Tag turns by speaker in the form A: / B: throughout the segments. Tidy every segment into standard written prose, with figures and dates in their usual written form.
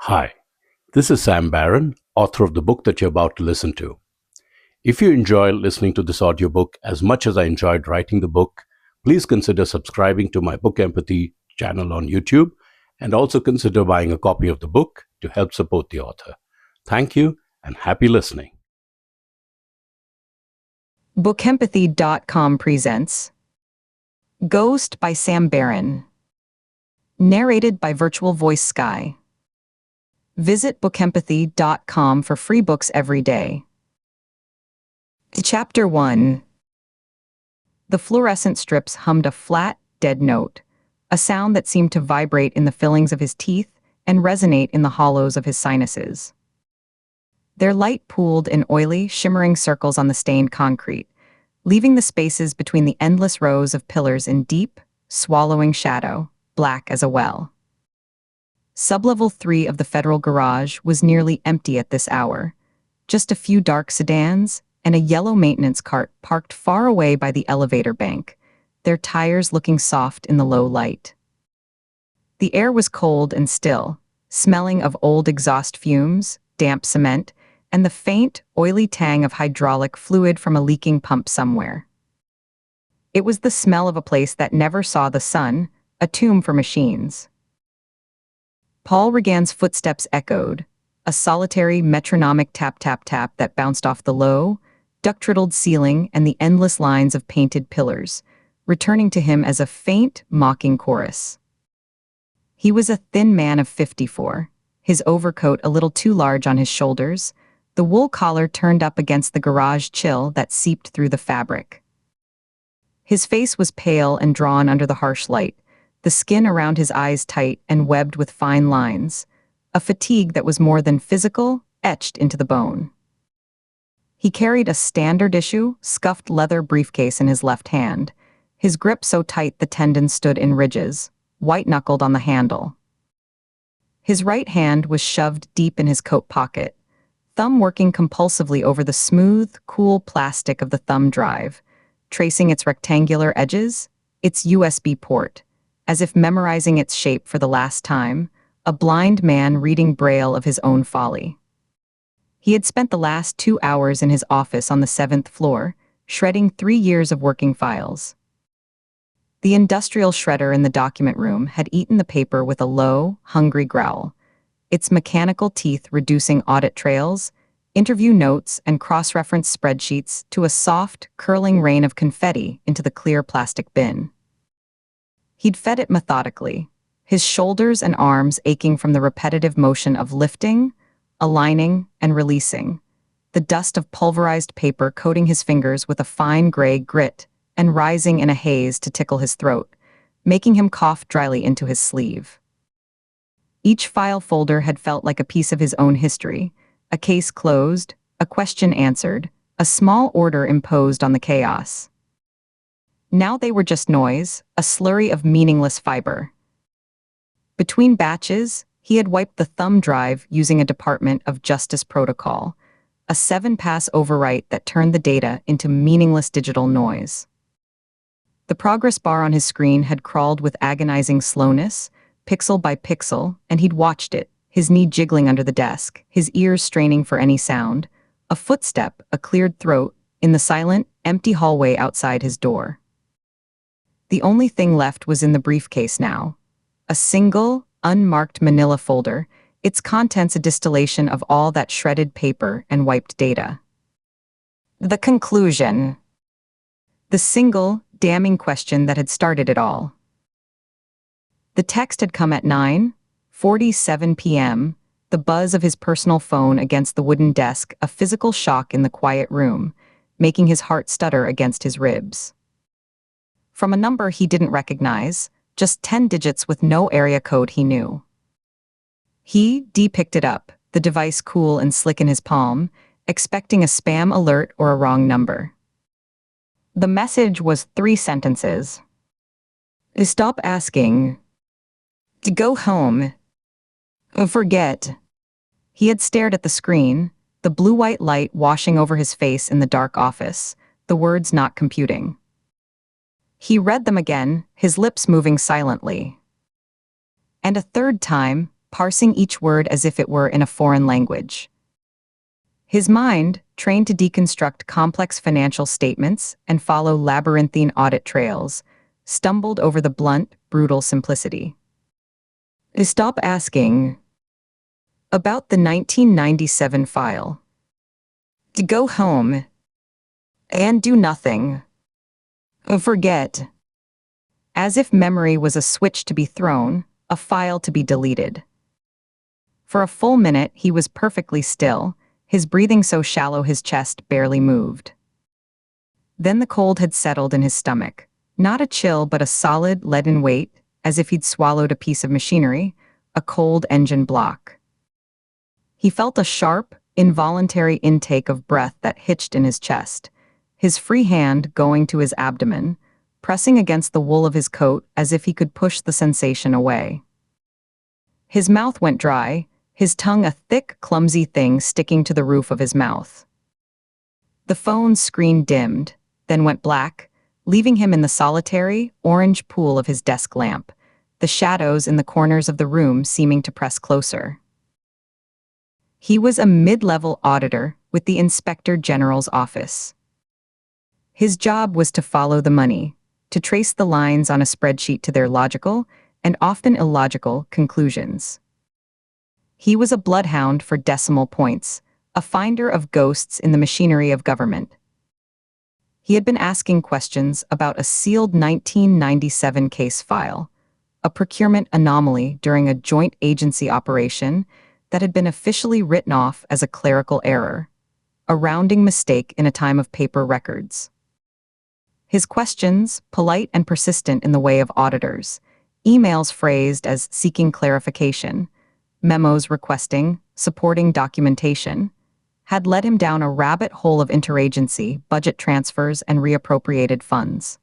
A: Hi, this is Sam Barron, author of the book that you're about to listen to. If you enjoy listening to this audiobook as much as I enjoyed writing the book, please consider subscribing to my BookEmpathy channel on YouTube and also consider buying a copy of the book to help support the author. Thank you and happy listening.
B: BookEmpathy.com presents Ghost by Sam Barron. Narrated by Virtual Voice Sky. Visit BookEmpathy.com for free books every day. Chapter 1. The fluorescent strips hummed a flat, dead note, a sound that seemed to vibrate in the fillings of his teeth and resonate in the hollows of his sinuses. Their light pooled in oily, shimmering circles on the stained concrete, leaving the spaces between the endless rows of pillars in deep, swallowing shadow, black as a well. Sublevel 3 of the Federal Garage was nearly empty at this hour. Just a few dark sedans and a yellow maintenance cart parked far away by the elevator bank, their tires looking soft in the low light. The air was cold and still, smelling of old exhaust fumes, damp cement, and the faint, oily tang of hydraulic fluid from a leaking pump somewhere. It was the smell of a place that never saw the sun, a tomb for machines. Paul Regan's footsteps echoed, a solitary metronomic tap-tap-tap that bounced off the low, duct-riddled ceiling and the endless lines of painted pillars, returning to him as a faint, mocking chorus. He was a thin man of 54, his overcoat a little too large on his shoulders, the wool collar turned up against the garage chill that seeped through the fabric. His face was pale and drawn under the harsh light, the skin around his eyes tight and webbed with fine lines, a fatigue that was more than physical, etched into the bone. He carried a standard-issue, scuffed leather briefcase in his left hand, his grip so tight the tendons stood in ridges, white-knuckled on the handle. His right hand was shoved deep in his coat pocket, thumb working compulsively over the smooth, cool plastic of the thumb drive, tracing its rectangular edges, its USB port, as if memorizing its shape for the last time, a blind man reading Braille of his own folly. He had spent the last 2 hours in his office on the 7th floor, shredding 3 years of working files. The industrial shredder in the document room had eaten the paper with a low, hungry growl, its mechanical teeth reducing audit trails, interview notes, and cross-reference spreadsheets to a soft, curling rain of confetti into the clear plastic bin. He'd fed it methodically, his shoulders and arms aching from the repetitive motion of lifting, aligning, and releasing, the dust of pulverized paper coating his fingers with a fine gray grit and rising in a haze to tickle his throat, making him cough dryly into his sleeve. Each file folder had felt like a piece of his own history, a case closed, a question answered, a small order imposed on the chaos. Now they were just noise, a slurry of meaningless fiber. Between batches, he had wiped the thumb drive using a Department of Justice protocol, a 7-pass overwrite that turned the data into meaningless digital noise. The progress bar on his screen had crawled with agonizing slowness, pixel by pixel, and he'd watched it, his knee jiggling under the desk, his ears straining for any sound, a footstep, a cleared throat, in the silent, empty hallway outside his door. The only thing left was in the briefcase now. A single, unmarked manila folder, its contents a distillation of all that shredded paper and wiped data. The conclusion. The single, damning question that had started it all. The text had come at 9:47 p.m., the buzz of his personal phone against the wooden desk a physical shock in the quiet room, making his heart stutter against his ribs. From a number he didn't recognize, just 10 digits with no area code he knew. He picked it up, the device cool and slick in his palm, expecting a spam alert or a wrong number. The message was 3 sentences. Stop asking. To go home. Forget. He had stared at the screen, the blue-white light washing over his face in the dark office, the words not computing. He read them again, his lips moving silently. And a third time, parsing each word as if it were in a foreign language. His mind, trained to deconstruct complex financial statements and follow labyrinthine audit trails, stumbled over the blunt, brutal simplicity. Stop asking about the 1997 file. To go home and do nothing. Forget. As if memory was a switch to be thrown, a file to be deleted. For a full minute, he was perfectly still, his breathing so shallow his chest barely moved. Then the cold had settled in his stomach. Not a chill, but a solid, leaden weight, as if he'd swallowed a piece of machinery, a cold engine block. He felt a sharp, involuntary intake of breath that hitched in his chest, his free hand going to his abdomen, pressing against the wool of his coat as if he could push the sensation away. His mouth went dry, his tongue a thick, clumsy thing sticking to the roof of his mouth. The phone's screen dimmed, then went black, leaving him in the solitary, orange pool of his desk lamp, the shadows in the corners of the room seeming to press closer. He was a mid-level auditor with the Inspector General's office. His job was to follow the money, to trace the lines on a spreadsheet to their logical, and often illogical, conclusions. He was a bloodhound for decimal points, a finder of ghosts in the machinery of government. He had been asking questions about a sealed 1997 case file, a procurement anomaly during a joint agency operation that had been officially written off as a clerical error, a rounding mistake in a time of paper records. His questions, polite and persistent in the way of auditors, emails phrased as seeking clarification, memos requesting, supporting documentation, had led him down a rabbit hole of interagency, budget transfers, and reappropriated funds.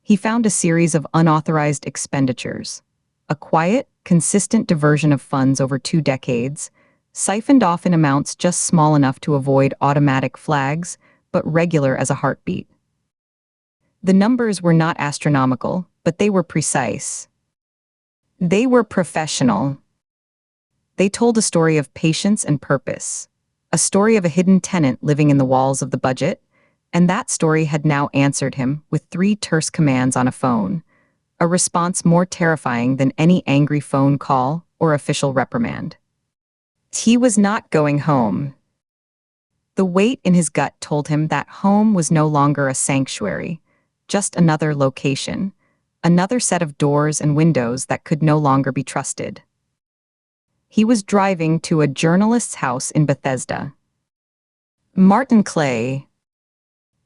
B: He found a series of unauthorized expenditures, a quiet, consistent diversion of funds over 2 decades, siphoned off in amounts just small enough to avoid automatic flags, but regular as a heartbeat. The numbers were not astronomical, but they were precise. They were professional. They told a story of patience and purpose, a story of a hidden tenant living in the walls of the budget, and that story had now answered him with 3 terse commands on a phone, a response more terrifying than any angry phone call or official reprimand. He was not going home. The weight in his gut told him that home was no longer a sanctuary, just another location, another set of doors and windows that could no longer be trusted. He was driving to a journalist's house in Bethesda. Martin Clay.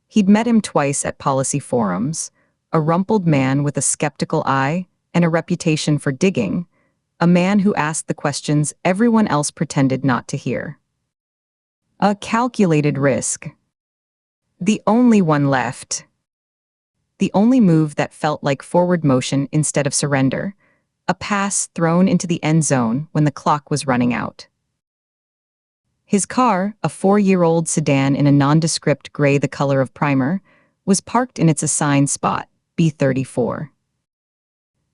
B: He'd met him twice at policy forums, a rumpled man with a skeptical eye and a reputation for digging, a man who asked the questions everyone else pretended not to hear. A calculated risk. The only one left. The only move that felt like forward motion instead of surrender, a pass thrown into the end zone when the clock was running out. His car, a 4-year-old sedan in a nondescript gray the color of primer, was parked in its assigned spot, B34.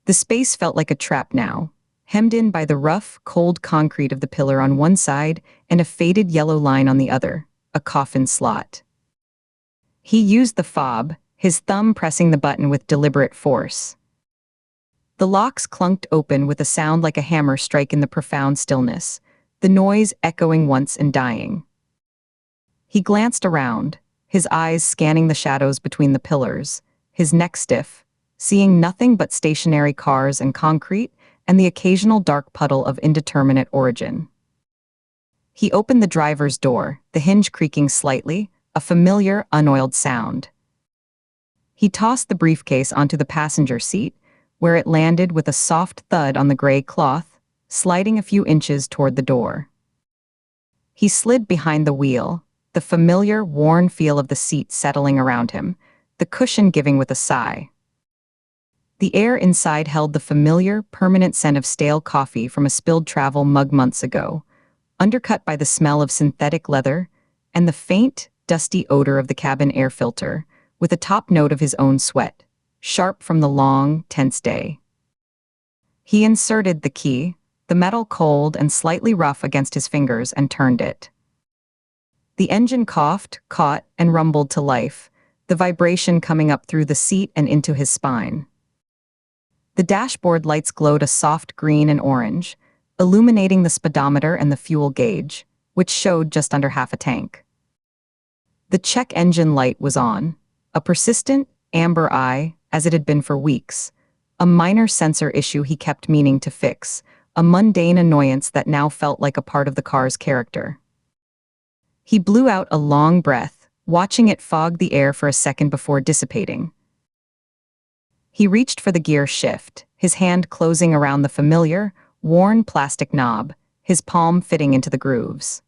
B: The space felt like a trap now, hemmed in by the rough, cold concrete of the pillar on one side and a faded yellow line on the other, a coffin slot. He used the fob, his thumb pressing the button with deliberate force. The locks clunked open with a sound like a hammer strike in the profound stillness, the noise echoing once and dying. He glanced around, his eyes scanning the shadows between the pillars, his neck stiff, seeing nothing but stationary cars and concrete and the occasional dark puddle of indeterminate origin. He opened the driver's door, the hinge creaking slightly, a familiar, unoiled sound. He tossed the briefcase onto the passenger seat, where it landed with a soft thud on the gray cloth, sliding a few inches toward the door. He slid behind the wheel, the familiar, worn feel of the seat settling around him, the cushion giving with a sigh. The air inside held the familiar, permanent scent of stale coffee from a spilled travel mug months ago, undercut by the smell of synthetic leather and the faint, dusty odor of the cabin air filter, with a top note of his own sweat, sharp from the long, tense day. He inserted the key, the metal cold and slightly rough against his fingers, and turned it. The engine coughed, caught, and rumbled to life, the vibration coming up through the seat and into his spine. The dashboard lights glowed a soft green and orange, illuminating the speedometer and the fuel gauge, which showed just under half a tank. The check engine light was on, a persistent, amber eye, as it had been for weeks, a minor sensor issue he kept meaning to fix, a mundane annoyance that now felt like a part of the car's character. He blew out a long breath, watching it fog the air for a second before dissipating. He reached for the gear shift, his hand closing around the familiar, worn plastic knob, his palm fitting into the grooves.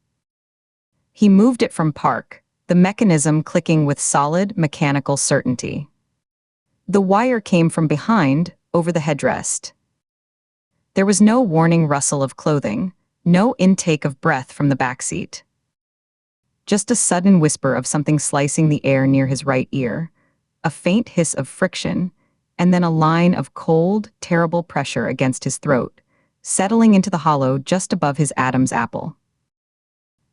B: He moved it from park, the mechanism clicking with solid, mechanical certainty. The wire came from behind, over the headrest. There was no warning rustle of clothing, no intake of breath from the backseat. Just a sudden whisper of something slicing the air near his right ear, a faint hiss of friction, and then a line of cold, terrible pressure against his throat, settling into the hollow just above his Adam's apple.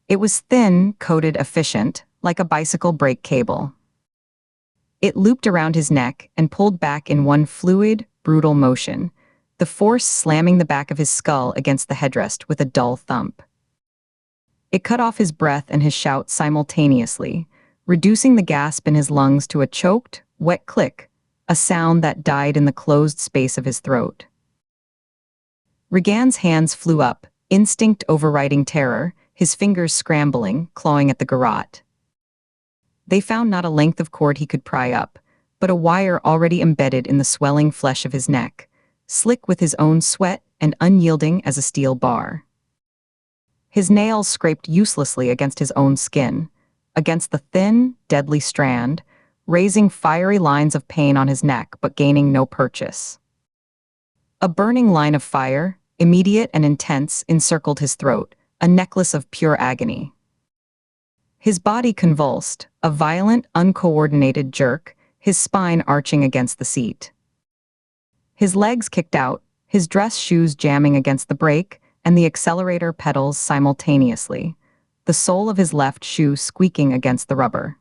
B: It was thin, coated, efficient, like a bicycle brake cable. It looped around his neck and pulled back in one fluid, brutal motion, the force slamming the back of his skull against the headrest with a dull thump. It cut off his breath and his shout simultaneously, reducing the gasp in his lungs to a choked, wet click, a sound that died in the closed space of his throat. Regan's hands flew up, instinct overriding terror, his fingers scrambling, clawing at the garrote. They found not a length of cord he could pry up, but a wire already embedded in the swelling flesh of his neck, slick with his own sweat and unyielding as a steel bar. His nails scraped uselessly against his own skin, against the thin, deadly strand, raising fiery lines of pain on his neck but gaining no purchase. A burning line of fire, immediate and intense, encircled his throat, a necklace of pure agony. His body convulsed, a violent, uncoordinated jerk, his spine arching against the seat. His legs kicked out, his dress shoes jamming against the brake and the accelerator pedals simultaneously, the sole of his left shoe squeaking against the rubber.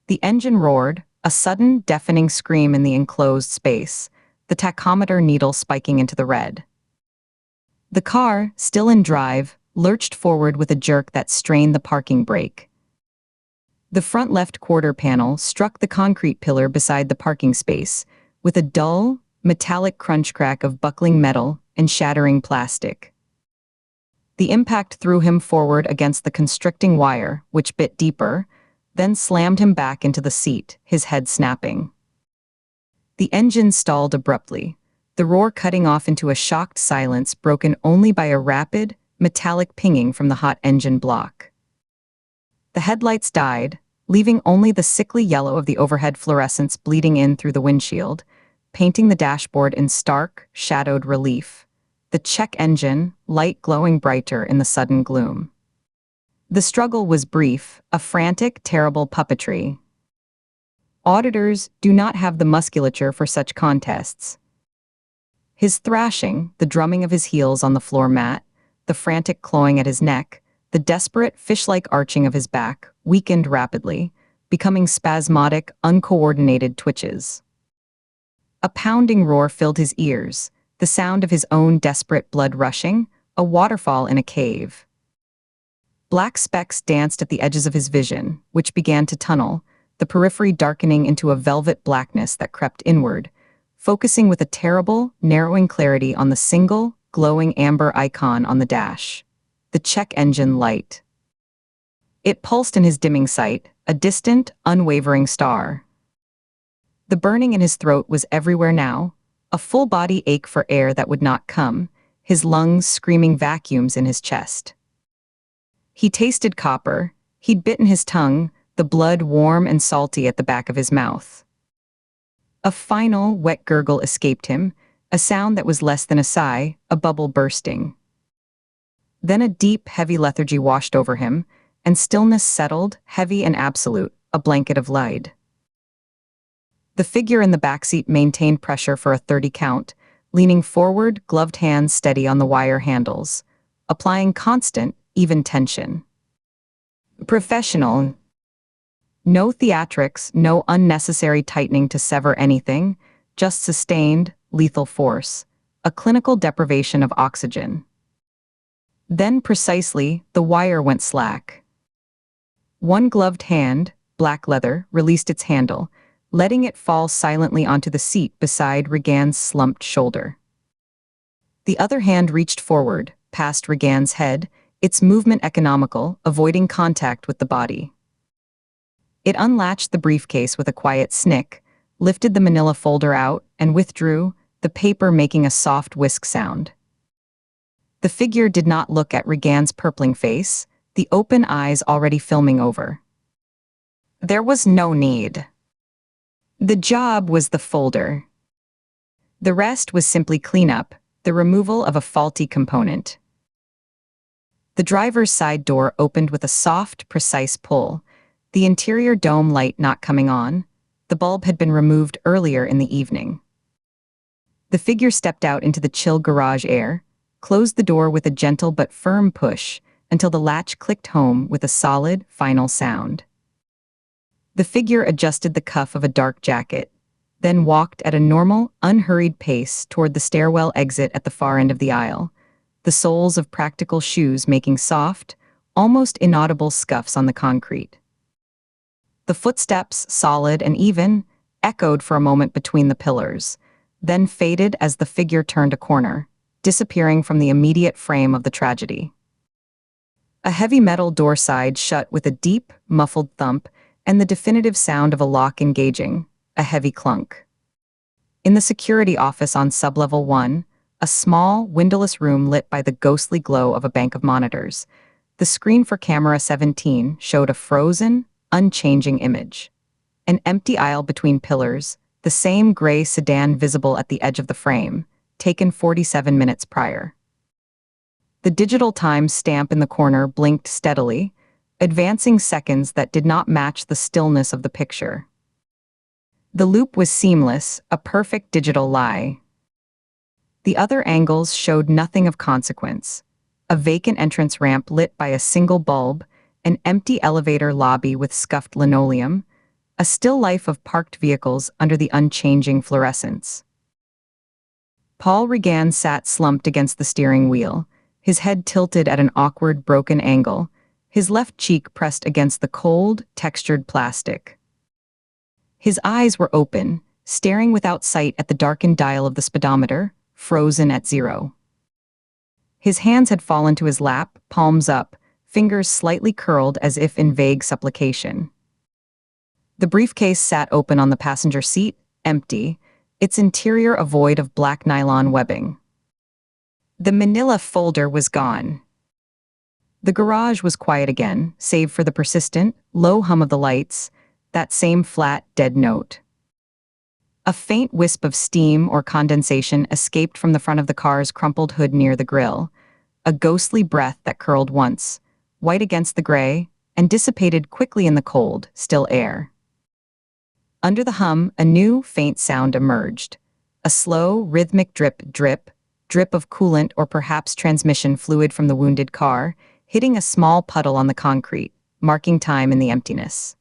B: The engine roared, a sudden, deafening scream in the enclosed space, the tachometer needle spiking into the red. The car, still in drive, lurched forward with a jerk that strained the parking brake. The front left quarter panel struck the concrete pillar beside the parking space, with a dull, metallic crunch crack of buckling metal and shattering plastic. The impact threw him forward against the constricting wire, which bit deeper, then slammed him back into the seat, his head snapping. The engine stalled abruptly, the roar cutting off into a shocked silence broken only by a rapid, metallic pinging from the hot engine block. The headlights died, leaving only the sickly yellow of the overhead fluorescence bleeding in through the windshield, painting the dashboard in stark, shadowed relief, the check engine, light glowing brighter in the sudden gloom. The struggle was brief, a frantic, terrible puppetry. Auditors do not have the musculature for such contests. His thrashing, the drumming of his heels on the floor mat, the frantic clawing at his neck, the desperate, fish-like arching of his back, weakened rapidly, becoming spasmodic, uncoordinated twitches. A pounding roar filled his ears, the sound of his own desperate blood rushing, a waterfall in a cave. Black specks danced at the edges of his vision, which began to tunnel, the periphery darkening into a velvet blackness that crept inward, focusing with a terrible, narrowing clarity on the single, glowing amber icon on the dash, the check engine light. It pulsed in his dimming sight, a distant, unwavering star. The burning in his throat was everywhere now, a full-body ache for air that would not come, his lungs screaming vacuums in his chest. He tasted copper, he'd bitten his tongue, the blood warm and salty at the back of his mouth. A final, wet gurgle escaped him, a sound that was less than a sigh, a bubble bursting. Then a deep, heavy lethargy washed over him, and stillness settled, heavy and absolute, a blanket of light. The figure in the backseat maintained pressure for a 30 count, leaning forward, gloved hands steady on the wire handles, applying constant, even tension. Professional. No theatrics, no unnecessary tightening to sever anything, just sustained, lethal force, a clinical deprivation of oxygen. Then precisely, the wire went slack. One gloved hand, black leather, released its handle, letting it fall silently onto the seat beside Regan's slumped shoulder. The other hand reached forward, past Regan's head, its movement economical, avoiding contact with the body. It unlatched the briefcase with a quiet snick, lifted the manila folder out, and withdrew, the paper making a soft whisk sound. The figure did not look at Regan's purpling face, the open eyes already filming over. There was no need. The job was the folder. The rest was simply cleanup, the removal of a faulty component. The driver's side door opened with a soft, precise pull, the interior dome light not coming on. The bulb had been removed earlier in the evening. The figure stepped out into the chill garage air, closed the door with a gentle but firm push until the latch clicked home with a solid, final sound. The figure adjusted the cuff of a dark jacket, then walked at a normal, unhurried pace toward the stairwell exit at the far end of the aisle, the soles of practical shoes making soft, almost inaudible scuffs on the concrete. The footsteps, solid and even, echoed for a moment between the pillars, then faded as the figure turned a corner, disappearing from the immediate frame of the tragedy. A heavy metal door side shut with a deep, muffled thump and the definitive sound of a lock engaging, a heavy clunk. In the security office on sublevel 1, a small, windowless room lit by the ghostly glow of a bank of monitors, the screen for camera 17 showed a frozen, unchanging image. An empty aisle between pillars, the same gray sedan visible at the edge of the frame, taken 47 minutes prior. The digital time stamp in the corner blinked steadily, advancing seconds that did not match the stillness of the picture. The loop was seamless, a perfect digital lie. The other angles showed nothing of consequence. A vacant entrance ramp lit by a single bulb, an empty elevator lobby with scuffed linoleum, a still life of parked vehicles under the unchanging fluorescence. Paul Regan sat slumped against the steering wheel, his head tilted at an awkward, broken angle, his left cheek pressed against the cold, textured plastic. His eyes were open, staring without sight at the darkened dial of the speedometer, frozen at 0. His hands had fallen to his lap, palms up, fingers slightly curled as if in vague supplication. The briefcase sat open on the passenger seat, empty, its interior a void of black nylon webbing. The manila folder was gone. The garage was quiet again, save for the persistent, low hum of the lights, that same flat, dead note. A faint wisp of steam or condensation escaped from the front of the car's crumpled hood near the grille, a ghostly breath that curled once, white against the gray, and dissipated quickly in the cold, still air. Under the hum, a new, faint sound emerged. A slow, rhythmic drip, drip of coolant or perhaps transmission fluid from the wounded car, hitting a small puddle on the concrete, marking time in the emptiness.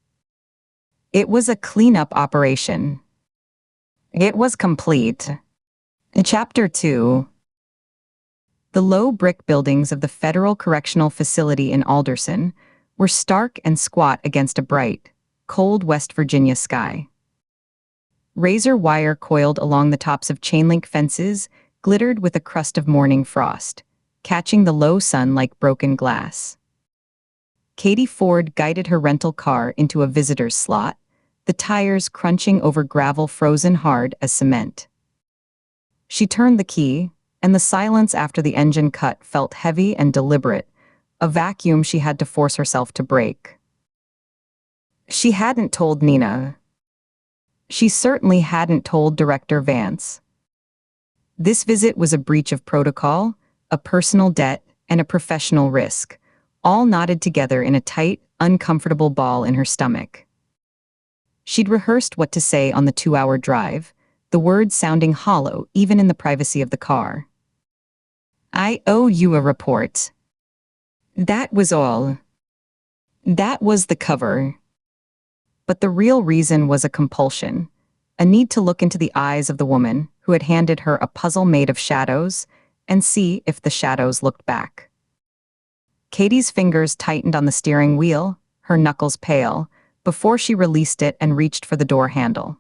B: It was a cleanup operation. It was complete. Chapter 2. The low brick buildings of the Federal Correctional Facility in Alderson were stark and squat against a bright, cold West Virginia sky. Razor wire coiled along the tops of chain-link fences glittered with a crust of morning frost, catching the low sun like broken glass. Katie Ford guided her rental car into a visitor's slot, the tires crunching over gravel frozen hard as cement. She turned the key, and the silence after the engine cut felt heavy and deliberate, a vacuum she had to force herself to break. She hadn't told Nina. She certainly hadn't told Director Vance. This visit was a breach of protocol, a personal debt, and a professional risk, all knotted together in a tight, uncomfortable ball in her stomach. She'd rehearsed what to say on the 2-hour drive, the words sounding hollow even in the privacy of the car. "I owe you a report." That was all. That was the cover. But the real reason was a compulsion, a need to look into the eyes of the woman who had handed her a puzzle made of shadows and see if the shadows looked back. Katie's fingers tightened on the steering wheel, her knuckles pale, before she released it and reached for the door handle.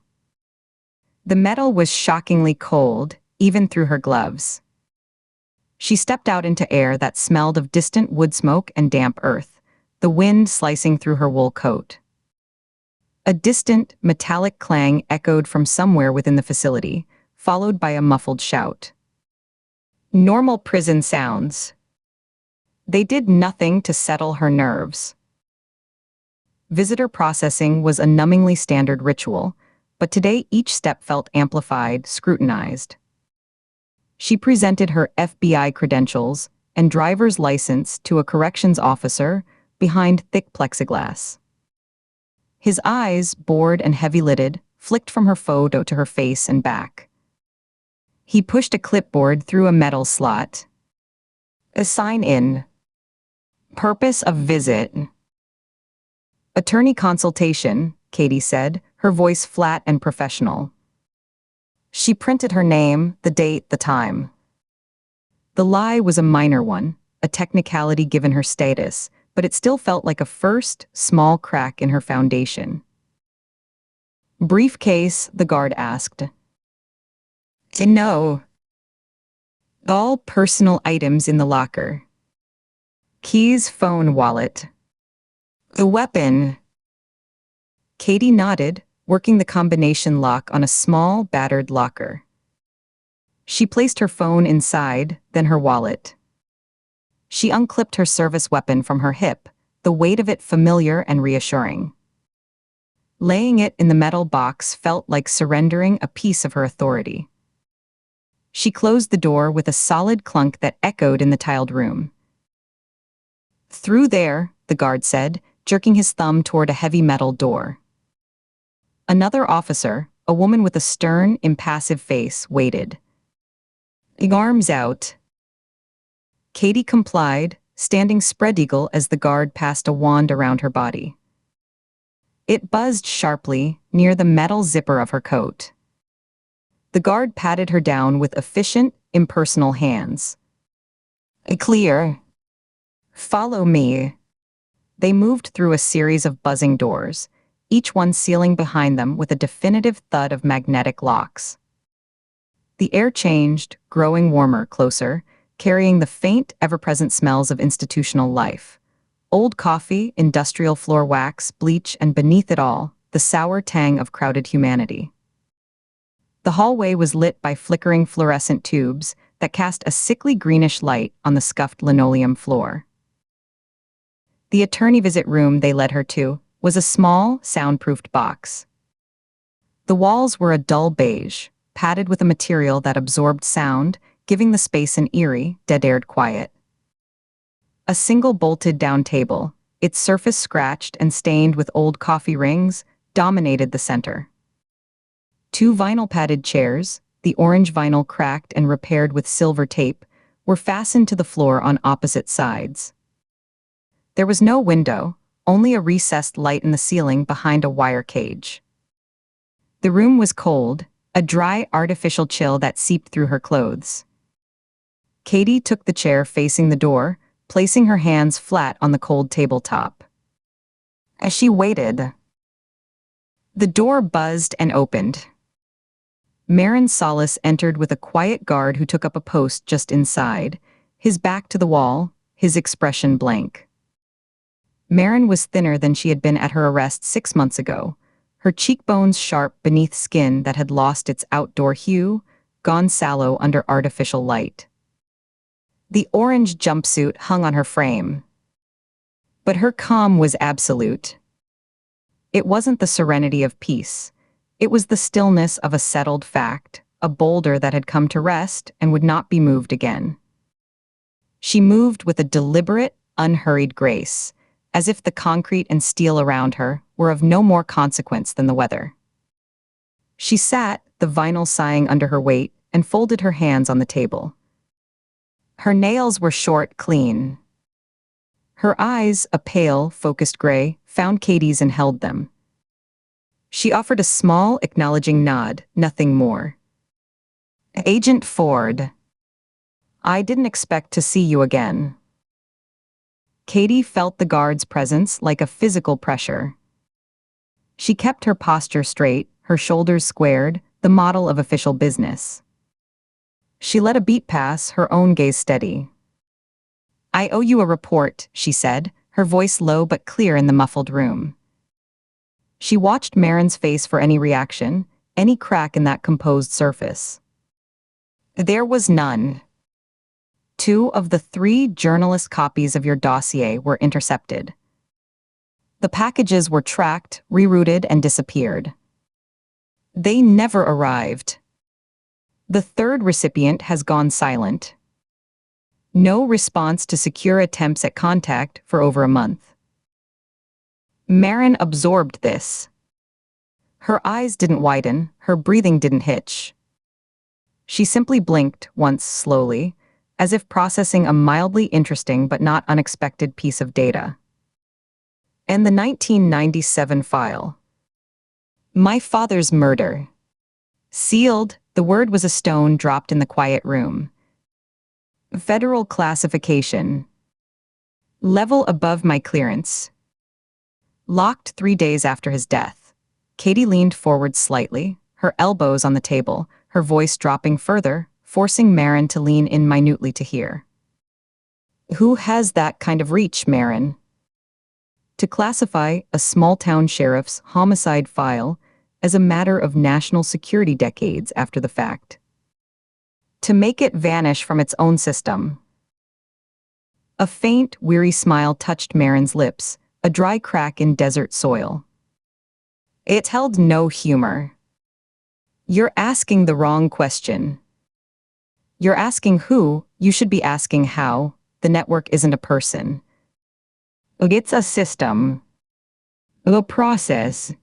B: The metal was shockingly cold, even through her gloves. She stepped out into air that smelled of distant wood smoke and damp earth, the wind slicing through her wool coat. A distant, metallic clang echoed from somewhere within the facility, followed by a muffled shout. Normal prison sounds. They did nothing to settle her nerves. Visitor processing was a numbingly standard ritual, but today each step felt amplified, scrutinized. She presented her FBI credentials and driver's license to a corrections officer behind thick plexiglass. His eyes, bored and heavy-lidded, flicked from her photo to her face and back. He pushed a clipboard through a metal slot. A sign in. Purpose of visit. Attorney consultation, Katie said, her voice flat and professional. She printed her name, the date, the time. The lie was a minor one, a technicality given her status, but it still felt like a first, small crack in her foundation. Briefcase, the guard asked. No. All personal items in the locker. Keys, phone, wallet. The weapon. Katie nodded, working the combination lock on a small, battered locker. She placed her phone inside, then her wallet. She unclipped her service weapon from her hip, the weight of it familiar and reassuring. Laying it in the metal box felt like surrendering a piece of her authority. She closed the door with a solid clunk that echoed in the tiled room. Through there, the guard said, jerking his thumb toward a heavy metal door. Another officer, a woman with a stern, impassive face, waited. Arms out. Katie complied, standing spread-eagle as the guard passed a wand around her body. It buzzed sharply, near the metal zipper of her coat. The guard patted her down with efficient, impersonal hands. Clear. Follow me. They moved through a series of buzzing doors, each one sealing behind them with a definitive thud of magnetic locks. The air changed, growing warmer, closer, carrying the faint, ever-present smells of institutional life. Old coffee, industrial floor wax, bleach, and beneath it all, the sour tang of crowded humanity. The hallway was lit by flickering fluorescent tubes that cast a sickly greenish light on the scuffed linoleum floor. The attorney visit room they led her to was a small, soundproofed box. The walls were a dull beige, padded with a material that absorbed sound, giving the space an eerie, dead-aired quiet. A single bolted-down table, its surface scratched and stained with old coffee rings, dominated the center. Two vinyl-padded chairs, the orange vinyl cracked and repaired with silver tape, were fastened to the floor on opposite sides. There was no window, only a recessed light in the ceiling behind a wire cage. The room was cold, a dry, artificial chill that seeped through her clothes. Katie took the chair facing the door, placing her hands flat on the cold tabletop. As she waited, the door buzzed and opened. Marin Solis entered with a quiet guard who took up a post just inside, his back to the wall, his expression blank. Marin was thinner than she had been at her arrest 6 months ago, her cheekbones sharp beneath skin that had lost its outdoor hue, gone sallow under artificial light. The orange jumpsuit hung on her frame. But her calm was absolute. It wasn't the serenity of peace. It was the stillness of a settled fact, a boulder that had come to rest and would not be moved again. She moved with a deliberate, unhurried grace, as if the concrete and steel around her were of no more consequence than the weather. She sat, the vinyl sighing under her weight, and folded her hands on the table. Her nails were short, clean. Her eyes, a pale, focused gray, found Katie's and held them. She offered a small, acknowledging nod, nothing more. Agent Ford. I didn't expect to see you again. Katie felt the guard's presence like a physical pressure. She kept her posture straight, her shoulders squared, the model of official business. She let a beat pass, her own gaze steady. I owe you a report, she said, her voice low but clear in the muffled room. She watched Marin's face for any reaction, any crack in that composed surface. There was none. 2 of the 3 journalist copies of your dossier were intercepted. The packages were tracked, rerouted, and disappeared. They never arrived. The 3rd recipient has gone silent. No response to secure attempts at contact for over a month. Marin absorbed this. Her eyes didn't widen, her breathing didn't hitch. She simply blinked once slowly, as if processing a mildly interesting but not unexpected piece of data. And the 1997 file. My father's murder. Sealed, the word was a stone dropped in the quiet room. Federal classification. Level above my clearance. Locked 3 days after his death. Katie leaned forward slightly, her elbows on the table, her voice dropping further, forcing Marin to lean in minutely to hear. Who has that kind of reach, Marin? To classify a small-town sheriff's homicide file as a matter of national security decades after the fact. To make it vanish from its own system. A faint, weary smile touched Marin's lips, a dry crack in desert soil. It held no humor. You're asking the wrong question. You're asking who, you should be asking how. The network isn't a person. It's a system. A process.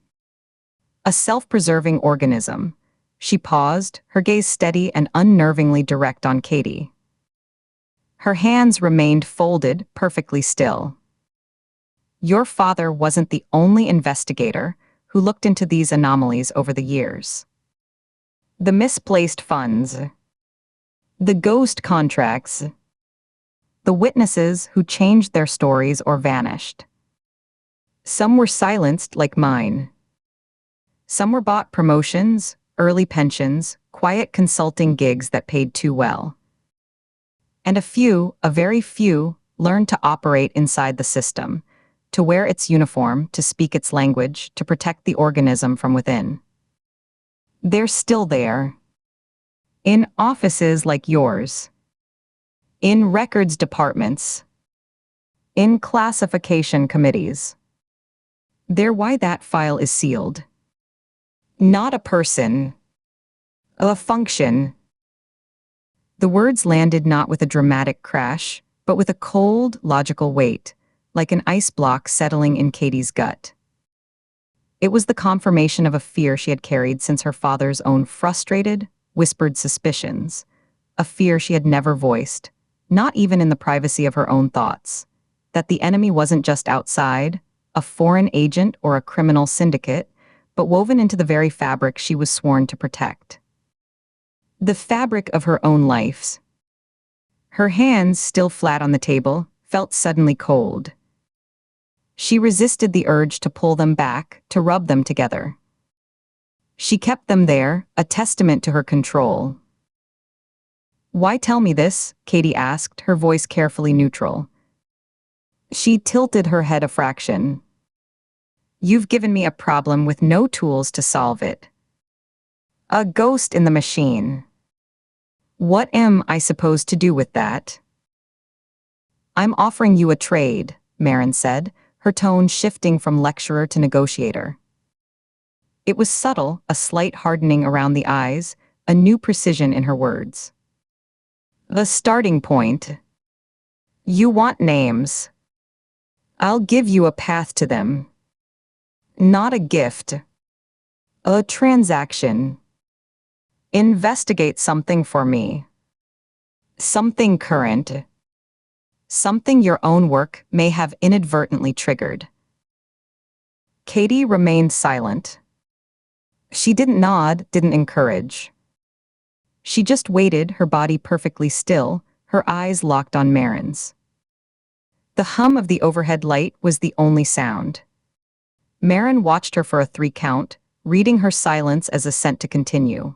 B: A self-preserving organism. She paused, her gaze steady and unnervingly direct on Katie. Her hands remained folded, perfectly still. Your father wasn't the only investigator who looked into these anomalies over the years. The misplaced funds. The ghost contracts. The witnesses who changed their stories or vanished. Some were silenced like mine. Some were bought promotions, early pensions, quiet consulting gigs that paid too well. And a very few, learned to operate inside the system, to wear its uniform, to speak its language, to protect the organism from within. They're still there. In offices like yours. In records departments. In classification committees. They're why that file is sealed. Not a person. A function. The words landed not with a dramatic crash, but with a cold, logical weight, like an ice block settling in Katie's gut. It was the confirmation of a fear she had carried since her father's own frustrated, whispered suspicions, a fear she had never voiced, not even in the privacy of her own thoughts, that the enemy wasn't just outside, a foreign agent or a criminal syndicate, but woven into the very fabric she was sworn to protect. The fabric of her own life. Her hands, still flat on the table, felt suddenly cold. She resisted the urge to pull them back, to rub them together. She kept them there, a testament to her control. Why tell me this? Katie asked, her voice carefully neutral. She tilted her head a fraction. You've given me a problem with no tools to solve it. A ghost in the machine. What am I supposed to do with that? I'm offering you a trade, Marin said, her tone shifting from lecturer to negotiator. It was subtle, a slight hardening around the eyes, a new precision in her words. The starting point. You want names. I'll give you a path to them. Not a gift. A transaction. Investigate something for me. Something current. Something your own work may have inadvertently triggered. Katie remained silent. She didn't nod, didn't encourage. She just waited, her body perfectly still, her eyes locked on Marin's. The hum of the overhead light was the only sound. Marin watched her for a 3 count, reading her silence as assent to continue.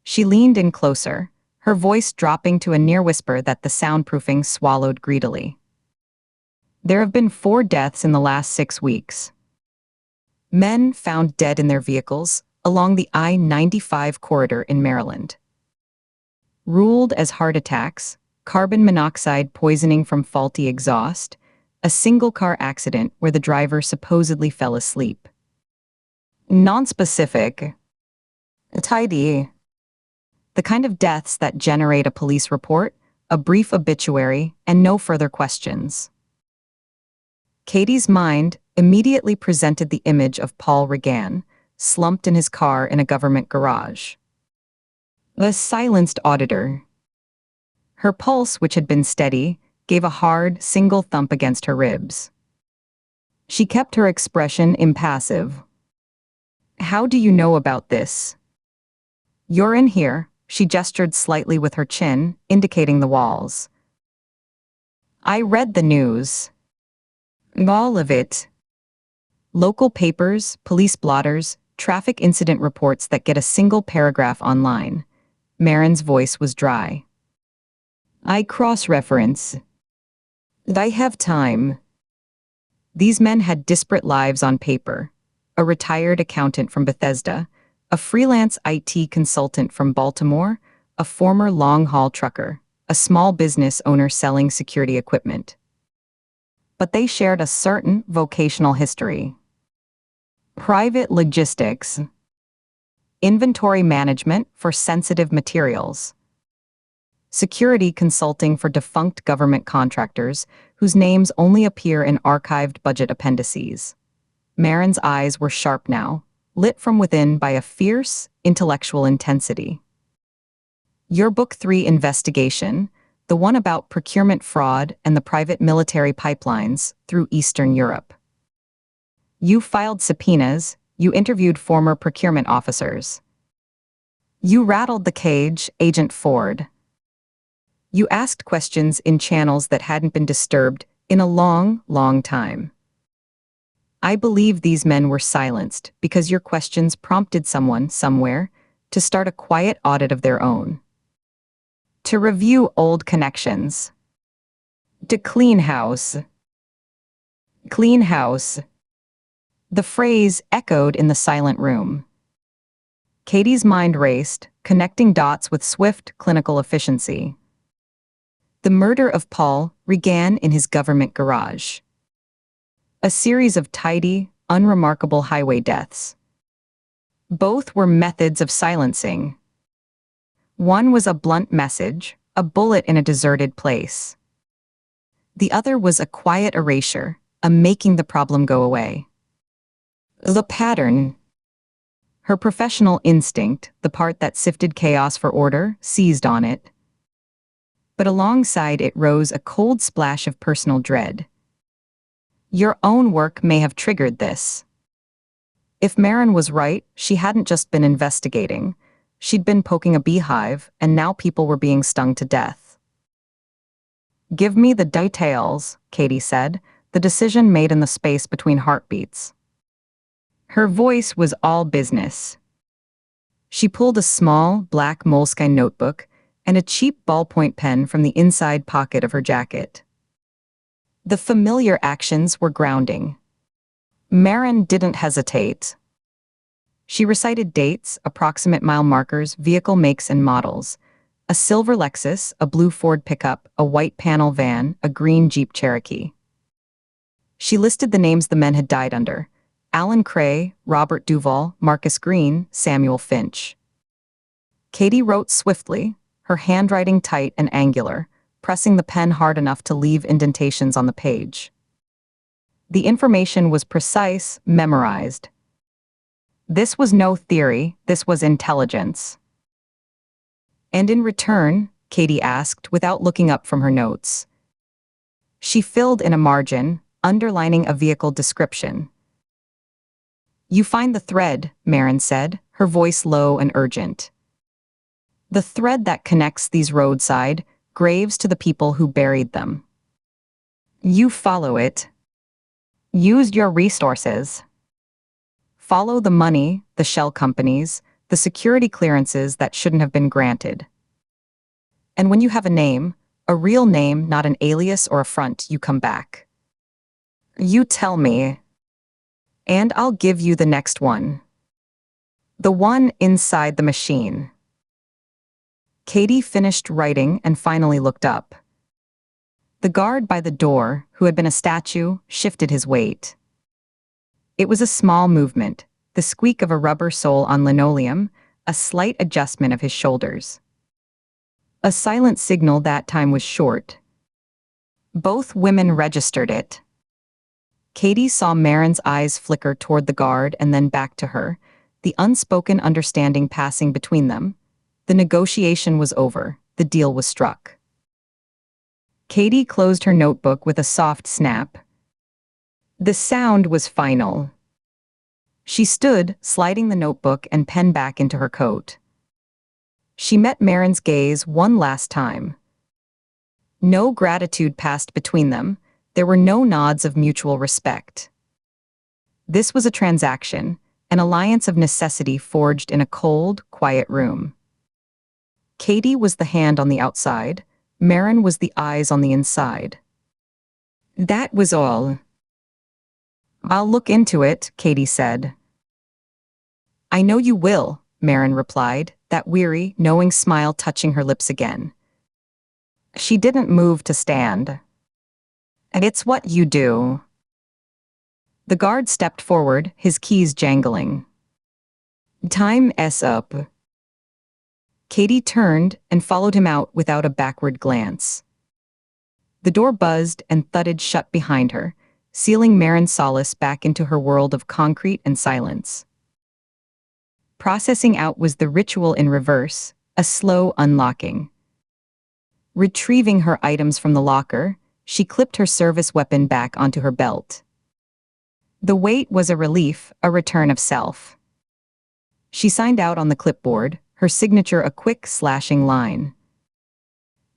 B: She leaned in closer, her voice dropping to a near whisper that the soundproofing swallowed greedily. There have been 4 deaths in the last 6 weeks. Men found dead in their vehicles along the I-95 corridor in Maryland. Ruled as heart attacks, carbon monoxide poisoning from faulty exhaust, a single-car accident where the driver supposedly fell asleep. Nonspecific. Tidy. The kind of deaths that generate a police report, a brief obituary, and no further questions. Katie's mind immediately presented the image of Paul Regan, slumped in his car in a government garage. The silenced auditor. Her pulse, which had been steady, gave a hard, single thump against her ribs. She kept her expression impassive. How do you know about this? You're in here, she gestured slightly with her chin, indicating the walls. I read the news. All of it. Local papers, police blotters, traffic incident reports that get a single paragraph online. Marin's voice was dry. I cross-reference. I have time. These men had disparate lives on paper. A retired accountant from Bethesda, a freelance IT consultant from Baltimore, a former long-haul trucker, a small business owner selling security equipment. But they shared a certain vocational history. Private logistics. Inventory management for sensitive materials. Security consulting for defunct government contractors whose names only appear in archived budget appendices. Marin's eyes were sharp now, lit from within by a fierce, intellectual intensity. Your Book 3 investigation, the one about procurement fraud and the private military pipelines through Eastern Europe. You filed subpoenas, you interviewed former procurement officers. You rattled the cage, Agent Ford. You asked questions in channels that hadn't been disturbed in a long, long time. I believe these men were silenced because your questions prompted someone, somewhere, to start a quiet audit of their own. To review old connections. To clean house. Clean house. The phrase echoed in the silent room. Katie's mind raced, connecting dots with swift, clinical efficiency. The murder of Paul Regan in his government garage. A series of tidy, unremarkable highway deaths. Both were methods of silencing. One was a blunt message, a bullet in a deserted place. The other was a quiet erasure, a making the problem go away. The pattern. Her professional instinct, the part that sifted chaos for order, seized on it. But alongside it rose a cold splash of personal dread. Your own work may have triggered this. If Marin was right, she hadn't just been investigating. She'd been poking a beehive, and now people were being stung to death. Give me the details, Katie said, the decision made in the space between heartbeats. Her voice was all business. She pulled a small, black moleskine notebook and a cheap ballpoint pen from the inside pocket of her jacket. The familiar actions were grounding. Marin didn't hesitate. She recited dates, approximate mile markers, vehicle makes and models. A silver Lexus, a blue Ford pickup, a white panel van, a green Jeep Cherokee. She listed the names the men had died under. Alan Cray, Robert Duvall, Marcus Green, Samuel Finch. Katie wrote swiftly, her handwriting tight and angular, pressing the pen hard enough to leave indentations on the page. The information was precise, memorized. This was no theory, this was intelligence. And in return, Katie asked without looking up from her notes. She filled in a margin, underlining a vehicle description. You find the thread, Marin said, her voice low and urgent. The thread that connects these roadside graves to the people who buried them. You follow it. Use your resources. Follow the money, the shell companies, the security clearances that shouldn't have been granted. And when you have a name, a real name, not an alias or a front, you come back. You tell me. And I'll give you the next one. The one inside the machine. Katie finished writing and finally looked up. The guard by the door, who had been a statue, shifted his weight. It was a small movement, the squeak of a rubber sole on linoleum, a slight adjustment of his shoulders. A silent signal that time was short. Both women registered it. Katie saw Marin's eyes flicker toward the guard and then back to her, the unspoken understanding passing between them. The negotiation was over, the deal was struck. Katie closed her notebook with a soft snap. The sound was final. She stood, sliding the notebook and pen back into her coat. She met Marin's gaze one last time. No gratitude passed between them. There were no nods of mutual respect. This was a transaction, an alliance of necessity forged in a cold, quiet room. Katie was the hand on the outside, Marin was the eyes on the inside. That was all. I'll look into it, Katie said. I know you will, Marin replied, that weary, knowing smile touching her lips again. She didn't move to stand. It's what you do. The guard stepped forward, his keys jangling. Time's up. Katie turned and followed him out without a backward glance. The door buzzed and thudded shut behind her, sealing Marin's solace back into her world of concrete and silence. Processing out was the ritual in reverse, a slow unlocking. Retrieving her items from the locker, she clipped her service weapon back onto her belt. The weight was a relief, a return of self. She signed out on the clipboard, her signature a quick slashing line.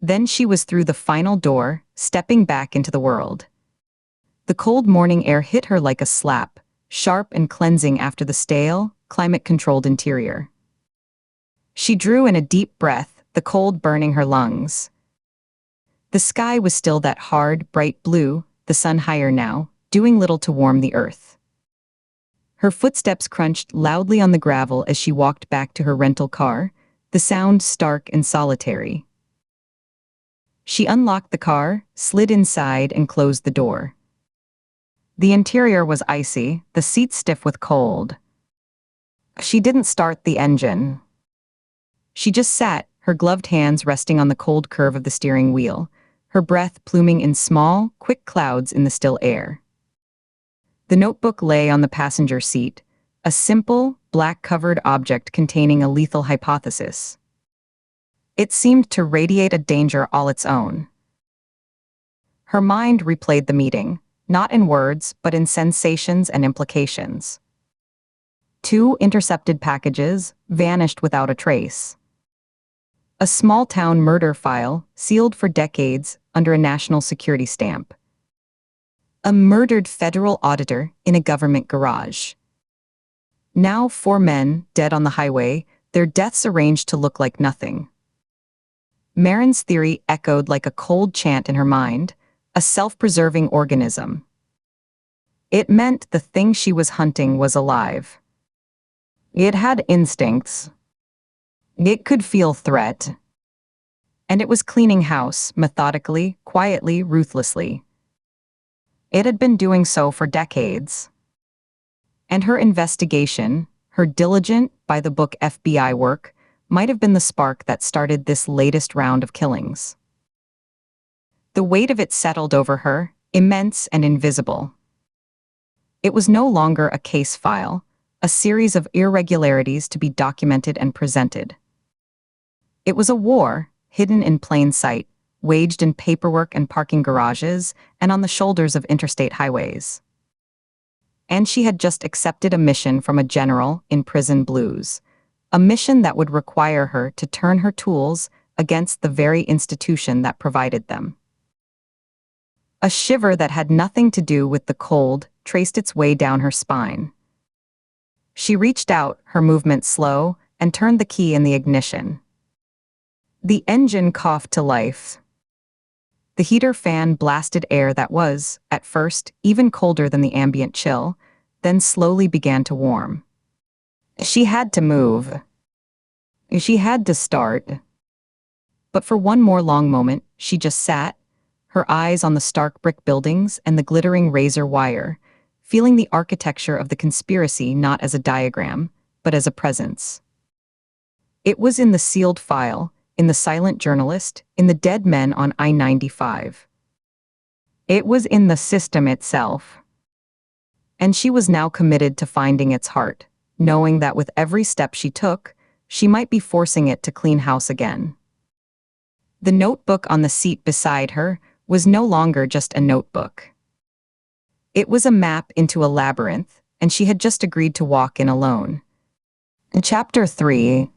B: Then she was through the final door, stepping back into the world. The cold morning air hit her like a slap, sharp and cleansing after the stale, climate-controlled interior. She drew in a deep breath, the cold burning her lungs. The sky was still that hard, bright blue, the sun higher now, doing little to warm the earth. Her footsteps crunched loudly on the gravel as she walked back to her rental car, the sound stark and solitary. She unlocked the car, slid inside, and closed the door. The interior was icy, the seats stiff with cold. She didn't start the engine. She just sat, her gloved hands resting on the cold curve of the steering wheel, her breath pluming in small, quick clouds in the still air. The notebook lay on the passenger seat, a simple, black-covered object containing a lethal hypothesis. It seemed to radiate a danger all its own. Her mind replayed the meeting, not in words, but in sensations and implications. 2 intercepted packages vanished without a trace. A small-town murder file, sealed for decades under a national security stamp. A murdered federal auditor in a government garage. Now 4 men, dead on the highway, their deaths arranged to look like nothing. Marin's theory echoed like a cold chant in her mind, a self-preserving organism. It meant the thing she was hunting was alive. It had instincts. It could feel threat. And it was cleaning house, methodically, quietly, ruthlessly. It had been doing so for decades. And her investigation, her diligent, by-the-book FBI work, might have been the spark that started this latest round of killings. The weight of it settled over her, immense and invisible. It was no longer a case file, a series of irregularities to be documented and presented. It was a war, hidden in plain sight, waged in paperwork and parking garages, and on the shoulders of interstate highways. And she had just accepted a mission from a general in prison blues, a mission that would require her to turn her tools against the very institution that provided them. A shiver that had nothing to do with the cold traced its way down her spine. She reached out, her movement slow, and turned the key in the ignition. The engine coughed to life. The heater fan blasted air that was, at first, even colder than the ambient chill, then slowly began to warm. She had to move. She had to start. But for one more long moment, she just sat, her eyes on the stark brick buildings and the glittering razor wire, feeling the architecture of the conspiracy not as a diagram, but as a presence. It was in the sealed file, in the silent journalist, in the dead men on I-95. It was in the system itself. And she was now committed to finding its heart, knowing that with every step she took, she might be forcing it to clean house again. The notebook on the seat beside her was no longer just a notebook. It was a map into a labyrinth, and she had just agreed to walk in alone. In Chapter 3,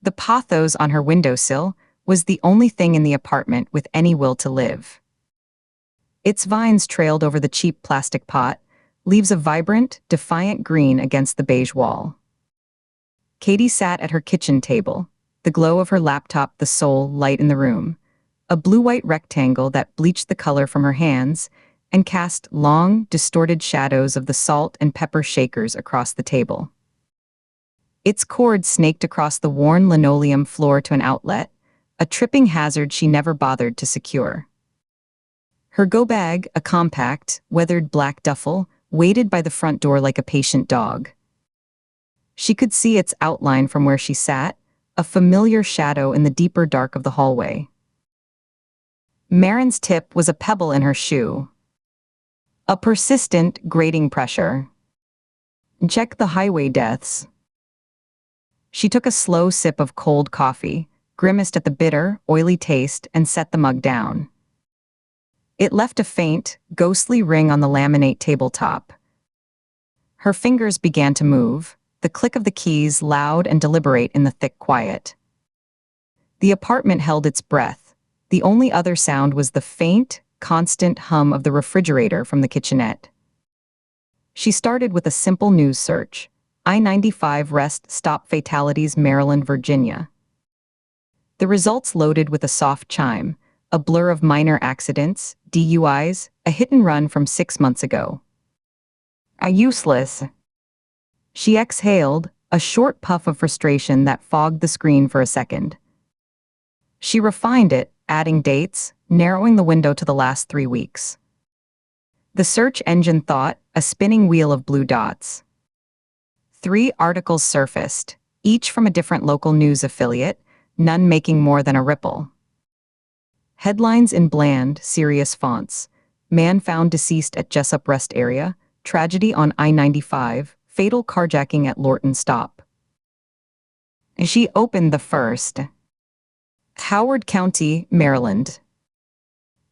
B: the pothos on her windowsill was the only thing in the apartment with any will to live. Its vines trailed over the cheap plastic pot, leaves a vibrant, defiant green against the beige wall. Katie sat at her kitchen table, the glow of her laptop the sole light in the room, a blue-white rectangle that bleached the color from her hands and cast long, distorted shadows of the salt and pepper shakers across the table. Its cord snaked across the worn linoleum floor to an outlet, a tripping hazard she never bothered to secure. Her go-bag, a compact, weathered black duffel, waited by the front door like a patient dog. She could see its outline from where she sat, a familiar shadow in the deeper dark of the hallway. Marin's tip was a pebble in her shoe. A persistent, grating pressure. Check the highway deaths. She took a slow sip of cold coffee, grimaced at the bitter, oily taste, and set the mug down. It left a faint, ghostly ring on the laminate tabletop. Her fingers began to move, the click of the keys loud and deliberate in the thick quiet. The apartment held its breath. The only other sound was the faint, constant hum of the refrigerator from the kitchenette. She started with a simple news search. I-95 rest stop fatalities Maryland, Virginia. The results loaded with a soft chime, a blur of minor accidents, DUIs, a hit and run from 6 months ago. Useless. She exhaled, a short puff of frustration that fogged the screen for a second. She refined it, adding dates, narrowing the window to the last 3 weeks. The search engine thought, a spinning wheel of blue dots. 3 articles surfaced, each from a different local news affiliate, none making more than a ripple. Headlines in bland, serious fonts. Man found deceased at Jessup Rest Area, tragedy on I-95, fatal carjacking at Lorton Stop. She opened the first. Howard County, Maryland.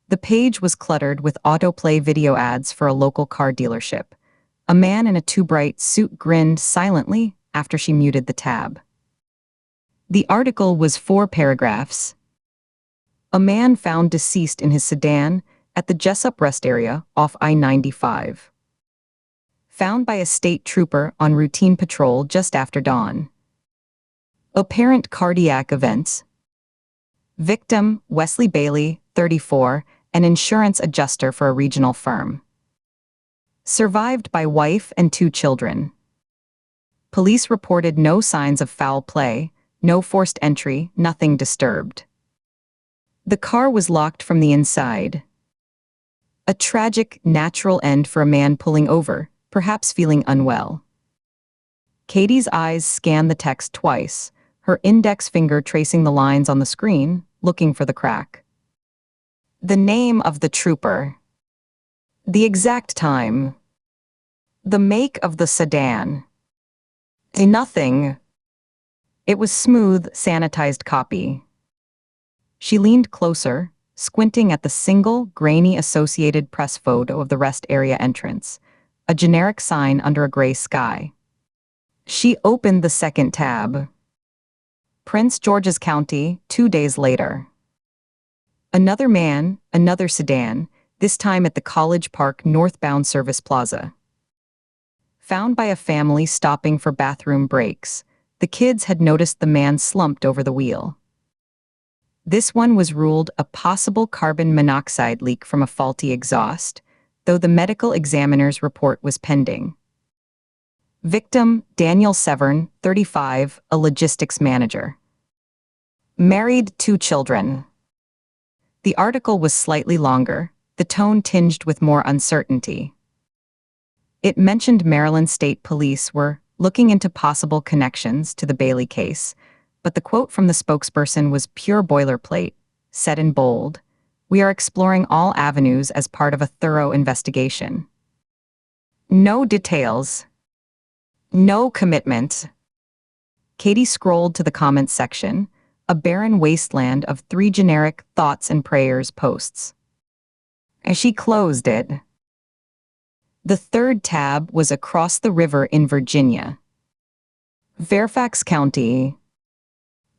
B: The page was cluttered with autoplay video ads for a local car dealership. A man in a too bright suit grinned silently after she muted the tab. The article was 4 paragraphs. A man found deceased in his sedan at the Jessup Rest Area off I-95. Found by a state trooper on routine patrol just after dawn. Apparent cardiac events. Victim, Wesley Bailey, 34, an insurance adjuster for a regional firm. Survived by wife and 2 children. Police reported no signs of foul play, no forced entry, nothing disturbed. The car was locked from the inside. A tragic, natural end for a man pulling over, perhaps feeling unwell. Katie's eyes scanned the text twice, her index finger tracing the lines on the screen, looking for the crack. The name of the trooper. The exact time. The make of the sedan. Nothing. It was smooth, sanitized copy. She leaned closer, squinting at the single, grainy Associated Press photo of the rest area entrance, a generic sign under a gray sky. She opened the second tab. Prince George's County, 2 days later. Another man, another sedan, this time at the College Park northbound service plaza. Found by a family stopping for bathroom breaks, the kids had noticed the man slumped over the wheel. This one was ruled a possible carbon monoxide leak from a faulty exhaust, though the medical examiner's report was pending. Victim, Daniel Severn, 35, a logistics manager. Married, 2 children. The article was slightly longer, the tone tinged with more uncertainty. It mentioned Maryland State Police were looking into possible connections to the Bailey case, but the quote from the spokesperson was pure boilerplate, said in bold, "We are exploring all avenues as part of a thorough investigation." No details. No commitment. Katie scrolled to the comments section, a barren wasteland of 3 generic thoughts and prayers posts. As she closed it, the third tab was across the river in Virginia. Fairfax County.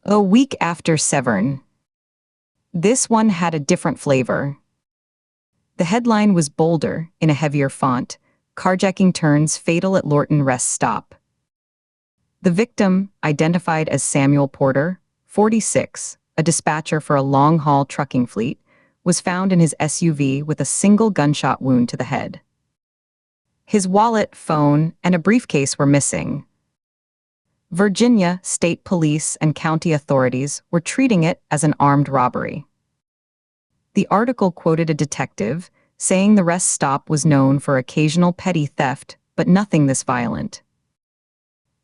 B: A week after Severn. This one had a different flavor. The headline was bolder, in a heavier font, "Carjacking turns fatal at Lorton Rest Stop." The victim, identified as Samuel Porter, 46, a dispatcher for a long-haul trucking fleet, was found in his SUV with a single gunshot wound to the head. His wallet, phone, and a briefcase were missing. Virginia State Police and county authorities were treating it as an armed robbery. The article quoted a detective, saying the rest stop was known for occasional petty theft, but nothing this violent.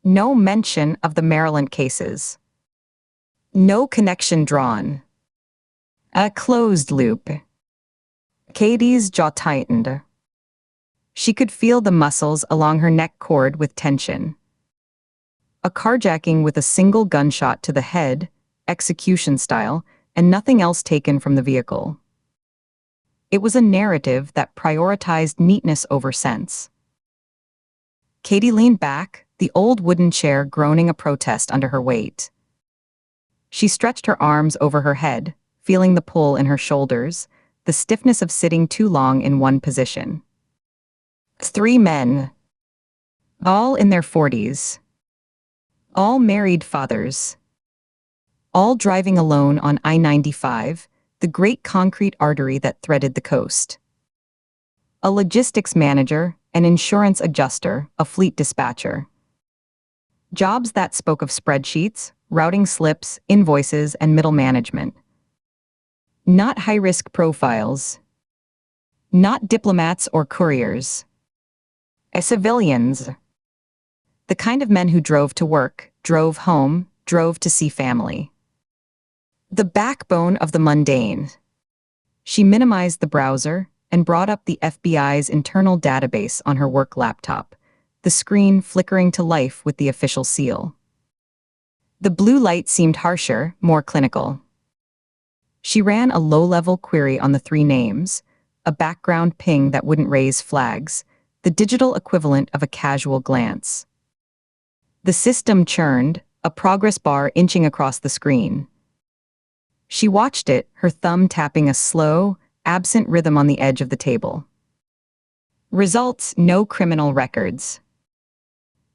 B: No mention of the Maryland cases. No connection drawn. A closed loop. Katie's jaw tightened. She could feel the muscles along her neck cord with tension. A carjacking with a single gunshot to the head, execution style, and nothing else taken from the vehicle. It was a narrative that prioritized neatness over sense. Katie leaned back, the old wooden chair groaning a protest under her weight. She stretched her arms over her head, feeling the pull in her shoulders, the stiffness of sitting too long in one position. 3 men. All in their 40s. All married fathers. All driving alone on I-95, the great concrete artery that threaded the coast. A logistics manager, an insurance adjuster, a fleet dispatcher. Jobs that spoke of spreadsheets, routing slips, invoices, and middle management. Not high-risk profiles. Not diplomats or couriers. Civilians. The kind of men who drove to work, drove home, drove to see family. The backbone of the mundane. She minimized the browser and brought up the FBI's internal database on her work laptop, the screen flickering to life with the official seal. The blue light seemed harsher, more clinical. She ran a low-level query on the 3 names, a background ping that wouldn't raise flags, the digital equivalent of a casual glance. The system churned, a progress bar inching across the screen. She watched it, her thumb tapping a slow, absent rhythm on the edge of the table. Results: no criminal records.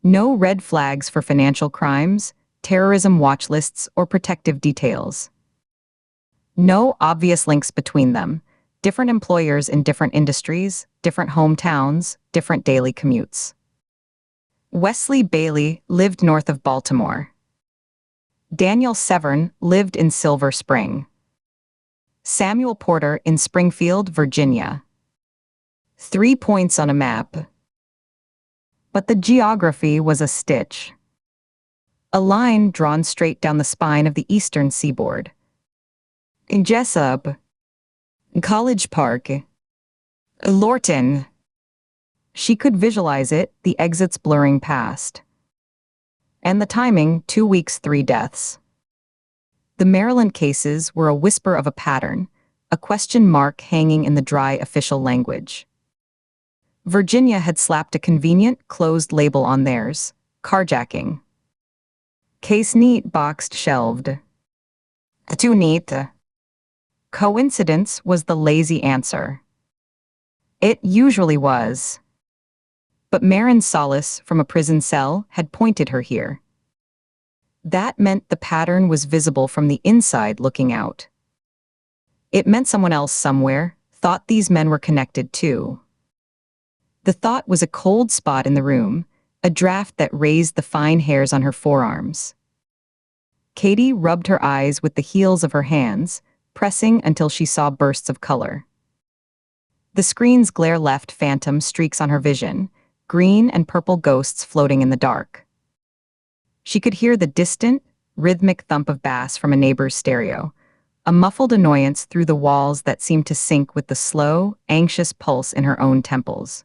B: No red flags for financial crimes, terrorism watch lists, or protective details. No obvious links between them. Different employers in different industries, different hometowns, different daily commutes. Wesley Bailey lived north of Baltimore. Daniel Severn lived in Silver Spring. Samuel Porter in Springfield, Virginia. 3 points on a map. But the geography was a stitch. A line drawn straight down the spine of the eastern seaboard. In Jessup. College Park. Lorton. She could visualize it, the exits blurring past. And the timing, 2 weeks, 3 deaths. The Maryland cases were a whisper of a pattern, a question mark hanging in the dry official language. Virginia had slapped a convenient, closed label on theirs: carjacking. Case neat, boxed, shelved. Too neat. Coincidence was the lazy answer. It usually was. But Marin Solis from a prison cell had pointed her here. That meant the pattern was visible from the inside looking out. It meant someone else somewhere thought these men were connected too. The thought was a cold spot in the room, a draft that raised the fine hairs on her forearms. Katie rubbed her eyes with the heels of her hands, pressing until she saw bursts of color. The screen's glare left phantom streaks on her vision, green and purple ghosts floating in the dark. She could hear the distant, rhythmic thump of bass from a neighbor's stereo, a muffled annoyance through the walls that seemed to sync with the slow, anxious pulse in her own temples.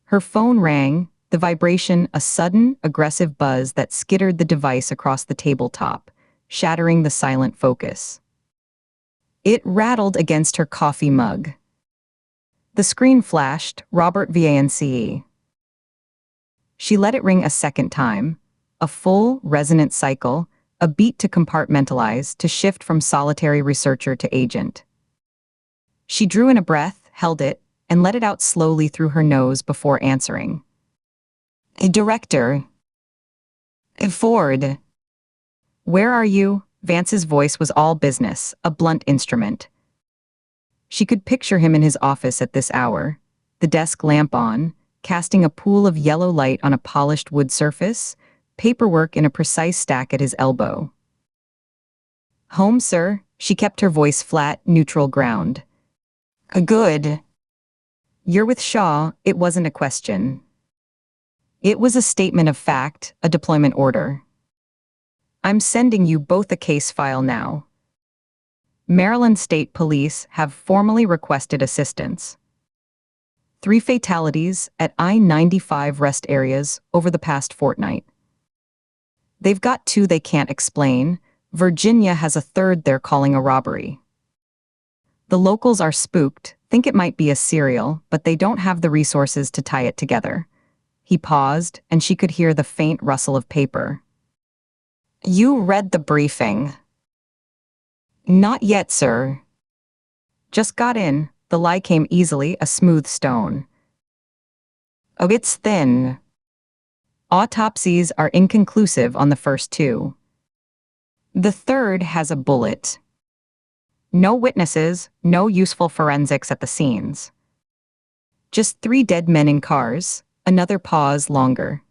B: Her phone rang, the vibration a sudden, aggressive buzz that skittered the device across the tabletop, shattering the silent focus. It rattled against her coffee mug. The screen flashed, Robert VANCE. She let it ring a second time, a full, resonant cycle, a beat to compartmentalize, to shift from solitary researcher to agent. She drew in a breath, held it, and let it out slowly through her nose before answering. Director. Ford. Where are you? Vance's voice was all business, a blunt instrument. She could picture him in his office at this hour, the desk lamp on, casting a pool of yellow light on a polished wood surface, paperwork in a precise stack at his elbow. Home, sir, she kept her voice flat, neutral ground. Good. You're with Shaw, it wasn't a question. It was a statement of fact, a deployment order. I'm sending you both a case file now. Maryland State Police have formally requested assistance. 3 fatalities at I-95 rest areas over the past fortnight. They've got 2 they can't explain. Virginia has a 3rd they're calling a robbery. The locals are spooked, think it might be a serial, but they don't have the resources to tie it together. He paused, and she could hear the faint rustle of paper. You read the briefing. Not yet, sir. Just got in. The lie came easily, a smooth stone. Oh, it's thin. Autopsies are inconclusive on the first 2. The 3rd has a bullet. No witnesses, no useful forensics at the scenes. Just 3 dead men in cars, another pause longer.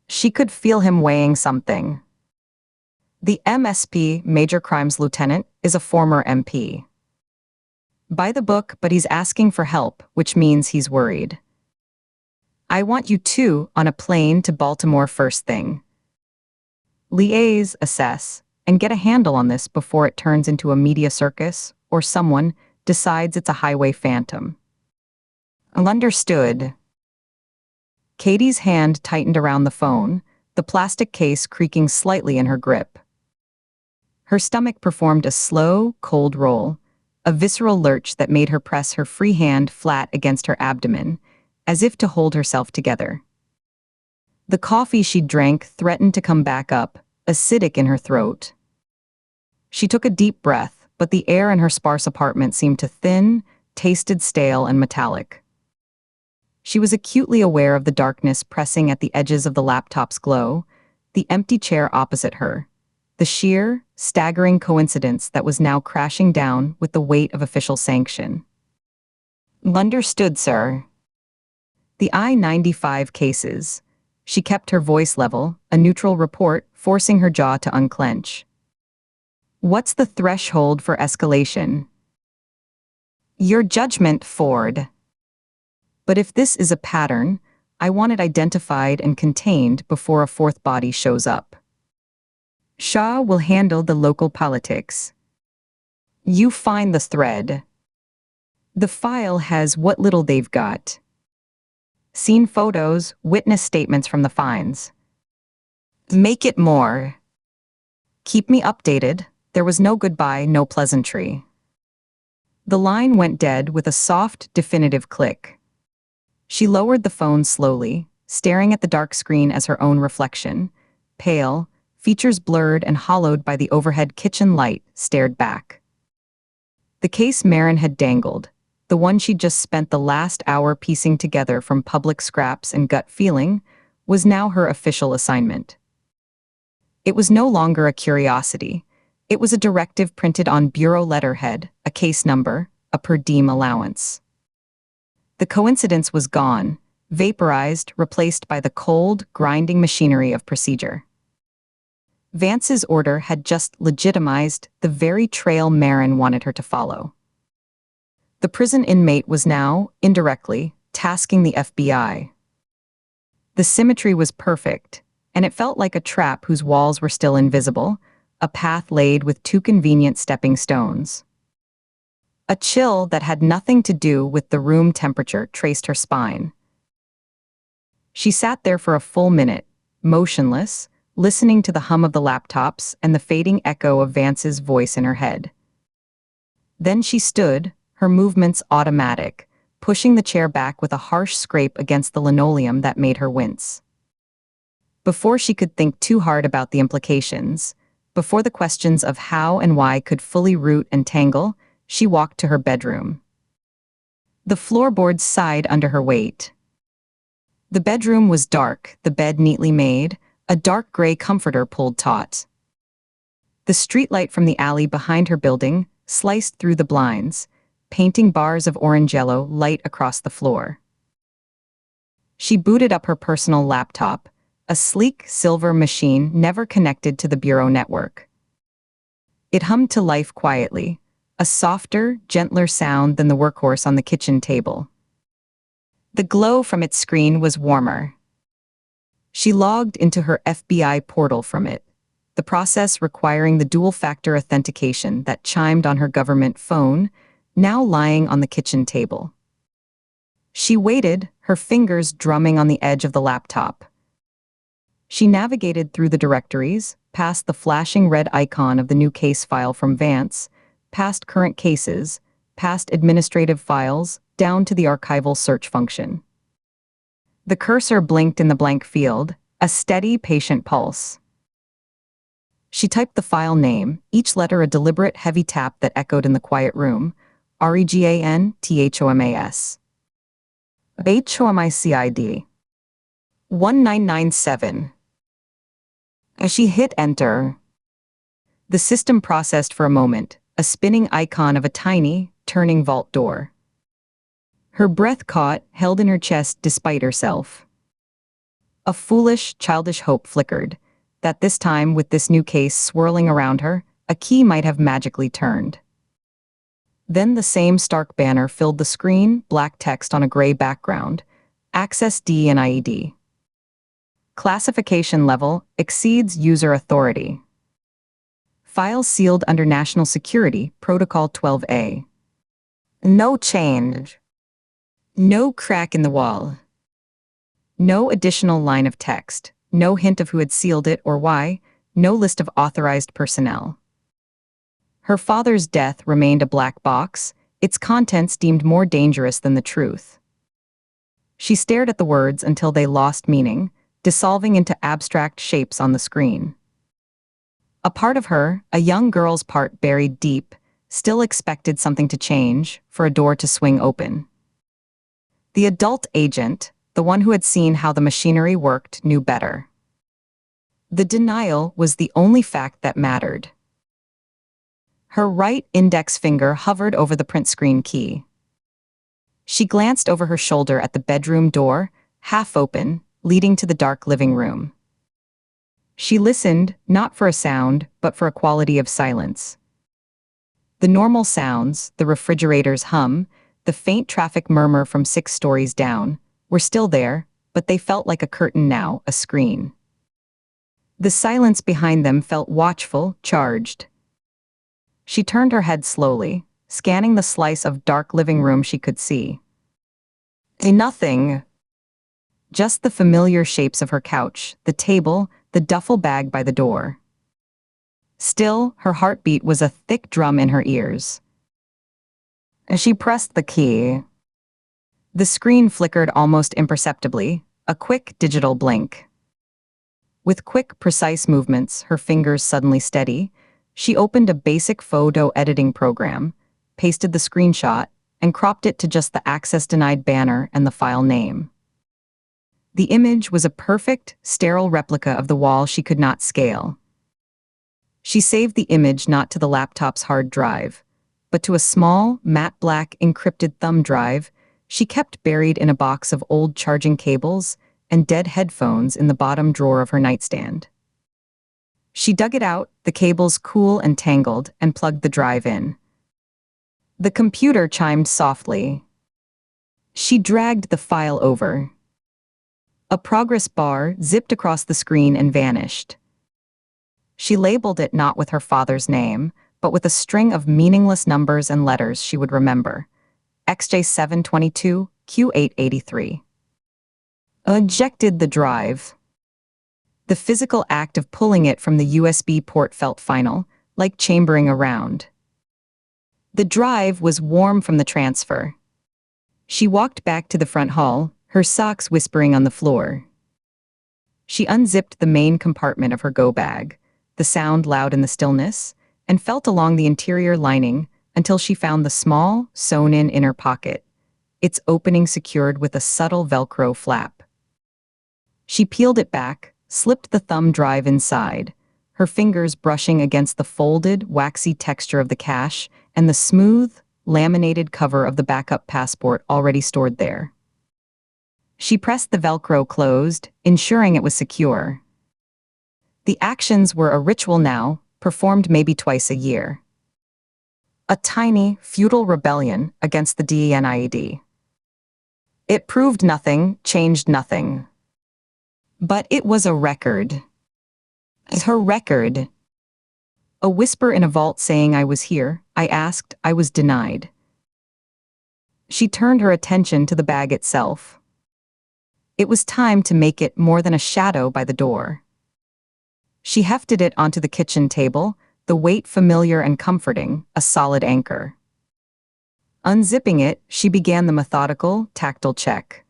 B: She could feel him weighing something. The MSP, Major Crimes Lieutenant, is a former MP. By the book, but he's asking for help, which means he's worried. I want you 2 on a plane to Baltimore first thing. Liaise, assess, and get a handle on this before it turns into a media circus or someone decides it's a highway phantom. Understood. Katie's hand tightened around the phone, the plastic case creaking slightly in her grip. Her stomach performed a slow, cold roll, a visceral lurch that made her press her free hand flat against her abdomen, as if to hold herself together. The coffee she drank threatened to come back up, acidic in her throat. She took a deep breath, but the air in her sparse apartment seemed to thin, tasted stale and metallic. She was acutely aware of the darkness pressing at the edges of the laptop's glow, the empty chair opposite her, the sheer, staggering coincidence that was now crashing down with the weight of official sanction. Understood, sir. The I-95 cases. She kept her voice level, a neutral report, forcing her jaw to unclench. What's the threshold for escalation? Your judgment, Ford. But if this is a pattern, I want it identified and contained before a 4th body shows up. Shaw will handle the local politics. You find the thread. The file has what little they've got. Scene photos, witness statements from the finds. Make it more. Keep me updated. There was no goodbye, no pleasantry. The line went dead with a soft, definitive click. She lowered the phone slowly, staring at the dark screen as her own reflection, pale, features blurred and hollowed by the overhead kitchen light, stared back. The case Marin had dangled, the one she'd just spent the last hour piecing together from public scraps and gut feeling, was now her official assignment. It was no longer a curiosity. It was a directive printed on bureau letterhead, a case number, a per diem allowance. The coincidence was gone, vaporized, replaced by the cold, grinding machinery of procedure. Vance's order had just legitimized the very trail Marin wanted her to follow. The prison inmate was now, indirectly, tasking the FBI. The symmetry was perfect, and it felt like a trap whose walls were still invisible, a path laid with two convenient stepping stones. A chill that had nothing to do with the room temperature traced her spine. She sat there for a full minute, motionless, listening to the hum of the laptops and the fading echo of Vance's voice in her head. Then she stood, her movements automatic, pushing the chair back with a harsh scrape against the linoleum that made her wince. Before she could think too hard about the implications, before the questions of how and why could fully root and tangle, she walked to her bedroom. The floorboards sighed under her weight. The bedroom was dark, the bed neatly made, a dark gray comforter pulled taut. The streetlight from the alley behind her building sliced through the blinds, painting bars of orange yellow light across the floor. She booted up her personal laptop, a sleek silver machine never connected to the bureau network. It hummed to life quietly, a softer, gentler sound than the workhorse on the kitchen table. The glow from its screen was warmer. She logged into her FBI portal from it, the process requiring the dual-factor authentication that chimed on her government phone, now lying on the kitchen table. She waited, her fingers drumming on the edge of the laptop. She navigated through the directories, past the flashing red icon of the new case file from Vance, past current cases, past administrative files, down to the archival search function. The cursor blinked in the blank field, a steady, patient pulse. She typed the file name, each letter a deliberate, heavy tap that echoed in the quiet room, REGANTHOMAS. HOMICID. 1997. As she hit enter, the system processed for a moment, a spinning icon of a tiny, turning vault door. Her breath caught, held in her chest despite herself. A foolish, childish hope flickered, that this time with this new case swirling around her, a key might have magically turned. Then the same stark banner filled the screen, black text on a gray background, Access D and IED. Classification level exceeds user authority. Files sealed under National Security, Protocol 12A. No change. No crack in the wall. No additional line of text, no hint of who had sealed it or why, no list of authorized personnel. Her father's death remained a black box, its contents deemed more dangerous than the truth. She stared at the words until they lost meaning, dissolving into abstract shapes on the screen. A part of her, a young girl's part buried deep, still expected something to change, for a door to swing open. The adult agent, the one who had seen how the machinery worked, knew better. The denial was the only fact that mattered. Her right index finger hovered over the print screen key. She glanced over her shoulder at the bedroom door, half open, leading to the dark living room. She listened, not for a sound, but for a quality of silence. The normal sounds, the refrigerator's hum, the faint traffic murmur from 6 stories down, were still there, but they felt like a curtain now, a screen. The silence behind them felt watchful, charged. She turned her head slowly, scanning the slice of dark living room she could see. Nothing. Just the familiar shapes of her couch, the table, the duffel bag by the door. Still, her heartbeat was a thick drum in her ears. As she pressed the key, the screen flickered almost imperceptibly, a quick digital blink. With quick, precise movements, her fingers suddenly steady, she opened a basic photo editing program, pasted the screenshot, and cropped it to just the access denied banner and the file name. The image was a perfect, sterile replica of the wall she could not scale. She saved the image not to the laptop's hard drive, but to a small, matte black encrypted thumb drive she kept buried in a box of old charging cables and dead headphones in the bottom drawer of her nightstand. She dug it out, the cables cool and tangled, and plugged the drive in. The computer chimed softly. She dragged the file over. A progress bar zipped across the screen and vanished. She labeled it not with her father's name, but with a string of meaningless numbers and letters she would remember. XJ722, Q883. Ejected the drive. The physical act of pulling it from the USB port felt final, like chambering around. The drive was warm from the transfer. She walked back to the front hall, her socks whispering on the floor. She unzipped the main compartment of her go bag, the sound loud in the stillness, and felt along the interior lining until she found the small, sewn-in inner pocket, its opening secured with a subtle Velcro flap. She peeled it back, slipped the thumb drive inside, her fingers brushing against the folded, waxy texture of the cache and the smooth, laminated cover of the backup passport already stored there. She pressed the Velcro closed, ensuring it was secure. The actions were a ritual now, performed maybe twice a year. A tiny, futile rebellion against the DENIED. It proved nothing, changed nothing. But it was a record. Her record. A whisper in a vault saying I was here, I asked, I was denied. She turned her attention to the bag itself. It was time to make it more than a shadow by the door. She hefted it onto the kitchen table, the weight familiar and comforting, a solid anchor. Unzipping it, she began the methodical, tactile check.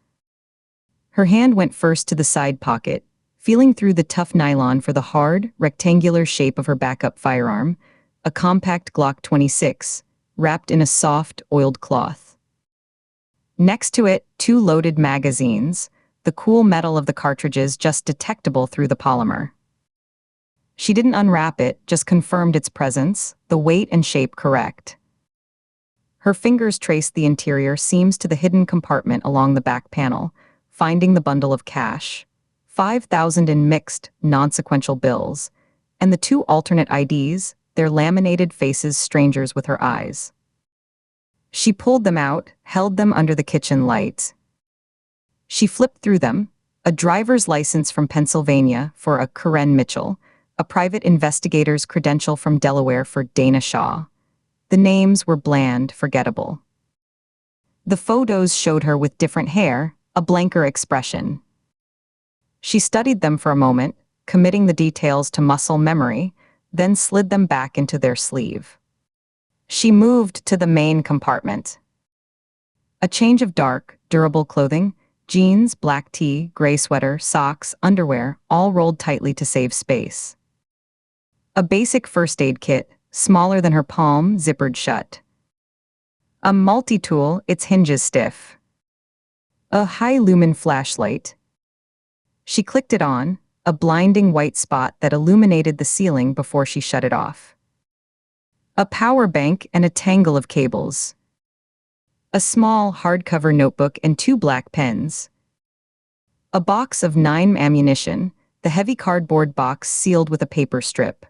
B: Her hand went first to the side pocket, feeling through the tough nylon for the hard, rectangular shape of her backup firearm, a compact Glock 26, wrapped in a soft, oiled cloth. Next to it, 2 loaded magazines, the cool metal of the cartridges just detectable through the polymer. She didn't unwrap it, just confirmed its presence, the weight and shape correct. Her fingers traced the interior seams to the hidden compartment along the back panel, finding the bundle of cash, 5,000 in mixed, non-sequential bills, and the 2 alternate IDs, their laminated faces strangers with her eyes. She pulled them out, held them under the kitchen light. She flipped through them, a driver's license from Pennsylvania for a Karen Mitchell, a private investigator's credential from Delaware for Dana Shaw. The names were bland, forgettable. The photos showed her with different hair, a blanker expression. She studied them for a moment, committing the details to muscle memory, then slid them back into their sleeve. She moved to the main compartment. A change of dark, durable clothing, jeans, black tee, gray sweater, socks, underwear, all rolled tightly to save space. A basic first aid kit, smaller than her palm, zippered shut. A multi-tool, its hinges stiff. A high-lumen flashlight. She clicked it on, a blinding white spot that illuminated the ceiling before she shut it off. A power bank and a tangle of cables. A small, hardcover notebook and 2 black pens. A box of 9 ammunition, the heavy cardboard box sealed with a paper strip.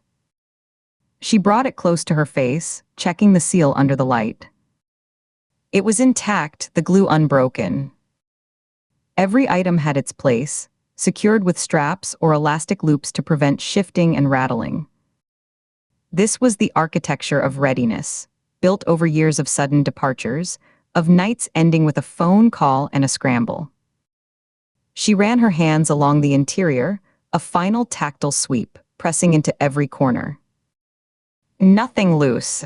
B: She brought it close to her face, checking the seal under the light. It was intact, the glue unbroken. Every item had its place, secured with straps or elastic loops to prevent shifting and rattling. This was the architecture of readiness, built over years of sudden departures, of nights ending with a phone call and a scramble. She ran her hands along the interior, a final tactile sweep, pressing into every corner. Nothing loose.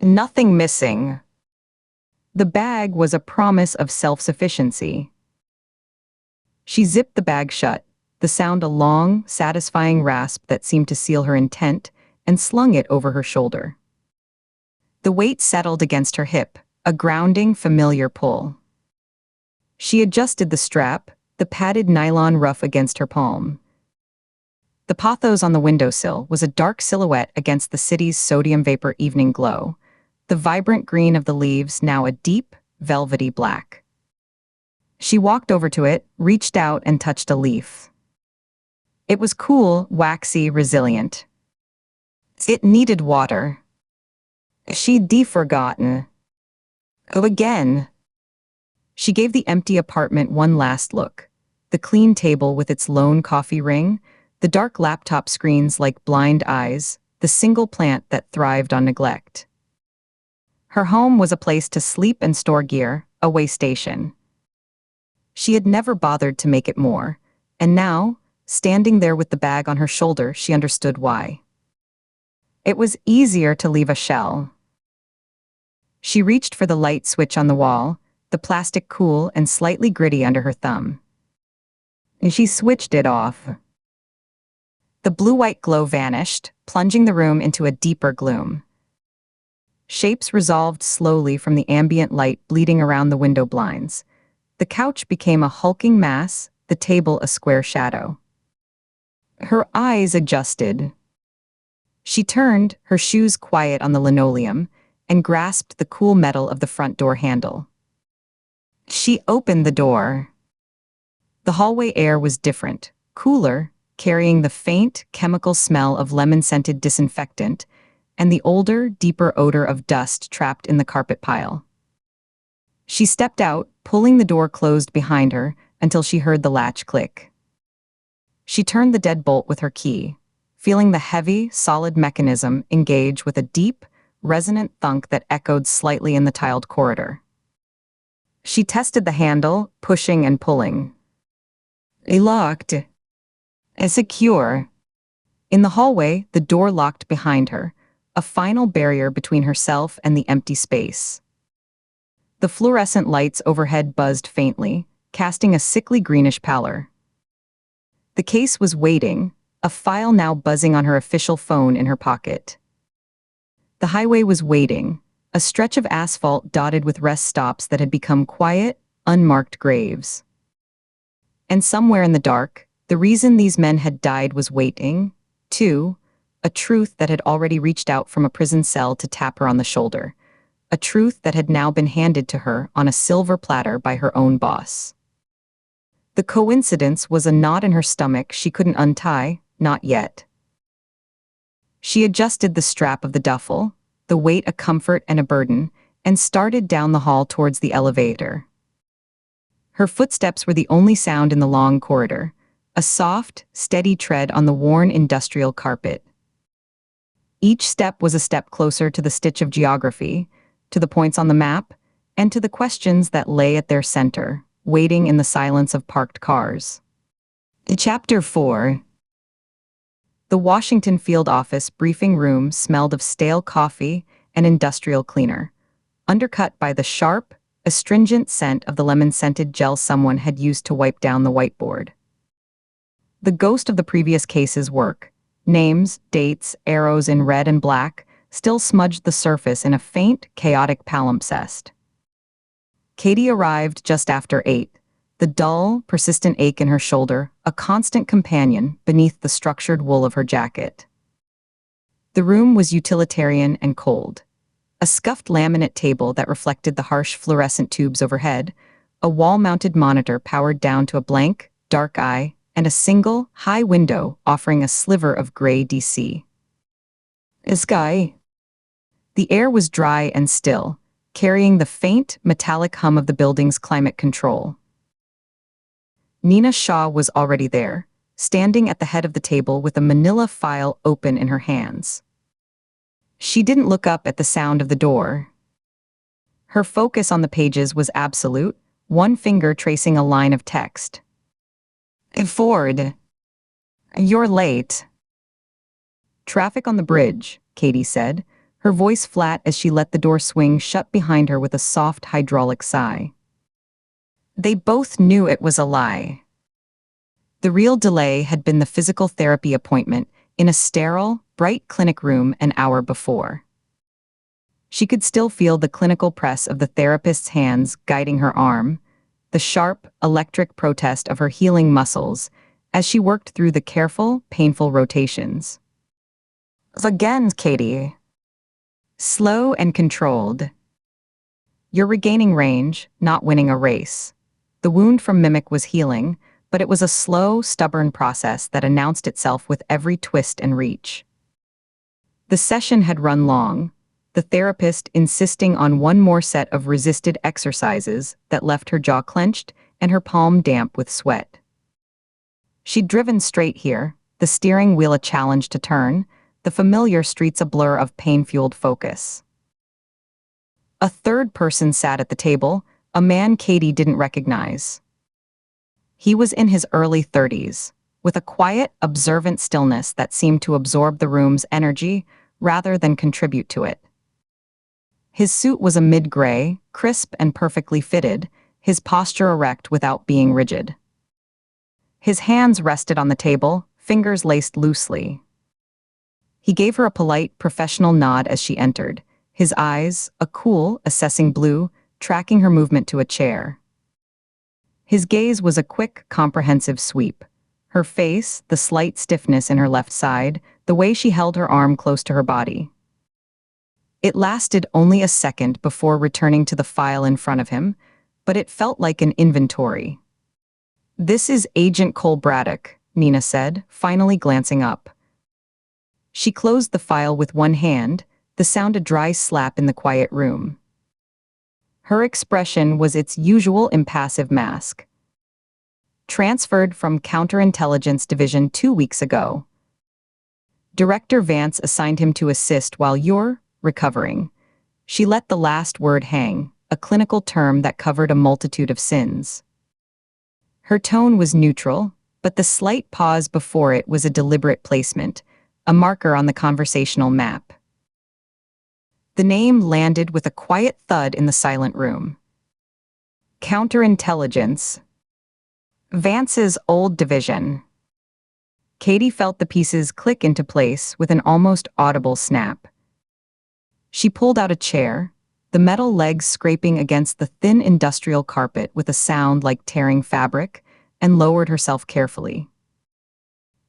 B: Nothing missing. The bag was a promise of self-sufficiency. She zipped the bag shut, the sound a long, satisfying rasp that seemed to seal her intent, and slung it over her shoulder. The weight settled against her hip, a grounding, familiar pull. She adjusted the strap, the padded nylon ruff against her palm. The pothos on the windowsill was a dark silhouette against the city's sodium vapor evening glow, the vibrant green of the leaves now a deep, velvety black. She walked over to it, reached out and touched a leaf. It was cool, waxy, resilient. It needed water. She'd forgotten. Oh, again. She gave the empty apartment one last look. The clean table with its lone coffee ring, the dark laptop screens like blind eyes, the single plant that thrived on neglect. Her home was a place to sleep and store gear, a way station. She had never bothered to make it more, and now, standing there with the bag on her shoulder, she understood why. It was easier to leave a shell. She reached for the light switch on the wall, the plastic cool and slightly gritty under her thumb. And she switched it off. The blue-white glow vanished, plunging the room into a deeper gloom. Shapes resolved slowly from the ambient light bleeding around the window blinds. The couch became a hulking mass, the table a square shadow. Her eyes adjusted. She turned, her shoes quiet on the linoleum, and grasped the cool metal of the front door handle. She opened the door. The hallway air was different, cooler, carrying the faint, chemical smell of lemon-scented disinfectant and the older, deeper odor of dust trapped in the carpet pile. She stepped out, pulling the door closed behind her until she heard the latch click. She turned the deadbolt with her key, feeling the heavy, solid mechanism engage with a deep, resonant thunk that echoed slightly in the tiled corridor. She tested the handle, pushing and pulling. Locked. Secure. In the hallway, the door locked behind her, a final barrier between herself and the empty space. The fluorescent lights overhead buzzed faintly, casting a sickly greenish pallor. The case was waiting, a file now buzzing on her official phone in her pocket. The highway was waiting, a stretch of asphalt dotted with rest stops that had become quiet, unmarked graves. And somewhere in the dark, the reason these men had died was waiting, too, a truth that had already reached out from a prison cell to tap her on the shoulder, a truth that had now been handed to her on a silver platter by her own boss. The coincidence was a knot in her stomach she couldn't untie, not yet. She adjusted the strap of the duffel, the weight a comfort and a burden, and started down the hall towards the elevator. Her footsteps were the only sound in the long corridor, a soft, steady tread on the worn industrial carpet. Each step was a step closer to the stitch of geography, to the points on the map, and to the questions that lay at their center, waiting in the silence of parked cars. Chapter 4. The Washington field office briefing room smelled of stale coffee and industrial cleaner, undercut by the sharp, astringent scent of the lemon-scented gel someone had used to wipe down the whiteboard. The ghost of the previous case's work, names, dates, arrows in red and black, still smudged the surface in a faint, chaotic palimpsest. Katie arrived just after 8, the dull, persistent ache in her shoulder, a constant companion beneath the structured wool of her jacket. The room was utilitarian and cold. A scuffed laminate table that reflected the harsh fluorescent tubes overhead, a wall-mounted monitor powered down to a blank, dark eye, and a single, high window offering a sliver of gray DC. Sky. The air was dry and still, carrying the faint, metallic hum of the building's climate control. Nina Shaw was already there, standing at the head of the table with a manila file open in her hands. She didn't look up at the sound of the door. Her focus on the pages was absolute, one finger tracing a line of text. Ford. You're late. Traffic on the bridge, Katie said, her voice flat as she let the door swing shut behind her with a soft hydraulic sigh. They both knew it was a lie. The real delay had been the physical therapy appointment in a sterile, bright clinic room an hour before. She could still feel the clinical press of the therapist's hands guiding her arm, the sharp, electric protest of her healing muscles as she worked through the careful, painful rotations. Again, Katie. Slow and controlled. You're regaining range, not winning a race. The wound from Mimic was healing, but it was a slow, stubborn process that announced itself with every twist and reach. The session had run long, the therapist insisting on one more set of resisted exercises that left her jaw clenched and her palm damp with sweat. She'd driven straight here, the steering wheel a challenge to turn, the familiar streets a blur of pain-fueled focus. A third person sat at the table, a man Katie didn't recognize. He was in his early 30s, with a quiet, observant stillness that seemed to absorb the room's energy rather than contribute to it. His suit was a mid-gray, crisp and perfectly fitted, his posture erect without being rigid. His hands rested on the table, fingers laced loosely. He gave her a polite, professional nod as she entered, his eyes, a cool, assessing blue, tracking her movement to a chair. His gaze was a quick, comprehensive sweep. Her face, the slight stiffness in her left side, the way she held her arm close to her body. It lasted only a second before returning to the file in front of him, but it felt like an inventory. "This is Agent Cole Braddock," Nina said, finally glancing up. She closed the file with one hand, the sound a dry slap in the quiet room. Her expression was its usual impassive mask. Transferred from Counterintelligence Division 2 weeks ago. Director Vance assigned him to assist while you're recovering. She let the last word hang, a clinical term that covered a multitude of sins. Her tone was neutral, but the slight pause before it was a deliberate placement, a marker on the conversational map. The name landed with a quiet thud in the silent room. Counterintelligence. Vance's old division. Katie felt the pieces click into place with an almost audible snap. She pulled out a chair, the metal legs scraping against the thin industrial carpet with a sound like tearing fabric, and lowered herself carefully.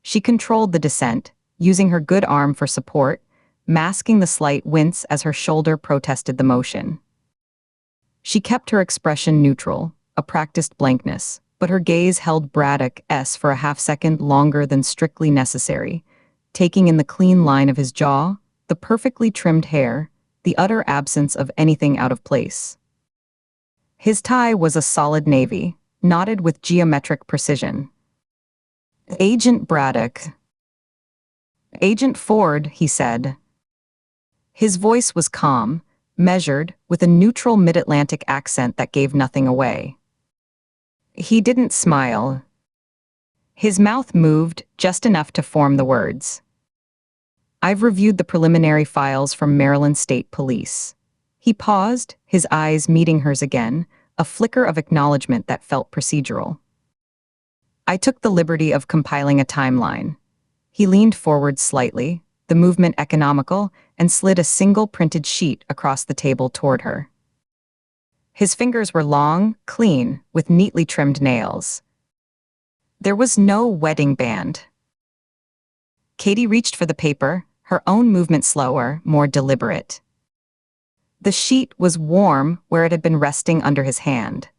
B: She controlled the descent, using her good arm for support, masking the slight wince as her shoulder protested the motion. She kept her expression neutral, a practiced blankness, but her gaze held Braddock's for a half-second longer than strictly necessary, taking in the clean line of his jaw, the perfectly trimmed hair, the utter absence of anything out of place. His tie was a solid navy, knotted with geometric precision. "Agent Braddock." "Agent Ford," he said. His voice was calm, measured, with a neutral mid-Atlantic accent that gave nothing away. He didn't smile. His mouth moved just enough to form the words. "I've reviewed the preliminary files from Maryland State Police." He paused, his eyes meeting hers again, a flicker of acknowledgement that felt procedural. "I took the liberty of compiling a timeline." He leaned forward slightly, the movement economical, and slid a single printed sheet across the table toward her. His fingers were long, clean, with neatly trimmed nails. There was no wedding band. Katie reached for the paper, her own movement slower, more deliberate. The sheet was warm where it had been resting under his hand.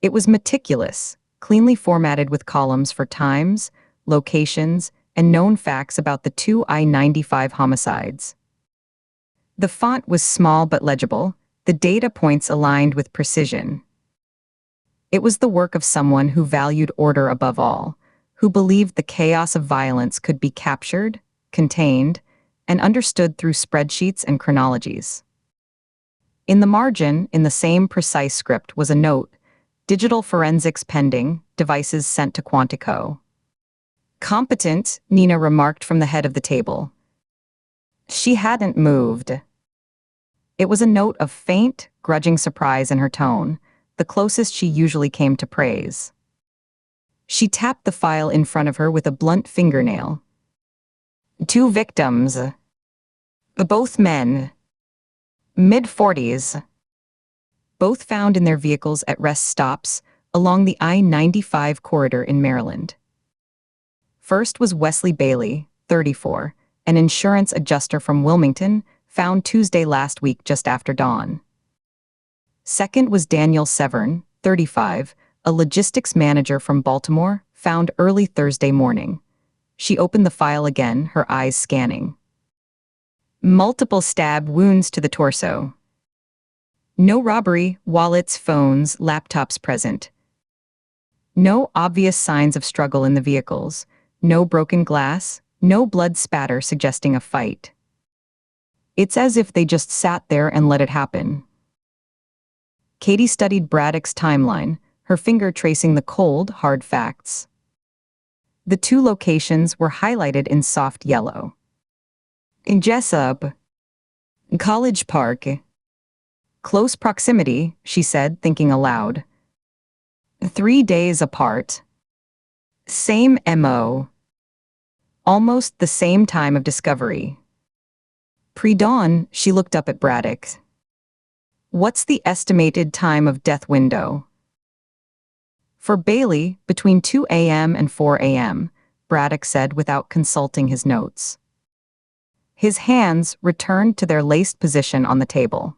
B: It was meticulous, cleanly formatted with columns for times, locations, and known facts about the two I-95 homicides. The font was small but legible, the data points aligned with precision. It was the work of someone who valued order above all, who believed the chaos of violence could be captured, contained, and understood through spreadsheets and chronologies. In the margin, in the same precise script, was a note, "Digital forensics pending, devices sent to Quantico." Competent, Nina remarked from the head of the table. She hadn't moved. It was a note of faint, grudging surprise in her tone, the closest she usually came to praise. She tapped the file in front of her with a blunt fingernail. 2 victims. Both men. Mid-40s. Both found in their vehicles at rest stops along the I-95 corridor in Maryland. First was Wesley Bailey, 34, an insurance adjuster from Wilmington, found Tuesday last week just after dawn. Second was Daniel Severn, 35, a logistics manager from Baltimore, found early Thursday morning. She opened the file again, her eyes scanning. Multiple stab wounds to the torso. No robbery, wallets, phones, laptops present. No obvious signs of struggle in the vehicles. No broken glass, no blood spatter suggesting a fight. It's as if they just sat there and let it happen. Katie studied Braddock's timeline, her finger tracing the cold, hard facts. The 2 locations were highlighted in soft yellow. In Jessup. College Park. Close proximity, she said, thinking aloud. 3 days apart. Same MO. Almost the same time of discovery. Pre-dawn, she looked up at Braddock. What's the estimated time of death window? For Bailey, between 2 a.m. and 4 a.m., Braddock said without consulting his notes. His hands returned to their laced position on the table.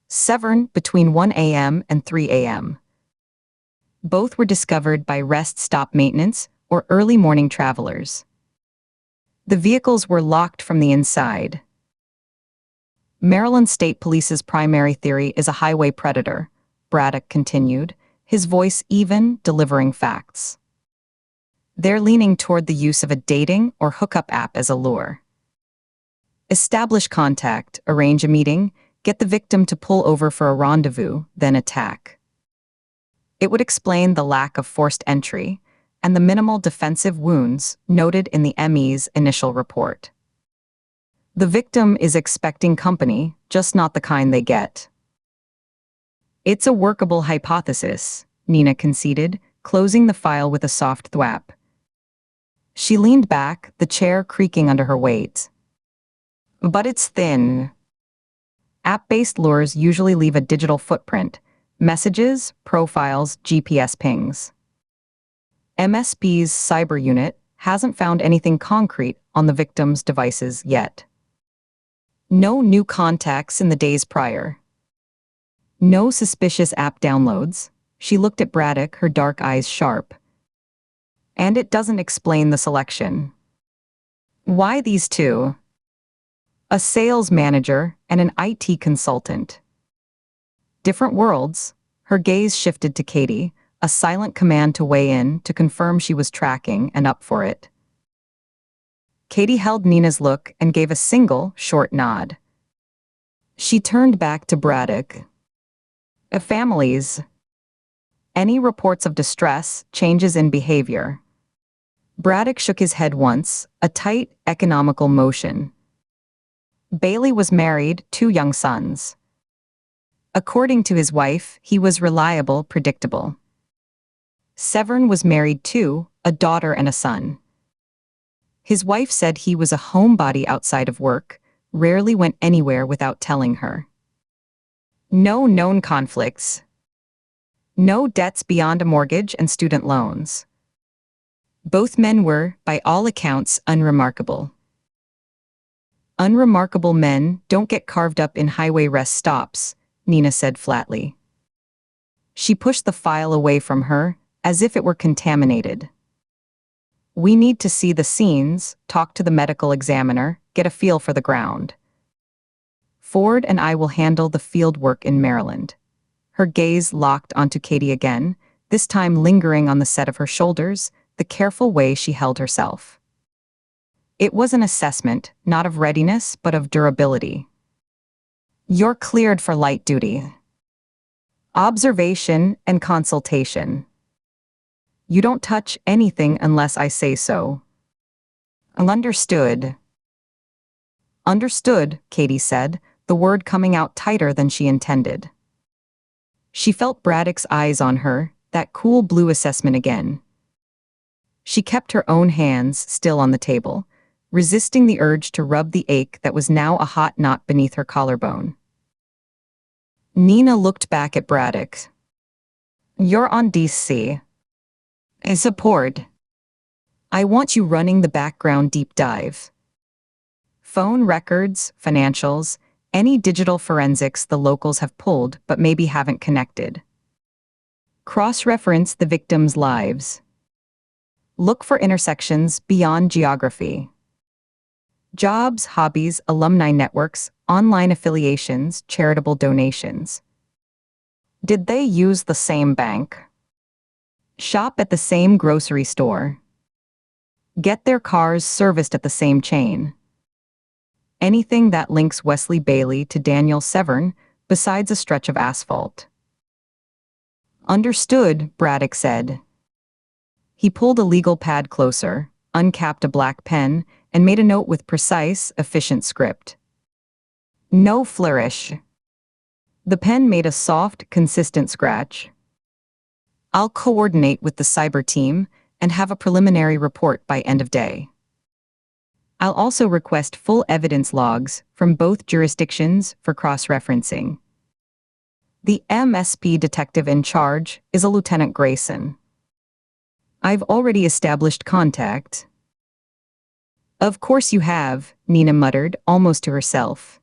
B: Severn, between 1 a.m. and 3 a.m. Both were discovered by rest stop maintenance or early morning travelers. The vehicles were locked from the inside. Maryland State Police's primary theory is a highway predator, Braddock continued, his voice even, delivering facts. They're leaning toward the use of a dating or hookup app as a lure. Establish contact, arrange a meeting, get the victim to pull over for a rendezvous, then attack. It would explain the lack of forced entry and the minimal defensive wounds noted in the ME's initial report. The victim is expecting company, just not the kind they get. It's a workable hypothesis, Nina conceded, closing the file with a soft thwap. She leaned back, the chair creaking under her weight. But it's thin. App-based lures usually leave a digital footprint, messages, profiles, GPS pings. MSP's cyber unit hasn't found anything concrete on the victim's devices yet. No new contacts in the days prior. No suspicious app downloads. She looked at Braddock, her dark eyes sharp. And it doesn't explain the selection. Why these 2? A sales manager and an IT consultant. Different worlds. Her gaze shifted to Katie, a silent command to weigh in to confirm she was tracking and up for it. Katie held Nina's look and gave a single, short nod. She turned back to Braddock. Families. Any reports of distress, changes in behavior. Braddock shook his head once, a tight, economical motion. Bailey was married, 2 young sons. According to his wife, he was reliable, predictable. Severn was married too, a daughter and a son. His wife said he was a homebody outside of work, rarely went anywhere without telling her. No known conflicts. No debts beyond a mortgage and student loans. Both men were, by all accounts, unremarkable. Unremarkable men don't get carved up in highway rest stops, Nina said flatly. She pushed the file away from her, as if it were contaminated. We need to see the scenes, talk to the medical examiner, get a feel for the ground. Ford and I will handle the field work in Maryland. Her gaze locked onto Katie again, this time lingering on the set of her shoulders, the careful way she held herself. It was an assessment, not of readiness, but of durability. You're cleared for light duty. Observation and consultation. You don't touch anything unless I say so. Understood. Understood, Katie said, the word coming out tighter than she intended. She felt Braddock's eyes on her, that cool blue assessment again. She kept her own hands still on the table, resisting the urge to rub the ache that was now a hot knot beneath her collarbone. Nina looked back at Braddock. You're on DC. Support. I want you running the background deep dive. Phone records, financials, any digital forensics the locals have pulled but maybe haven't connected. Cross-reference the victims' lives. Look for intersections beyond geography. Jobs, hobbies, alumni networks, online affiliations, charitable donations. Did they use the same bank? Shop at the same grocery store. Get their cars serviced at the same chain. Anything that links Wesley Bailey to Daniel Severn besides a stretch of asphalt. Understood, Braddock said. He pulled a legal pad closer, uncapped a black pen, and made a note with precise, efficient script. No flourish. The pen made a soft, consistent scratch. I'll coordinate with the cyber team and have a preliminary report by end of day. I'll also request full evidence logs from both jurisdictions for cross-referencing. The MSP detective in charge is a Lieutenant Grayson. I've already established contact. Of course you have, Nina muttered, almost to herself.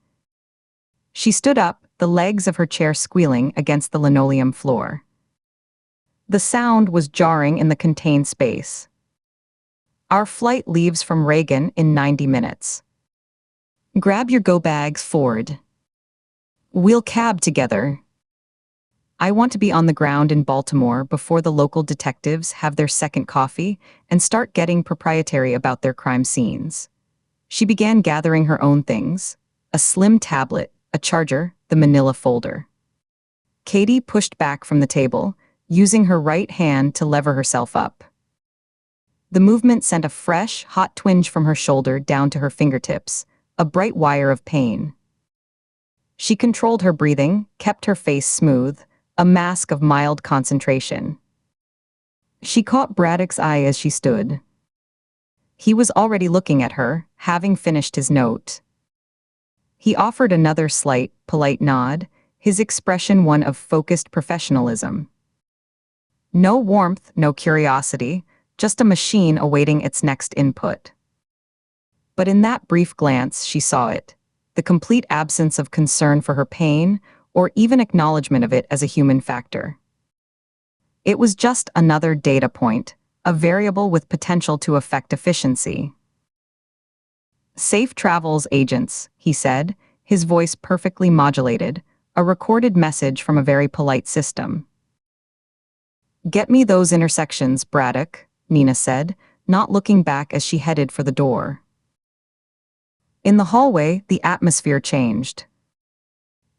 B: She stood up, the legs of her chair squealing against the linoleum floor. The sound was jarring in the contained space. Our flight leaves from Reagan in 90 minutes. Grab your go bags, Ford. We'll cab together. I want to be on the ground in Baltimore before the local detectives have their second coffee and start getting proprietary about their crime scenes. She began gathering her own things: a slim tablet, a charger, the manila folder. Katie pushed back from the table, using her right hand to lever herself up. The movement sent a fresh, hot twinge from her shoulder down to her fingertips, a bright wire of pain. She controlled her breathing, kept her face smooth, a mask of mild concentration. She caught Braddock's eye as she stood. He was already looking at her, having finished his note. He offered another slight, polite nod, his expression one of focused professionalism. No warmth, no curiosity, just a machine awaiting its next input. But in that brief glance she saw it, the complete absence of concern for her pain, or even acknowledgement of it as a human factor. It was just another data point, a variable with potential to affect efficiency. Safe travels, agents, he said, his voice perfectly modulated, a recorded message from a very polite system. Get me those intersections, Braddock, Nina said, not looking back as she headed for the door. In the hallway, the atmosphere changed.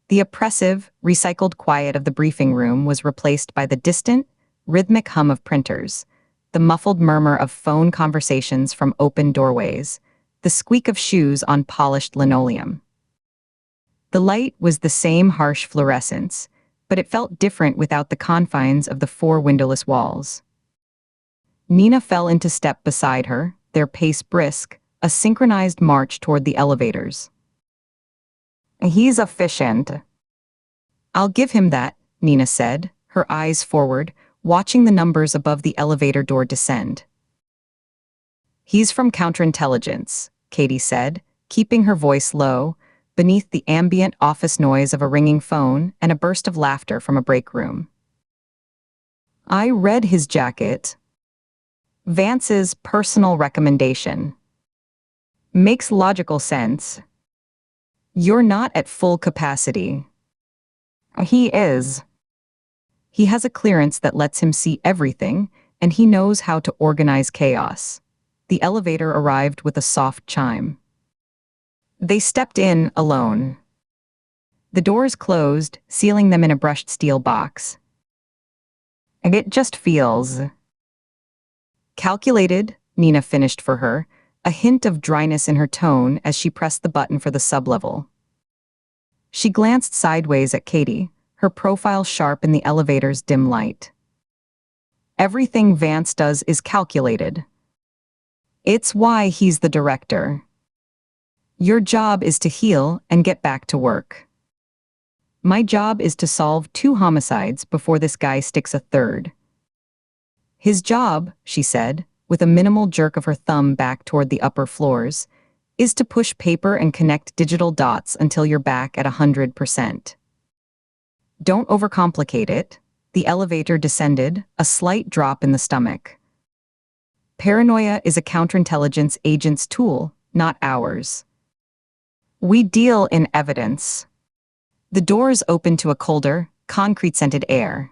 B: The oppressive, recycled quiet of the briefing room was replaced by the distant, rhythmic hum of printers, the muffled murmur of phone conversations from open doorways, the squeak of shoes on polished linoleum. The light was the same harsh fluorescence, but it felt different without the confines of the four windowless walls. Nina fell into step beside her, their pace brisk, a synchronized march toward the elevators. He's efficient. I'll give him that, Nina said, her eyes forward, watching the numbers above the elevator door descend. He's from counterintelligence, Katie said, keeping her voice low, beneath the ambient office noise of a ringing phone and a burst of laughter from a break room. I read his jacket. Vance's personal recommendation. Makes logical sense. You're not at full capacity. He is. He has a clearance that lets him see everything, and he knows how to organize chaos. The elevator arrived with a soft chime. They stepped in alone. The doors closed, sealing them in a brushed steel box. It just feels. Calculated, Nina finished for her, a hint of dryness in her tone as she pressed the button for the sublevel. She glanced sideways at Katie, her profile sharp in the elevator's dim light. Everything Vance does is calculated. It's why he's the director. Your job is to heal and get back to work. My job is to solve 2 homicides before this guy sticks a third. His job, she said, with a minimal jerk of her thumb back toward the upper floors, is to push paper and connect digital dots until you're back at 100%. Don't overcomplicate it. The elevator descended, a slight drop in the stomach. Paranoia is a counterintelligence agent's tool, not ours. We deal in evidence. The doors opened to a colder, concrete-scented air.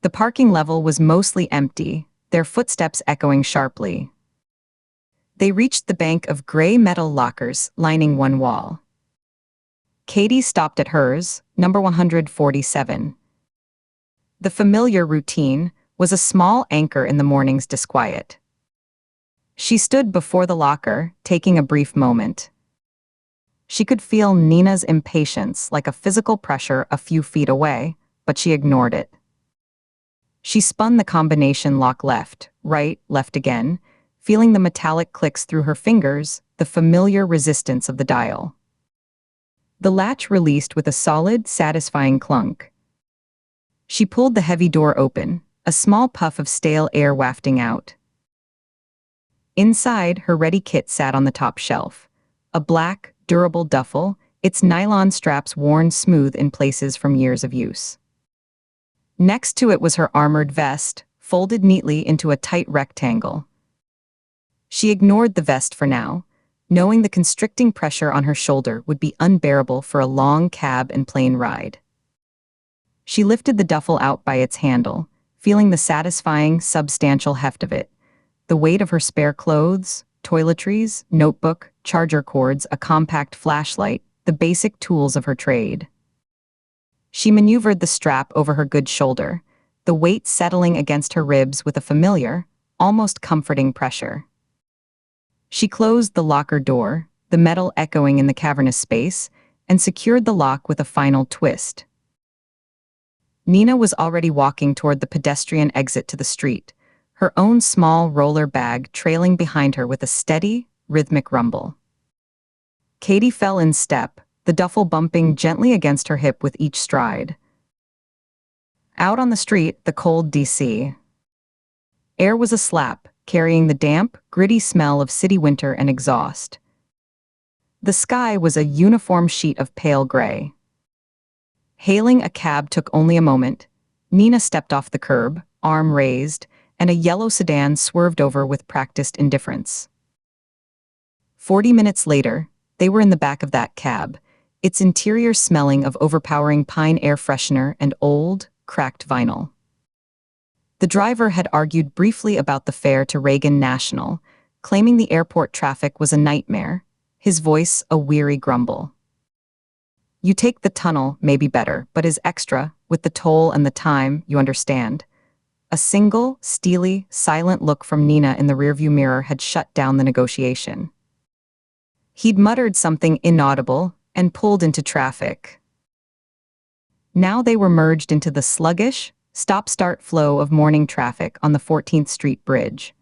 B: The parking level was mostly empty, their footsteps echoing sharply. They reached the bank of gray metal lockers lining one wall. Katie stopped at hers, number 147. The familiar routine was a small anchor in the morning's disquiet. She stood before the locker, taking a brief moment. She could feel Nina's impatience like a physical pressure a few feet away, but she ignored it. She spun the combination lock left, right, left again, feeling the metallic clicks through her fingers, the familiar resistance of the dial. The latch released with a solid, satisfying clunk. She pulled the heavy door open, a small puff of stale air wafting out. Inside, her ready kit sat on the top shelf. A black, durable duffel, its nylon straps worn smooth in places from years of use. Next to it was her armored vest, folded neatly into a tight rectangle. She ignored the vest for now, knowing the constricting pressure on her shoulder would be unbearable for a long cab and plane ride. She lifted the duffel out by its handle, feeling the satisfying, substantial heft of it, the weight of her spare clothes, toiletries, notebook, charger cords, a compact flashlight, the basic tools of her trade. She maneuvered the strap over her good shoulder, the weight settling against her ribs with a familiar, almost comforting pressure. She closed the locker door, the metal echoing in the cavernous space, and secured the lock with a final twist. Nina was already walking toward the pedestrian exit to the street, her own small roller bag trailing behind her with a steady, rhythmic rumble. Katie fell in step, the duffel bumping gently against her hip with each stride. Out on the street, the cold DC. Air was a slap, carrying the damp, gritty smell of city winter and exhaust. The sky was a uniform sheet of pale gray. Hailing a cab took only a moment. Nina stepped off the curb, arm raised, and a yellow sedan swerved over with practiced indifference. 40 minutes later, they were in the back of that cab, its interior smelling of overpowering pine air freshener and old, cracked vinyl. The driver had argued briefly about the fare to Reagan National, claiming the airport traffic was a nightmare, his voice a weary grumble. You take the tunnel, maybe better, but is extra, with the toll and the time, you understand. A single, steely, silent look from Nina in the rearview mirror had shut down the negotiation. He'd muttered something inaudible and pulled into traffic. Now they were merged into the sluggish, stop-start flow of morning traffic on the 14th Street Bridge.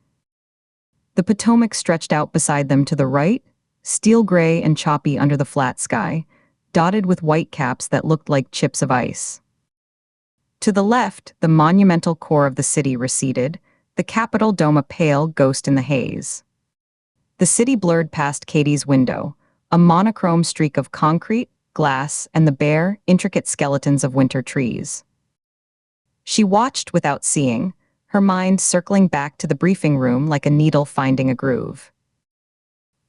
B: The Potomac stretched out beside them to the right, steel gray and choppy under the flat sky, dotted with white caps that looked like chips of ice. To the left, the monumental core of the city receded, the Capitol dome a pale ghost in the haze. The city blurred past Katie's window, a monochrome streak of concrete, glass, and the bare, intricate skeletons of winter trees. She watched without seeing, her mind circling back to the briefing room like a needle finding a groove.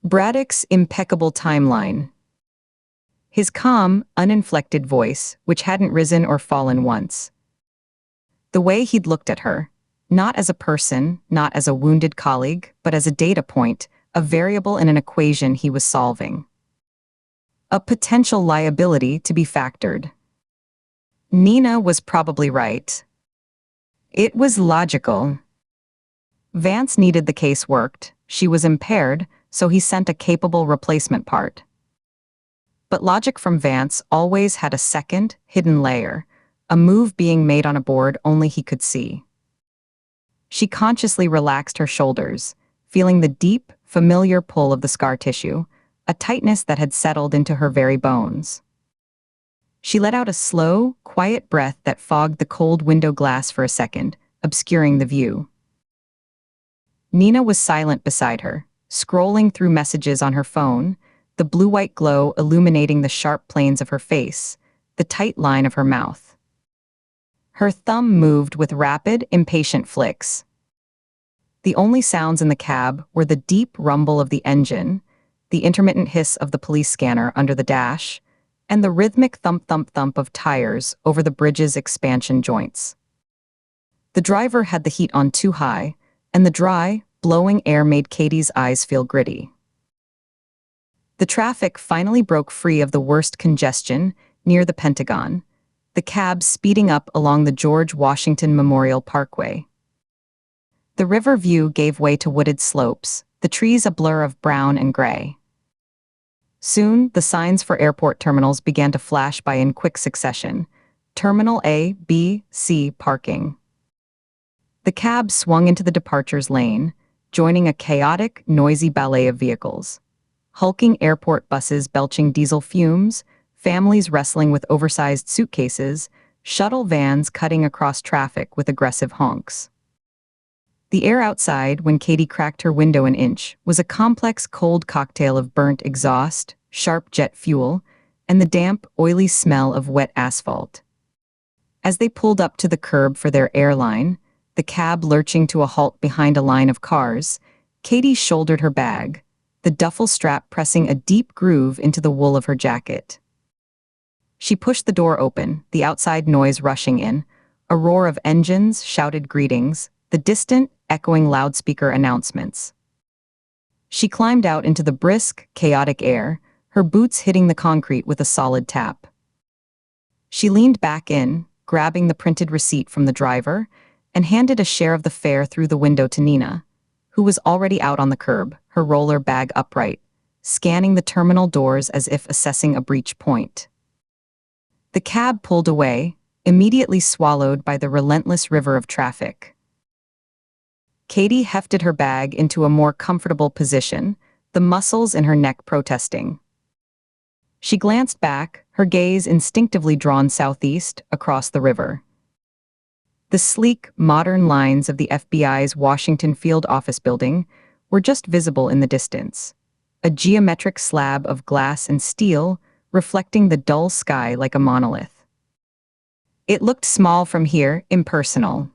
B: Braddock's impeccable timeline. His calm, uninflected voice, which hadn't risen or fallen once. The way he'd looked at her, not as a person, not as a wounded colleague, but as a data point, a variable in an equation he was solving. A potential liability to be factored. Nina was probably right. It was logical. Vance needed the case worked, she was impaired, so he sent a capable replacement part. But logic from Vance always had a second, hidden layer, a move being made on a board only he could see. She consciously relaxed her shoulders, feeling the deep, familiar pull of the scar tissue, a tightness that had settled into her very bones. She let out a slow, quiet breath that fogged the cold window glass for a second, obscuring the view. Nina was silent beside her, scrolling through messages on her phone, the blue-white glow illuminating the sharp planes of her face, the tight line of her mouth. Her thumb moved with rapid, impatient flicks. The only sounds in the cab were the deep rumble of the engine, the intermittent hiss of the police scanner under the dash, and the rhythmic thump-thump-thump of tires over the bridge's expansion joints. The driver had the heat on too high, and the dry, blowing air made Katie's eyes feel gritty. The traffic finally broke free of the worst congestion near the Pentagon, the cab speeding up along the George Washington Memorial Parkway. The river view gave way to wooded slopes, the trees a blur of brown and gray. Soon, the signs for airport terminals began to flash by in quick succession. Terminal A, B, C parking. The cab swung into the departures lane, joining a chaotic, noisy ballet of vehicles. Hulking airport buses belching diesel fumes, families wrestling with oversized suitcases, shuttle vans cutting across traffic with aggressive honks. The air outside, when Katie cracked her window an inch, was a complex cold cocktail of burnt exhaust, sharp jet fuel, and the damp, oily smell of wet asphalt. As they pulled up to the curb for their airline, the cab lurching to a halt behind a line of cars, Katie shouldered her bag, the duffel strap pressing a deep groove into the wool of her jacket. She pushed the door open, the outside noise rushing in, a roar of engines, shouted greetings, the distant, echoing loudspeaker announcements. She climbed out into the brisk, chaotic air, her boots hitting the concrete with a solid tap. She leaned back in, grabbing the printed receipt from the driver, and handed a share of the fare through the window to Nina, who was already out on the curb, her roller bag upright, scanning the terminal doors as if assessing a breach point. The cab pulled away, immediately swallowed by the relentless river of traffic. Katie hefted her bag into a more comfortable position, the muscles in her neck protesting. She glanced back, her gaze instinctively drawn southeast, across the river. The sleek, modern lines of the FBI's Washington Field Office building were just visible in the distance, a geometric slab of glass and steel reflecting the dull sky like a monolith. It looked small from here, impersonal.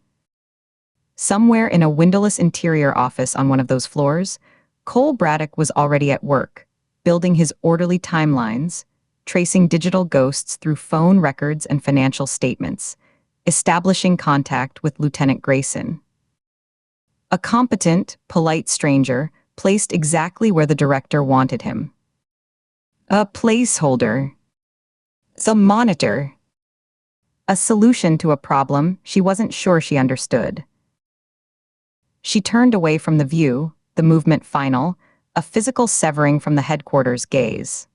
B: Somewhere in a windowless interior office on one of those floors, Cole Braddock was already at work, building his orderly timelines, tracing digital ghosts through phone records and financial statements, establishing contact with Lieutenant Grayson. A competent, polite stranger, placed exactly where the director wanted him. A placeholder. The monitor. A solution to a problem she wasn't sure she understood. She turned away from the view, the movement final, a physical severing from the headquarters gaze.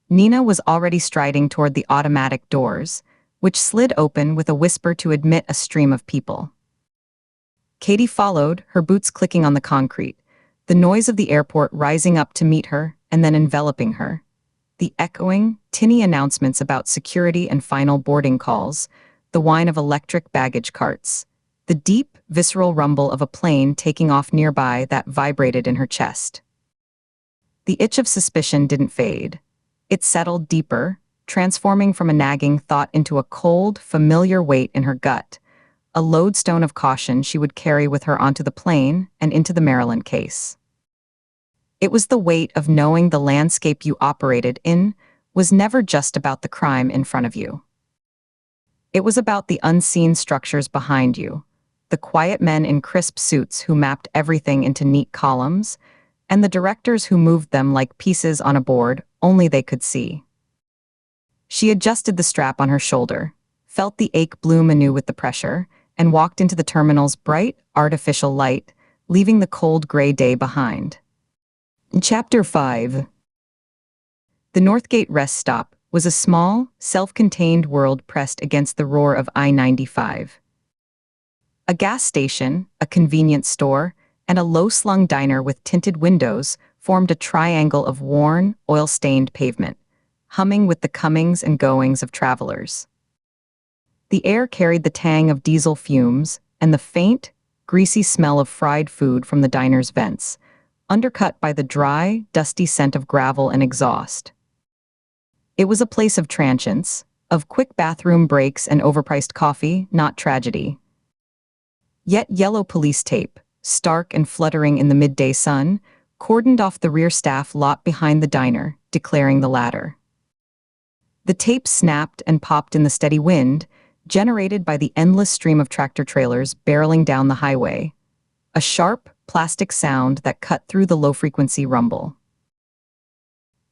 B: Nina was already striding toward the automatic doors, which slid open with a whisper to admit a stream of people. Katie followed, her boots clicking on the concrete, the noise of the airport rising up to meet her and then enveloping her. The echoing, tinny announcements about security and final boarding calls, the whine of electric baggage carts, the deep, visceral rumble of a plane taking off nearby that vibrated in her chest. The itch of suspicion didn't fade. It settled deeper, transforming from a nagging thought into a cold, familiar weight in her gut, a lodestone of caution she would carry with her onto the plane and into the Maryland case. It was the weight of knowing the landscape you operated in was never just about the crime in front of you. It was about the unseen structures behind you, the quiet men in crisp suits who mapped everything into neat columns, and the directors who moved them like pieces on a board only they could see. She adjusted the strap on her shoulder, felt the ache bloom anew with the pressure, and walked into the terminal's bright, artificial light, leaving the cold gray day behind. Chapter 5. The Northgate rest stop was a small, self-contained world pressed against the roar of I-95. A gas station, a convenience store, and a low-slung diner with tinted windows formed a triangle of worn, oil-stained pavement, humming with the comings and goings of travelers. The air carried the tang of diesel fumes and the faint, greasy smell of fried food from the diner's vents, undercut by the dry, dusty scent of gravel and exhaust. It was a place of transience, of quick bathroom breaks and overpriced coffee, not tragedy. Yet yellow police tape, stark and fluttering in the midday sun, cordoned off the rear staff lot behind the diner, declaring the latter. The tape snapped and popped in the steady wind, generated by the endless stream of tractor-trailers barreling down the highway, a sharp, plastic sound that cut through the low-frequency rumble.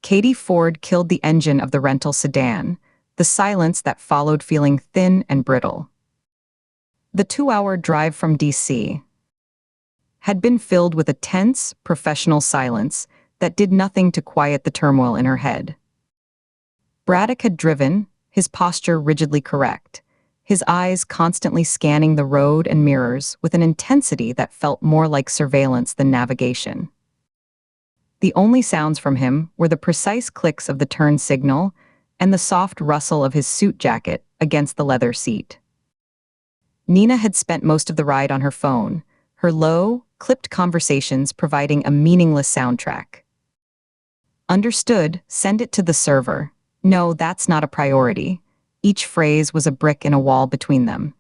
B: Katie Ford killed the engine of the rental sedan, the silence that followed feeling thin and brittle. The 2-hour drive from D.C. had been filled with a tense, professional silence that did nothing to quiet the turmoil in her head. Braddock had driven, his posture rigidly correct, his eyes constantly scanning the road and mirrors with an intensity that felt more like surveillance than navigation. The only sounds from him were the precise clicks of the turn signal and the soft rustle of his suit jacket against the leather seat. Nina had spent most of the ride on her phone, her low, clipped conversations providing a meaningless soundtrack. Understood, send it to the server. No, that's not a priority. Each phrase was a brick in a wall between them.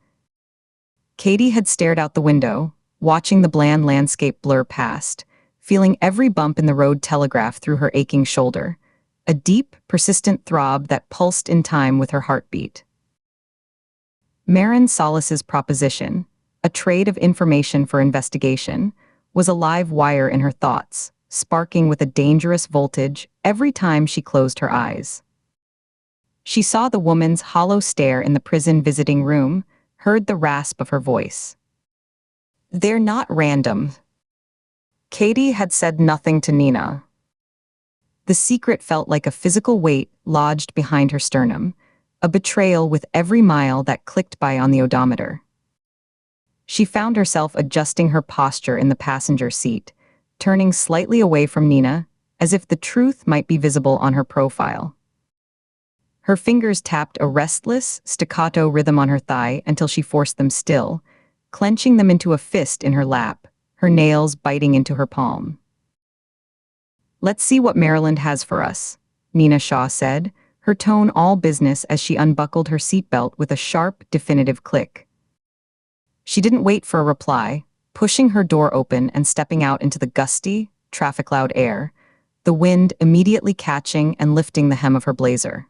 B: Katie had stared out the window, watching the bland landscape blur past, feeling every bump in the road telegraph through her aching shoulder, a deep, persistent throb that pulsed in time with her heartbeat. Marin Solis's proposition, a trade of information for investigation, was a live wire in her thoughts, sparking with a dangerous voltage every time she closed her eyes. She saw the woman's hollow stare in the prison visiting room, heard the rasp of her voice. "They're not random." Katie had said nothing to Nina. The secret felt like a physical weight lodged behind her sternum, a betrayal with every mile that clicked by on the odometer. She found herself adjusting her posture in the passenger seat, turning slightly away from Nina, as if the truth might be visible on her profile. Her fingers tapped a restless, staccato rhythm on her thigh until she forced them still, clenching them into a fist in her lap, her nails biting into her palm. "Let's see what Maryland has for us," Nina Shaw said, her tone all business as she unbuckled her seatbelt with a sharp, definitive click. She didn't wait for a reply, pushing her door open and stepping out into the gusty, traffic-loud air, the wind immediately catching and lifting the hem of her blazer.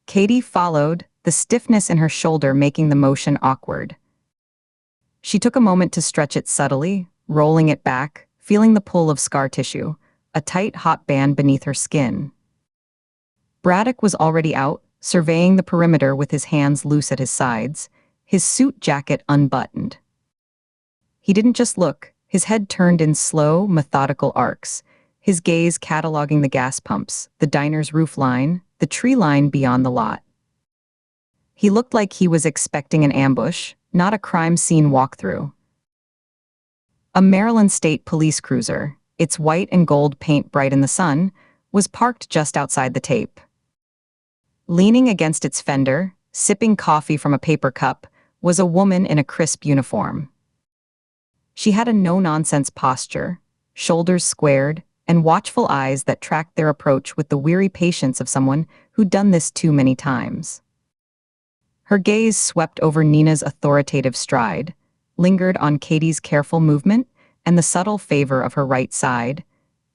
B: Katie followed, the stiffness in her shoulder making the motion awkward. She took a moment to stretch it subtly, rolling it back, feeling the pull of scar tissue, a tight, hot band beneath her skin. Braddock was already out, surveying the perimeter with his hands loose at his sides, his suit jacket unbuttoned. He didn't just look, his head turned in slow, methodical arcs, his gaze cataloging the gas pumps, the diner's roof line, the tree line beyond the lot. He looked like he was expecting an ambush, not a crime scene walkthrough. A Maryland State Police cruiser, its white and gold paint bright in the sun, was parked just outside the tape. Leaning against its fender, sipping coffee from a paper cup, was a woman in a crisp uniform. She had a no-nonsense posture, shoulders squared, and watchful eyes that tracked their approach with the weary patience of someone who'd done this too many times. Her gaze swept over Nina's authoritative stride, lingered on Katie's careful movement and the subtle favor of her right side,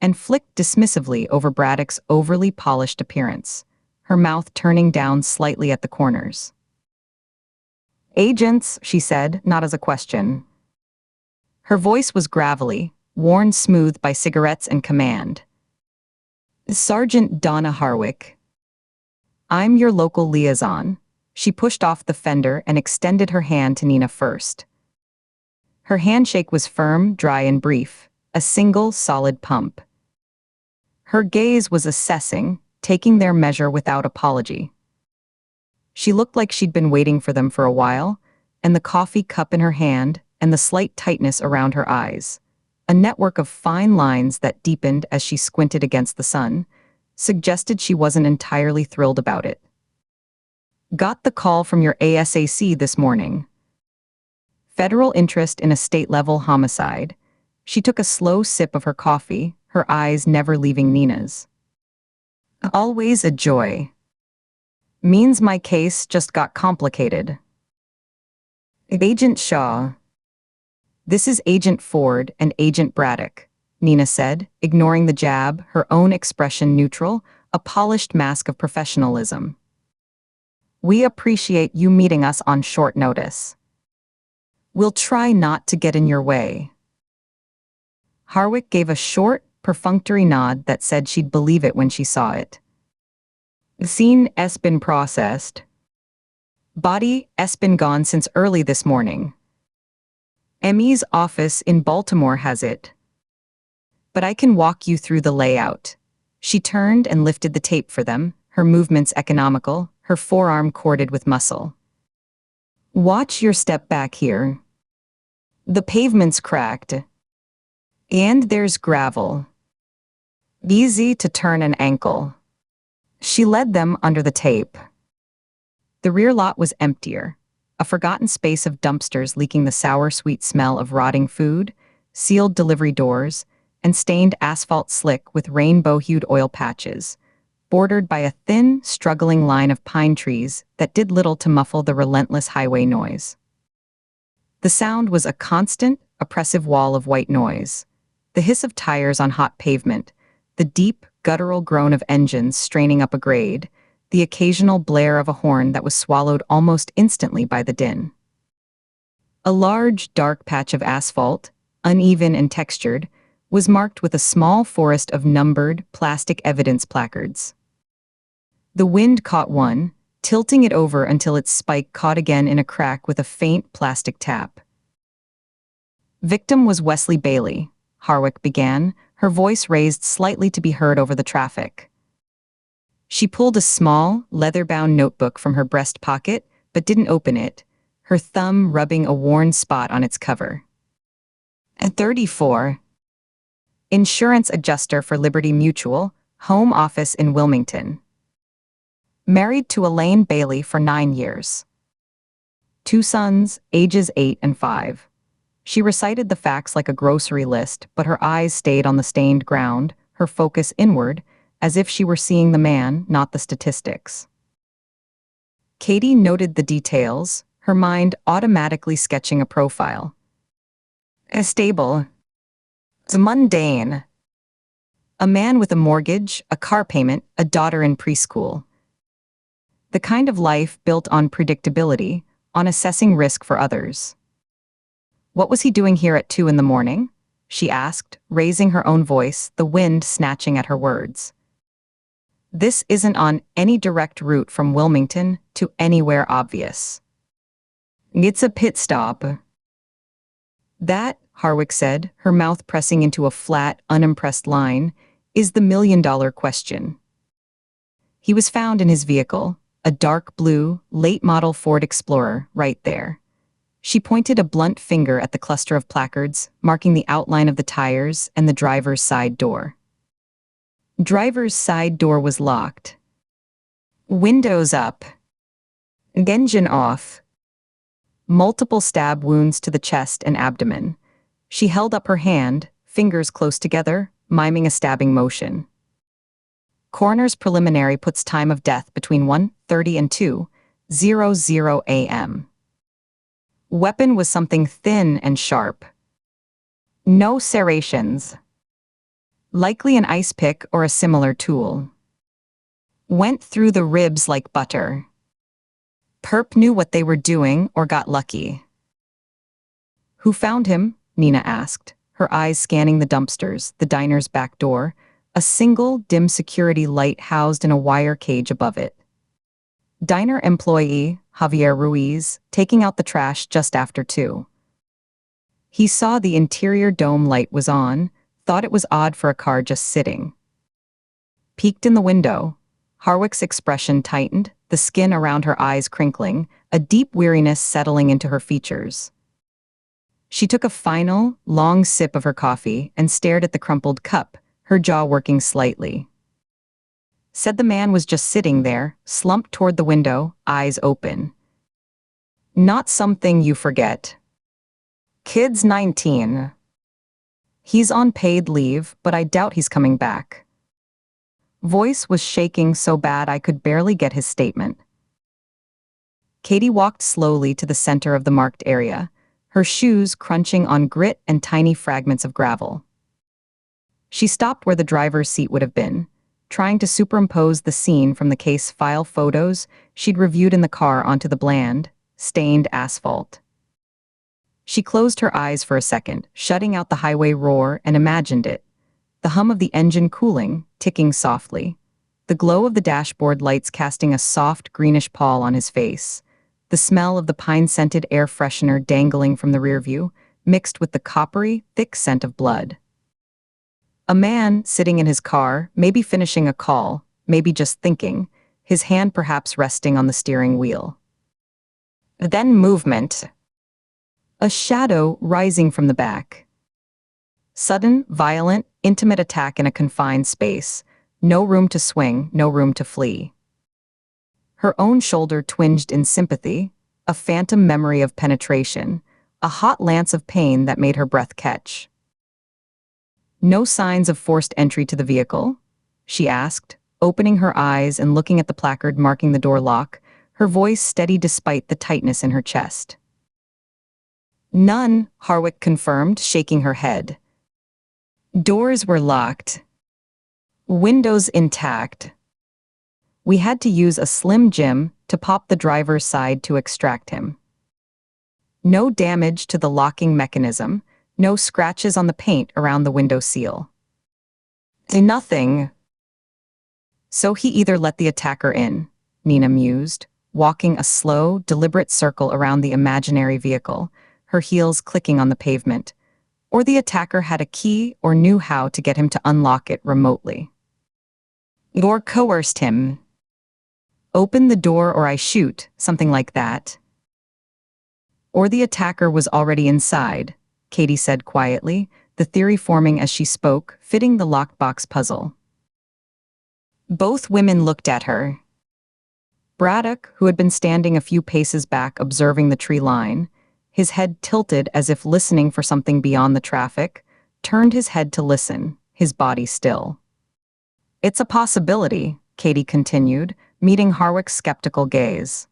B: and flicked dismissively over Braddock's overly polished appearance, her mouth turning down slightly at the corners. "Agents," she said, not as a question. Her voice was gravelly, worn smooth by cigarettes and command. "Sergeant Donna Harwick. I'm your local liaison. She pushed off the fender and extended her hand to Nina first. Her handshake was firm, dry, and brief, a single, solid pump. Her gaze was assessing, taking their measure without apology. She looked like she'd been waiting for them for a while, and the coffee cup in her hand and the slight tightness around her eyes, a network of fine lines that deepened as she squinted against the sun, suggested she wasn't entirely thrilled about it. Got the call from your ASAC this morning. Federal interest in a state-level homicide. She took a slow sip of her coffee, her eyes never leaving Nina's. Always a joy. Means my case just got complicated. Agent Shaw. This is Agent Ford and Agent Braddock, Nina said, ignoring the jab, her own expression neutral, a polished mask of professionalism. We appreciate you meeting us on short notice. We'll try not to get in your way. Harwick gave a short, perfunctory nod that said she'd believe it when she saw it. The scene has been processed. Body has been gone since early this morning. Emmy's office in Baltimore has it. But I can walk you through the layout. She turned and lifted the tape for them, her movements economical, her forearm corded with muscle. Watch your step back here. The pavement's cracked. And there's gravel. Easy to turn an ankle. She led them under the tape. The rear lot was emptier, a forgotten space of dumpsters leaking the sour, sweet smell of rotting food, sealed delivery doors, and stained asphalt slick with rainbow-hued oil patches, bordered by a thin, struggling line of pine trees that did little to muffle the relentless highway noise. The sound was a constant, oppressive wall of white noise, the hiss of tires on hot pavement, the deep, guttural groan of engines straining up a grade, the occasional blare of a horn that was swallowed almost instantly by the din. A large, dark patch of asphalt, uneven and textured, was marked with a small forest of numbered, plastic evidence placards. The wind caught one, tilting it over until its spike caught again in a crack with a faint plastic tap. Victim was Wesley Bailey, Harwick began, her voice raised slightly to be heard over the traffic. She pulled a small, leather-bound notebook from her breast pocket, but didn't open it, her thumb rubbing a worn spot on its cover. At 34. Insurance adjuster for Liberty Mutual, home office in Wilmington. Married to Elaine Bailey for 9 years. 2 sons, ages 8 and 5. She recited the facts like a grocery list, but her eyes stayed on the stained ground, her focus inward, as if she were seeing the man, not the statistics. Katie noted the details, her mind automatically sketching a profile. Stable. Mundane. A man with a mortgage, a car payment, a daughter in preschool. The kind of life built on predictability, on assessing risk for others. What was he doing here at 2 a.m? She asked, raising her own voice, the wind snatching at her words. This isn't on any direct route from Wilmington to anywhere obvious. It's a pit stop. That, Harwick said, her mouth pressing into a flat, unimpressed line, is the million-dollar question. He was found in his vehicle, a dark blue, late-model Ford Explorer, right there. She pointed a blunt finger at the cluster of placards, marking the outline of the tires and the driver's side door. Driver's side door was locked. Windows up. Engine off. Multiple stab wounds to the chest and abdomen. She held up her hand, fingers close together, miming a stabbing motion. Coroner's preliminary puts time of death between 1:30 and 2:00 a.m. Weapon was something thin and sharp. No serrations. Likely an ice pick or a similar tool. Went through the ribs like butter. Perp knew what they were doing or got lucky. Who found him? Nina asked, her eyes scanning the dumpsters, the diner's back door, a single, dim security light housed in a wire cage above it. Diner employee, Javier Ruiz, taking out the trash just after 2. He saw the interior dome light was on, thought it was odd for a car just sitting. Peeked in the window. Harwick's expression tightened, the skin around her eyes crinkling, a deep weariness settling into her features. She took a final, long sip of her coffee and stared at the crumpled cup, her jaw working slightly. Said the man was just sitting there, slumped toward the window, eyes open. Not something you forget. Kid's 19. He's on paid leave, but I doubt he's coming back. Voice was shaking so bad I could barely get his statement. Katie walked slowly to the center of the marked area, her shoes crunching on grit and tiny fragments of gravel. She stopped where the driver's seat would have been, trying to superimpose the scene from the case file photos she'd reviewed in the car onto the bland, stained asphalt. She closed her eyes for a second, shutting out the highway roar, and imagined it. The hum of the engine cooling, ticking softly. The glow of the dashboard lights casting a soft greenish pall on his face. The smell of the pine-scented air freshener dangling from the rearview, mixed with the coppery, thick scent of blood. A man sitting in his car, maybe finishing a call, maybe just thinking, his hand perhaps resting on the steering wheel. Then movement. A shadow rising from the back. Sudden, violent, intimate attack in a confined space. No room to swing, no room to flee. Her own shoulder twinged in sympathy, a phantom memory of penetration, a hot lance of pain that made her breath catch. No signs of forced entry to the vehicle? She asked, opening her eyes and looking at the placard marking the door lock, her voice steady despite the tightness in her chest. None, Harwick confirmed, shaking her head. Doors were locked. Windows intact. We had to use a slim jim to pop the driver's side to extract him. No damage to the locking mechanism, no scratches on the paint around the window seal. Nothing. So he either let the attacker in, Nina mused, walking a slow, deliberate circle around the imaginary vehicle, her heels clicking on the pavement, or the attacker had a key or knew how to get him to unlock it remotely. Or coerced him. Open the door or I shoot, something like that. Or the attacker was already inside, Katie said quietly, the theory forming as she spoke, fitting the lockbox puzzle. Both women looked at her. Braddock, who had been standing a few paces back observing the tree line, his head tilted as if listening for something beyond the traffic, turned his head to listen, his body still. It's a possibility, Katie continued, meeting Harwick's skeptical gaze.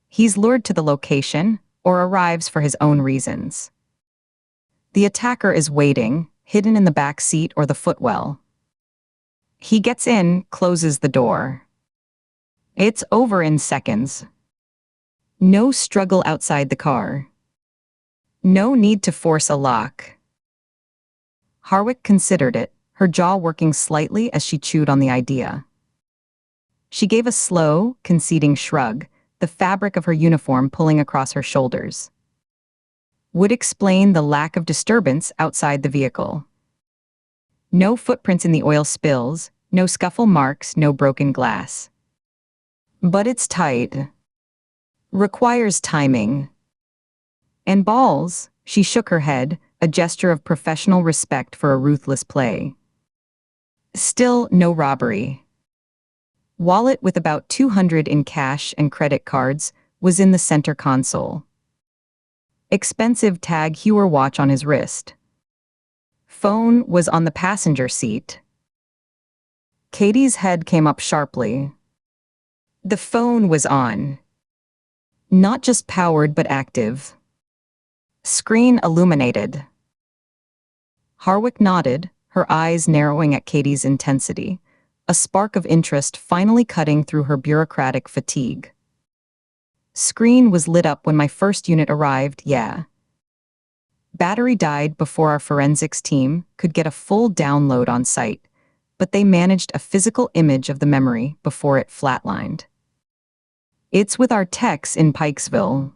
B: He's lured to the location, or arrives for his own reasons. The attacker is waiting, hidden in the back seat or the footwell. He gets in, closes the door. It's over in seconds. No struggle outside the car. No need to force a lock. Harwick considered it, her jaw working slightly as she chewed on the idea. She gave a slow, conceding shrug, the fabric of her uniform pulling across her shoulders. Would explain the lack of disturbance outside the vehicle. No footprints in the oil spills, no scuffle marks, no broken glass. But it's tight. Requires timing. And balls, she shook her head, a gesture of professional respect for a ruthless play. Still no robbery. Wallet with about $200 in cash and credit cards was in the center console. Expensive Tag Heuer watch on his wrist. Phone was on the passenger seat. Katie's head came up sharply. The phone was on. Not just powered but active. Screen illuminated. Harwick nodded, her eyes narrowing at Katie's intensity, a spark of interest finally cutting through her bureaucratic fatigue. Screen was lit up when my first unit arrived, yeah. Battery died before our forensics team could get a full download on site, but they managed a physical image of the memory before it flatlined. It's with our techs in Pikesville.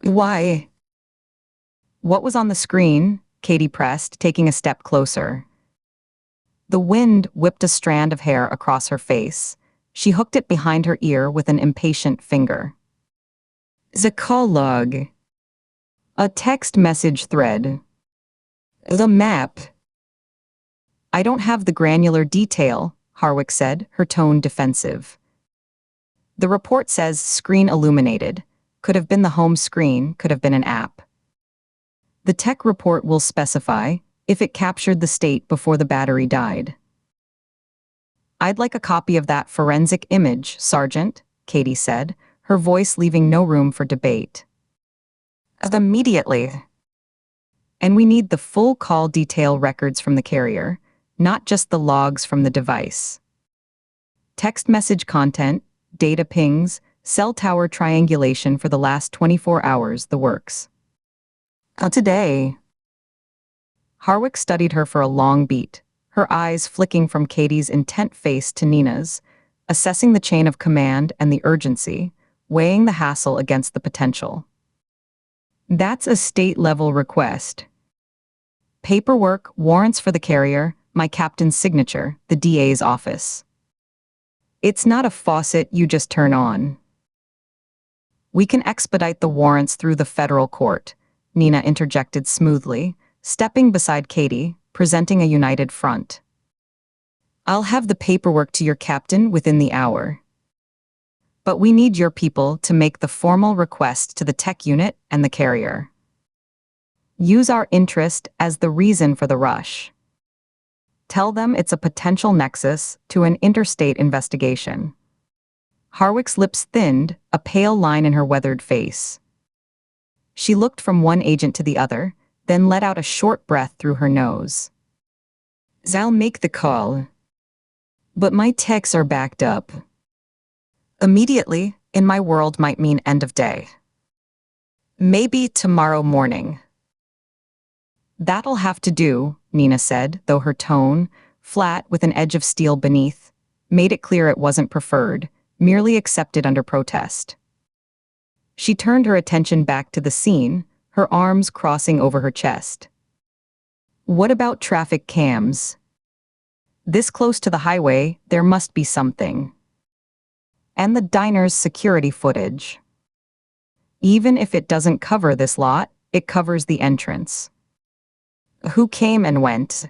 B: Why? What was on the screen? Katie pressed, taking a step closer. The wind whipped a strand of hair across her face. She hooked it behind her ear with an impatient finger. The call log. A text message thread. The map. I don't have the granular detail, Harwick said, her tone defensive. The report says screen illuminated. Could have been the home screen, could have been an app. The tech report will specify if it captured the state before the battery died. I'd like a copy of that forensic image, Sergeant, Katie said, her voice leaving no room for debate. Immediately. And we need the full call detail records from the carrier, not just the logs from the device. Text message content, data pings, cell tower triangulation for the last 24 hours, the works. Today. Harwick studied her for a long beat, her eyes flicking from Katie's intent face to Nina's, assessing the chain of command and the urgency, weighing the hassle against the potential. That's a state-level request. Paperwork, warrants for the carrier, my captain's signature, the DA's office. It's not a faucet you just turn on. We can expedite the warrants through the federal court, Nina interjected smoothly, stepping beside Katie, presenting a united front. I'll have the paperwork to your captain within the hour. But we need your people to make the formal request to the tech unit and the carrier. Use our interest as the reason for the rush. Tell them it's a potential nexus to an interstate investigation. Harwick's lips thinned, a pale line in her weathered face. She looked from one agent to the other, then let out a short breath through her nose. I'll make the call. But my techs are backed up. Immediately, in my world might mean end of day. Maybe tomorrow morning. That'll have to do, Nina said, though her tone, flat with an edge of steel beneath, made it clear it wasn't preferred, merely accepted under protest. She turned her attention back to the scene, her arms crossing over her chest. What about traffic cams? This close to the highway, there must be something. And the diner's security footage. Even if it doesn't cover this lot, it covers the entrance. Who came and went?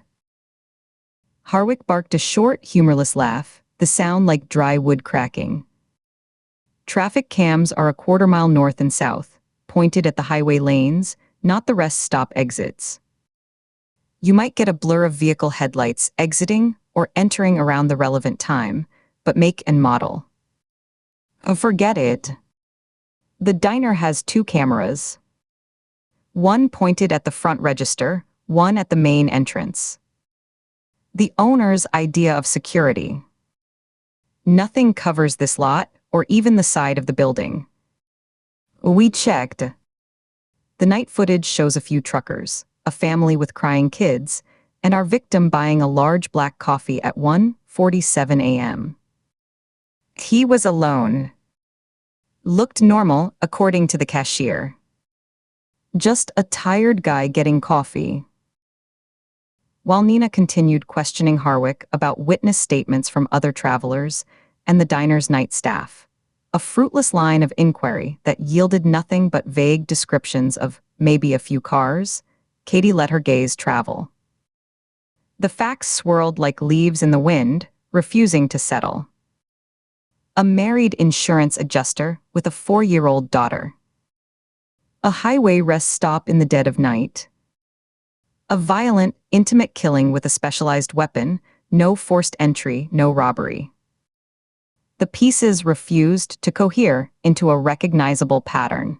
B: Harwick barked a short, humorless laugh, the sound like dry wood cracking. Traffic cams are a quarter-mile north and south, pointed at the highway lanes, not the rest stop exits. You might get a blur of vehicle headlights exiting or entering around the relevant time, but make and model. Forget it. The diner has 2 cameras. One pointed at the front register, one at the main entrance. The owner's idea of security. Nothing covers this lot, or even the side of the building. We checked. The night footage shows a few truckers, a family with crying kids, and our victim buying a large black coffee at 1:47 a.m. He was alone. Looked normal, according to the cashier. Just a tired guy getting coffee. While Nina continued questioning Harwick about witness statements from other travelers and the diner's night staff, a fruitless line of inquiry that yielded nothing but vague descriptions of maybe a few cars, Katie let her gaze travel. The facts swirled like leaves in the wind, refusing to settle. A married insurance adjuster with a 4-year-old daughter. A highway rest stop in the dead of night. A violent, intimate killing with a specialized weapon, no forced entry, no robbery. The pieces refused to cohere into a recognizable pattern.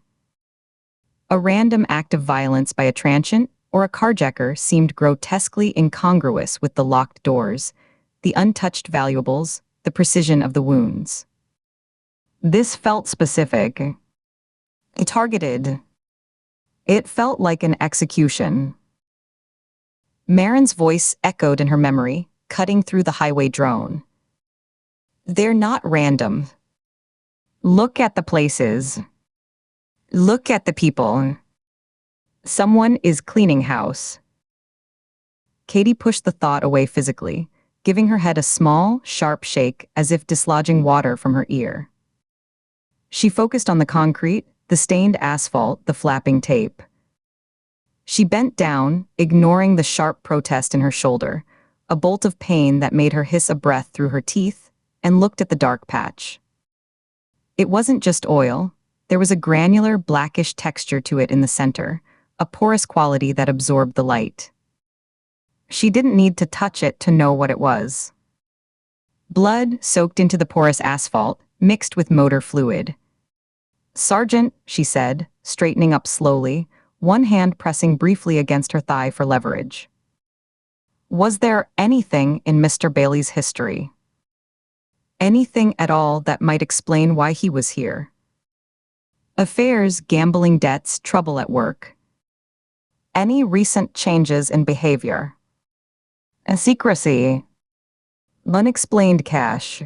B: A random act of violence by a transient or a carjacker seemed grotesquely incongruous with the locked doors, the untouched valuables, the precision of the wounds. This felt specific. Targeted. It felt like an execution. Marin's voice echoed in her memory, cutting through the highway drone. They're not random. Look at the places. Look at the people. Someone is cleaning house. Katie pushed the thought away physically, giving her head a small, sharp shake as if dislodging water from her ear. She focused on the concrete, the stained asphalt, the flapping tape. She bent down, ignoring the sharp protest in her shoulder, a bolt of pain that made her hiss a breath through her teeth, and looked at the dark patch. It wasn't just oil. There was a granular, blackish texture to it in the center, a porous quality that absorbed the light. She didn't need to touch it to know what it was. Blood soaked into the porous asphalt, mixed with motor fluid. "Sergeant," she said, straightening up slowly, one hand pressing briefly against her thigh for leverage. Was there anything in Mr. Bailey's history? Anything at all that might explain why he was here? Affairs, gambling debts, trouble at work. Any recent changes in behavior? A secrecy. Unexplained cash.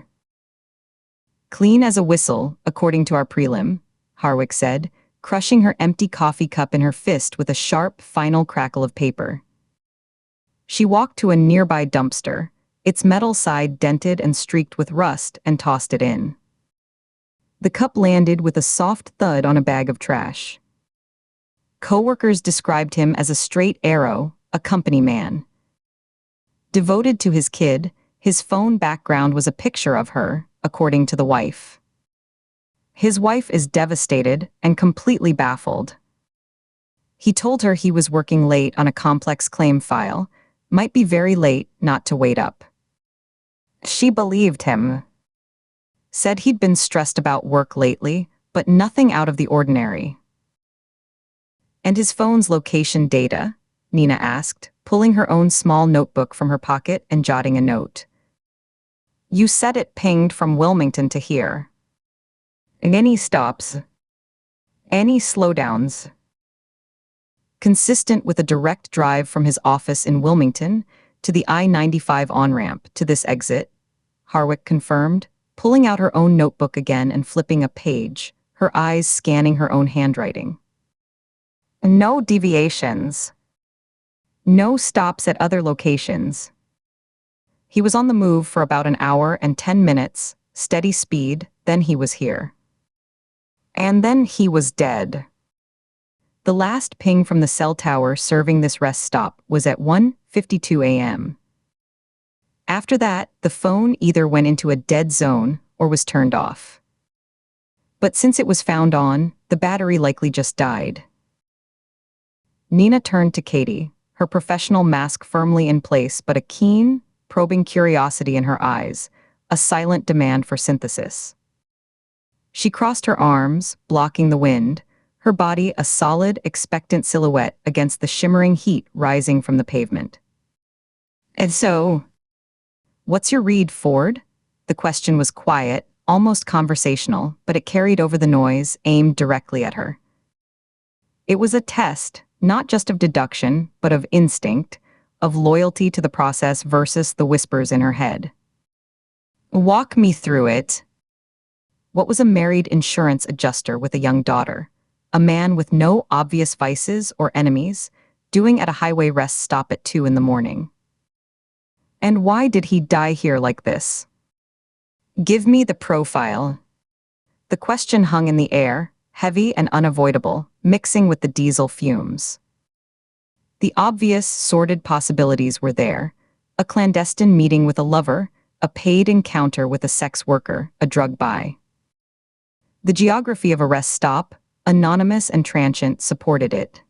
B: Clean as a whistle, according to our prelim, Harwick said, crushing her empty coffee cup in her fist with a sharp, final crackle of paper. She walked to a nearby dumpster, its metal side dented and streaked with rust, and tossed it in. The cup landed with a soft thud on a bag of trash. Coworkers described him as a straight arrow, a company man. Devoted to his kid, his phone background was a picture of her, according to the wife. His wife is devastated and completely baffled. He told her he was working late on a complex claim file, might be very late not to wait up. She believed him. Said he'd been stressed about work lately, but nothing out of the ordinary. And his phone's location data? Nina asked, pulling her own small notebook from her pocket and jotting a note. You said it pinged from Wilmington to here. Any stops? Any slowdowns? Consistent with a direct drive from his office in Wilmington to the I-95 on-ramp to this exit, Harwick confirmed, pulling out her own notebook again and flipping a page, her eyes scanning her own handwriting. No deviations. No stops at other locations. He was on the move for about an hour and 10 minutes, steady speed, then he was here. And then he was dead. The last ping from the cell tower serving this rest stop was at 1:52 a.m. After that, the phone either went into a dead zone or was turned off. But since it was found on, the battery likely just died. Nina turned to Katie, her professional mask firmly in place but a keen, probing curiosity in her eyes, a silent demand for synthesis. She crossed her arms, blocking the wind, her body a solid, expectant silhouette against the shimmering heat rising from the pavement. And so, what's your read, Ford? The question was quiet, almost conversational, but it carried over the noise, aimed directly at her. It was a test, not just of deduction, but of instinct, of loyalty to the process versus the whispers in her head. Walk me through it. What was a married insurance adjuster with a young daughter, a man with no obvious vices or enemies, doing at a highway rest stop at 2 a.m? And why did he die here like this? Give me the profile. The question hung in the air, heavy and unavoidable, mixing with the diesel fumes. The obvious, sordid possibilities were there: a clandestine meeting with a lover, a paid encounter with a sex worker, a drug buy. The geography of a rest stop, anonymous and transient, supported it.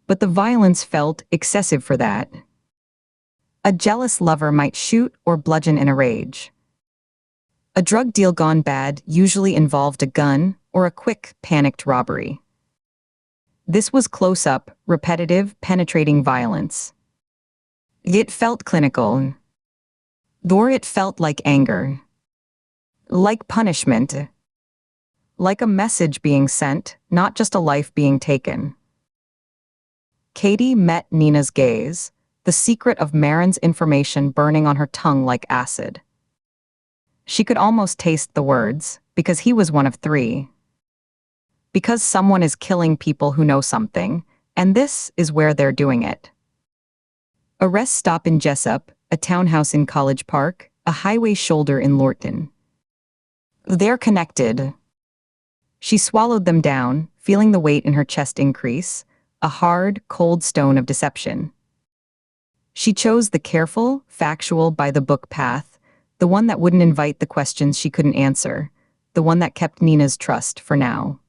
B: But the violence felt excessive for that. A jealous lover might shoot or bludgeon in a rage. A drug deal gone bad usually involved a gun or a quick, panicked robbery. This was close-up, repetitive, penetrating violence. It felt clinical. Or it felt like anger. Like punishment. Like a message being sent, not just a life being taken. Katie met Nina's gaze, the secret of Marin's information burning on her tongue like acid. She could almost taste the words, because he was one of three. Because someone is killing people who know something, and this is where they're doing it. A rest stop in Jessup, a townhouse in College Park, a highway shoulder in Lorton. They're connected. She swallowed them down, feeling the weight in her chest increase, a hard, cold stone of deception. She chose the careful, factual, by-the-book path, the one that wouldn't invite the questions she couldn't answer, the one that kept Nina's trust for now.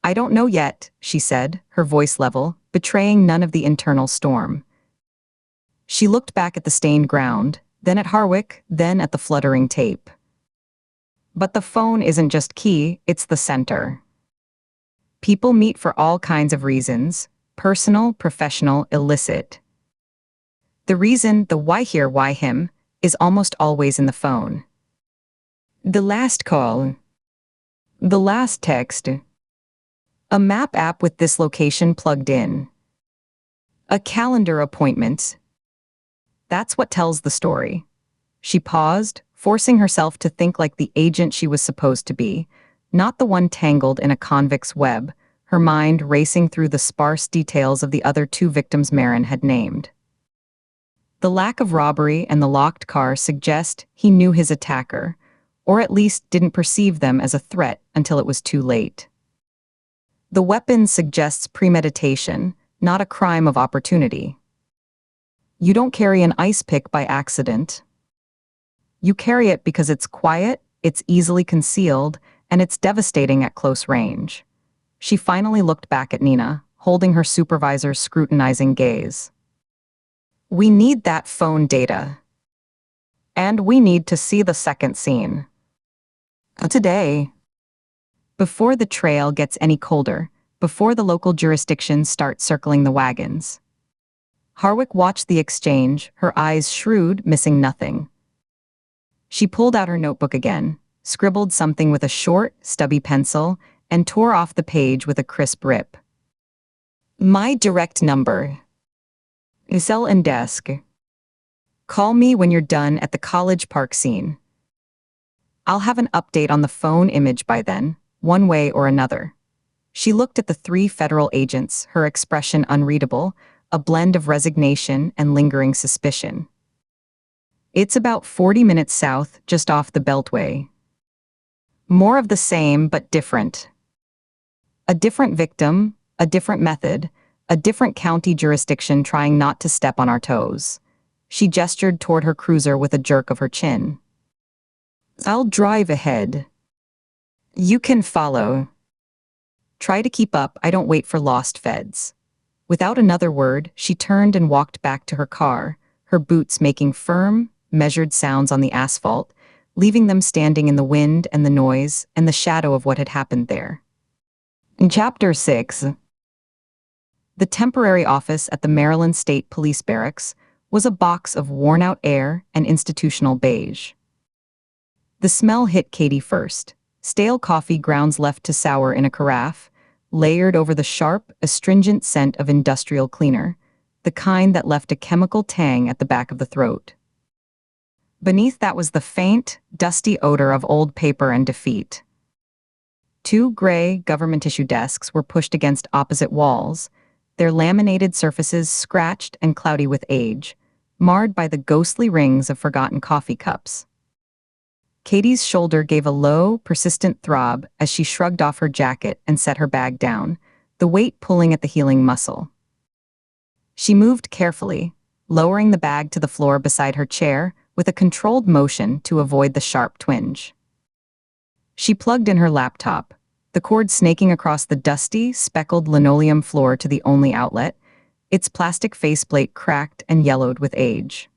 B: "I don't know yet," she said, her voice level, betraying none of the internal storm. She looked back at the stained ground, then at Harwick, then at the fluttering tape. But the phone isn't just key, it's the center. People meet for all kinds of reasons, personal, professional, illicit. The reason, the why here, why him, is almost always in the phone. The last call. The last text. A map app with this location plugged in. A calendar appointment. That's what tells the story. She paused, forcing herself to think like the agent she was supposed to be, not the one tangled in a convict's web, her mind racing through the sparse details of the other two victims Marin had named. The lack of robbery and the locked car suggest he knew his attacker, or at least didn't perceive them as a threat until it was too late. The weapon suggests premeditation, not a crime of opportunity. You don't carry an ice pick by accident. You carry it because it's quiet, it's easily concealed, and it's devastating at close range. She finally looked back at Nina, holding her supervisor's scrutinizing gaze. "We need that phone data. And we need to see the second scene. Today. Before the trail gets any colder, before the local jurisdictions start circling the wagons." Harwick watched the exchange, her eyes shrewd, missing nothing. She pulled out her notebook again, scribbled something with a short, stubby pencil, and tore off the page with a crisp rip. "My direct number. Cell and desk. Call me when you're done at the College Park scene. I'll have an update on the phone image by then, one way or another." She looked at the three federal agents, her expression unreadable, a blend of resignation and lingering suspicion. "It's about 40 minutes south, just off the Beltway. More of the same, but different. A different victim, a different method, a different county jurisdiction trying not to step on our toes." She gestured toward her cruiser with a jerk of her chin. "I'll drive ahead. You can follow. Try to keep up, I don't wait for lost feds." Without another word, she turned and walked back to her car, her boots making firm, measured sounds on the asphalt, leaving them standing in the wind and the noise and the shadow of what had happened there. In Chapter 6, the temporary office at the Maryland State Police Barracks was a box of worn-out air and institutional beige. The smell hit Katie first. Stale coffee grounds left to sour in a carafe, layered over the sharp, astringent scent of industrial cleaner, the kind that left a chemical tang at the back of the throat. Beneath that was the faint, dusty odor of old paper and defeat. Two gray, government-issue desks were pushed against opposite walls, their laminated surfaces scratched and cloudy with age, marred by the ghostly rings of forgotten coffee cups. Katie's shoulder gave a low, persistent throb as she shrugged off her jacket and set her bag down, the weight pulling at the healing muscle. She moved carefully, lowering the bag to the floor beside her chair with a controlled motion to avoid the sharp twinge. She plugged in her laptop, the cord snaking across the dusty, speckled linoleum floor to the only outlet, its plastic faceplate cracked and yellowed with age.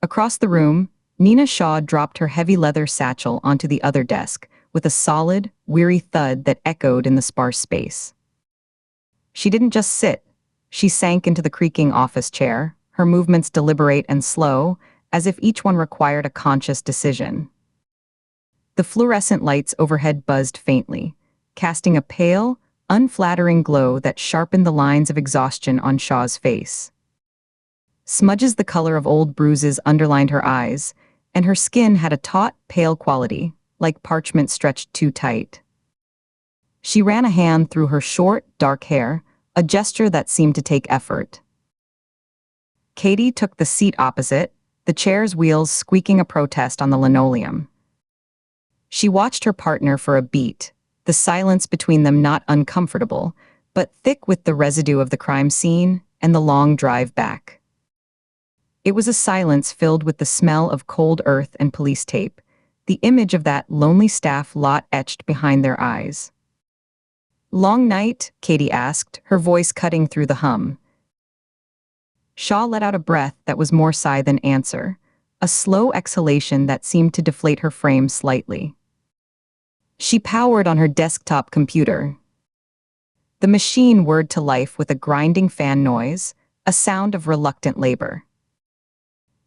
B: Across the room, Nina Shaw dropped her heavy leather satchel onto the other desk with a solid, weary thud that echoed in the sparse space. She didn't just sit. She sank into the creaking office chair, her movements deliberate and slow, as if each one required a conscious decision. The fluorescent lights overhead buzzed faintly, casting a pale, unflattering glow that sharpened the lines of exhaustion on Shaw's face. Smudges the color of old bruises underlined her eyes, and her skin had a taut, pale quality, like parchment stretched too tight. She ran a hand through her short, dark hair, a gesture that seemed to take effort. Katie took the seat opposite, the chair's wheels squeaking a protest on the linoleum. She watched her partner for a beat, the silence between them not uncomfortable, but thick with the residue of the crime scene and the long drive back. It was a silence filled with the smell of cold earth and police tape, the image of that lonely staff lot etched behind their eyes. "Long night?" Katie asked, her voice cutting through the hum. Shaw let out a breath that was more sigh than answer, a slow exhalation that seemed to deflate her frame slightly. She powered on her desktop computer. The machine whirred to life with a grinding fan noise, a sound of reluctant labor.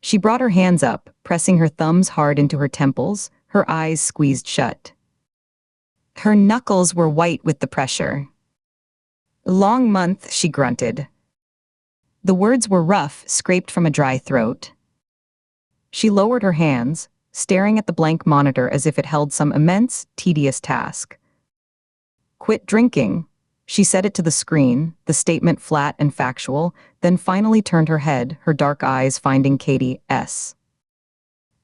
B: She brought her hands up, pressing her thumbs hard into her temples, her eyes squeezed shut. Her knuckles were white with the pressure. "Long month," she grunted. The words were rough, scraped from a dry throat. She lowered her hands, staring at the blank monitor as if it held some immense, tedious task. "Quit drinking." She said it to the screen, the statement flat and factual, then finally turned her head, her dark eyes finding Katie's.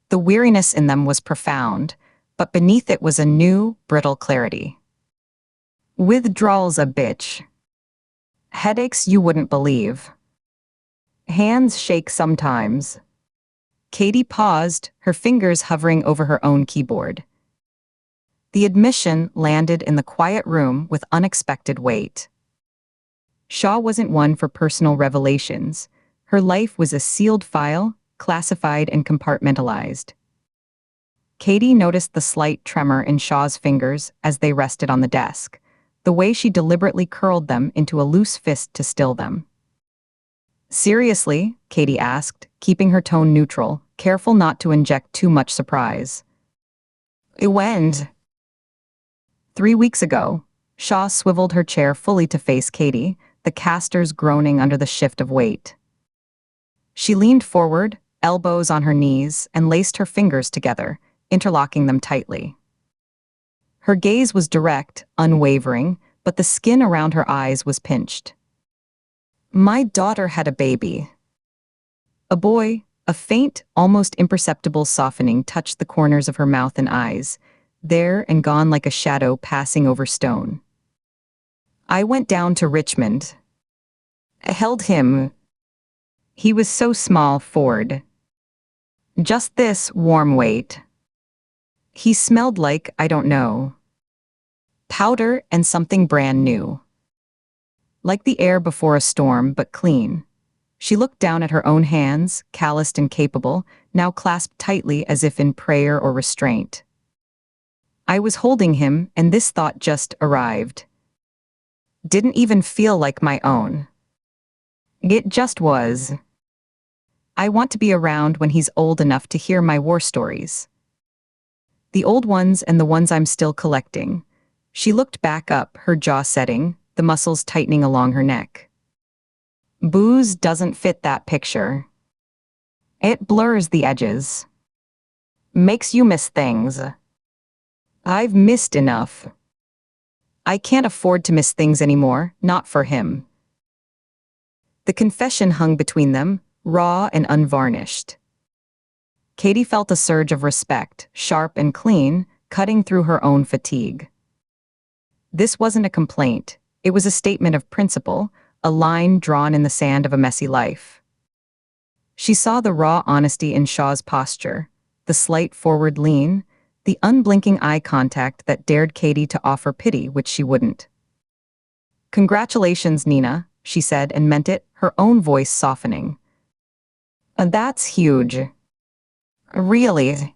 B: The weariness in them was profound, but beneath it was a new, brittle clarity. "Withdrawal's a bitch. Headaches you wouldn't believe. Hands shake sometimes." Katie paused, her fingers hovering over her own keyboard. The admission landed in the quiet room with unexpected weight. Shaw wasn't one for personal revelations. Her life was a sealed file, classified and compartmentalized. Katie noticed the slight tremor in Shaw's fingers as they rested on the desk, the way she deliberately curled them into a loose fist to still them. "Seriously?" Katie asked, keeping her tone neutral, careful not to inject too much surprise. "When?" 3 weeks ago." Shaw swiveled her chair fully to face Katie, the casters groaning under the shift of weight. She leaned forward, elbows on her knees, and laced her fingers together, interlocking them tightly. Her gaze was direct, unwavering, but the skin around her eyes was pinched. "My daughter had a baby." A boy, a faint, almost imperceptible softening touched the corners of her mouth and eyes, there and gone like a shadow passing over stone. "I went down to Richmond. I held him. He was so small, Ford. Just this warm weight. He smelled like, I don't know, powder and something brand new. Like the air before a storm, but clean." She looked down at her own hands, calloused and capable, now clasped tightly as if in prayer or restraint. "I was holding him, and this thought just arrived. Didn't even feel like my own. It just was. I want to be around when he's old enough to hear my war stories. The old ones and the ones I'm still collecting." She looked back up, her jaw setting, the muscles tightening along her neck. "Booze doesn't fit that picture. It blurs the edges. Makes you miss things. I've missed enough. I can't afford to miss things anymore, not for him." The confession hung between them, raw and unvarnished. Katie felt a surge of respect, sharp and clean, cutting through her own fatigue. This wasn't a complaint, it was a statement of principle, a line drawn in the sand of a messy life. She saw the raw honesty in Shaw's posture, the slight forward lean, the unblinking eye contact that dared Katie to offer pity which she wouldn't. "Congratulations, Nina," she said and meant it, her own voice softening. "That's huge. Really?"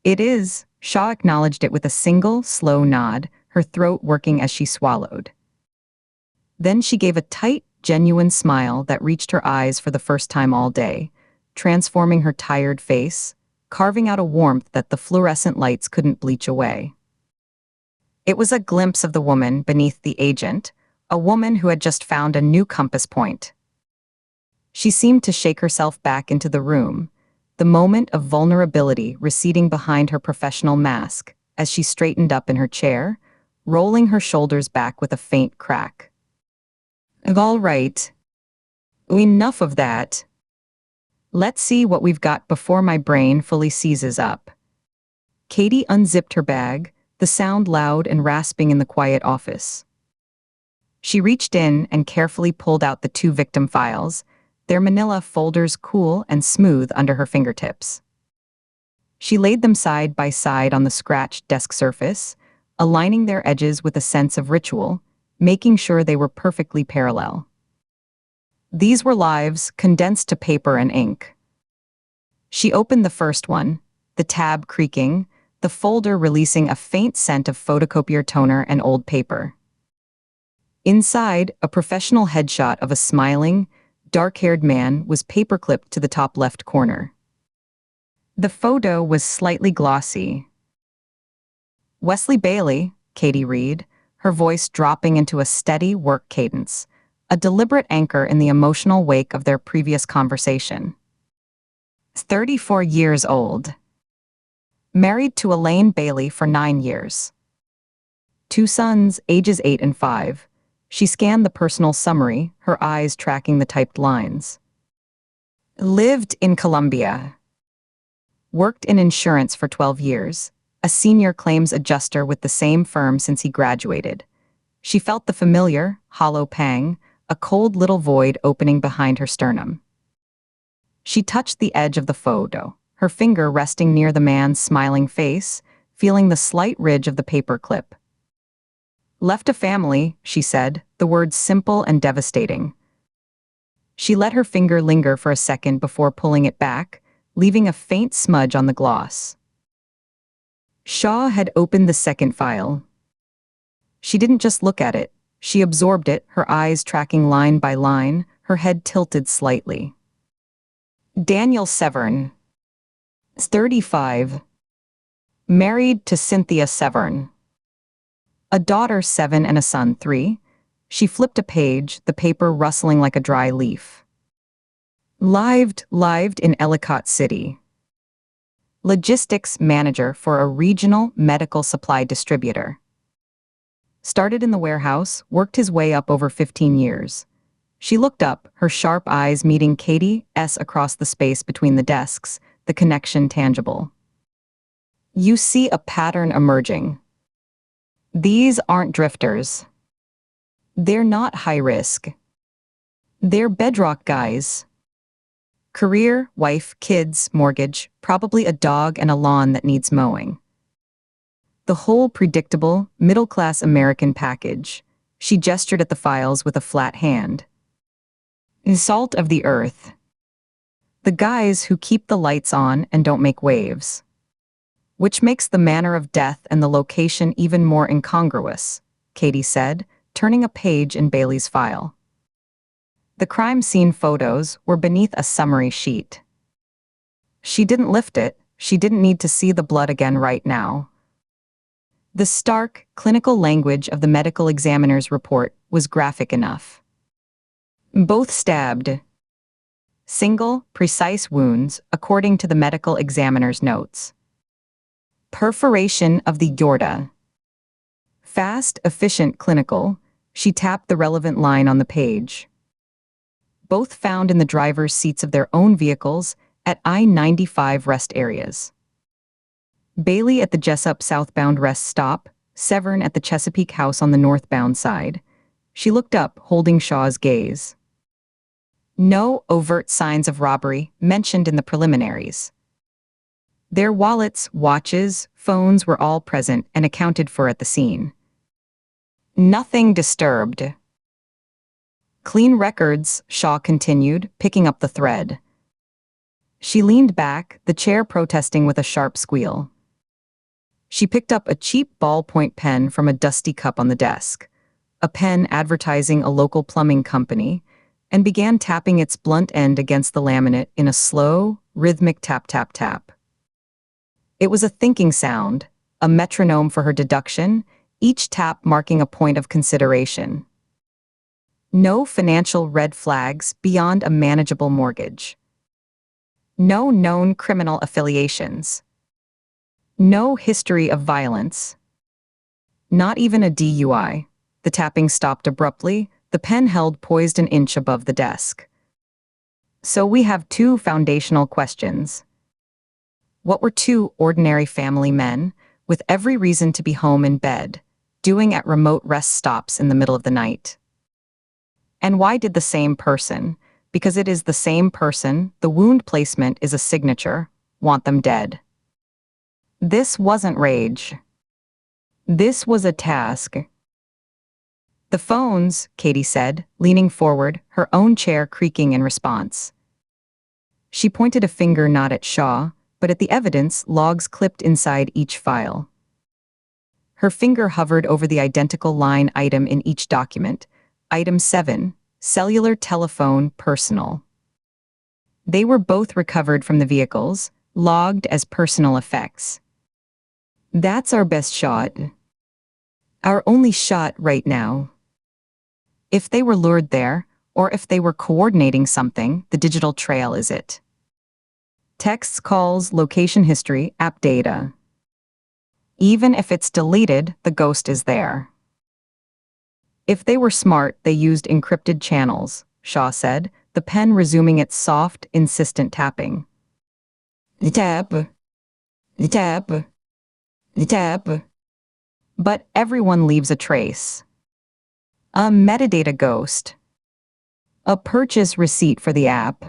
B: "It is." Shaw acknowledged it with a single, slow nod, her throat working as she swallowed. Then she gave a tight, genuine smile that reached her eyes for the first time all day, transforming her tired face, carving out a warmth that the fluorescent lights couldn't bleach away. It was a glimpse of the woman beneath the agent, a woman who had just found a new compass point. She seemed to shake herself back into the room, the moment of vulnerability receding behind her professional mask as she straightened up in her chair, rolling her shoulders back with a faint crack. All right. Enough of that. Let's see what we've got before my brain fully seizes up. Katie unzipped her bag, the sound loud and rasping in the quiet office. She reached in and carefully pulled out the 2 victim files, their manila folders cool and smooth under her fingertips. She laid them side by side on the scratched desk surface, aligning their edges with a sense of ritual, making sure they were perfectly parallel. These were lives condensed to paper and ink. She opened the first one, the tab creaking, the folder releasing a faint scent of photocopier toner and old paper. Inside, a professional headshot of a smiling, dark-haired man was paperclipped to the top left corner. The photo was slightly glossy. Wesley Bailey, Katie read, her voice dropping into a steady work cadence, a deliberate anchor in the emotional wake of their previous conversation. 34 years old. Married to Elaine Bailey for 9 years. 2 sons, ages 8 and 5. She scanned the personal summary, her eyes tracking the typed lines. Lived in Colombia. Worked in insurance for 12 years, a senior claims adjuster with the same firm since he graduated. She felt the familiar, hollow pang, a cold little void opening behind her sternum. She touched the edge of the photo, her finger resting near the man's smiling face, feeling the slight ridge of the paperclip. Left a family, she said, the words simple and devastating. She let her finger linger for a second before pulling it back, leaving a faint smudge on the gloss. Shaw had opened the second file. She didn't just look at it, she absorbed it, her eyes tracking line by line, her head tilted slightly. Daniel Severn. 35. Married to Cynthia Severn. A daughter 7 and a son 3. She flipped a page, the paper rustling like a dry leaf. Lived in Ellicott City. Logistics manager for a regional medical supply distributor. Started in the warehouse, worked his way up over 15 years. She looked up, her sharp eyes meeting Katie's across the space between the desks, the connection tangible. You see a pattern emerging. These aren't drifters. They're not high risk. They're bedrock guys. Career, wife, kids, mortgage, probably a dog and a lawn that needs mowing. The whole predictable, middle-class American package. She gestured at the files with a flat hand. Salt of the earth. The guys who keep the lights on and don't make waves. Which makes the manner of death and the location even more incongruous, Katie said, turning a page in Bailey's file. The crime scene photos were beneath a summary sheet. She didn't lift it, she didn't need to see the blood again right now. The stark, clinical language of the medical examiner's report was graphic enough. Both stabbed. Single, precise wounds, according to the medical examiner's notes. Perforation of the aorta. Fast, efficient, clinical. She tapped the relevant line on the page. Both found in the driver's seats of their own vehicles at I-95 rest areas. Bailey at the Jessup southbound rest stop, Severn at the Chesapeake house on the northbound side. She looked up, holding Shaw's gaze. No overt signs of robbery mentioned in the preliminaries. Their wallets, watches, phones were all present and accounted for at the scene. Nothing disturbed. Clean records, Shaw continued, picking up the thread. She leaned back, the chair protesting with a sharp squeal. She picked up a cheap ballpoint pen from a dusty cup on the desk, a pen advertising a local plumbing company, and began tapping its blunt end against the laminate in a slow, rhythmic tap-tap-tap. It was a thinking sound, a metronome for her deduction, each tap marking a point of consideration. No financial red flags beyond a manageable mortgage. No known criminal affiliations. No history of violence. Not even a DUI. The tapping stopped abruptly, the pen held poised an inch above the desk. So we have two foundational questions. What were two ordinary family men, with every reason to be home in bed, doing at remote rest stops in the middle of the night? And why did the same person, because it is the same person, the wound placement is a signature, want them dead? This wasn't rage. This was a task. The phones, Katie said, leaning forward, her own chair creaking in response. She pointed a finger not at Shaw, but at the evidence logs clipped inside each file. Her finger hovered over the identical line item in each document. Item 7, cellular telephone personal. They were both recovered from the vehicles, logged as personal effects. That's our best shot. Our only shot right now. If they were lured there, or if they were coordinating something, the digital trail is it. Texts, calls, location history, app data. Even if it's deleted, the ghost is there. If they were smart, they used encrypted channels, Shaw said, the pen resuming its soft, insistent tapping. The tap. The tap. The tap. But everyone leaves a trace. A metadata ghost. A purchase receipt for the app.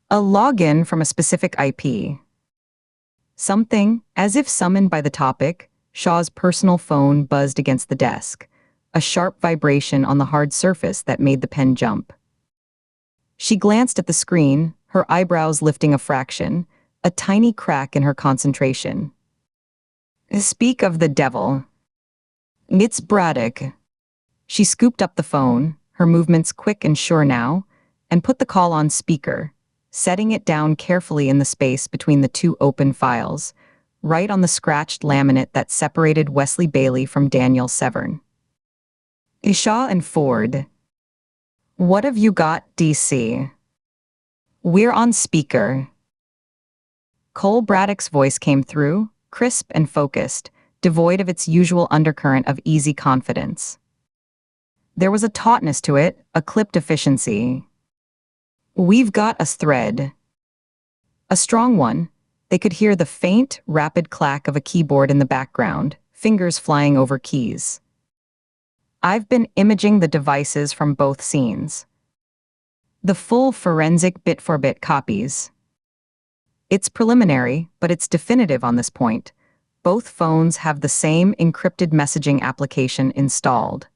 B: A login from a specific IP. Something, as if summoned by the topic, Shaw's personal phone buzzed against the desk, a sharp vibration on the hard surface that made the pen jump. She glanced at the screen, her eyebrows lifting a fraction, a tiny crack in her concentration. Speak of the devil. It's Braddock. She scooped up the phone, her movements quick and sure now, and put the call on speaker, setting it down carefully in the space between the two open files, right on the scratched laminate that separated Wesley Bailey from Daniel Severn. Shaw and Ford. What have you got, DC? We're on speaker. Cole Braddock's voice came through, crisp and focused, devoid of its usual undercurrent of easy confidence. There was a tautness to it, a clipped efficiency. We've got a thread. A strong one. They could hear the faint, rapid clack of a keyboard in the background, fingers flying over keys. I've been imaging the devices from both scenes. The full forensic bit-for-bit copies. It's preliminary, but it's definitive on this point. Both phones have the same encrypted messaging application installed.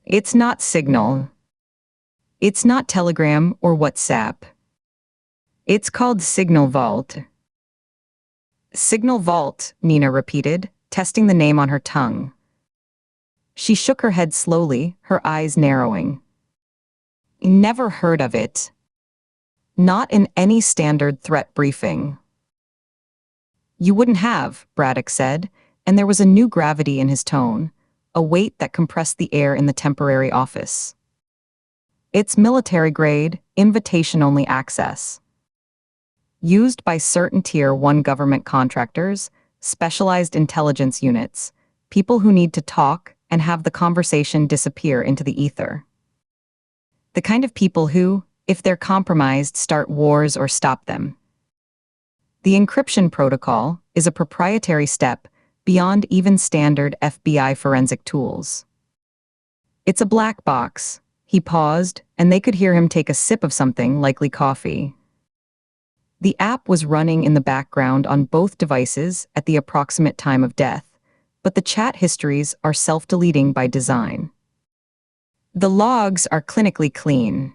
B: It's not Signal. It's not Telegram or WhatsApp. It's called Signal Vault. Signal Vault, Nina repeated, testing the name on her tongue. She shook her head slowly, her eyes narrowing. Never heard of it. Not in any standard threat briefing. You wouldn't have, Braddock said, and there was a new gravity in his tone, a weight that compressed the air in the temporary office. It's military-grade, invitation-only access. Used by certain Tier 1 government contractors, specialized intelligence units, people who need to talk and have the conversation disappear into the ether. The kind of people who, if they're compromised, start wars or stop them. The encryption protocol is a proprietary step beyond even standard FBI forensic tools. It's a black box. He paused, and they could hear him take a sip of something, likely coffee. The app was running in the background on both devices at the approximate time of death, but the chat histories are self-deleting by design. The logs are clinically clean.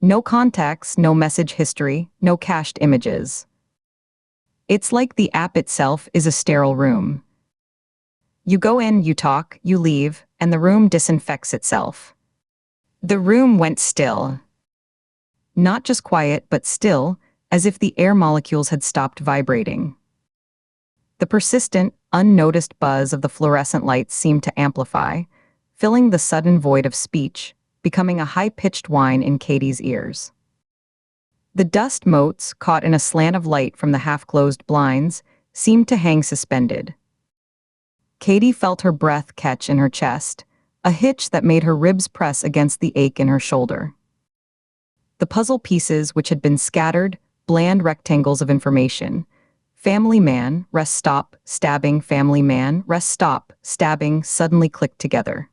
B: No contacts, no message history, no cached images. It's like the app itself is a sterile room. You go in, you talk, you leave, and the room disinfects itself. The room went still. Not just quiet, but still, as if the air molecules had stopped vibrating. The persistent, unnoticed buzz of the fluorescent lights seemed to amplify, filling the sudden void of speech, becoming a high-pitched whine in Katie's ears. The dust motes, caught in a slant of light from the half-closed blinds, seemed to hang suspended. Katie felt her breath catch in her chest, a hitch that made her ribs press against the ache in her shoulder. The puzzle pieces, which had been scattered, bland rectangles of information, family man, rest stop, stabbing, family man, rest stop, stabbing, suddenly clicked together.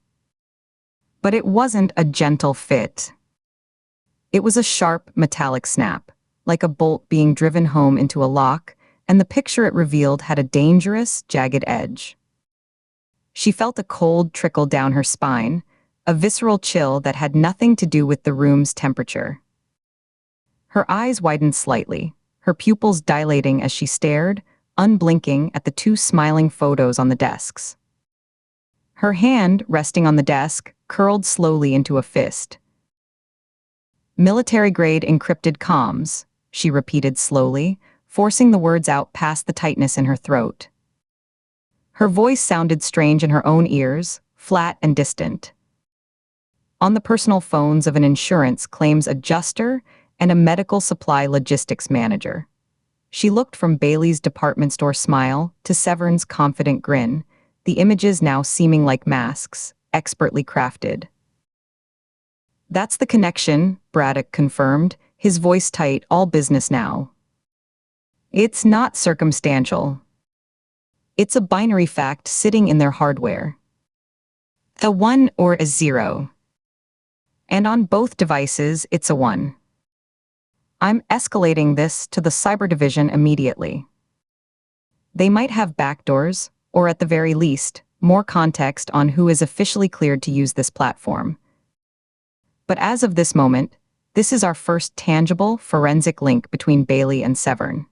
B: But it wasn't a gentle fit. It was a sharp, metallic snap, like a bolt being driven home into a lock, and the picture it revealed had a dangerous, jagged edge. She felt a cold trickle down her spine, a visceral chill that had nothing to do with the room's temperature. Her eyes widened slightly, her pupils dilating as she stared, unblinking, at the two smiling photos on the desks. Her hand, resting on the desk, curled slowly into a fist. "Military-grade encrypted comms," she repeated slowly, forcing the words out past the tightness in her throat. Her voice sounded strange in her own ears, flat and distant. On the personal phones of an insurance claims adjuster and a medical supply logistics manager. She looked from Bailey's department store smile to Severn's confident grin, the images now seeming like masks, expertly crafted. "That's the connection," Braddock confirmed, his voice tight, "all business now. It's not circumstantial. It's a binary fact sitting in their hardware. A 1 or a 0. And on both devices, it's a 1. I'm escalating this to the cyber division immediately. They might have backdoors, or at the very least, more context on who is officially cleared to use this platform. But as of this moment, this is our first tangible, forensic link between Bailey and Severn.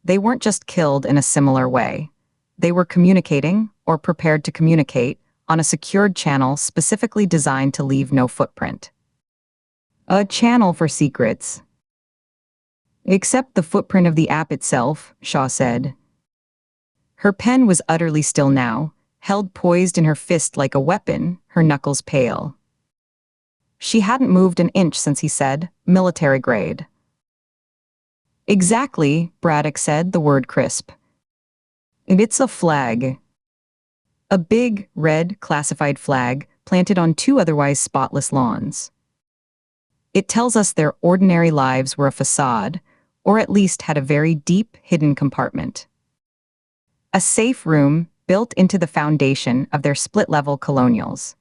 B: They weren't just killed in a similar way. They were communicating, or prepared to communicate, on a secured channel specifically designed to leave no footprint. A channel for secrets. Except the footprint of the app itself, Shaw said. Her pen was utterly still now, held poised in her fist like a weapon, her knuckles pale. She hadn't moved an inch since he said, "military grade." "Exactly," Braddock said, the word crisp. "And it's a flag. A big, red, classified flag planted on two otherwise spotless lawns. It tells us their ordinary lives were a facade, or at least had a very deep, hidden compartment. A safe room built into the foundation of their split-level colonials."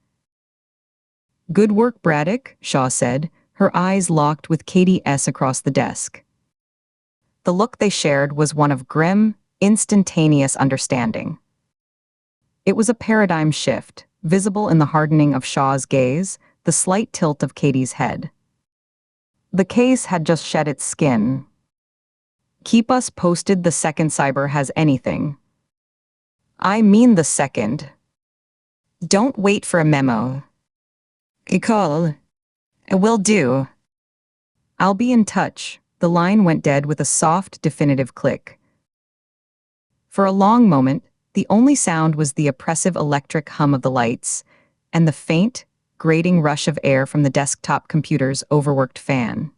B: "Good work, Braddock," Shaw said, her eyes locked with Katie S. across the desk. The look they shared was one of grim, instantaneous understanding. It was a paradigm shift, visible in the hardening of Shaw's gaze, the slight tilt of Katie's head. The case had just shed its skin. "Keep us posted the second cyber has anything." "I mean the second. Don't wait for a memo." "Call. Will do." "I'll be in touch." The line went dead with a soft, definitive click. For a long moment, the only sound was the oppressive electric hum of the lights, and the faint, grating rush of air from the desktop computer's overworked fan.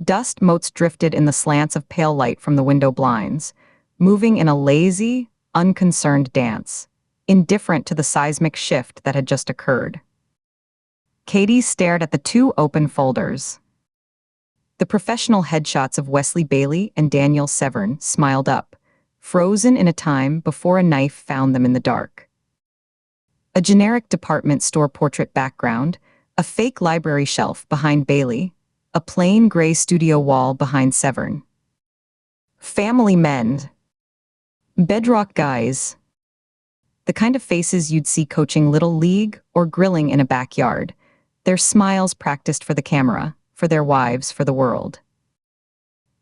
B: Dust motes drifted in the slants of pale light from the window blinds, moving in a lazy, unconcerned dance, indifferent to the seismic shift that had just occurred. Katie stared at the two open folders. The professional headshots of Wesley Bailey and Daniel Severn smiled up, frozen in a time before a knife found them in the dark. A generic department store portrait background, a fake library shelf behind Bailey, a plain gray studio wall behind Severn. Family men. Bedrock guys. The kind of faces you'd see coaching Little League or grilling in a backyard, their smiles practiced for the camera, for their wives, for the world.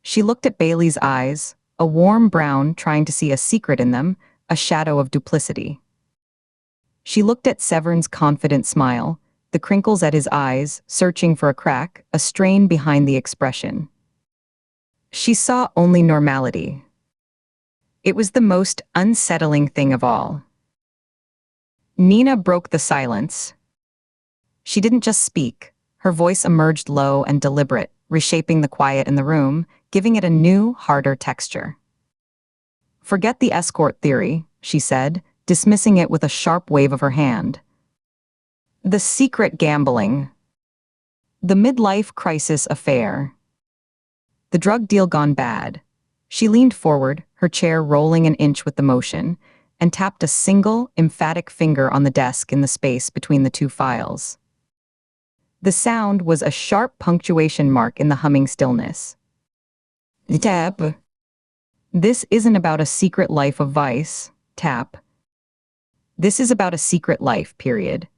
B: She looked at Bailey's eyes, a warm brown trying to see a secret in them, a shadow of duplicity. She looked at Severn's confident smile, the crinkles at his eyes, searching for a crack, a strain behind the expression. She saw only normality. It was the most unsettling thing of all. Nina broke the silence. She didn't just speak. Her voice emerged low and deliberate, reshaping the quiet in the room, giving it a new, harder texture. "Forget the escort theory," she said, dismissing it with a sharp wave of her hand. "The secret gambling. The midlife crisis affair. The drug deal gone bad." She leaned forward, her chair rolling an inch with the motion, and tapped a single, emphatic finger on the desk in the space between the two files. The sound was a sharp punctuation mark in the humming stillness. "Tap. This isn't about a secret life of vice. Tap. This is about a secret life, period."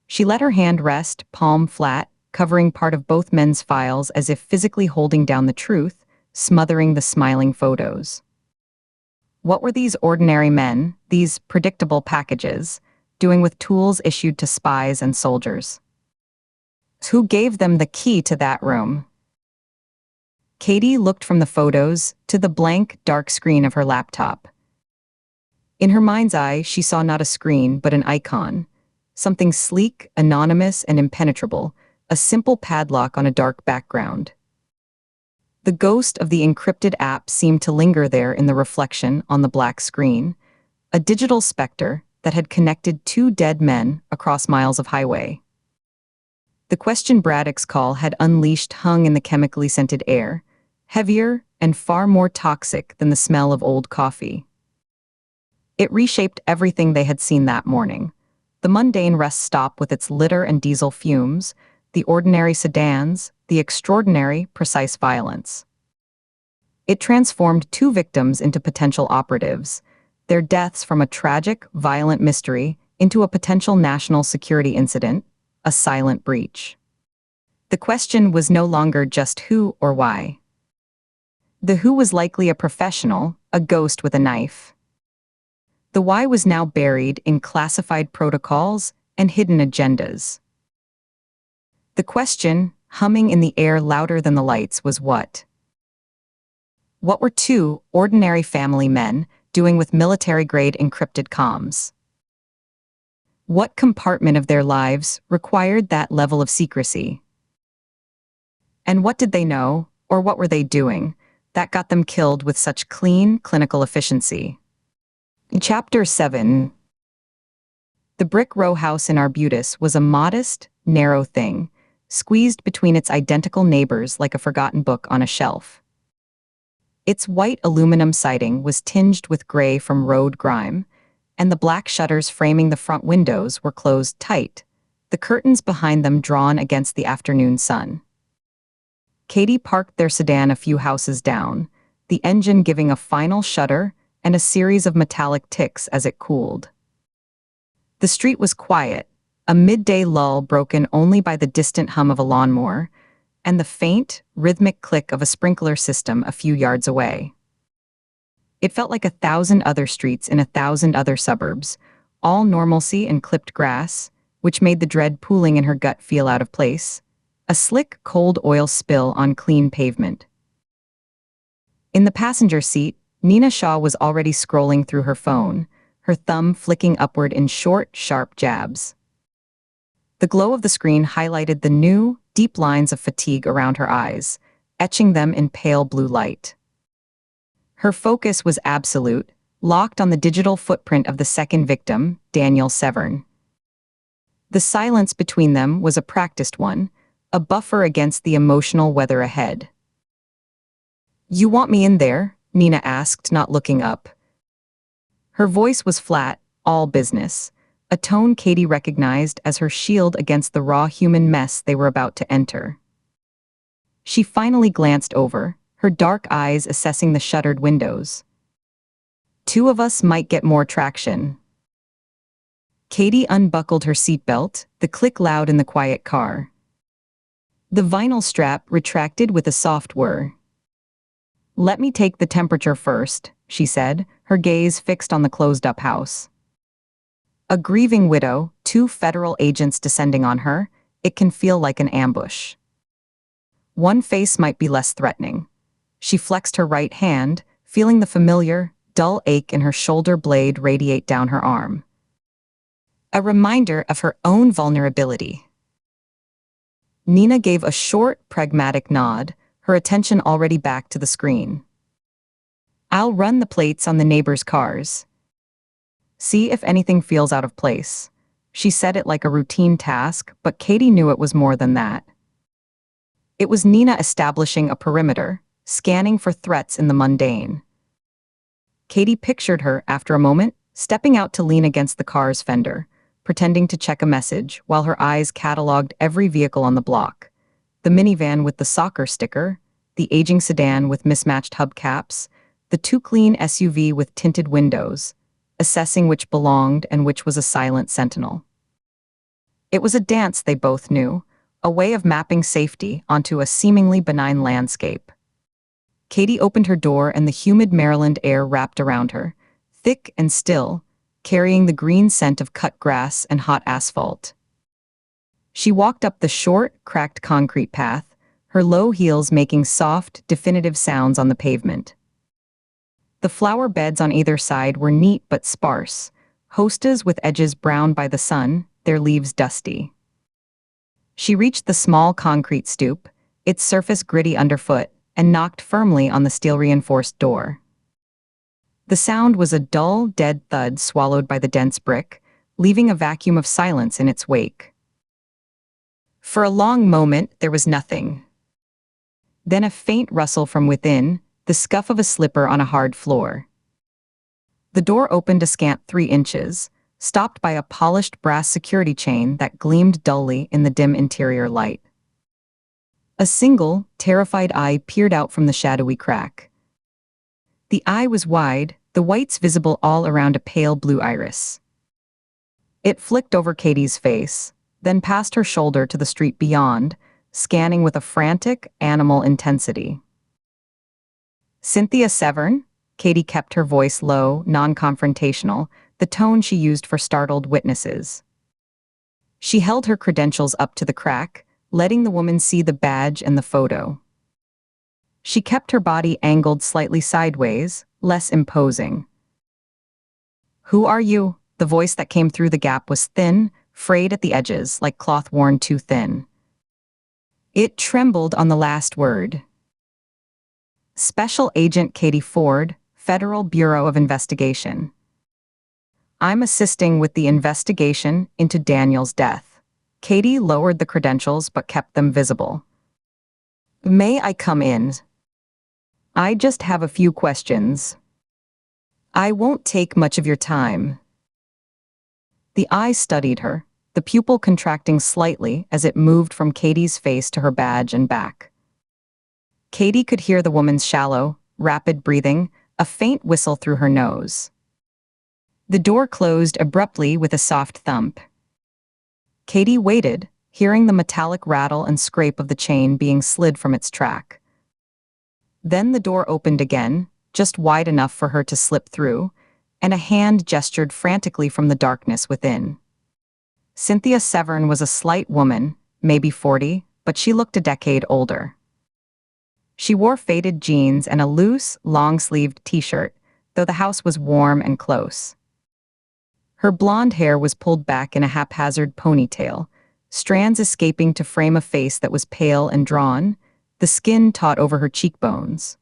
B: She let her hand rest, palm flat, covering part of both men's files as if physically holding down the truth, smothering the smiling photos. What were these ordinary men, these predictable packages, doing with tools issued to spies and soldiers? Who gave them the key to that room? Katie looked from the photos to the blank, dark screen of her laptop. In her mind's eye, she saw not a screen, but an icon. Something sleek, anonymous, and impenetrable, a simple padlock on a dark background. The ghost of the encrypted app seemed to linger there in the reflection on the black screen, a digital specter that had connected two dead men across miles of highway. The question Braddock's call had unleashed hung in the chemically scented air, heavier and far more toxic than the smell of old coffee. It reshaped everything they had seen that morning. The mundane rest stop with its litter and diesel fumes, the ordinary sedans, the extraordinary, precise violence. It transformed two victims into potential operatives, their deaths from a tragic, violent mystery into a potential national security incident, a silent breach. The question was no longer just who or why. The who was likely a professional, a ghost with a knife. The why was now buried in classified protocols and hidden agendas. The question, humming in the air louder than the lights, was what? What were two ordinary family men doing with military-grade encrypted comms? What compartment of their lives required that level of secrecy? And what did they know, or what were they doing, that got them killed with such clean, clinical efficiency? Chapter 7. The brick row house in Arbutus was a modest, narrow thing, squeezed between its identical neighbors like a forgotten book on a shelf. Its white aluminum siding was tinged with gray from road grime, and the black shutters framing the front windows were closed tight, the curtains behind them drawn against the afternoon sun. Katie parked their sedan a few houses down, the engine giving a final shudder and a series of metallic ticks as it cooled. The street was quiet, a midday lull broken only by the distant hum of a lawnmower and the faint, rhythmic click of a sprinkler system a few yards away. It felt like 1,000 other streets in 1,000 other suburbs, all normalcy and clipped grass, which made the dread pooling in her gut feel out of place, a slick, cold oil spill on clean pavement. In the passenger seat, Nina Shaw was already scrolling through her phone, her thumb flicking upward in short, sharp jabs. The glow of the screen highlighted the new, deep lines of fatigue around her eyes, etching them in pale blue light. Her focus was absolute, locked on the digital footprint of the second victim, Daniel Severn. The silence between them was a practiced one, a buffer against the emotional weather ahead. "You want me in there?" Nina asked, not looking up. Her voice was flat, all business, a tone Katie recognized as her shield against the raw human mess they were about to enter. She finally glanced over, her dark eyes assessing the shuttered windows. "Two of us might get more traction." Katie unbuckled her seatbelt, the click loud in the quiet car. The vinyl strap retracted with a soft whir. "Let me take the temperature first," she said, her gaze fixed on the closed-up house. A grieving widow, 2 federal agents descending on her, it can feel like an ambush. One face might be less threatening. She flexed her right hand, feeling the familiar, dull ache in her shoulder blade radiate down her arm. A reminder of her own vulnerability. Nina gave a short, pragmatic nod, her attention already back to the screen. "I'll run the plates on the neighbors' cars. See if anything feels out of place." She said it like a routine task, but Katie knew it was more than that. It was Nina establishing a perimeter, scanning for threats in the mundane. Katie pictured her, after a moment, stepping out to lean against the car's fender, pretending to check a message while her eyes cataloged every vehicle on the block. The minivan with the soccer sticker, the aging sedan with mismatched hubcaps, the too clean SUV with tinted windows, assessing which belonged and which was a silent sentinel. It was a dance they both knew, a way of mapping safety onto a seemingly benign landscape. Katie opened her door and the humid Maryland air wrapped around her, thick and still, carrying the green scent of cut grass and hot asphalt. She walked up the short, cracked concrete path, her low heels making soft, definitive sounds on the pavement. The flower beds on either side were neat but sparse, hostas with edges browned by the sun, their leaves dusty. She reached the small concrete stoop, its surface gritty underfoot, and knocked firmly on the steel-reinforced door. The sound was a dull, dead thud swallowed by the dense brick, leaving a vacuum of silence in its wake. For a long moment, there was nothing. Then a faint rustle from within, the scuff of a slipper on a hard floor. The door opened a scant 3 inches, stopped by a polished brass security chain that gleamed dully in the dim interior light. A single, terrified eye peered out from the shadowy crack. The eye was wide, the whites visible all around a pale blue iris. It flicked over Katie's face, then past her shoulder to the street beyond, scanning with a frantic, animal intensity. "Cynthia Severn?" Katie kept her voice low, non-confrontational, the tone she used for startled witnesses. She held her credentials up to the crack, letting the woman see the badge and the photo. She kept her body angled slightly sideways, less imposing. "Who are you?" The voice that came through the gap was thin, frayed at the edges, like cloth worn too thin. It trembled on the last word. "Special Agent Katie Ford, Federal Bureau of Investigation. I'm assisting with the investigation into Daniel's death." Katie lowered the credentials but kept them visible. "May I come in? I just have a few questions. I won't take much of your time." The eye studied her, the pupil contracting slightly as it moved from Katie's face to her badge and back. Katie could hear the woman's shallow, rapid breathing, a faint whistle through her nose. The door closed abruptly with a soft thump. Katie waited, hearing the metallic rattle and scrape of the chain being slid from its track. Then the door opened again, just wide enough for her to slip through, and a hand gestured frantically from the darkness within. Cynthia Severn was a slight woman, maybe 40, but she looked a decade older. She wore faded jeans and a loose, long-sleeved t-shirt, though the house was warm and close. Her blonde hair was pulled back in a haphazard ponytail, strands escaping to frame a face that was pale and drawn, the skin taut over her cheekbones.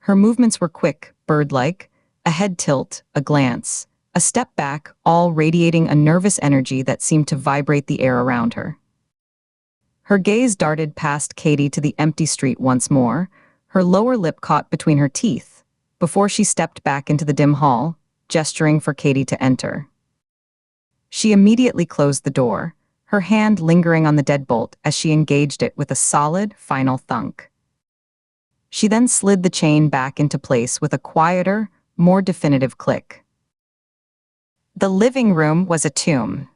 B: Her movements were quick, bird-like, a head tilt, a glance, a step back, all radiating a nervous energy that seemed to vibrate the air around her. Her gaze darted past Katie to the empty street once more, her lower lip caught between her teeth, before she stepped back into the dim hall, gesturing for Katie to enter. She immediately closed the door, her hand lingering on the deadbolt as she engaged it with a solid, final thunk. She then slid the chain back into place with a quieter, more definitive click. The living room was a tomb.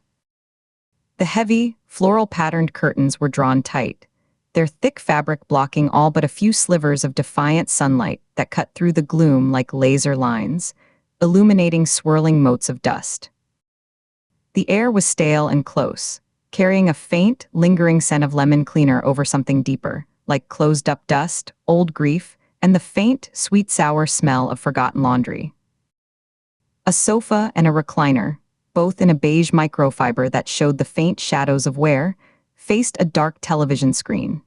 B: The heavy, floral-patterned curtains were drawn tight, their thick fabric blocking all but a few slivers of defiant sunlight that cut through the gloom like laser lines, illuminating swirling motes of dust. The air was stale and close, carrying a faint, lingering scent of lemon cleaner over something deeper, like closed-up dust, old grief, and the faint, sweet-sour smell of forgotten laundry. A sofa and a recliner, both in a beige microfiber that showed the faint shadows of wear, faced a dark television screen.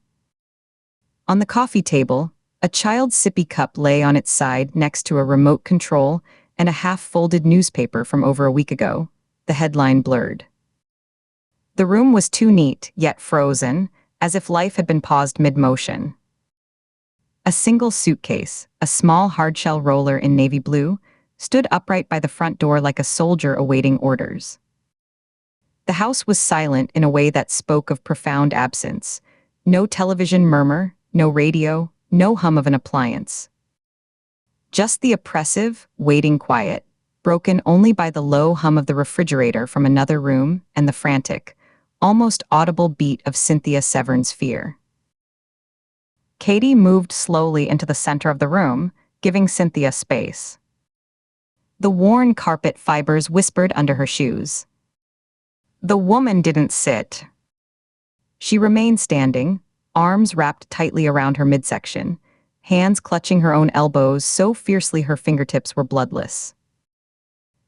B: On the coffee table, a child's sippy cup lay on its side next to a remote control and a half-folded newspaper from over a week ago, the headline blurred. The room was too neat, yet frozen, as if life had been paused mid-motion. A single suitcase, a small hardshell roller in navy blue, stood upright by the front door like a soldier awaiting orders. The house was silent in a way that spoke of profound absence. No television murmur, no radio, no hum of an appliance. Just the oppressive, waiting quiet, broken only by the low hum of the refrigerator from another room and the frantic, almost audible beat of Cynthia Severn's fear. Katie moved slowly into the center of the room, giving Cynthia space. The worn carpet fibers whispered under her shoes. The woman didn't sit. She remained standing, arms wrapped tightly around her midsection, hands clutching her own elbows so fiercely her fingertips were bloodless.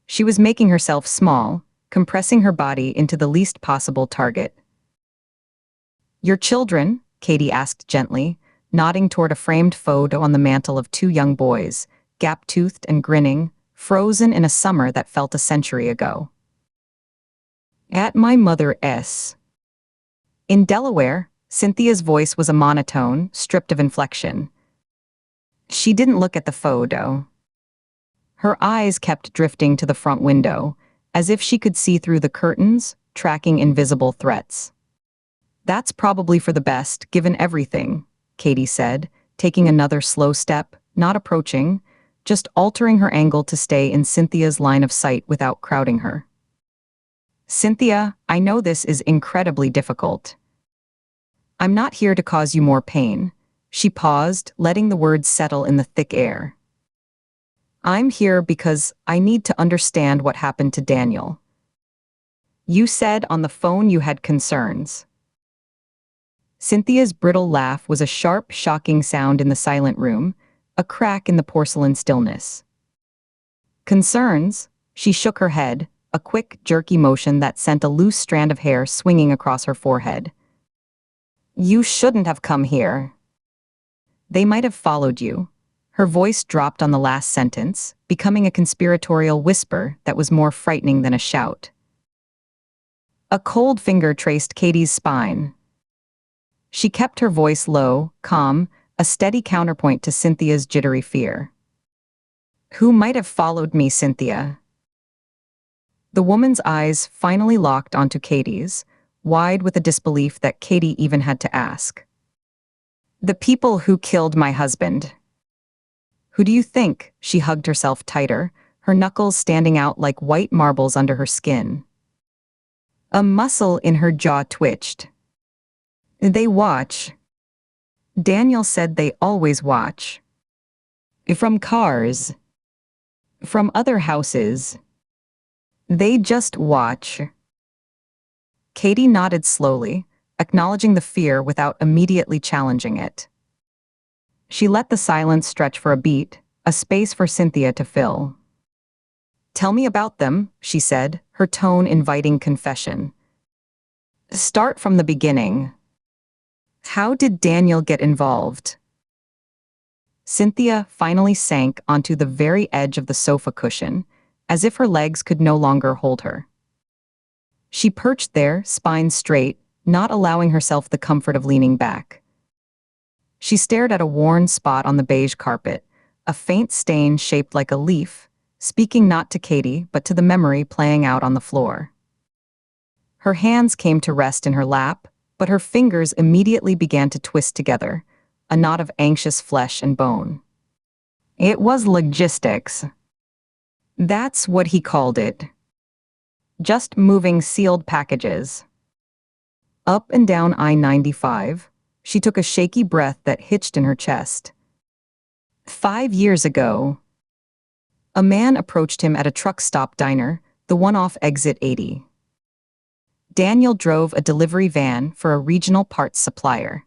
B: She was making herself small, compressing her body into the least possible target. "Your children?" Katie asked gently, nodding toward a framed photo on the mantel of two young boys, gap-toothed and grinning, frozen in a summer that felt a century ago. "At my mother's." In Delaware, Cynthia's voice was a monotone, stripped of inflection. She didn't look at the photo. Her eyes kept drifting to the front window, as if she could see through the curtains, tracking invisible threats. "That's probably for the best, given everything," Katie said, taking another slow step, not approaching, just altering her angle to stay in Cynthia's line of sight without crowding her. "Cynthia, I know this is incredibly difficult. I'm not here to cause you more pain." She paused, letting the words settle in the thick air. "I'm here because I need to understand what happened to Daniel. You said on the phone you had concerns." Cynthia's brittle laugh was a sharp, shocking sound in the silent room, a crack in the porcelain stillness. "Concerns?" She shook her head, a quick, jerky motion that sent a loose strand of hair swinging across her forehead. "You shouldn't have come here. They might have followed you." Her voice dropped on the last sentence, becoming a conspiratorial whisper that was more frightening than a shout. A cold finger traced Katie's spine. She kept her voice low, calm, a steady counterpoint to Cynthia's jittery fear. "Who might have followed me, Cynthia?" The woman's eyes finally locked onto Katie's, wide with a disbelief that Katie even had to ask. "The people who killed my husband." "Who do you think?" She hugged herself tighter, her knuckles standing out like white marbles under her skin. A muscle in her jaw twitched. "They watch." Daniel said they always watch. "From cars. From other houses. They just watch." Katie nodded slowly, acknowledging the fear without immediately challenging it. She let the silence stretch for a beat, a space for Cynthia to fill. "Tell me about them," she said, her tone inviting confession. "Start from the beginning. How did Daniel get involved?" Cynthia finally sank onto the very edge of the sofa cushion, as if her legs could no longer hold her. She perched there, spine straight, not allowing herself the comfort of leaning back. She stared at a worn spot on the beige carpet, a faint stain shaped like a leaf, speaking not to Katie but to the memory playing out on the floor. Her hands came to rest in her lap, but her fingers immediately began to twist together, a knot of anxious flesh and bone. "It was logistics. That's what he called it. Just moving sealed packages." Up and down I-95, she took a shaky breath that hitched in her chest. 5 years ago, a man approached him at a truck stop diner, the one off exit 80. Daniel drove a delivery van for a regional parts supplier.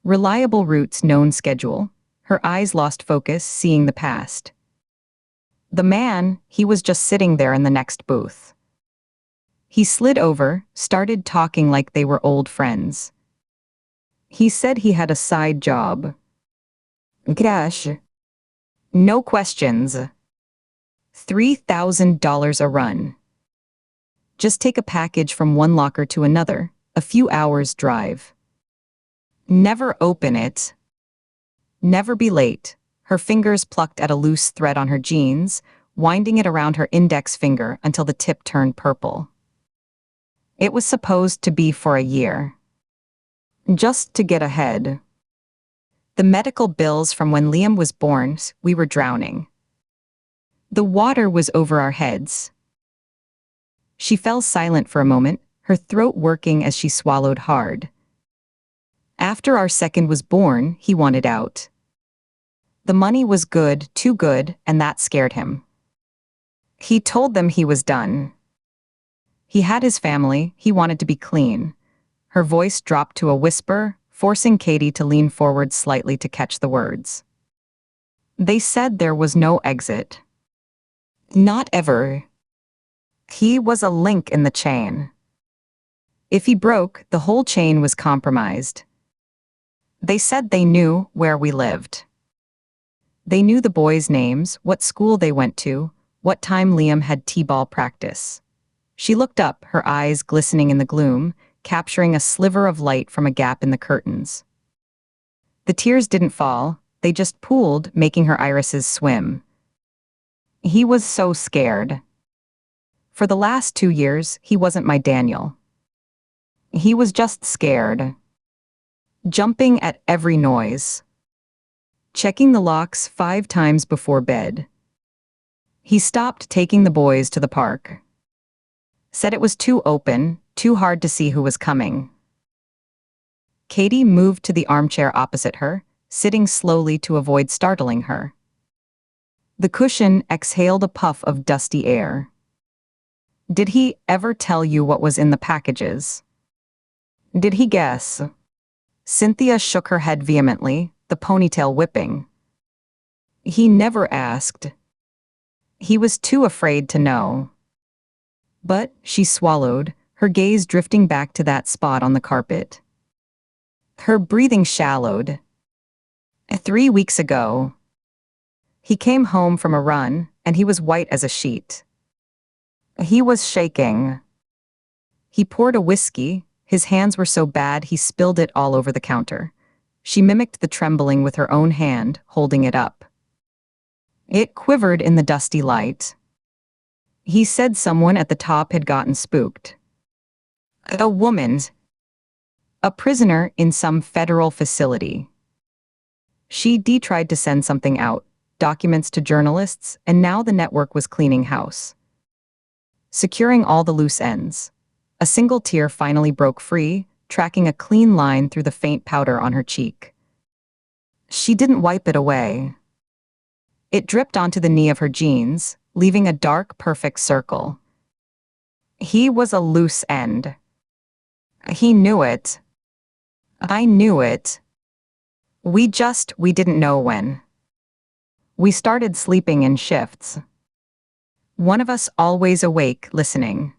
B: Reliable routes, known schedule. Her eyes lost focus, seeing the past. The man, he was just sitting there in the next booth. He slid over, started talking like they were old friends. He said he had a side job. Gosh. No questions. $3,000 a run. Just take a package from one locker to another, a few hours drive. Never open it. Never be late. Her fingers plucked at a loose thread on her jeans, winding it around her index finger until the tip turned purple. It was supposed to be for a year. Just to get ahead. The medical bills from when Liam was born, we were drowning. The water was over our heads. She fell silent for a moment, her throat working as she swallowed hard. After our second was born, he wanted out. The money was good, too good, and that scared him. He told them he was done. He had his family, he wanted to be clean. Her voice dropped to a whisper, forcing Katie to lean forward slightly to catch the words. They said there was no exit. Not ever. He was a link in the chain. If he broke, the whole chain was compromised. They said they knew where we lived. They knew the boys' names, what school they went to, what time Liam had t-ball practice. She looked up, her eyes glistening in the gloom, capturing a sliver of light from a gap in the curtains. The tears didn't fall, they just pooled, making her irises swim. He was so scared. For the last 2 years, he wasn't my Daniel. He was just scared. Jumping at every noise. Checking the locks 5 times before bed. He stopped taking the boys to the park. Said it was too open, too hard to see who was coming. Katie moved to the armchair opposite her, sitting slowly to avoid startling her. The cushion exhaled a puff of dusty air. Did he ever tell you what was in the packages? Did he guess? Cynthia shook her head vehemently, the ponytail whipping. He never asked. He was too afraid to know. But, she swallowed, her gaze drifting back to that spot on the carpet. Her breathing shallowed. 3 weeks ago. He came home from a run, and he was white as a sheet. He was shaking. He poured a whiskey, his hands were so bad he spilled it all over the counter. She mimicked the trembling with her own hand, holding it up. It quivered in the dusty light. He said someone at the top had gotten spooked. A woman. A prisoner in some federal facility. She tried to send something out, documents to journalists, and now the network was cleaning house. Securing all the loose ends. A single tear finally broke free, tracking a clean line through the faint powder on her cheek. She didn't wipe it away. It dripped onto the knee of her jeans, leaving a dark, perfect circle. He was a loose end. He knew it. I knew it. We didn't know when. We started sleeping in shifts. One of us always awake, listening.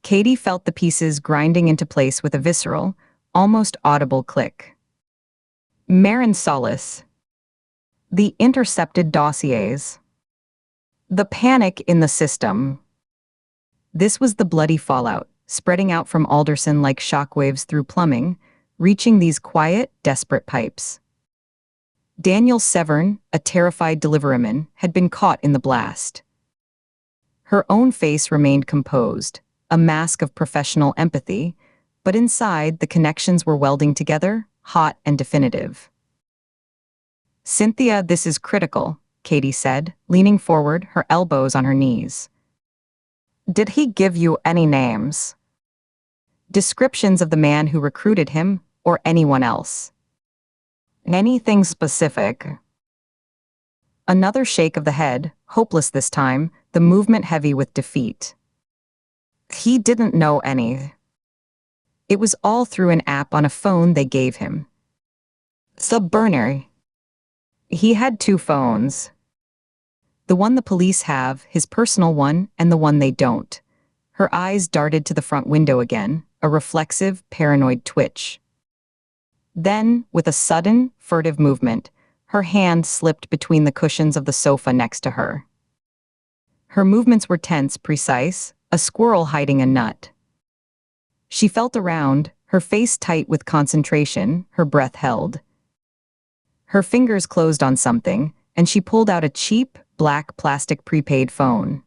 B: Katie felt the pieces grinding into place with a visceral, almost audible click. Marin Solace. The intercepted dossiers. The panic in the system. This was the bloody fallout, spreading out from Alderson like shockwaves through plumbing, reaching these quiet, desperate pipes. Daniel Severn, a terrified deliveryman, had been caught in the blast. Her own face remained composed, a mask of professional empathy, but inside the connections were welding together, hot and definitive. Cynthia, this is critical, Katie said, leaning forward, her elbows on her knees. Did he give you any names? Descriptions of the man who recruited him, or anyone else? Anything specific? Another shake of the head, hopeless this time, the movement heavy with defeat. He didn't know any. It was all through an app on a phone they gave him. The burner. He had 2 phones. The one the police have, his personal one, and the one they don't. Her eyes darted to the front window again, a reflexive, paranoid twitch. Then, with a sudden, furtive movement, her hand slipped between the cushions of the sofa next to her. Her movements were tense, precise, a squirrel hiding a nut. She felt around, her face tight with concentration, her breath held. Her fingers closed on something, and she pulled out a cheap, black plastic prepaid phone.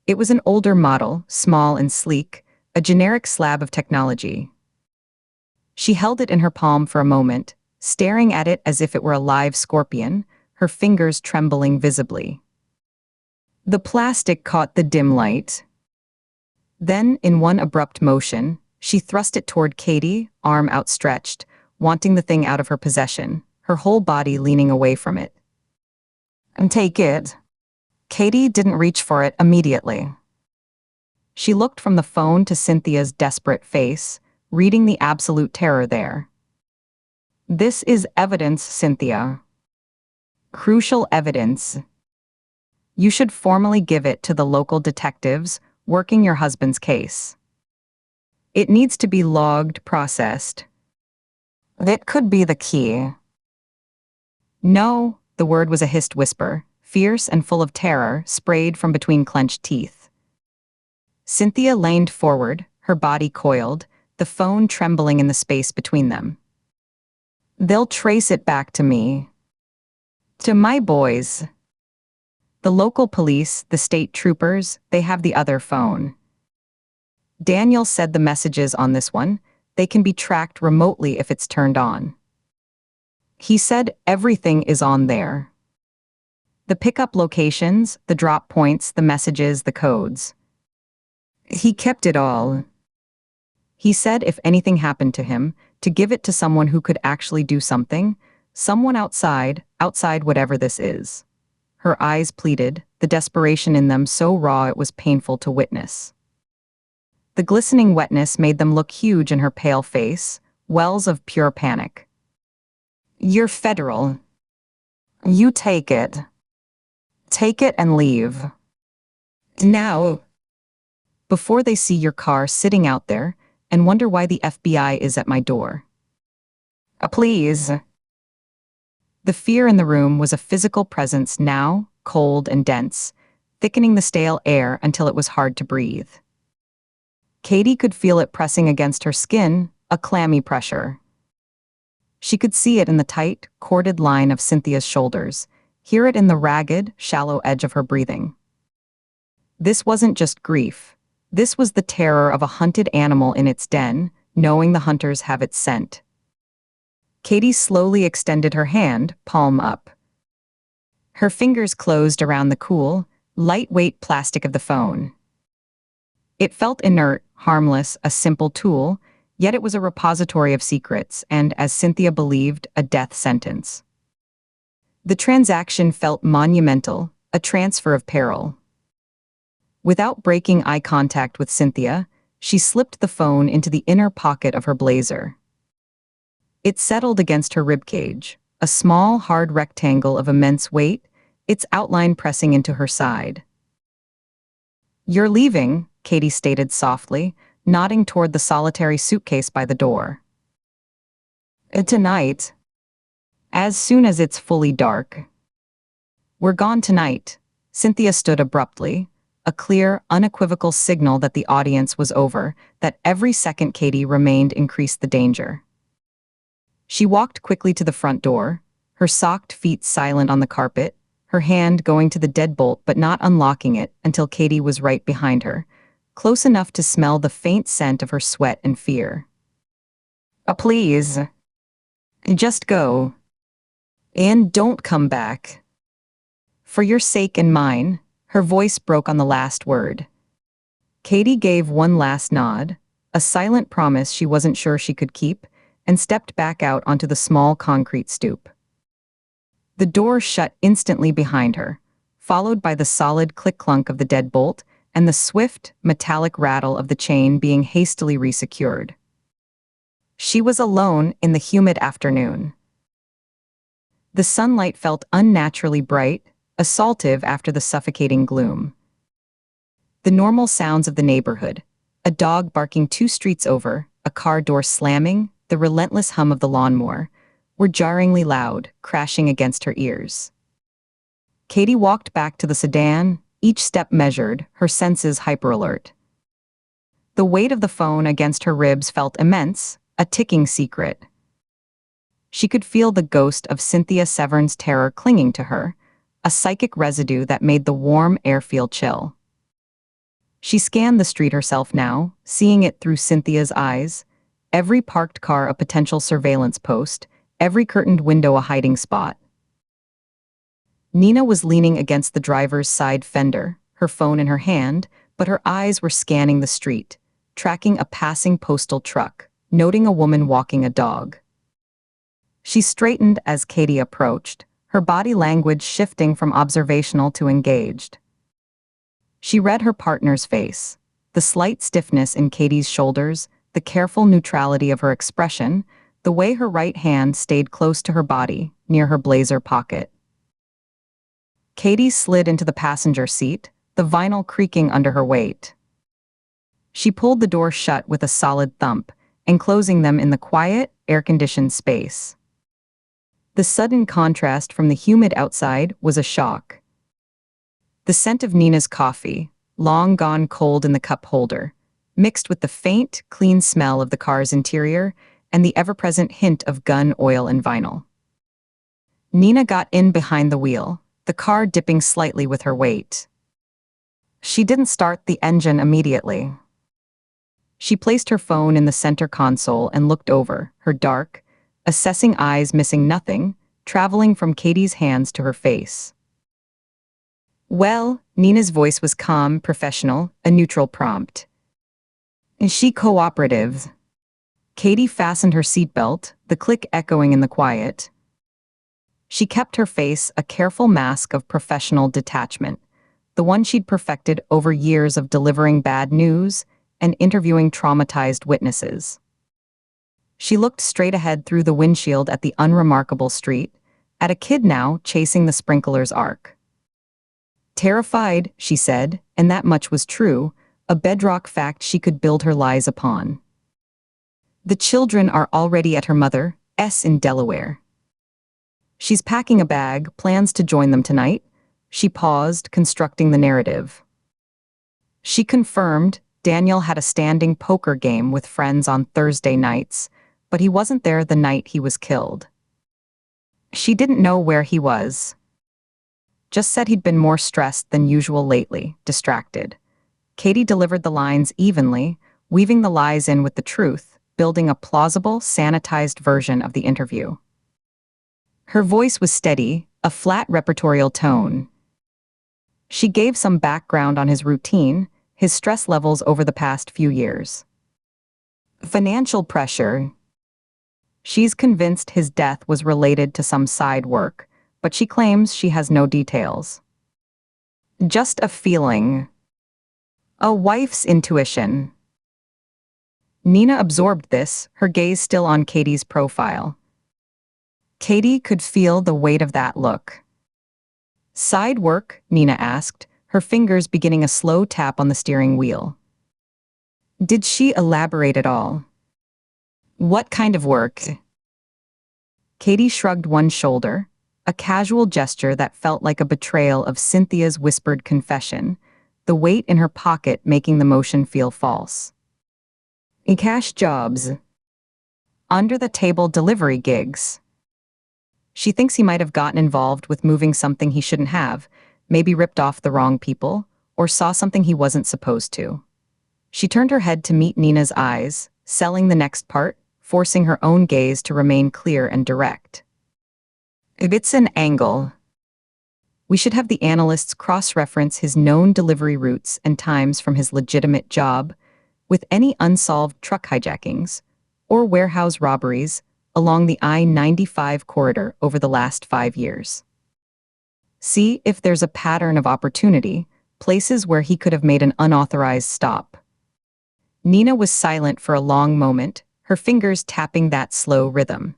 B: It was an older model, small and sleek, a generic slab of technology. She held it in her palm for a moment, staring at it as if it were a live scorpion, her fingers trembling visibly. The plastic caught the dim light. Then, in one abrupt motion, she thrust it toward Katie, arm outstretched, wanting the thing out of her possession, her whole body leaning away from it. "And take it." Katie didn't reach for it immediately. She looked from the phone to Cynthia's desperate face, reading the absolute terror there. "This is evidence, Cynthia. Crucial evidence. You should formally give it to the local detectives working your husband's case. It needs to be logged, processed. That could be the key." "No," the word was a hissed whisper, fierce and full of terror, sprayed from between clenched teeth. Cynthia leaned forward, her body coiled, the phone trembling in the space between them. "They'll trace it back to me. To my boys. The local police, the state troopers, they have the other phone. Daniel said the messages on this one, they can be tracked remotely if it's turned on. He said everything is on there. The pickup locations, the drop points, the messages, the codes. He kept it all. He said if anything happened to him, to give it to someone who could actually do something, someone outside whatever this is." Her eyes pleaded, the desperation in them so raw it was painful to witness. The glistening wetness made them look huge in her pale face, wells of pure panic. "You're federal. You take it. Take it and leave. Now. Before they see your car sitting out there and wonder why the FBI is at my door. Please." The fear in the room was a physical presence now, cold and dense, thickening the stale air until it was hard to breathe. Katie could feel it pressing against her skin, a clammy pressure. She could see it in the tight, corded line of Cynthia's shoulders, hear it in the ragged, shallow edge of her breathing. This wasn't just grief. This was the terror of a hunted animal in its den, knowing the hunters have its scent. Katie slowly extended her hand, palm up. Her fingers closed around the cool, lightweight plastic of the phone. It felt inert, harmless, a simple tool, yet it was a repository of secrets and, as Cynthia believed, a death sentence. The transaction felt monumental, a transfer of peril. Without breaking eye contact with Cynthia, she slipped the phone into the inner pocket of her blazer. It settled against her ribcage, a small, hard rectangle of immense weight, its outline pressing into her side. "You're leaving," Katie stated softly, nodding toward the solitary suitcase by the door. "Tonight. As soon as it's fully dark. We're gone tonight." Cynthia stood abruptly, a clear, unequivocal signal that the audience was over, that every second Katie remained increased the danger. She walked quickly to the front door, her socked feet silent on the carpet, her hand going to the deadbolt but not unlocking it until Katie was right behind her, close enough to smell the faint scent of her sweat and fear. Please. Just go. And don't come back. For your sake and mine." Her voice broke on the last word. Katie gave one last nod, a silent promise she wasn't sure she could keep, and stepped back out onto the small concrete stoop. The door shut instantly behind her, followed by the solid click-clunk of the deadbolt and the swift, metallic rattle of the chain being hastily resecured. She was alone in the humid afternoon. The sunlight felt unnaturally bright, assaultive after the suffocating gloom. The normal sounds of the neighborhood, a dog barking 2 streets over, a car door slamming, the relentless hum of the lawnmower, were jarringly loud, crashing against her ears. Katie walked back to the sedan, each step measured, her senses hyper-alert. The weight of the phone against her ribs felt immense, a ticking secret. She could feel the ghost of Cynthia Severn's terror clinging to her, a psychic residue that made the warm air feel chill. She scanned the street herself now, seeing it through Cynthia's eyes, every parked car a potential surveillance post, every curtained window a hiding spot. Nina was leaning against the driver's side fender, her phone in her hand, but her eyes were scanning the street, tracking a passing postal truck, noting a woman walking a dog. She straightened as Katie approached, her body language shifting from observational to engaged. She read her partner's face, the slight stiffness in Katie's shoulders, the careful neutrality of her expression, the way her right hand stayed close to her body, near her blazer pocket. Katie slid into the passenger seat, the vinyl creaking under her weight. She pulled the door shut with a solid thump, enclosing them in the quiet, air-conditioned space. The sudden contrast from the humid outside was a shock. The scent of Nina's coffee, long gone cold in the cup holder, mixed with the faint, clean smell of the car's interior and the ever-present hint of gun oil and vinyl. Nina got in behind the wheel, the car dipping slightly with her weight. She didn't start the engine immediately. She placed her phone in the center console and looked over, her dark, assessing eyes missing nothing, traveling from Katie's hands to her face. "Well," Nina's voice was calm, professional, a neutral prompt. "Is she cooperative?" Katie fastened her seatbelt, the click echoing in the quiet. She kept her face a careful mask of professional detachment, the one she'd perfected over years of delivering bad news and interviewing traumatized witnesses. She looked straight ahead through the windshield at the unremarkable street, at a kid now chasing the sprinkler's arc. Terrified, she said, and that much was true, a bedrock fact she could build her lies upon. The children are already at her mother's in Delaware. She's packing a bag, plans to join them tonight. She paused, constructing the narrative. She confirmed Daniel had a standing poker game with friends on Thursday nights, but he wasn't there the night he was killed. She didn't know where he was. Just said he'd been more stressed than usual lately, distracted. Katie delivered the lines evenly, weaving the lies in with the truth, building a plausible, sanitized version of the interview. Her voice was steady, a flat repertorial tone. She gave some background on his routine, his stress levels over the past few years. Financial pressure. She's convinced his death was related to some side work, but she claims she has no details. Just a feeling. A wife's intuition. Nina absorbed this, her gaze still on Katie's profile. Katie could feel the weight of that look. Side work? Nina asked, her fingers beginning a slow tap on the steering wheel. Did she elaborate at all? What kind of work? Katie shrugged one shoulder, a casual gesture that felt like a betrayal of Cynthia's whispered confession, the weight in her pocket making the motion feel false. Cash jobs. Under-the-table delivery gigs. She thinks he might have gotten involved with moving something he shouldn't have, maybe ripped off the wrong people, or saw something he wasn't supposed to. She turned her head to meet Nina's eyes, selling the next part, forcing her own gaze to remain clear and direct. If it's an angle, we should have the analysts cross-reference his known delivery routes and times from his legitimate job with any unsolved truck hijackings or warehouse robberies along the I-95 corridor over the last 5 years. See if there's a pattern of opportunity, places where he could have made an unauthorized stop. Nina was silent for a long moment, her fingers tapping that slow rhythm.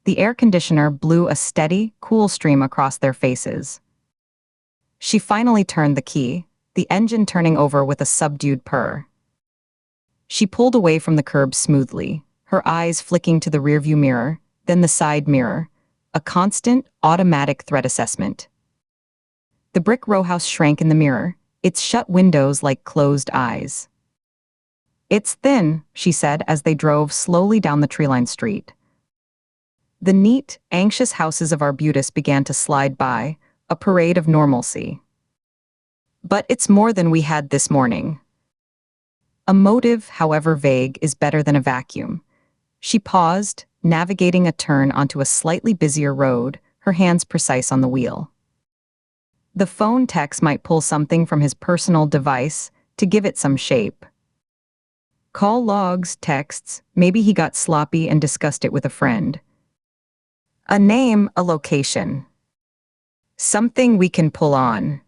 B: The air conditioner blew a steady, cool stream across their faces. She finally turned the key, the engine turning over with a subdued purr. She pulled away from the curb smoothly, her eyes flicking to the rearview mirror, then the side mirror, a constant, automatic threat assessment. The brick row house shrank in the mirror, its shut windows like closed eyes. "It's thin," she said as they drove slowly down the tree-lined street. The neat, anxious houses of Arbutus began to slide by, a parade of normalcy. "But it's more than we had this morning." A motive, however vague, is better than a vacuum. She paused, navigating a turn onto a slightly busier road, her hands precise on the wheel. The phone text might pull something from his personal device to give it some shape. Call logs, texts, maybe he got sloppy and discussed it with a friend. A name, a location. Something we can pull on.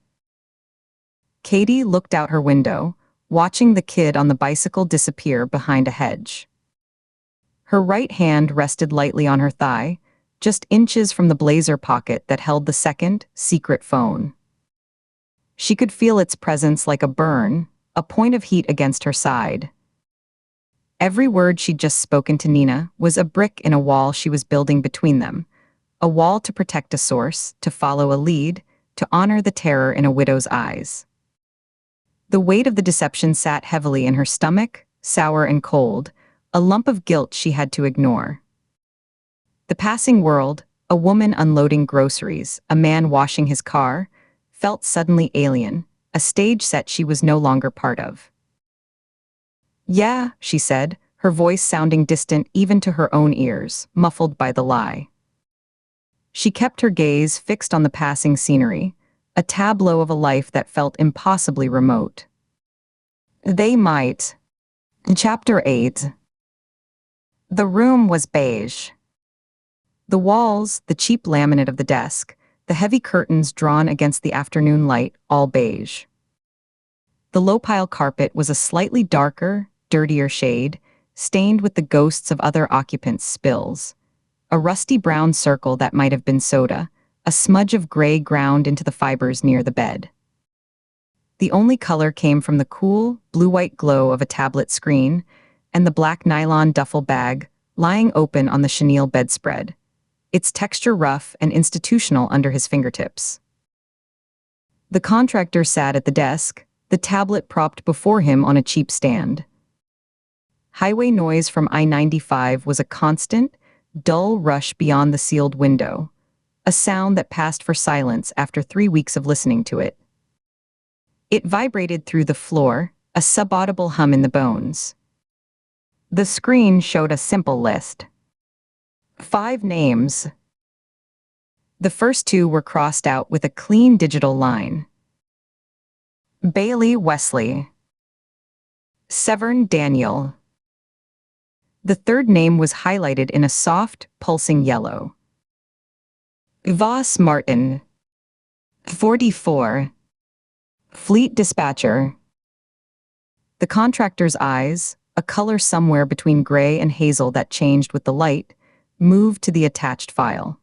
B: Katie looked out her window, watching the kid on the bicycle disappear behind a hedge. Her right hand rested lightly on her thigh, just inches from the blazer pocket that held the second, secret phone. She could feel its presence like a burn, a point of heat against her side. Every word she'd just spoken to Nina was a brick in a wall she was building between them, a wall to protect a source, to follow a lead, to honor the terror in a widow's eyes. The weight of the deception sat heavily in her stomach, sour and cold, a lump of guilt she had to ignore. The passing world, a woman unloading groceries, a man washing his car, felt suddenly alien, a stage set she was no longer part of. "Yeah," she said, her voice sounding distant even to her own ears, muffled by the lie. She kept her gaze fixed on the passing scenery, a tableau of a life that felt impossibly remote. They might. Chapter 8. The room was beige. The walls, the cheap laminate of the desk, the heavy curtains drawn against the afternoon light, all beige. The low-pile carpet was a slightly darker, dirtier shade, stained with the ghosts of other occupants' spills. A rusty brown circle that might have been soda, a smudge of gray ground into the fibers near the bed. The only color came from the cool, blue-white glow of a tablet screen and the black nylon duffel bag lying open on the chenille bedspread, its texture rough and institutional under his fingertips. The contractor sat at the desk, the tablet propped before him on a cheap stand. Highway noise from I-95 was a constant, dull rush beyond the sealed window, a sound that passed for silence after 3 weeks of listening to it. It vibrated through the floor, a subaudible hum in the bones. The screen showed a simple list. 5 names. The first 2 were crossed out with a clean digital line. Bailey Wesley. Severn Daniel. The third name was highlighted in a soft, pulsing yellow. Voss Martin. 44. Fleet Dispatcher. The contractor's eyes, a color somewhere between gray and hazel that changed with the light, moved to the attached file.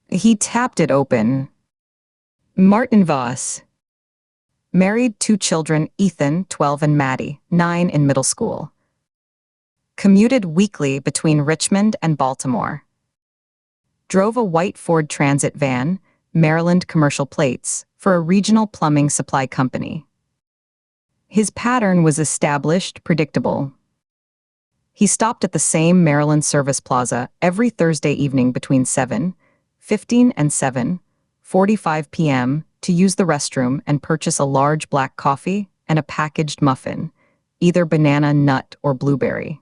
B: He tapped it open. Martin Voss. Married, 2 children, Ethan, 12, and Maddie, 9, in middle school. Commuted weekly between Richmond and Baltimore. Drove a white Ford Transit van, Maryland commercial plates, for a regional plumbing supply company. His pattern was established, predictable. He stopped at the same Maryland service plaza every Thursday evening between 7:15 and 7:45 p.m. to use the restroom and purchase a large black coffee and a packaged muffin, either banana, nut, or blueberry.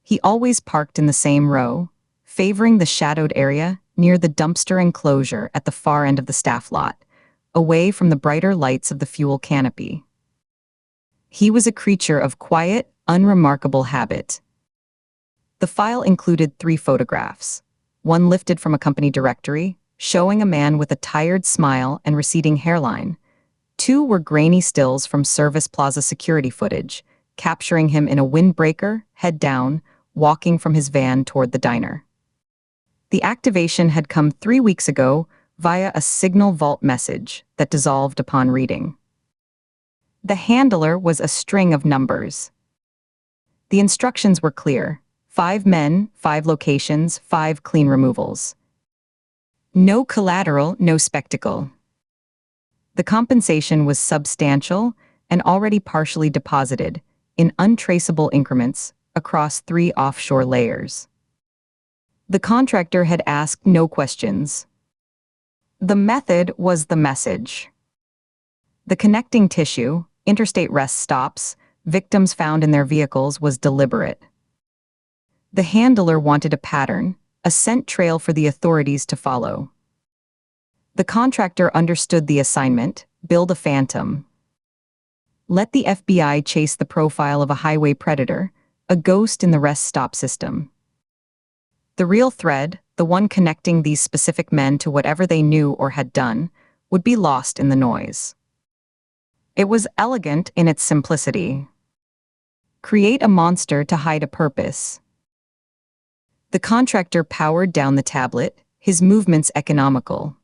B: He always parked in the same row, favoring the shadowed area near the dumpster enclosure at the far end of the staff lot, away from the brighter lights of the fuel canopy. He was a creature of quiet, unremarkable habit. The file included 3 photographs, one lifted from a company directory, showing a man with a tired smile and receding hairline. 2 were grainy stills from service plaza security footage, capturing him in a windbreaker, head down, walking from his van toward the diner. The activation had come 3 weeks ago via a Signal Vault message that dissolved upon reading. The handler was a string of numbers. The instructions were clear: 5 men, 5 locations, 5 clean removals. No collateral, no spectacle. The compensation was substantial and already partially deposited, in untraceable increments, across 3 offshore layers. The contractor had asked no questions. The method was the message. The connecting tissue, interstate rest stops, victims found in their vehicles, was deliberate. The handler wanted a pattern, a scent trail for the authorities to follow. The contractor understood the assignment: build a phantom. Let the FBI chase the profile of a highway predator, a ghost in the rest stop system. The real thread, the one connecting these specific men to whatever they knew or had done, would be lost in the noise. It was elegant in its simplicity. Create a monster to hide a purpose. The contractor powered down the tablet, his movements economical.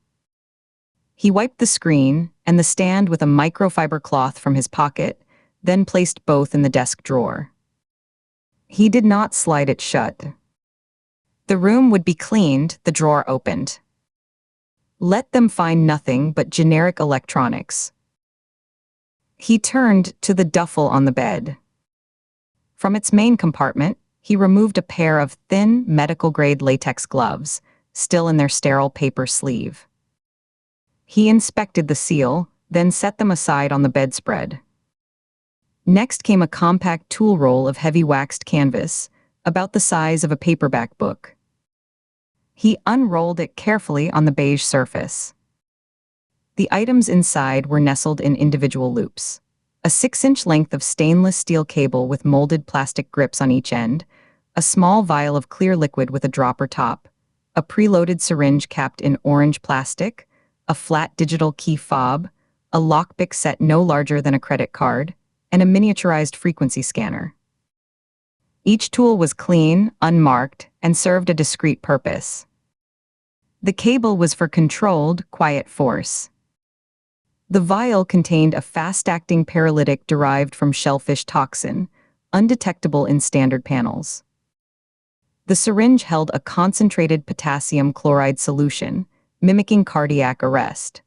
B: He wiped the screen and the stand with a microfiber cloth from his pocket, then placed both in the desk drawer. He did not slide it shut. The room would be cleaned, the drawer opened. Let them find nothing but generic electronics. He turned to the duffel on the bed. From its main compartment, he removed a pair of thin, medical-grade latex gloves, still in their sterile paper sleeve. He inspected the seal, then set them aside on the bedspread. Next came a compact tool roll of heavy waxed canvas, about the size of a paperback book. He unrolled it carefully on the beige surface. The items inside were nestled in individual loops. A 6-inch length of stainless steel cable with molded plastic grips on each end, a small vial of clear liquid with a dropper top, a preloaded syringe capped in orange plastic, a flat digital key fob, a lockpick set no larger than a credit card, and a miniaturized frequency scanner. Each tool was clean, unmarked, and served a discrete purpose. The cable was for controlled, quiet force. The vial contained a fast-acting paralytic derived from shellfish toxin, undetectable in standard panels. The syringe held a concentrated potassium chloride solution, mimicking cardiac arrest.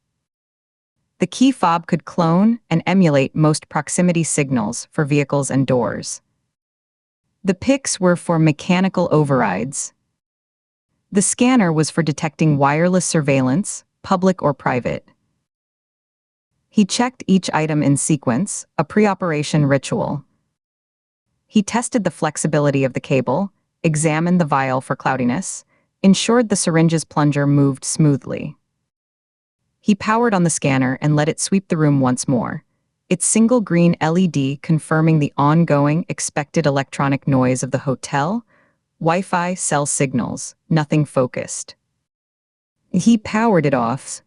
B: The key fob could clone and emulate most proximity signals for vehicles and doors. The picks were for mechanical overrides. The scanner was for detecting wireless surveillance, public or private. He checked each item in sequence, a pre-operation ritual. He tested the flexibility of the cable, examined the vial for cloudiness, ensured the syringe's plunger moved smoothly. He powered on the scanner and let it sweep the room once more, its single green LED confirming the ongoing, expected electronic noise of the hotel, Wi-Fi, cell signals, nothing focused. He powered it off.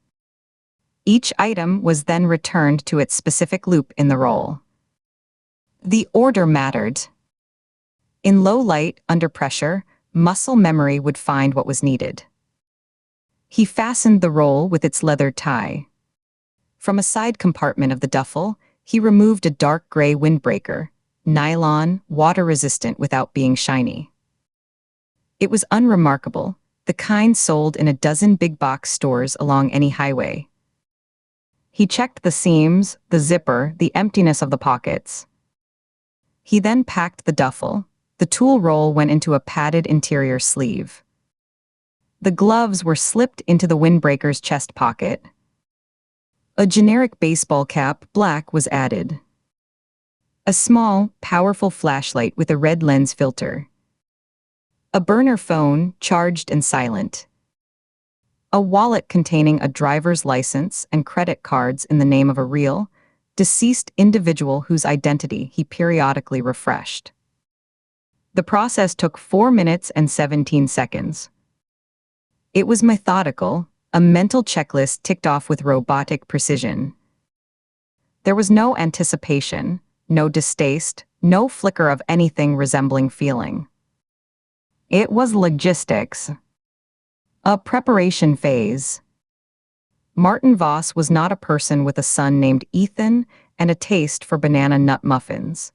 B: Each item was then returned to its specific loop in the roll. The order mattered. In low light, under pressure, muscle memory would find what was needed. He fastened the roll with its leather tie. From a side compartment of the duffel, he removed a dark gray windbreaker, nylon, water-resistant without being shiny. It was unremarkable, the kind sold in a dozen big-box stores along any highway. He checked the seams, the zipper, the emptiness of the pockets. He then packed the duffel. The tool roll went into a padded interior sleeve. The gloves were slipped into the windbreaker's chest pocket. A generic baseball cap, black, was added. A small, powerful flashlight with a red lens filter. A burner phone, charged and silent. A wallet containing a driver's license and credit cards in the name of a real, deceased individual whose identity he periodically refreshed. The process took 4 minutes and 17 seconds. It was methodical, a mental checklist ticked off with robotic precision. There was no anticipation, no distaste, no flicker of anything resembling feeling. It was logistics. A preparation phase. Martin Voss was not a person with a son named Ethan and a taste for banana nut muffins.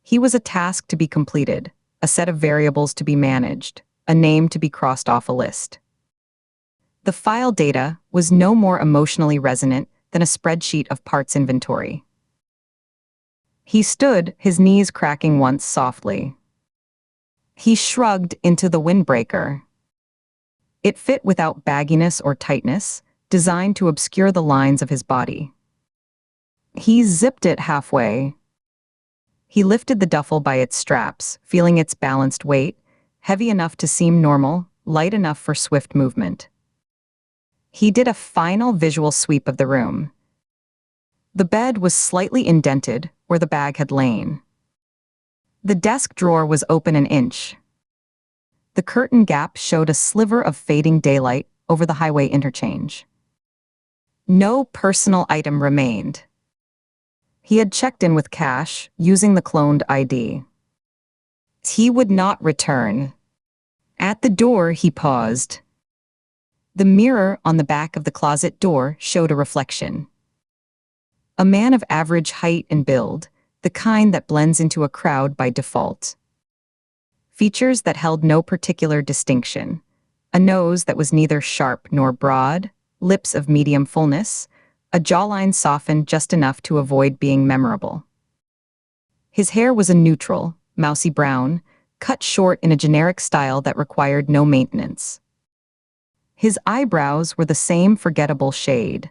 B: He was a task to be completed, a set of variables to be managed, a name to be crossed off a list. The file data was no more emotionally resonant than a spreadsheet of parts inventory. He stood, his knees cracking once softly. He shrugged into the windbreaker. It fit without bagginess or tightness, designed to obscure the lines of his body. He zipped it halfway. He lifted the duffel by its straps, feeling its balanced weight, heavy enough to seem normal, light enough for swift movement. He did a final visual sweep of the room. The bed was slightly indented where the bag had lain. The desk drawer was open an inch. The curtain gap showed a sliver of fading daylight over the highway interchange. No personal item remained. He had checked in with cash, using the cloned ID. He would not return. At the door, he paused. The mirror on the back of the closet door showed a reflection. A man of average height and build, the kind that blends into a crowd by default. Features that held no particular distinction. A nose that was neither sharp nor broad, lips of medium fullness, a jawline softened just enough to avoid being memorable. His hair was a neutral, mousy brown, cut short in a generic style that required no maintenance. His eyebrows were the same forgettable shade.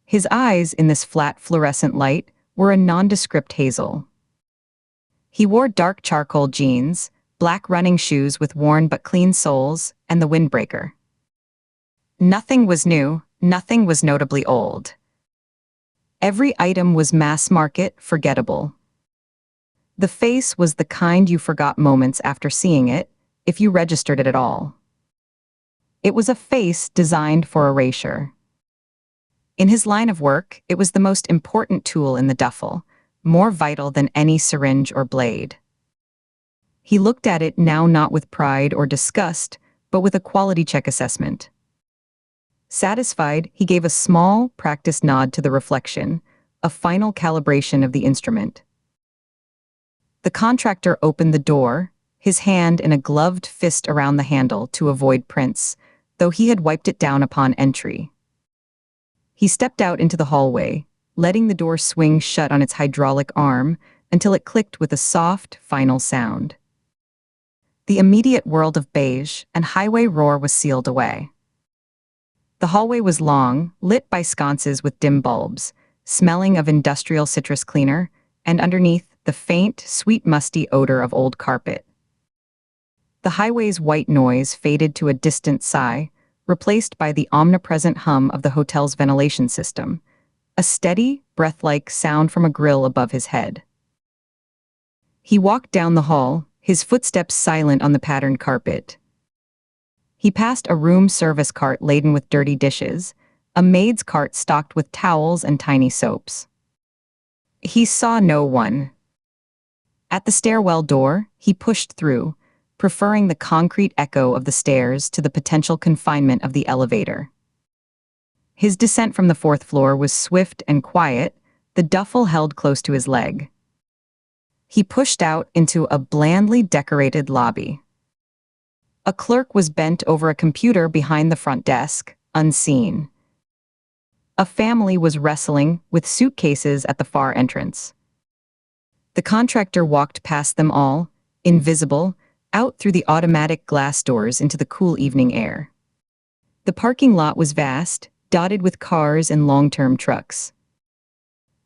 B: His eyes, in this flat fluorescent light, were a nondescript hazel. He wore dark charcoal jeans, black running shoes with worn but clean soles, and the windbreaker. Nothing was new, nothing was notably old. Every item was mass market, forgettable. The face was the kind you forgot moments after seeing it, if you registered it at all. It was a face designed for erasure. In his line of work, it was the most important tool in the duffel, more vital than any syringe or blade. He looked at it now not with pride or disgust, but with a quality check assessment. Satisfied, he gave a small, practiced nod to the reflection, a final calibration of the instrument. The contractor opened the door, his hand in a gloved fist around the handle to avoid prints, though he had wiped it down upon entry. He stepped out into the hallway, letting the door swing shut on its hydraulic arm until it clicked with a soft, final sound. The immediate world of beige and highway roar was sealed away. The hallway was long, lit by sconces with dim bulbs, smelling of industrial citrus cleaner, and underneath, the faint, sweet musty odor of old carpet. The highway's white noise faded to a distant sigh, replaced by the omnipresent hum of the hotel's ventilation system, a steady, breath-like sound from a grill above his head. He walked down the hall, his footsteps silent on the patterned carpet. He passed a room service cart laden with dirty dishes, a maid's cart stocked with towels and tiny soaps. He saw no one. At the stairwell door, he pushed through, preferring the concrete echo of the stairs to the potential confinement of the elevator. His descent from the fourth floor was swift and quiet, the duffel held close to his leg. He pushed out into a blandly decorated lobby. A clerk was bent over a computer behind the front desk, unseen. A family was wrestling with suitcases at the far entrance. The contractor walked past them all, invisible, out through the automatic glass doors into the cool evening air. The parking lot was vast, dotted with cars and long-term trucks.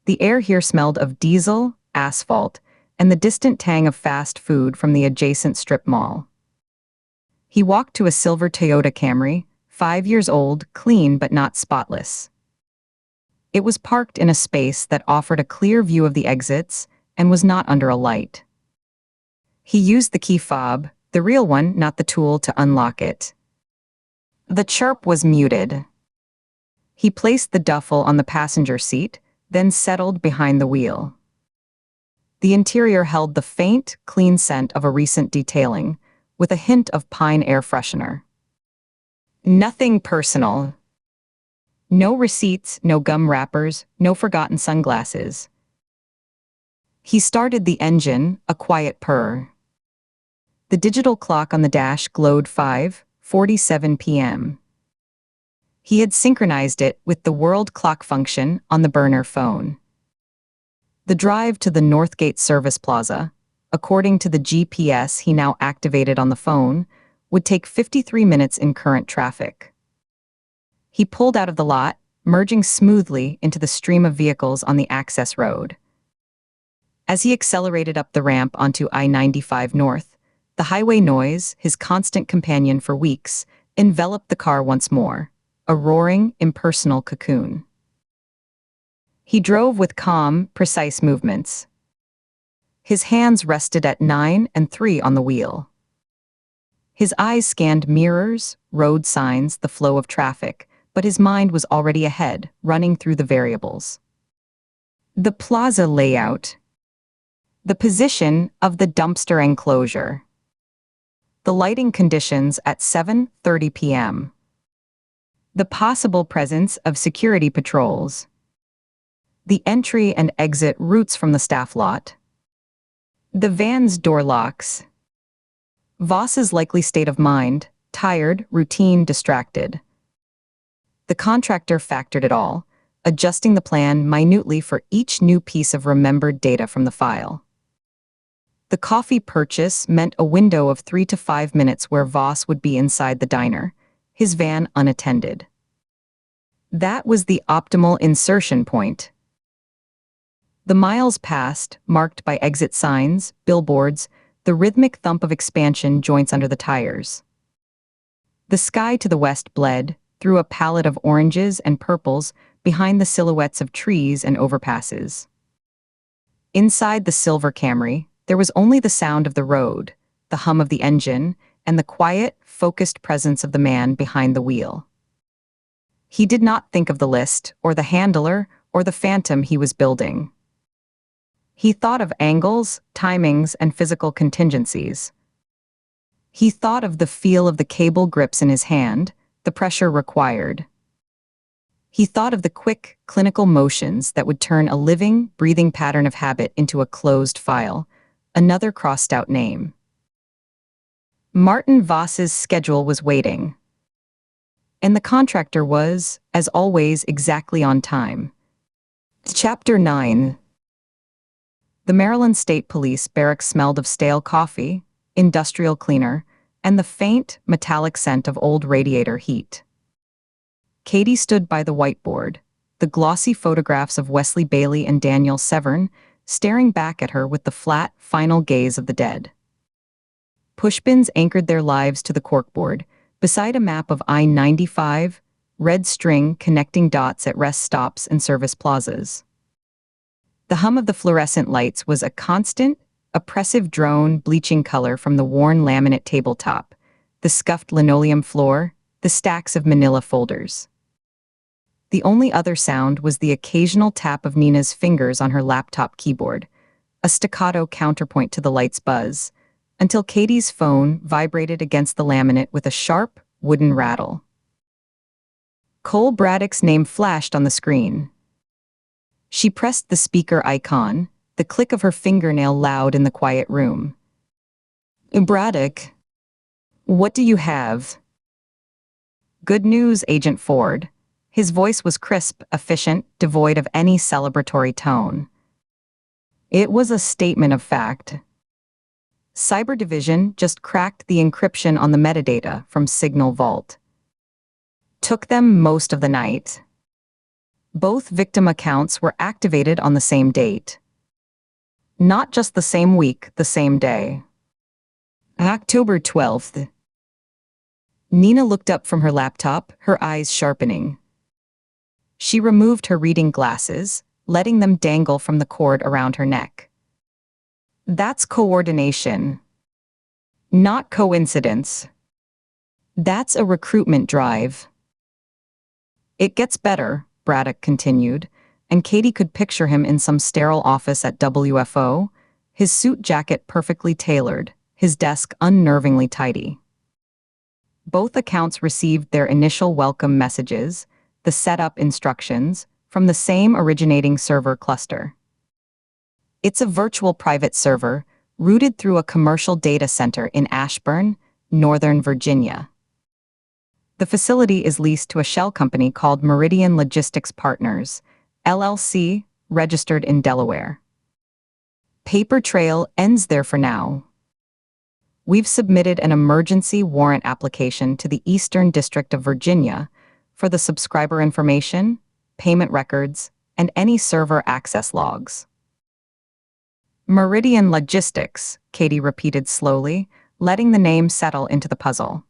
B: The air here smelled of diesel, asphalt, and the distant tang of fast food from the adjacent strip mall. He walked to a silver Toyota Camry, 5 years old, clean but not spotless. It was parked in a space that offered a clear view of the exits and was not under a light. He used the key fob, the real one, not the tool, to unlock it. The chirp was muted. He placed the duffel on the passenger seat, then settled behind the wheel. The interior held the faint, clean scent of a recent detailing, with a hint of pine air freshener. Nothing personal. No receipts, no gum wrappers, no forgotten sunglasses. He started the engine, a quiet purr. The digital clock on the dash glowed 5:47 p.m. He had synchronized it with the world clock function on the burner phone. The drive to the Northgate Service Plaza, according to the GPS he now activated on the phone, would take 53 minutes in current traffic. He pulled out of the lot, merging smoothly into the stream of vehicles on the access road. As he accelerated up the ramp onto I-95 North, the highway noise, his constant companion for weeks, enveloped the car once more, a roaring, impersonal cocoon. He drove with calm, precise movements. His hands rested at 9 and 3 on the wheel. His eyes scanned mirrors, road signs, the flow of traffic, but his mind was already ahead, running through the variables. The plaza layout. The position of the dumpster enclosure. The lighting conditions at 7:30 p.m. The possible presence of security patrols. The entry and exit routes from the staff lot. The van's door locks. Voss's likely state of mind, tired, routine, distracted. The contractor factored it all, adjusting the plan minutely for each new piece of remembered data from the file. The coffee purchase meant a window of 3 to 5 minutes where Voss would be inside the diner, his van unattended. That was the optimal insertion point. The miles passed, marked by exit signs, billboards, the rhythmic thump of expansion joints under the tires. The sky to the west bled, through a palette of oranges and purples behind the silhouettes of trees and overpasses. Inside the silver Camry, there was only the sound of the road, the hum of the engine, and the quiet, focused presence of the man behind the wheel. He did not think of the list, or the handler, or the phantom he was building. He thought of angles, timings, and physical contingencies. He thought of the feel of the cable grips in his hand, the pressure required. He thought of the quick, clinical motions that would turn a living, breathing pattern of habit into a closed file, another crossed-out name. Martin Voss's schedule was waiting. And the contractor was, as always, exactly on time. Chapter 9. The Maryland State Police barracks smelled of stale coffee, industrial cleaner, and the faint, metallic scent of old radiator heat. Katie stood by the whiteboard, the glossy photographs of Wesley Bailey and Daniel Severn staring back at her with the flat, final gaze of the dead. Pushbins anchored their lives to the corkboard, beside a map of I-95, red string connecting dots at rest stops and service plazas. The hum of the fluorescent lights was a constant, oppressive drone bleaching color from the worn laminate tabletop, the scuffed linoleum floor, the stacks of manila folders. The only other sound was the occasional tap of Nina's fingers on her laptop keyboard, a staccato counterpoint to the light's buzz, until Katie's phone vibrated against the laminate with a sharp, wooden rattle. Cole Braddock's name flashed on the screen. She pressed the speaker icon, the click of her fingernail loud in the quiet room. Braddock, what do you have? Good news, Agent Ford. His voice was crisp, efficient, devoid of any celebratory tone. It was a statement of fact. Cyber Division just cracked the encryption on the metadata from Signal Vault. Took them most of the night. Both victim accounts were activated on the same date. Not just the same week, the same day. October 12th. Nina looked up from her laptop, her eyes sharpening. She removed her reading glasses, letting them dangle from the cord around her neck. That's coordination. Not coincidence. That's a recruitment drive. It gets better, Braddock continued, and Katie could picture him in some sterile office at WFO, his suit jacket perfectly tailored, his desk unnervingly tidy. Both accounts received their initial welcome messages, the setup instructions, from the same originating server cluster. It's a virtual private server routed through a commercial data center in Ashburn, Northern Virginia. The facility is leased to a shell company called Meridian Logistics Partners, LLC, registered in Delaware. Paper trail ends there for now. We've submitted an emergency warrant application to the Eastern District of Virginia for the subscriber information, payment records, and any server access logs. Meridian Logistics, Katie repeated slowly, letting the name settle into the puzzle.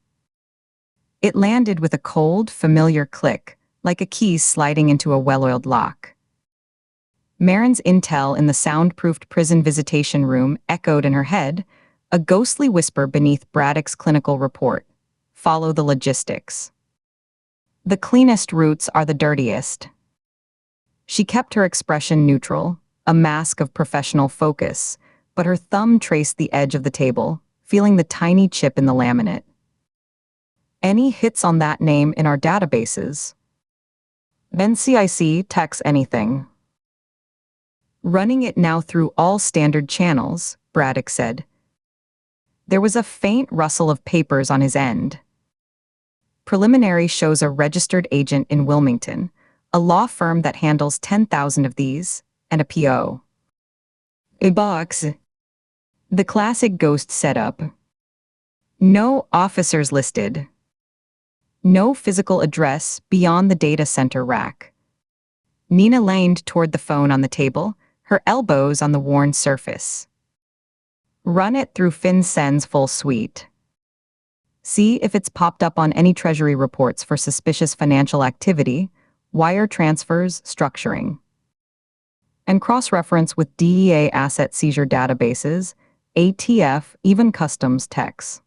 B: It landed with a cold, familiar click, like a key sliding into a well-oiled lock. Marin's intel in the soundproofed prison visitation room echoed in her head, a ghostly whisper beneath Braddock's clinical report. Follow the logistics. The cleanest routes are the dirtiest. She kept her expression neutral, a mask of professional focus, but her thumb traced the edge of the table, feeling the tiny chip in the laminate. Any hits on that name in our databases? NCIC techs anything. Running it now through all standard channels, Braddock said. There was a faint rustle of papers on his end. Preliminary shows a registered agent in Wilmington, a law firm that handles 10,000 of these, and a PO. A box. The classic ghost setup. No officers listed. No physical address beyond the data center rack. Nina leaned toward the phone on the table, her elbows on the worn surface. Run it through FinCEN's full suite. See if it's popped up on any treasury reports for suspicious financial activity, wire transfers, structuring. And cross-reference with DEA asset seizure databases, ATF, even customs techs.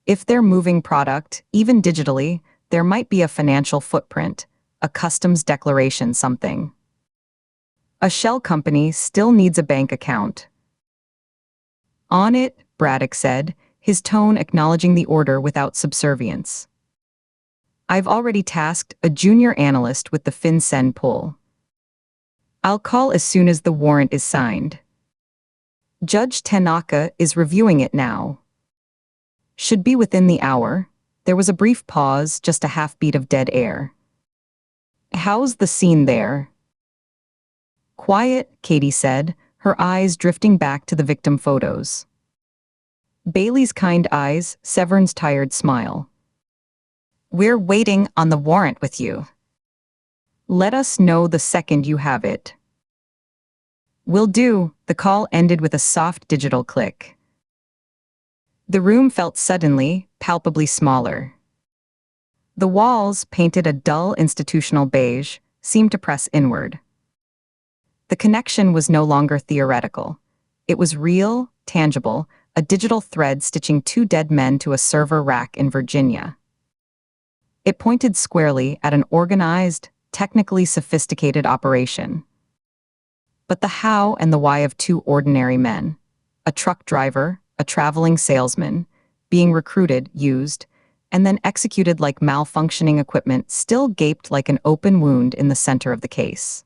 B: If they're moving product, even digitally, there might be a financial footprint, a customs declaration something. A shell company still needs a bank account. On it, Braddock said, his tone acknowledging the order without subservience. I've already tasked a junior analyst with the FinCEN pull. I'll call as soon as the warrant is signed. Judge Tanaka is reviewing it now. Should be within the hour. There was a brief pause, just a half-beat of dead air. How's the scene there? Quiet, Katie said, her eyes drifting back to the victim photos. Bailey's kind eyes, Severn's tired smile. We're waiting on the warrant with you. Let us know the second you have it. Will do. The call ended with a soft digital click. The room felt suddenly, palpably smaller. The walls, painted a dull institutional beige, seemed to press inward. The connection was no longer theoretical. It was real, tangible, a digital thread stitching two dead men to a server rack in Virginia. It pointed squarely at an organized, technically sophisticated operation. But the how and the why of two ordinary men, a truck driver, a traveling salesman, being recruited, used, and then executed like malfunctioning equipment, still gaped like an open wound in the center of the case.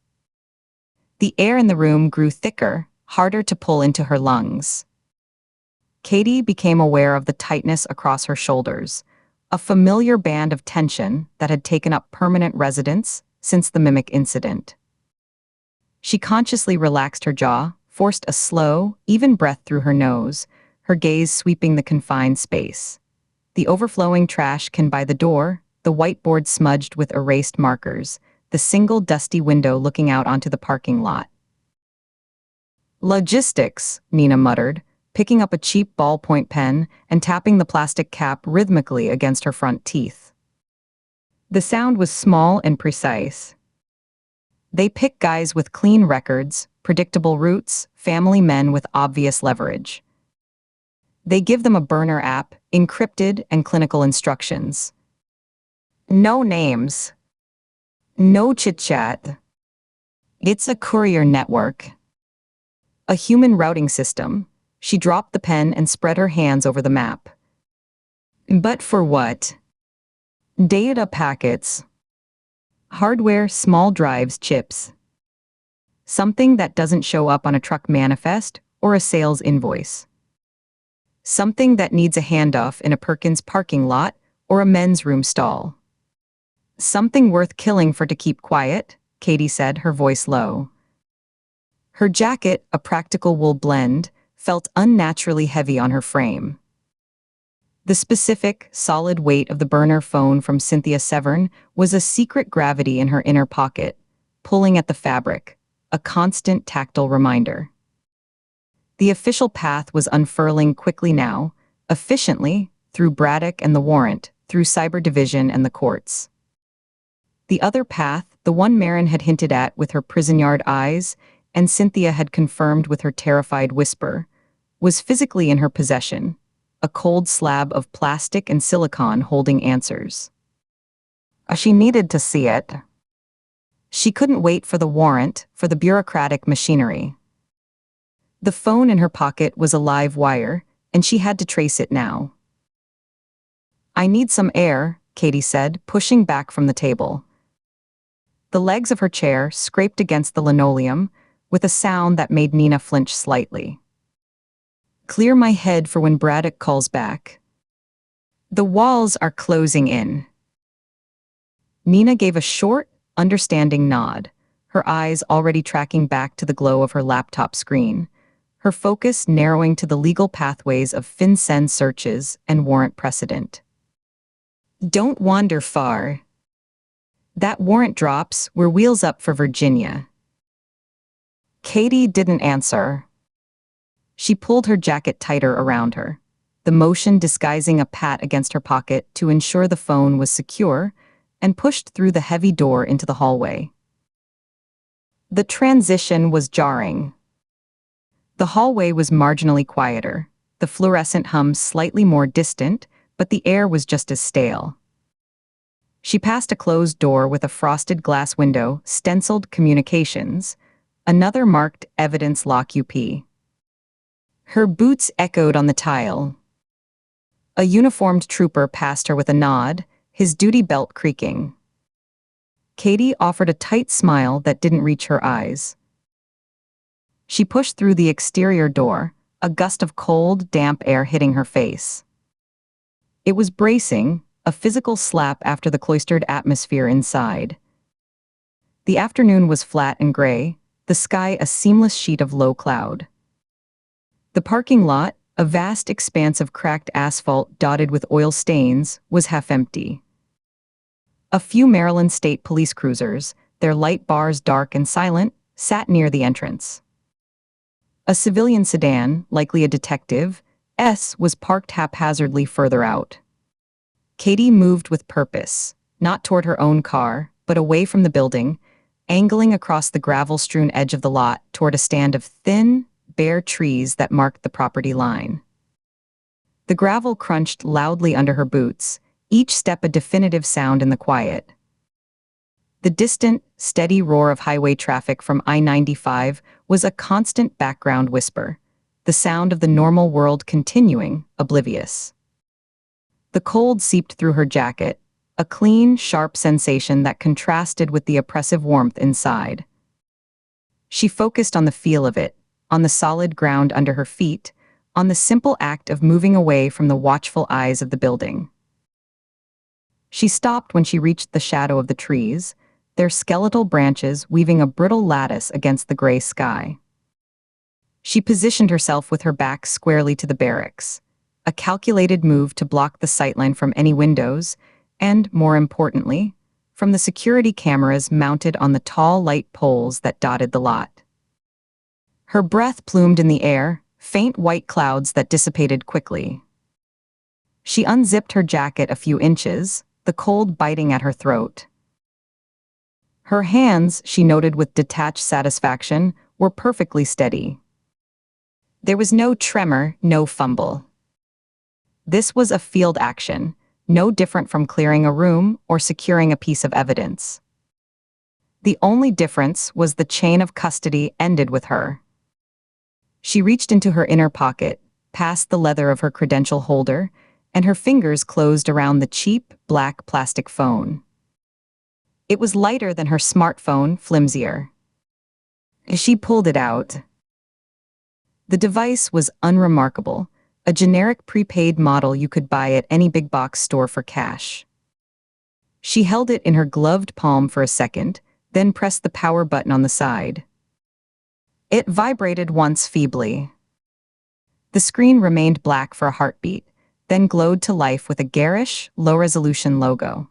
B: The air in the room grew thicker, harder to pull into her lungs. Katie became aware of the tightness across her shoulders, a familiar band of tension that had taken up permanent residence since the mimic incident. She consciously relaxed her jaw, forced a slow, even breath through her nose, her gaze sweeping the confined space. The overflowing trash can by the door, the whiteboard smudged with erased markers, the single dusty window looking out onto the parking lot. Logistics, Nina muttered, picking up a cheap ballpoint pen and tapping the plastic cap rhythmically against her front teeth. The sound was small and precise. They pick guys with clean records, predictable routes, family men with obvious leverage. They give them a burner app, encrypted and clinical instructions. No names. No chit-chat. It's a courier network. A human routing system. She dropped the pen and spread her hands over the map. But for what? Data packets. Hardware, small drives, chips. Something that doesn't show up on a truck manifest or a sales invoice. Something that needs a handoff in a Perkins parking lot or a men's room stall. Something worth killing for to keep quiet, Katie said, her voice low. Her jacket, a practical wool blend, felt unnaturally heavy on her frame. The specific, solid weight of the burner phone from Cynthia Severn was a secret gravity in her inner pocket, pulling at the fabric, a constant tactile reminder. The official path was unfurling quickly now, efficiently, through Braddock and the warrant, through Cyber Division and the courts. The other path, the one Marin had hinted at with her prison yard eyes, and Cynthia had confirmed with her terrified whisper, was physically in her possession, a cold slab of plastic and silicon holding answers. She needed to see it. She couldn't wait for the warrant, for the bureaucratic machinery. The phone in her pocket was a live wire, and she had to trace it now. "I need some air," Katie said, pushing back from the table. The legs of her chair scraped against the linoleum, with a sound that made Nina flinch slightly. "Clear my head for when Braddock calls back. The walls are closing in." Nina gave a short, understanding nod, her eyes already tracking back to the glow of her laptop screen, her focus narrowing to the legal pathways of FinCEN searches and warrant precedent. "Don't wander far. That warrant drops, we're wheels up for Virginia." Katie didn't answer. She pulled her jacket tighter around her, the motion disguising a pat against her pocket to ensure the phone was secure, and pushed through the heavy door into the hallway. The transition was jarring. The hallway was marginally quieter, the fluorescent hum slightly more distant, but the air was just as stale. She passed a closed door with a frosted glass window, stenciled communications, another marked evidence lock UP. Her boots echoed on the tile. A uniformed trooper passed her with a nod, his duty belt creaking. Katie offered a tight smile that didn't reach her eyes. She pushed through the exterior door, a gust of cold, damp air hitting her face. It was bracing, a physical slap after the cloistered atmosphere inside. The afternoon was flat and gray, the sky a seamless sheet of low cloud. The parking lot, a vast expanse of cracked asphalt dotted with oil stains, was half empty. A few Maryland State Police cruisers, their light bars dark and silent, sat near the entrance. A civilian sedan, likely a detective, was parked haphazardly further out. Katie moved with purpose, not toward her own car, but away from the building, angling across the gravel-strewn edge of the lot toward a stand of thin, bare trees that marked the property line. The gravel crunched loudly under her boots, each step a definitive sound in the quiet. The distant, steady roar of highway traffic from I-95 was a constant background whisper, the sound of the normal world continuing, oblivious. The cold seeped through her jacket, a clean, sharp sensation that contrasted with the oppressive warmth inside. She focused on the feel of it, on the solid ground under her feet, on the simple act of moving away from the watchful eyes of the building. She stopped when she reached the shadow of the trees, their skeletal branches weaving a brittle lattice against the gray sky. She positioned herself with her back squarely to the barracks, a calculated move to block the sightline from any windows, and, more importantly, from the security cameras mounted on the tall light poles that dotted the lot. Her breath plumed in the air, faint white clouds that dissipated quickly. She unzipped her jacket a few inches, the cold biting at her throat. Her hands, she noted with detached satisfaction, were perfectly steady. There was no tremor, no fumble. This was a field action, no different from clearing a room or securing a piece of evidence. The only difference was the chain of custody ended with her. She reached into her inner pocket, past the leather of her credential holder, and her fingers closed around the cheap, black plastic phone. It was lighter than her smartphone, flimsier. She pulled it out. The device was unremarkable, a generic prepaid model you could buy at any big box store for cash. She held it in her gloved palm for a second, then pressed the power button on the side. It vibrated once feebly. The screen remained black for a heartbeat, then glowed to life with a garish, low-resolution logo.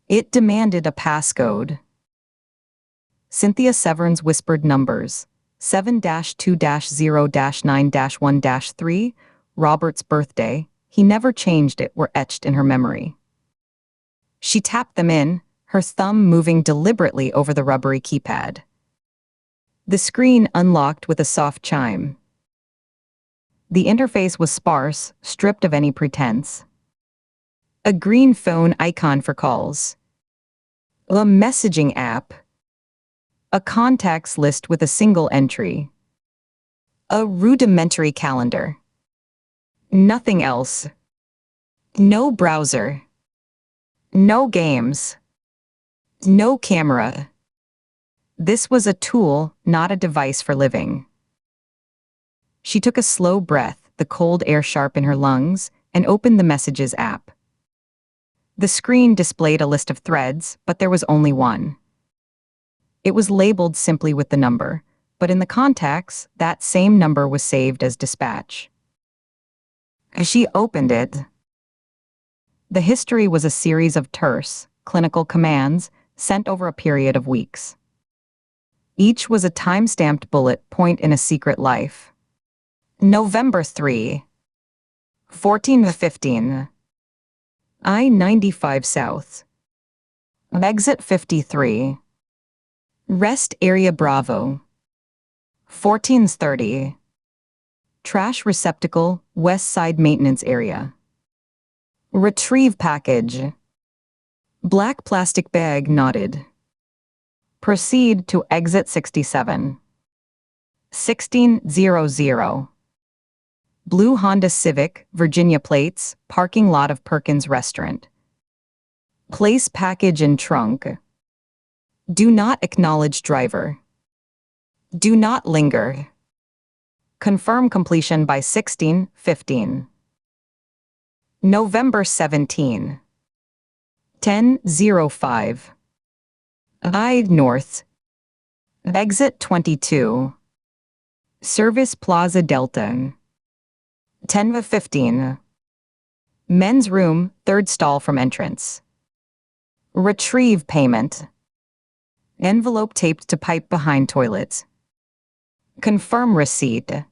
B: It demanded a passcode. Cynthia Severn's whispered numbers, 7-2-0-9-1-3, Robert's birthday, he never changed it, were etched in her memory. She tapped them in, her thumb moving deliberately over the rubbery keypad. The screen unlocked with a soft chime. The interface was sparse, stripped of any pretense. A green phone icon for calls. A messaging app. A contacts list with a single entry. A rudimentary calendar. Nothing else. No browser. No games. No camera. This was a tool, not a device for living. She took a slow breath, the cold air sharp in her lungs, and opened the Messages app. The screen displayed a list of threads, but there was only one. It was labeled simply with the number, but in the contacts, that same number was saved as dispatch. As she opened it, the history was a series of terse, clinical commands sent over a period of weeks. Each was a time-stamped bullet point in a secret life. November 3, 14-15, I-95 South, Exit 53, Rest Area Bravo, 14:30, Trash Receptacle, West Side Maintenance Area. Retrieve package. Black plastic bag knotted. Proceed to Exit 67. 1600. Blue Honda Civic, Virginia plates, parking lot of Perkins Restaurant. Place package in trunk. Do not acknowledge driver. Do not linger. Confirm completion by 16:15. November 17. 10:05. I North. Exit 22. Service Plaza Delta. 10:15. Men's room, third stall from entrance. Retrieve payment. Envelope taped to pipe behind toilet. Confirm receipt.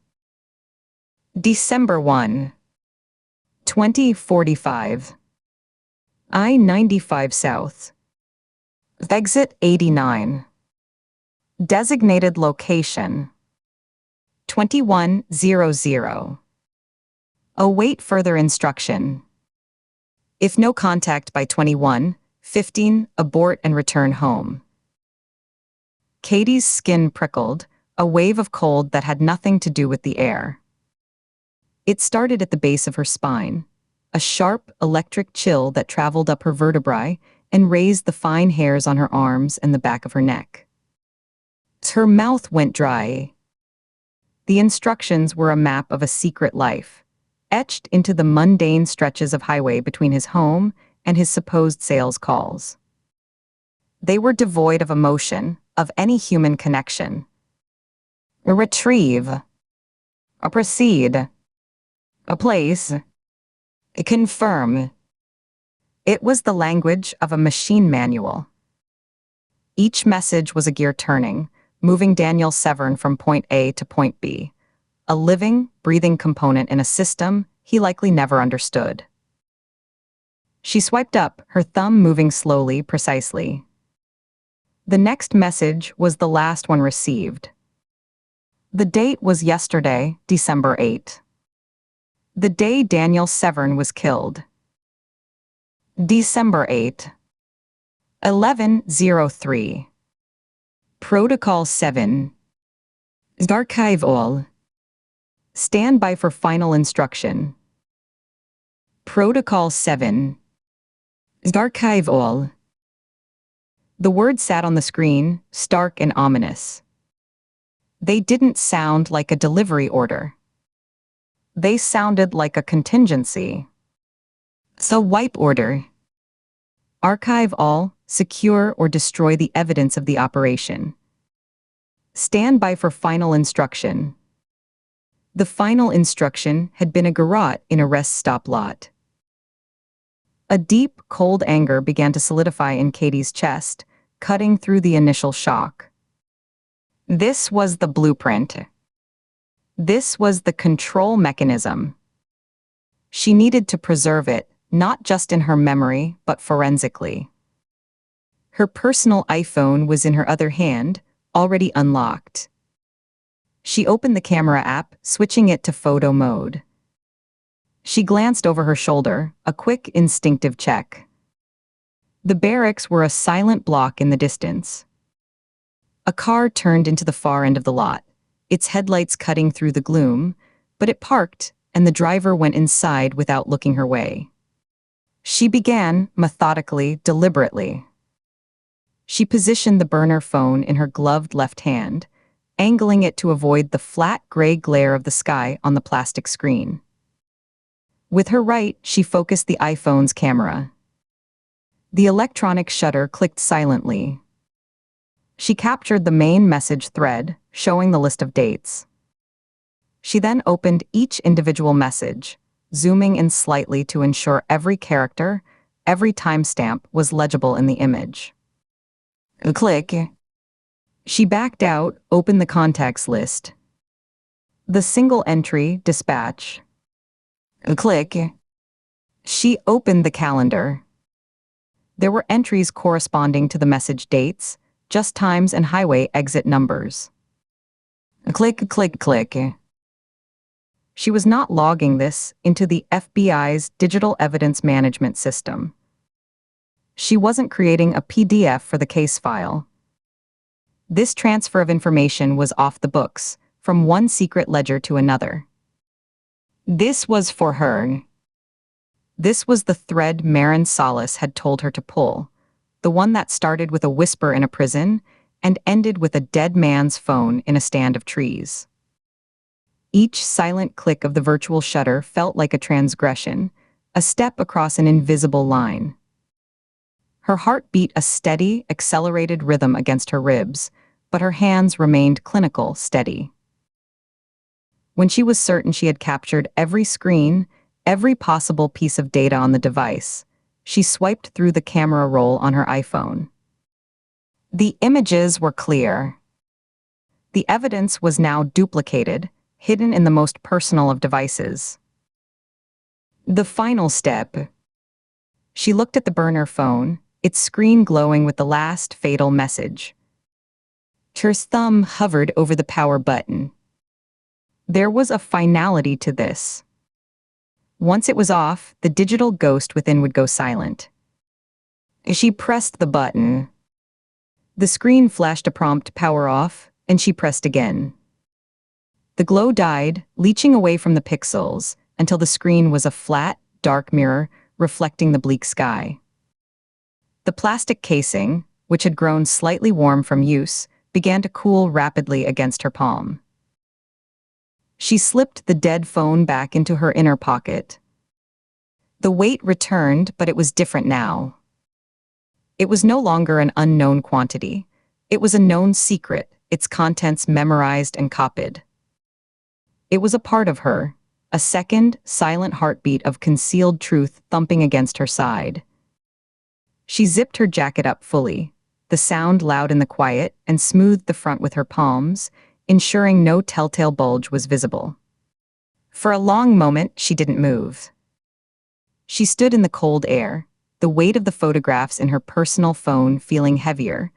B: December 1. 2045. I-95 South. Exit 89. Designated location. 2100. Await further instruction. If no contact by 21:15, abort and return home. Katie's skin prickled, a wave of cold that had nothing to do with the air. It started at the base of her spine, a sharp, electric chill that traveled up her vertebrae and raised the fine hairs on her arms and the back of her neck. Her mouth went dry. The instructions were a map of a secret life, etched into the mundane stretches of highway between his home and his supposed sales calls. They were devoid of emotion, of any human connection. A retrieve. A proceed. A place. A confirm. It was the language of a machine manual. Each message was a gear turning, moving Daniel Severn from point A to point B, a living, breathing component in a system he likely never understood. She swiped up, her thumb moving slowly, precisely. The next message was the last one received. The date was yesterday, December 8. The day Daniel Severn was killed. December 8. 11:03. Protocol 7. Archive all. Stand by for final instruction. Protocol 7. Archive all. The word sat on the screen, stark and ominous. They didn't sound like a delivery order. They sounded like a contingency. So wipe order. Archive all, secure or destroy the evidence of the operation. Stand by for final instruction. The final instruction had been a garrote in a rest stop lot. A deep, cold anger began to solidify in Katie's chest, cutting through the initial shock. This was the blueprint. This was the control mechanism. She needed to preserve it, not just in her memory, but forensically. Her personal iPhone was in her other hand, already unlocked. She opened the camera app, switching it to photo mode. She glanced over her shoulder, a quick, instinctive check. The barracks were a silent block in the distance. A car turned into the far end of the lot, its headlights cutting through the gloom, but it parked, and the driver went inside without looking her way. She began, methodically, deliberately. She positioned the burner phone in her gloved left hand, angling it to avoid the flat gray glare of the sky on the plastic screen. With her right, she focused the iPhone's camera. The electronic shutter clicked silently. She captured the main message thread, showing the list of dates. She then opened each individual message, zooming in slightly to ensure every character, every timestamp was legible in the image. Click. She backed out, opened the contacts list. The single entry, dispatch. Click. She opened the calendar. There were entries corresponding to the message dates, just times and highway exit numbers. Click, click, click. She was not logging this into the FBI's digital evidence management system. She wasn't creating a PDF for the case file. This transfer of information was off the books, from one secret ledger to another. This was for her. This was the thread Marin Salas had told her to pull, the one that started with a whisper in a prison and ended with a dead man's phone in a stand of trees. Each silent click of the virtual shutter felt like a transgression, a step across an invisible line. Her heart beat a steady, accelerated rhythm against her ribs, but her hands remained clinical, steady. When she was certain she had captured every screen, every possible piece of data on the device, she swiped through the camera roll on her iPhone. The images were clear. The evidence was now duplicated, hidden in the most personal of devices. The final step. She looked at the burner phone, its screen glowing with the last fatal message. Her thumb hovered over the power button. There was a finality to this. Once it was off, the digital ghost within would go silent. She pressed the button. The screen flashed a prompt power off, and she pressed again. The glow died, leaching away from the pixels, until the screen was a flat, dark mirror reflecting the bleak sky. The plastic casing, which had grown slightly warm from use, began to cool rapidly against her palm. She slipped the dead phone back into her inner pocket. The weight returned, but it was different now. It was no longer an unknown quantity. It was a known secret, its contents memorized and copied. It was a part of her, a second, silent heartbeat of concealed truth thumping against her side. She zipped her jacket up fully, the sound loud in the quiet, and smoothed the front with her palms, ensuring no telltale bulge was visible. For a long moment, she didn't move. She stood in the cold air, the weight of the photographs in her personal phone feeling heavier,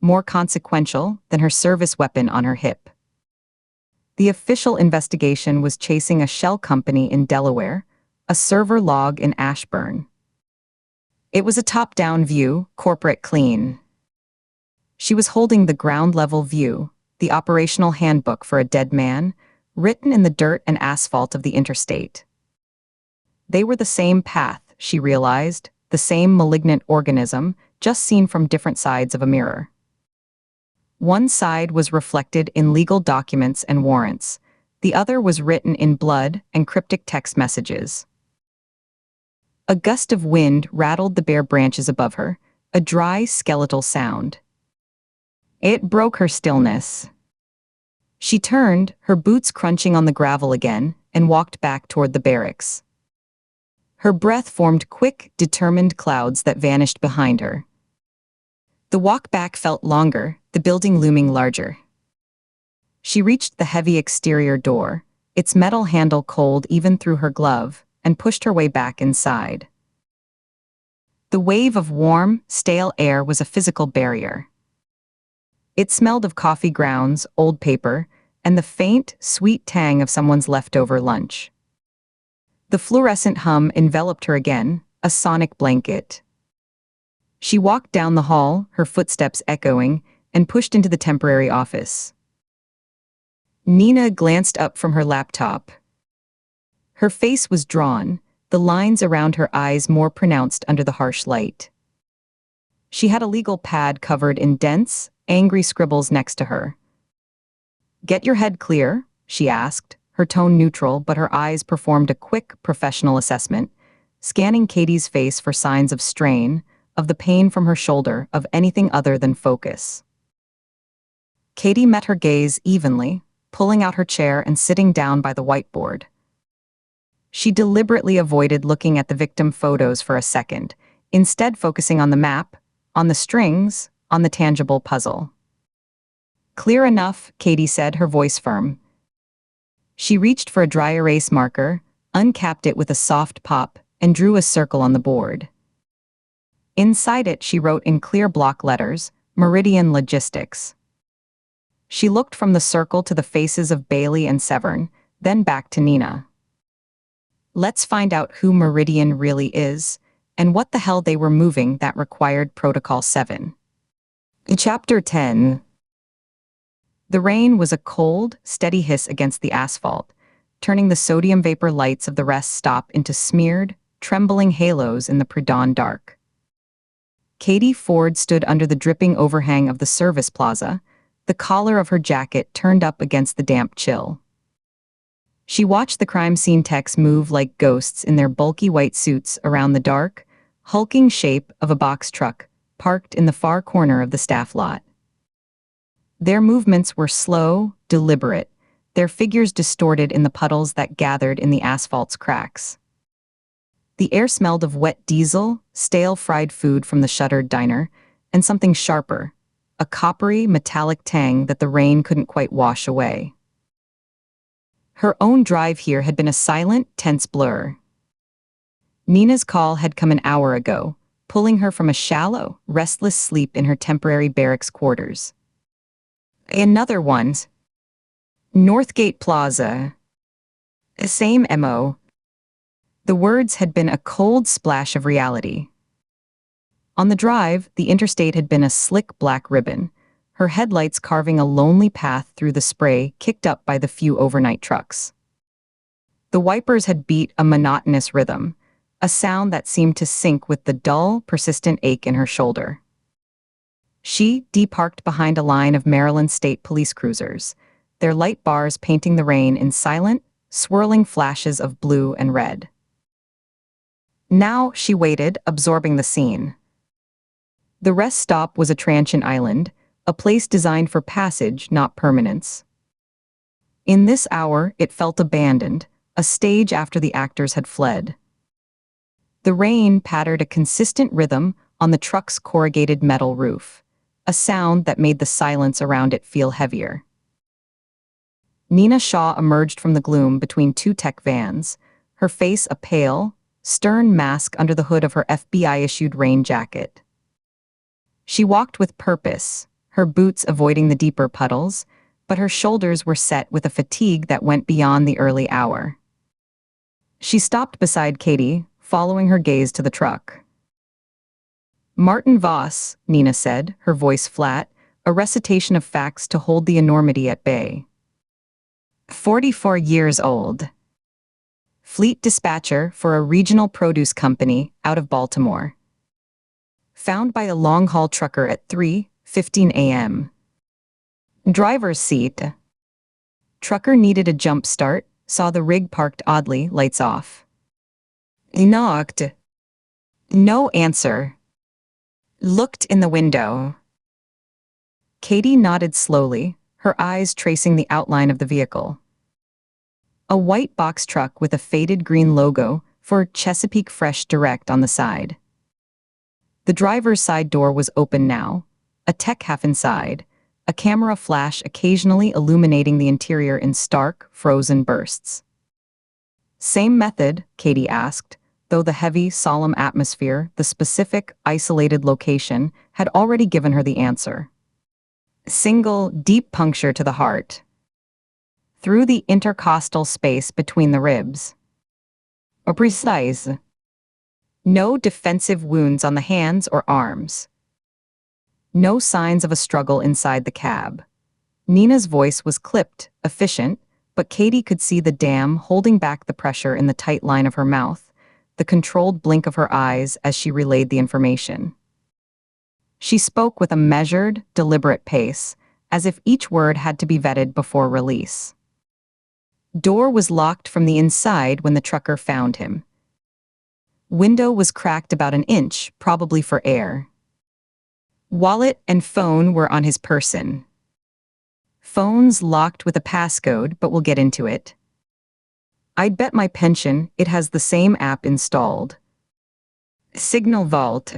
B: more consequential than her service weapon on her hip. The official investigation was chasing a shell company in Delaware, a server log in Ashburn. It was a top-down view, corporate clean. She was holding the ground-level view, the operational handbook for a dead man, written in the dirt and asphalt of the interstate. They were the same path, she realized, the same malignant organism, just seen from different sides of a mirror. One side was reflected in legal documents and warrants. The other was written in blood and cryptic text messages. A gust of wind rattled the bare branches above her, a dry, skeletal sound. It broke her stillness. She turned, her boots crunching on the gravel again, and walked back toward the barracks. Her breath formed quick, determined clouds that vanished behind her. The walk back felt longer, the building looming larger. She reached the heavy exterior door, its metal handle cold even through her glove, and pushed her way back inside. The wave of warm, stale air was a physical barrier. It smelled of coffee grounds, old paper, and the faint, sweet tang of someone's leftover lunch. The fluorescent hum enveloped her again, a sonic blanket. She walked down the hall, her footsteps echoing, and pushed into the temporary office. Nina glanced up from her laptop. Her face was drawn, the lines around her eyes more pronounced under the harsh light. She had a legal pad covered in dense, angry scribbles next to her. "Get your head clear?" she asked, her tone neutral, but her eyes performed a quick, professional assessment, scanning Katie's face for signs of strain, of the pain from her shoulder, of anything other than focus. Katie met her gaze evenly, pulling out her chair and sitting down by the whiteboard. She deliberately avoided looking at the victim photos for a second, instead focusing on the map, on the strings, on the tangible puzzle. "Clear enough," Katie said, her voice firm. She reached for a dry erase marker, uncapped it with a soft pop, and drew a circle on the board. Inside it, she wrote in clear block letters, "Meridian Logistics." She looked from the circle to the faces of Bailey and Severn, then back to Nina. Let's find out who Meridian really is, and what the hell they were moving that required Protocol 7. Chapter 10. The rain was a cold, steady hiss against the asphalt, turning the sodium vapor lights of the rest stop into smeared, trembling halos in the pre-dawn dark. Katie Ford stood under the dripping overhang of the service plaza, the collar of her jacket turned up against the damp chill. She watched the crime scene techs move like ghosts in their bulky white suits around the dark, hulking shape of a box truck parked in the far corner of the staff lot. Their movements were slow, deliberate, their figures distorted in the puddles that gathered in the asphalt's cracks. The air smelled of wet diesel, stale fried food from the shuttered diner, and something sharper, a coppery, metallic tang that the rain couldn't quite wash away. Her own drive here had been a silent, tense blur. Nina's call had come an hour ago, pulling her from a shallow, restless sleep in her temporary barracks quarters. Another one's Northgate Plaza. Same MO. The words had been a cold splash of reality. On the drive, the interstate had been a slick black ribbon, her headlights carving a lonely path through the spray kicked up by the few overnight trucks. The wipers had beat a monotonous rhythm, a sound that seemed to sync with the dull, persistent ache in her shoulder. She deparked behind a line of Maryland State Police cruisers, their light bars painting the rain in silent, swirling flashes of blue and red. Now she waited, absorbing the scene. The rest stop was a transient island, a place designed for passage, not permanence. In this hour, it felt abandoned, a stage after the actors had fled. The rain pattered a consistent rhythm on the truck's corrugated metal roof, a sound that made the silence around it feel heavier. Nina Shaw emerged from the gloom between two tech vans, her face a pale, stern mask under the hood of her FBI-issued rain jacket. She walked with purpose, her boots avoiding the deeper puddles, but her shoulders were set with a fatigue that went beyond the early hour. She stopped beside Katie, following her gaze to the truck. "Martin Voss," Nina said, her voice flat, a recitation of facts to hold the enormity at bay. 44 years old. Fleet dispatcher for a regional produce company out of Baltimore. Found by a long-haul trucker at 3:15 a.m. Driver's seat. Trucker needed a jump start, saw the rig parked oddly, lights off. Knocked. No answer. Looked in the window. Katie nodded slowly, her eyes tracing the outline of the vehicle. A white box truck with a faded green logo for Chesapeake Fresh Direct on the side. The driver's side door was open now, a tech half inside, a camera flash occasionally illuminating the interior in stark, frozen bursts. Same method, Katie asked, though the heavy, solemn atmosphere, the specific, isolated location, had already given her the answer. Single, deep puncture to the heart. Through the intercostal space between the ribs. Or precise. No defensive wounds on the hands or arms. No signs of a struggle inside the cab. Nina's voice was clipped, efficient, but Katie could see the dam holding back the pressure in the tight line of her mouth, the controlled blink of her eyes as she relayed the information. She spoke with a measured, deliberate pace, as if each word had to be vetted before release. Door was locked from the inside when the trucker found him. Window was cracked about an inch, probably for air. Wallet and phone were on his person. Phone's locked with a passcode, but we'll get into it. I'd bet my pension it has the same app installed. Signal Vault.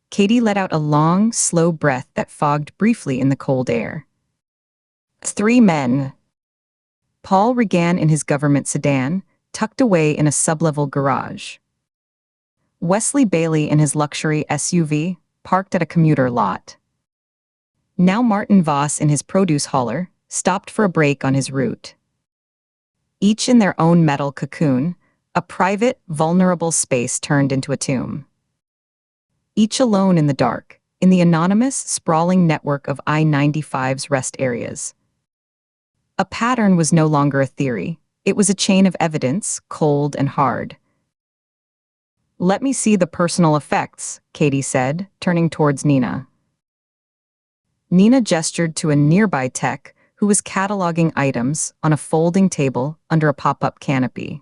B: Katie let out a long, slow breath that fogged briefly in the cold air. 3 men. Paul Regan in his government sedan, tucked away in a sublevel garage. Wesley Bailey in his luxury SUV, parked at a commuter lot. Now Martin Voss in his produce hauler, stopped for a break on his route. Each in their own metal cocoon, a private, vulnerable space turned into a tomb. Each alone in the dark, in the anonymous, sprawling network of I-95's rest areas. A pattern was no longer a theory. It was a chain of evidence, cold and hard. Let me see the personal effects, Katie said, turning towards Nina. Nina gestured to a nearby tech who was cataloging items on a folding table under a pop-up canopy.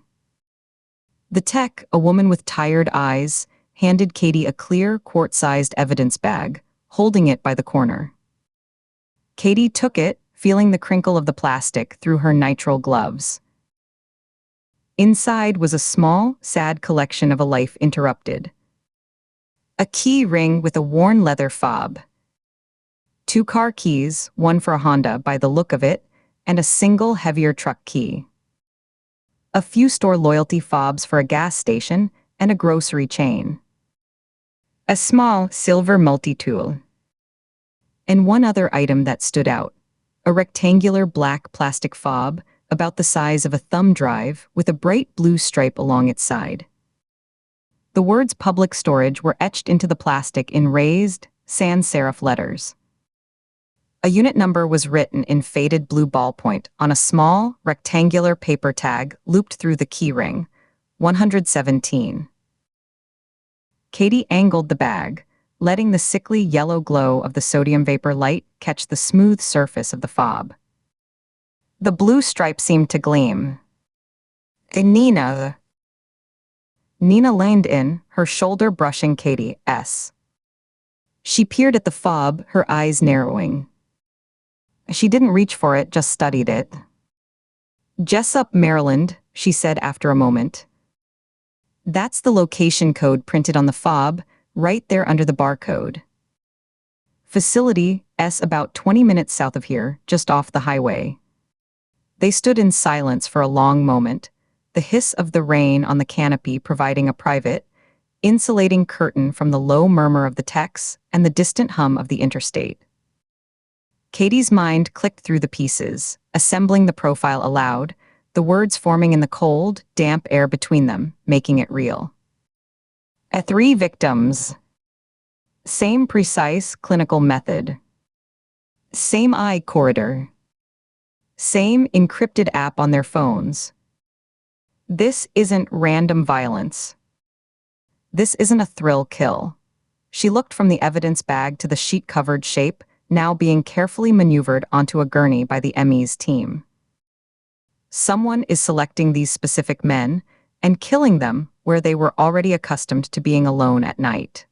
B: The tech, a woman with tired eyes, handed Katie a clear, quart-sized evidence bag, holding it by the corner. Katie took it, feeling the crinkle of the plastic through her nitrile gloves. Inside was a small, sad collection of a life interrupted. A key ring with a worn leather fob. 2 car keys, one for a Honda by the look of it, and a single heavier truck key. A few store loyalty fobs for a gas station and a grocery chain. A small, silver multi-tool. And one other item that stood out. A rectangular black plastic fob, about the size of a thumb drive, with a bright blue stripe along its side. The words public storage were etched into the plastic in raised, sans serif letters. A unit number was written in faded blue ballpoint on a small, rectangular paper tag looped through the keyring, 117. Katie angled the bag, letting the sickly yellow glow of the sodium vapor light catch the smooth surface of the fob. The blue stripe seemed to gleam. Nina leaned in, her shoulder brushing Katie's. She peered at the fob, her eyes narrowing. She didn't reach for it, just studied it. Jessup, Maryland, she said after a moment. That's the location code printed on the fob, right there under the barcode. Facility S about 20 minutes south of here, just off the highway. They stood in silence for a long moment, the hiss of the rain on the canopy providing a private, insulating curtain from the low murmur of the techs and the distant hum of the interstate. Katie's mind clicked through the pieces, assembling the profile aloud, the words forming in the cold, damp air between them, making it real. 3 victims. Same precise clinical method. Same eye corridor. Same encrypted app on their phones. This isn't random violence. This isn't a thrill kill. She looked from the evidence bag to the sheet-covered shape, now being carefully maneuvered onto a gurney by the ME's team. Someone is selecting these specific men and killing them where they were already accustomed to being alone at night.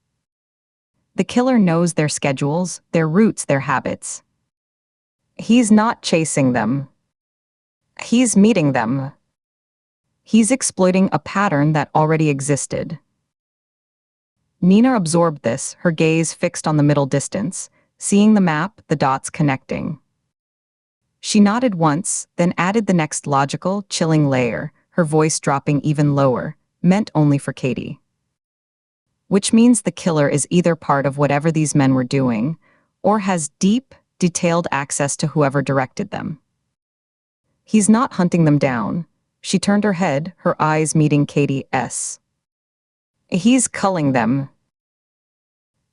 B: The killer knows their schedules, their routes, their habits. He's not chasing them. He's meeting them. He's exploiting a pattern that already existed. Nina absorbed this, her gaze fixed on the middle distance, seeing the map, the dots connecting. She nodded once, then added the next logical, chilling layer, her voice dropping even lower, meant only for Katie. Which means the killer is either part of whatever these men were doing, or has deep, detailed access to whoever directed them. He's not hunting them down. She turned her head, her eyes meeting Katie's. He's culling them.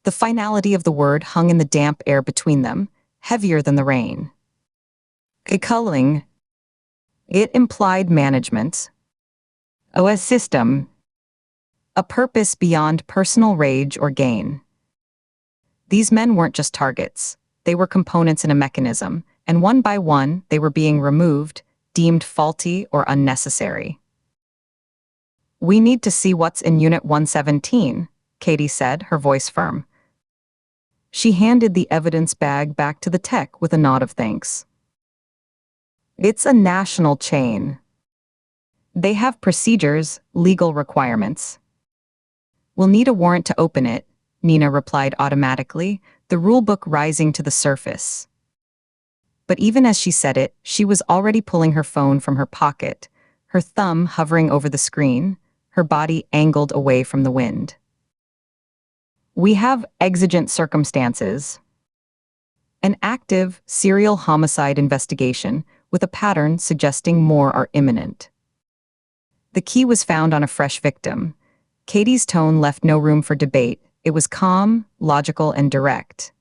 B: The finality of the word hung in the damp air between them, heavier than the rain. A culling. It implied management. A system. A purpose beyond personal rage or gain. These men weren't just targets. They were components in a mechanism, and one by one, they were being removed, deemed faulty or unnecessary. "We need to see what's in Unit 117, Katie said, her voice firm. She handed the evidence bag back to the tech with a nod of thanks. "It's a national chain. They have procedures, legal requirements. We'll need a warrant to open it," Nina replied automatically, the rulebook rising to the surface. But even as she said it, she was already pulling her phone from her pocket, her thumb hovering over the screen, her body angled away from the wind. "We have exigent circumstances. An active, serial homicide investigation with a pattern suggesting more are imminent." The key was found on a fresh victim. Katie's tone left no room for debate. It was calm, logical, and direct.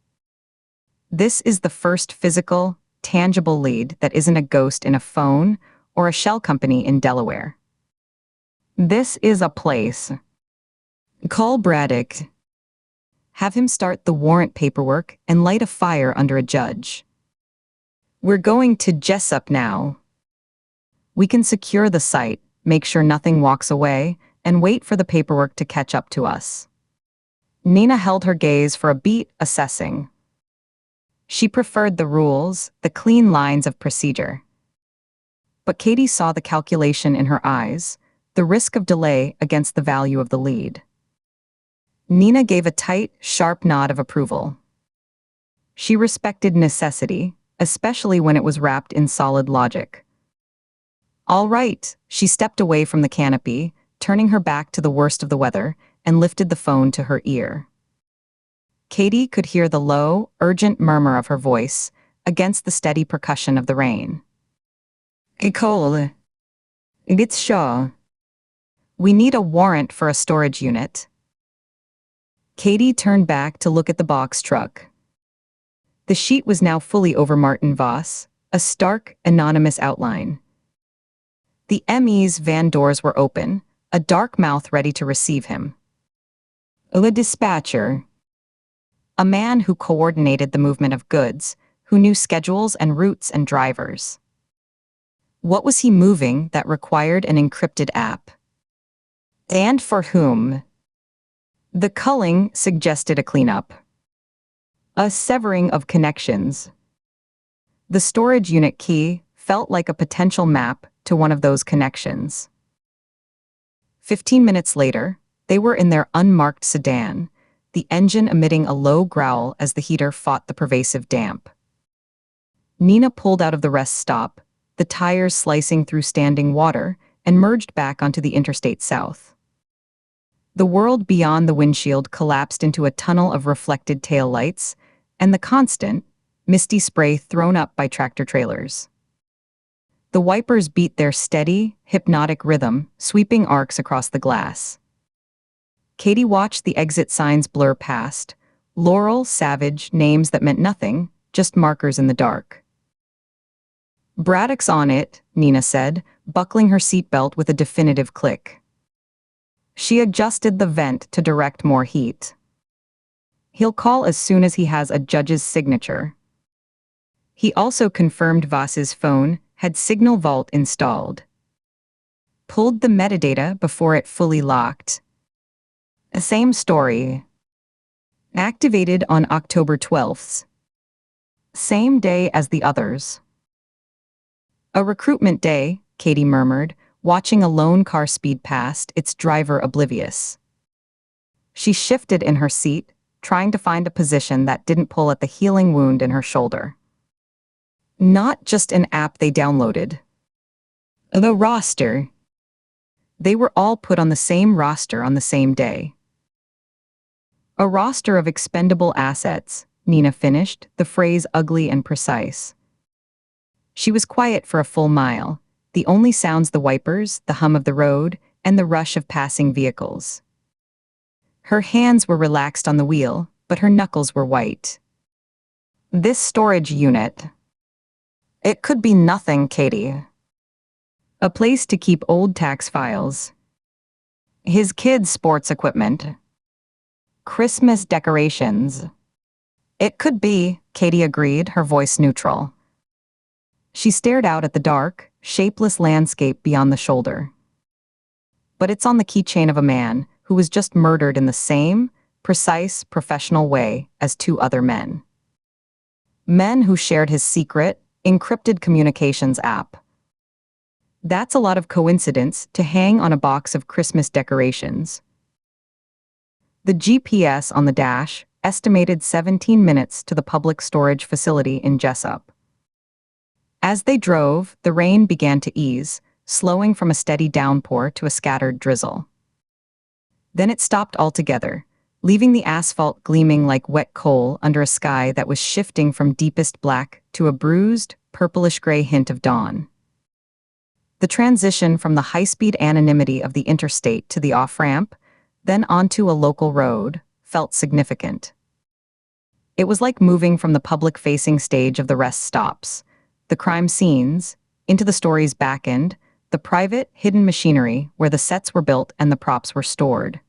B: "This is the first physical, tangible lead that isn't a ghost in a phone or a shell company in Delaware. This is a place. Call Braddock. Have him start the warrant paperwork and light a fire under a judge. We're going to Jessup now. We can secure the site, make sure nothing walks away, and wait for the paperwork to catch up to us." Nina held her gaze for a beat, assessing. She preferred the rules, the clean lines of procedure. But Katie saw the calculation in her eyes, the risk of delay against the value of the lead. Nina gave a tight, sharp nod of approval. She respected necessity, especially when it was wrapped in solid logic. "All right," she stepped away from the canopy, turning her back to the worst of the weather, and lifted the phone to her ear. Katie could hear the low, urgent murmur of her voice against the steady percussion of the rain. "Cole. It's Shaw. We need a warrant for a storage unit." Katie turned back to look at the box truck. The sheet was now fully over Martin Voss, a stark, anonymous outline. The ME's van doors were open, a dark mouth ready to receive him. A dispatcher. A man who coordinated the movement of goods, who knew schedules and routes and drivers. What was he moving that required an encrypted app? And for whom? The culling suggested a cleanup. A severing of connections. The storage unit key felt like a potential map to one of those connections. 15 minutes later, they were in their unmarked sedan, the engine emitting a low growl as the heater fought the pervasive damp. Nina pulled out of the rest stop, the tires slicing through standing water, and merged back onto the Interstate South. The world beyond the windshield collapsed into a tunnel of reflected taillights, and the constant, misty spray thrown up by tractor-trailers. The wipers beat their steady, hypnotic rhythm, sweeping arcs across the glass. Katie watched the exit signs blur past, Laurel, Savage, names that meant nothing, just markers in the dark. "Braddock's on it," Nina said, buckling her seatbelt with a definitive click. She adjusted the vent to direct more heat. "He'll call as soon as he has a judge's signature." He also confirmed Voss's phone had Signal Vault installed. Pulled the metadata before it fully locked. The same story. Activated on October 12th. Same day as the others. A recruitment day, Katie murmured, watching a lone car speed past, its driver oblivious. She shifted in her seat, trying to find a position that didn't pull at the healing wound in her shoulder. Not just an app they downloaded. The roster. They were all put on the same roster on the same day. A roster of expendable assets, Nina finished, the phrase ugly and precise. She was quiet for a full mile, the only sounds the wipers, the hum of the road, and the rush of passing vehicles. Her hands were relaxed on the wheel, but her knuckles were white. This storage unit. It could be nothing, Katie. A place to keep old tax files. His kids' sports equipment. Christmas decorations. It could be, Katie agreed, her voice neutral. She stared out at the dark, shapeless landscape beyond the shoulder. But it's on the keychain of a man who was just murdered in the same, precise, professional way as two other men. Men who shared his secret, encrypted communications app. That's a lot of coincidence to hang on a box of Christmas decorations. The GPS on the dash estimated 17 minutes to the public storage facility in Jessup. As they drove, the rain began to ease, slowing from a steady downpour to a scattered drizzle. Then it stopped altogether, leaving the asphalt gleaming like wet coal under a sky that was shifting from deepest black to a bruised, purplish-gray hint of dawn. The transition from the high-speed anonymity of the interstate to the off-ramp, then onto a local road, felt significant. It was like moving from the public-facing stage of the rest stops, the crime scenes, into the story's back end, the private, hidden machinery where the sets were built and the props were stored.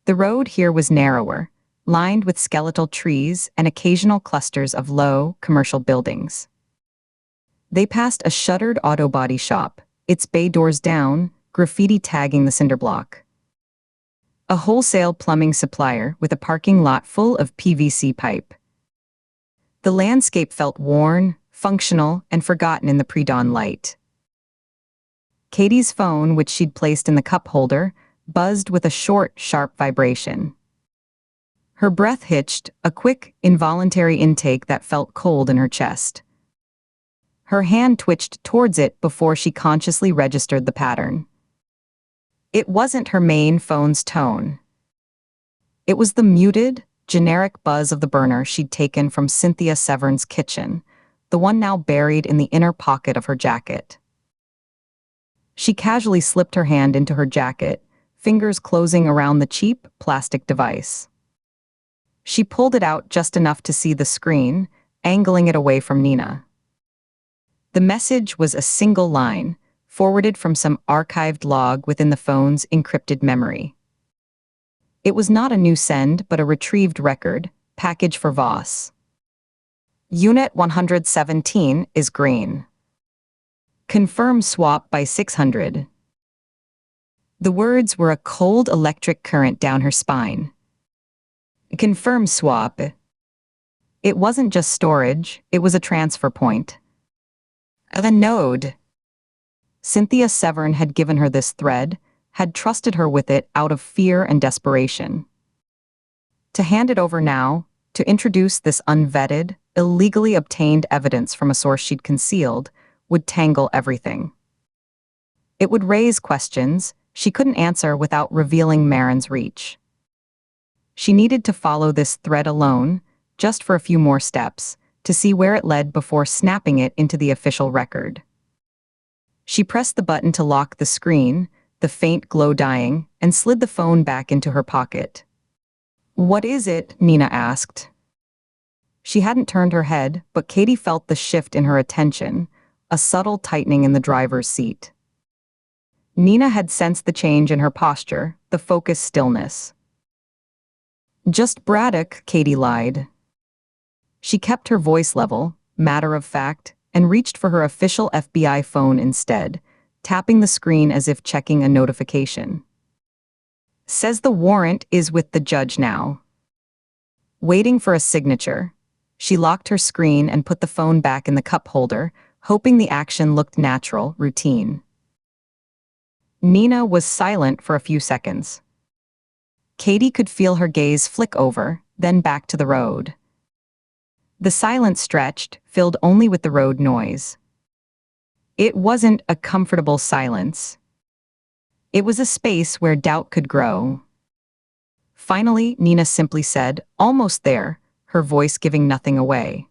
B: The road here was narrower, lined with skeletal trees and occasional clusters of low, commercial buildings. They passed a shuttered auto body shop, its bay doors down, graffiti tagging the cinder block. A wholesale plumbing supplier with a parking lot full of PVC pipe. The landscape felt worn, functional, and forgotten in the pre-dawn light. Katie's phone, which she'd placed in the cup holder, buzzed with a short, sharp vibration. Her breath hitched, a quick, involuntary intake that felt cold in her chest. Her hand twitched towards it before she consciously registered the pattern. It wasn't her main phone's tone. It was the muted, generic buzz of the burner she'd taken from Cynthia Severn's kitchen, the one now buried in the inner pocket of her jacket. She casually slipped her hand into her jacket, fingers closing around the cheap, plastic device. She pulled it out just enough to see the screen, angling it away from Nina. The message was a single line, forwarded from some archived log within the phone's encrypted memory. It was not a new send, but a retrieved record, package for Voss. Unit 117 is green. Confirm swap by 600. The words were a cold electric current down her spine. Confirm swap. It wasn't just storage, it was a transfer point. A node. Cynthia Severn had given her this thread, had trusted her with it out of fear and desperation. To hand it over now, to introduce this unvetted, illegally obtained evidence from a source she'd concealed, would tangle everything. It would raise questions she couldn't answer without revealing Marin's reach. She needed to follow this thread alone, just for a few more steps, to see where it led before snapping it into the official record. She pressed the button to lock the screen, the faint glow dying, and slid the phone back into her pocket. "What is it?" Nina asked. She hadn't turned her head, but Katie felt the shift in her attention, a subtle tightening in the driver's seat. Nina had sensed the change in her posture, the focused stillness. "Just Braddock," Katie lied. She kept her voice level, matter of fact, and reached for her official FBI phone instead, tapping the screen as if checking a notification. Says the warrant is with the judge now. Waiting for a signature. She locked her screen and put the phone back in the cup holder, hoping the action looked natural, routine. Nina was silent for a few seconds. Katie could feel her gaze flick over, then back to the road. The silence stretched, filled only with the road noise. It wasn't a comfortable silence. It was a space where doubt could grow. Finally, Nina simply said, "Almost there," her voice giving nothing away.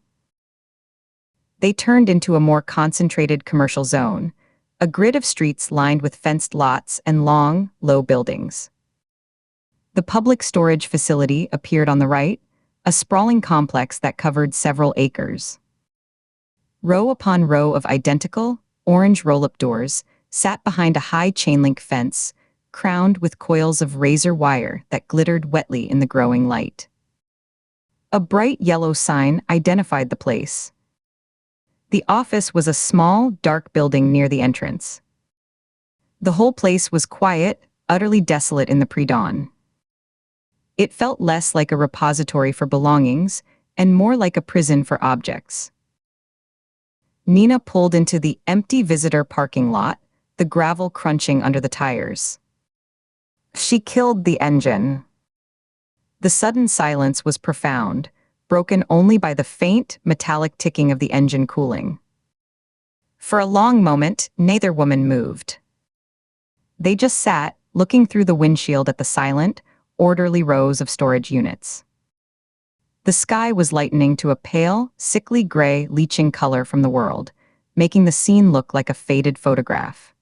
B: They turned into a more concentrated commercial zone, a grid of streets lined with fenced lots and long, low buildings. The public storage facility appeared on the right, a sprawling complex that covered several acres. Row upon row of identical, orange roll-up doors sat behind a high chain-link fence, crowned with coils of razor wire that glittered wetly in the growing light. A bright yellow sign identified the place. The office was a small, dark building near the entrance. The whole place was quiet, utterly desolate in the pre-dawn. It felt less like a repository for belongings and more like a prison for objects. Nina pulled into the empty visitor parking lot, the gravel crunching under the tires. She killed the engine. The sudden silence was profound, broken only by the faint, metallic ticking of the engine cooling. For a long moment, neither woman moved. They just sat, looking through the windshield at the silent, orderly rows of storage units. The sky was lightening to a pale, sickly gray, leaching color from the world, making the scene look like a faded photograph.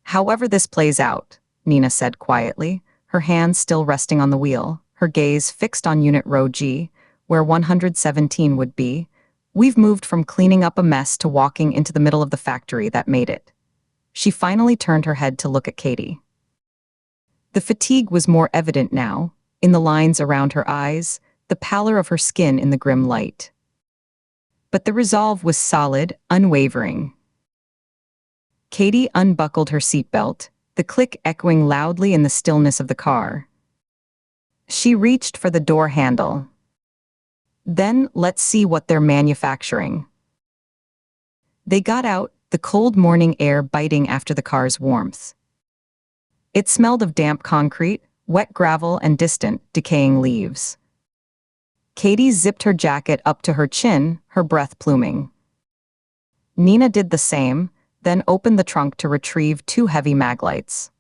B: "However this plays out," Nina said quietly, her hands still resting on the wheel, her gaze fixed on Unit Row G, where 117 would be, "we've moved from cleaning up a mess to walking into the middle of the factory that made it." She finally turned her head to look at Katie. The fatigue was more evident now, in the lines around her eyes, the pallor of her skin in the grim light. But the resolve was solid, unwavering. Katie unbuckled her seatbelt, the click echoing loudly in the stillness of the car. She reached for the door handle. "Then let's see what they're manufacturing." They got out, the cold morning air biting after the car's warmth. It smelled of damp concrete, wet gravel, and distant, decaying leaves. Katie zipped her jacket up to her chin, her breath pluming. Nina did the same, then opened the trunk to retrieve 2 heavy maglights.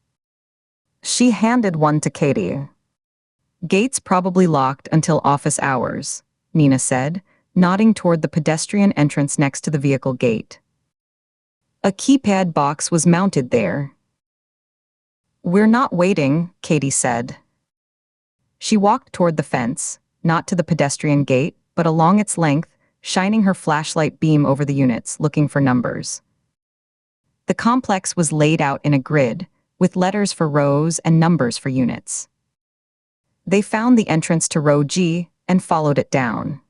B: She handed one to Katie. "Gates probably locked until office hours," Nina said, nodding toward the pedestrian entrance next to the vehicle gate. A keypad box was mounted there. "We're not waiting," Katie said. She walked toward the fence, not to the pedestrian gate, but along its length, shining her flashlight beam over the units, looking for numbers. The complex was laid out in a grid, with letters for rows and numbers for units. They found the entrance to row G and followed it down.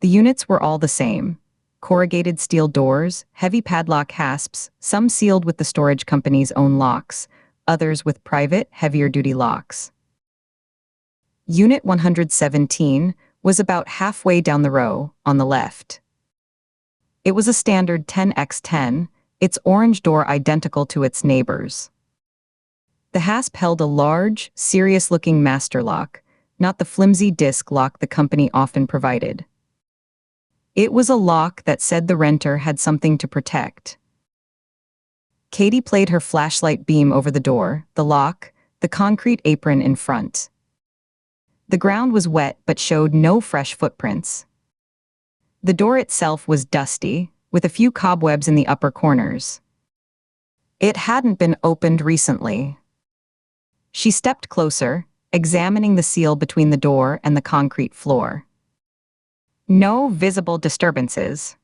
B: The units were all the same: corrugated steel doors, heavy padlock hasps, some sealed with the storage company's own locks, others with private, heavier-duty locks. Unit 117 was about halfway down the row, on the left. It was a standard 10x10, its orange door identical to its neighbors. The hasp held a large, serious-looking master lock, not the flimsy disc lock the company often provided. It was a lock that said the renter had something to protect. Katie played her flashlight beam over the door, the lock, the concrete apron in front. The ground was wet but showed no fresh footprints. The door itself was dusty, with a few cobwebs in the upper corners. It hadn't been opened recently. She stepped closer, examining the seal between the door and the concrete floor. No visible disturbances.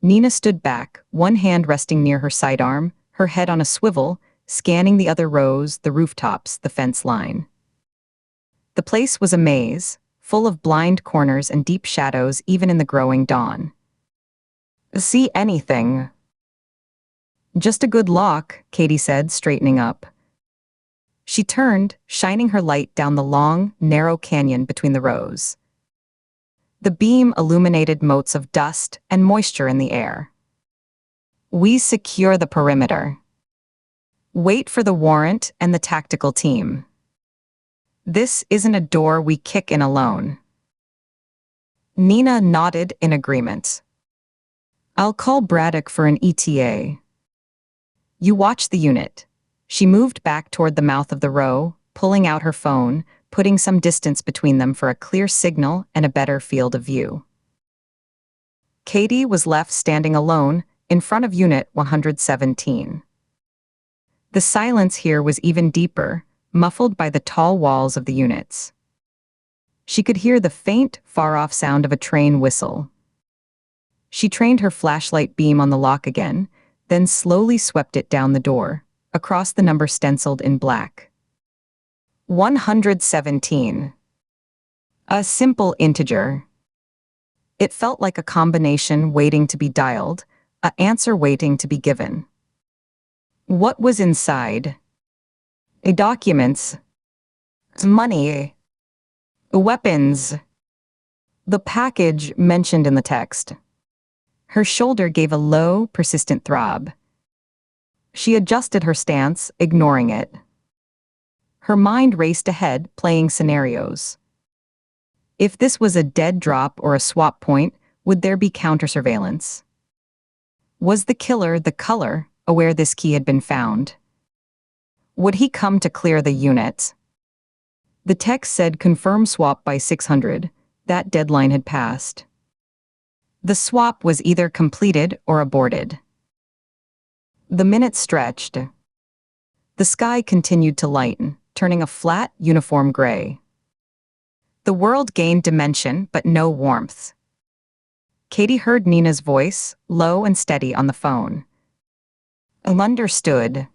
B: Nina stood back, one hand resting near her sidearm, her head on a swivel, scanning the other rows, the rooftops, the fence line. The place was a maze, full of blind corners and deep shadows even in the growing dawn. See anything? Just a good lock, Katie said, straightening up. She turned, shining her light down the long, narrow canyon between the rows. The beam illuminated motes of dust and moisture in the air. We secure the perimeter. Wait for the warrant and the tactical team. This isn't a door we kick in alone. Nina nodded in agreement. I'll call Braddock for an ETA. You watch the unit. She moved back toward the mouth of the row, pulling out her phone, putting some distance between them for a clear signal and a better field of view. Katie was left standing alone in front of Unit 117. The silence here was even deeper, muffled by the tall walls of the units. She could hear the faint, far-off sound of a train whistle. She trained her flashlight beam on the lock again, then slowly swept it down the door, across the number stenciled in black. 117. A simple integer. It felt like a combination waiting to be dialed, an answer waiting to be given. What was inside? Documents. Money. Weapons. The package mentioned in the text. Her shoulder gave a low, persistent throb. She adjusted her stance, ignoring it. Her mind raced ahead, playing scenarios. If this was a dead drop or a swap point, would there be counter-surveillance? Was the killer the color, aware this key had been found? Would he come to clear the unit? The text said confirm swap by 600. That deadline had passed. The swap was either completed or aborted. The minutes stretched. The sky continued to lighten, turning a flat, uniform gray. The world gained dimension, but no warmth. Katie heard Nina's voice, low and steady on the phone. Understood.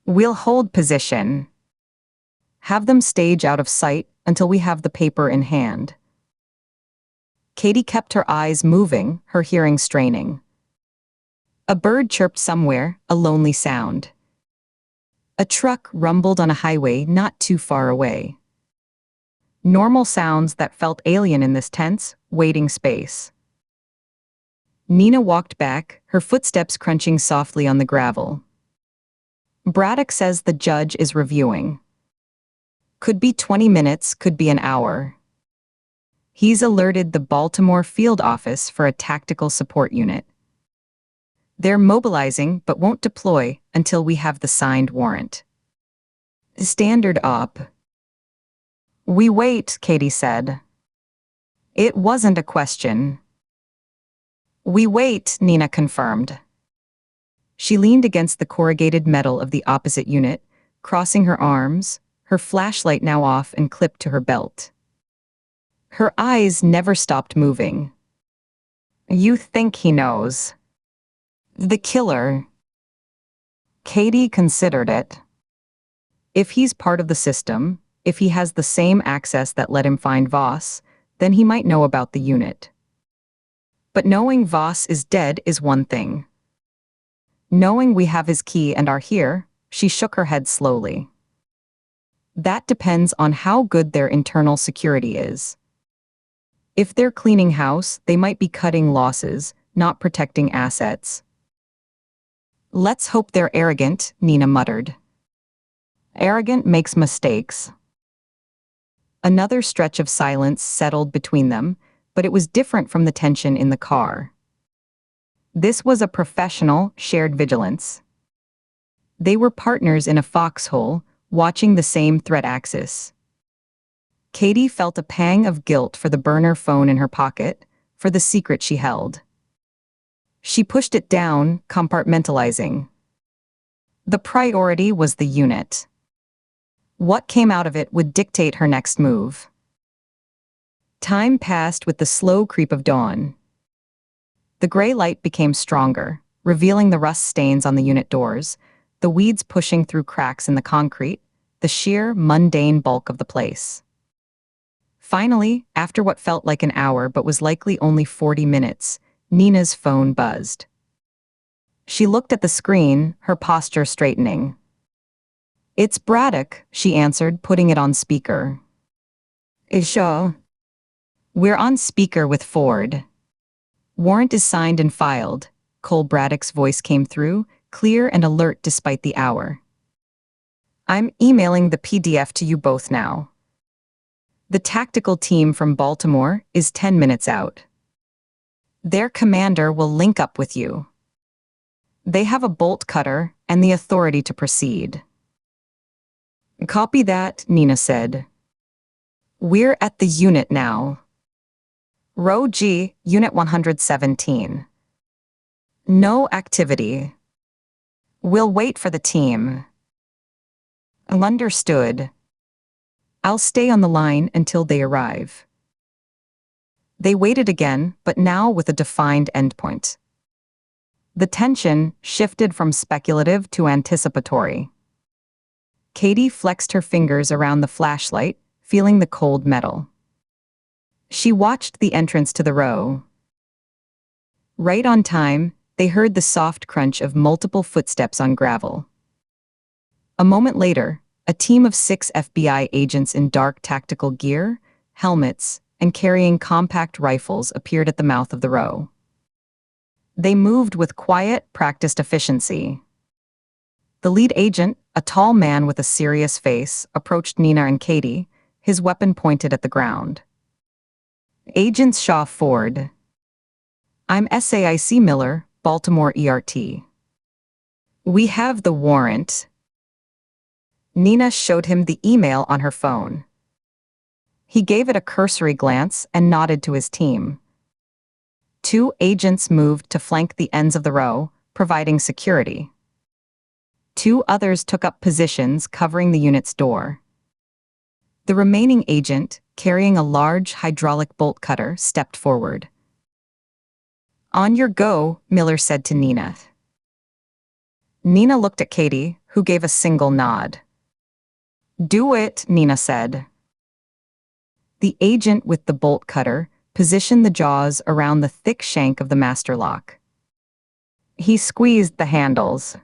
B: We'll hold position. Have them stage out of sight until we have the paper in hand. Katie kept her eyes moving, her hearing straining. A bird chirped somewhere, a lonely sound. A truck rumbled on a highway not too far away. Normal sounds that felt alien in this tense, waiting space. Nina walked back, her footsteps crunching softly on the gravel. Braddock says the judge is reviewing. Could be 20 minutes, could be an hour. He's alerted the Baltimore field office for a tactical support unit. They're mobilizing but won't deploy until we have the signed warrant. Standard op. We wait, Katie said. It wasn't a question. We wait, Nina confirmed. She leaned against the corrugated metal of the opposite unit, crossing her arms, her flashlight now off and clipped to her belt. Her eyes never stopped moving. You think he knows? The killer. Katie considered it. If he's part of the system, if he has the same access that let him find Voss, then he might know about the unit. But knowing Voss is dead is one thing. Knowing we have his key and are here, she shook her head slowly. That depends on how good their internal security is. If they're cleaning house, they might be cutting losses, not protecting assets. Let's hope they're arrogant, Nina muttered. Arrogant makes mistakes. Another stretch of silence settled between them, but it was different from the tension in the car. This was a professional, shared vigilance. They were partners in a foxhole, watching the same threat axis. Katie felt a pang of guilt for the burner phone in her pocket, for the secret she held. She pushed it down, compartmentalizing. The priority was the unit. What came out of it would dictate her next move. Time passed with the slow creep of dawn. The gray light became stronger, revealing the rust stains on the unit doors, the weeds pushing through cracks in the concrete, the sheer, mundane bulk of the place. Finally, after what felt like an hour but was likely only 40 minutes, Nina's phone buzzed. She looked at the screen, her posture straightening. "It's Braddock," she answered, putting it on speaker. "Sure." "We're on speaker with Ford." "Warrant is signed and filed." Cole Braddock's voice came through, clear and alert despite the hour. "I'm emailing the PDF to you both now. The tactical team from Baltimore is 10 minutes out. Their commander will link up with you. They have a bolt cutter and the authority to proceed." "Copy that," Nina said. "We're at the unit now. Row G, Unit 117. No activity. We'll wait for the team." "Understood. I'll stay on the line until they arrive." They waited again, but now with a defined endpoint. The tension shifted from speculative to anticipatory. Katie flexed her fingers around the flashlight, feeling the cold metal. She watched the entrance to the row. Right on time, they heard the soft crunch of multiple footsteps on gravel. A moment later, a team of 6 FBI agents in dark tactical gear, helmets, and carrying compact rifles appeared at the mouth of the row. They moved with quiet, practiced efficiency. The lead agent, a tall man with a serious face, approached Nina and Katie, his weapon pointed at the ground. "Agent Shaw Ford. I'm SAIC Miller, Baltimore ERT. We have the warrant." Nina showed him the email on her phone. He gave it a cursory glance and nodded to his team. 2 agents moved to flank the ends of the row, providing security. 2 others took up positions covering the unit's door. The remaining agent, carrying a large hydraulic bolt cutter, stepped forward. "On your go," Miller said to Nina. Nina looked at Katie, who gave a single nod. "Do it," Nina said. The agent with the bolt cutter positioned the jaws around the thick shank of the master lock. He squeezed the handles.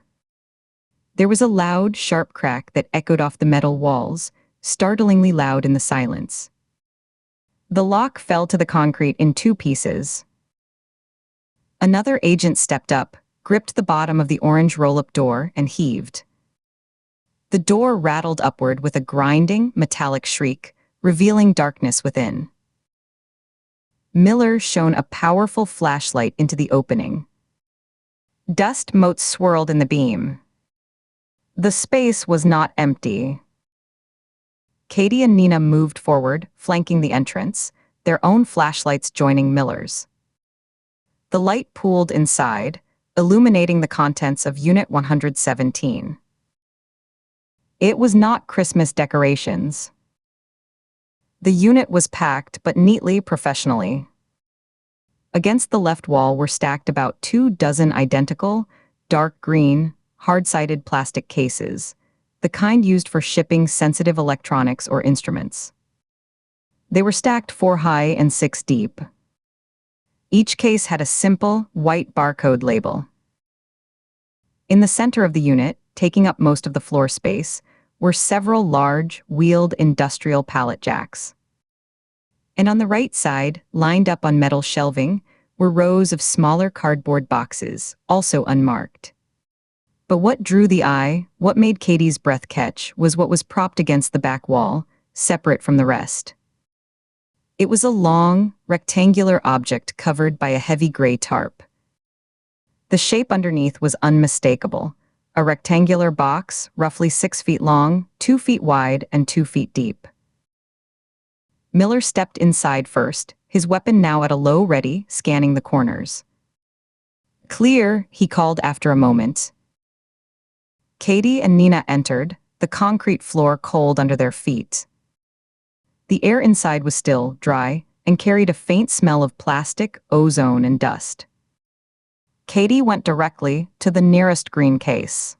B: There was a loud, sharp crack that echoed off the metal walls, startlingly loud in the silence. The lock fell to the concrete in 2 pieces. Another agent stepped up, gripped the bottom of the orange roll-up door, and heaved. The door rattled upward with a grinding, metallic shriek, revealing darkness within. Miller shone a powerful flashlight into the opening. Dust motes swirled in the beam. The space was not empty. Katie and Nina moved forward, flanking the entrance, their own flashlights joining Miller's. The light pooled inside, illuminating the contents of Unit 117. It was not Christmas decorations. The unit was packed, but neatly, professionally. Against the left wall were stacked about 24 identical, dark green, hard-sided plastic cases, the kind used for shipping sensitive electronics or instruments. They were stacked 4 high and 6 deep. Each case had a simple, white barcode label. In the center of the unit, taking up most of the floor space, were several large, wheeled industrial pallet jacks. And on the right side, lined up on metal shelving, were rows of smaller cardboard boxes, also unmarked. But what drew the eye, what made Katie's breath catch, was what was propped against the back wall, separate from the rest. It was a long, rectangular object covered by a heavy gray tarp. The shape underneath was unmistakable, a rectangular box, roughly 6 feet long, 2 feet wide, and 2 feet deep. Miller stepped inside first, his weapon now at a low ready, scanning the corners. "Clear," he called after a moment. Katie and Nina entered, the concrete floor cold under their feet. The air inside was still, dry, and carried a faint smell of plastic, ozone, and dust. Katie went directly to the nearest green case.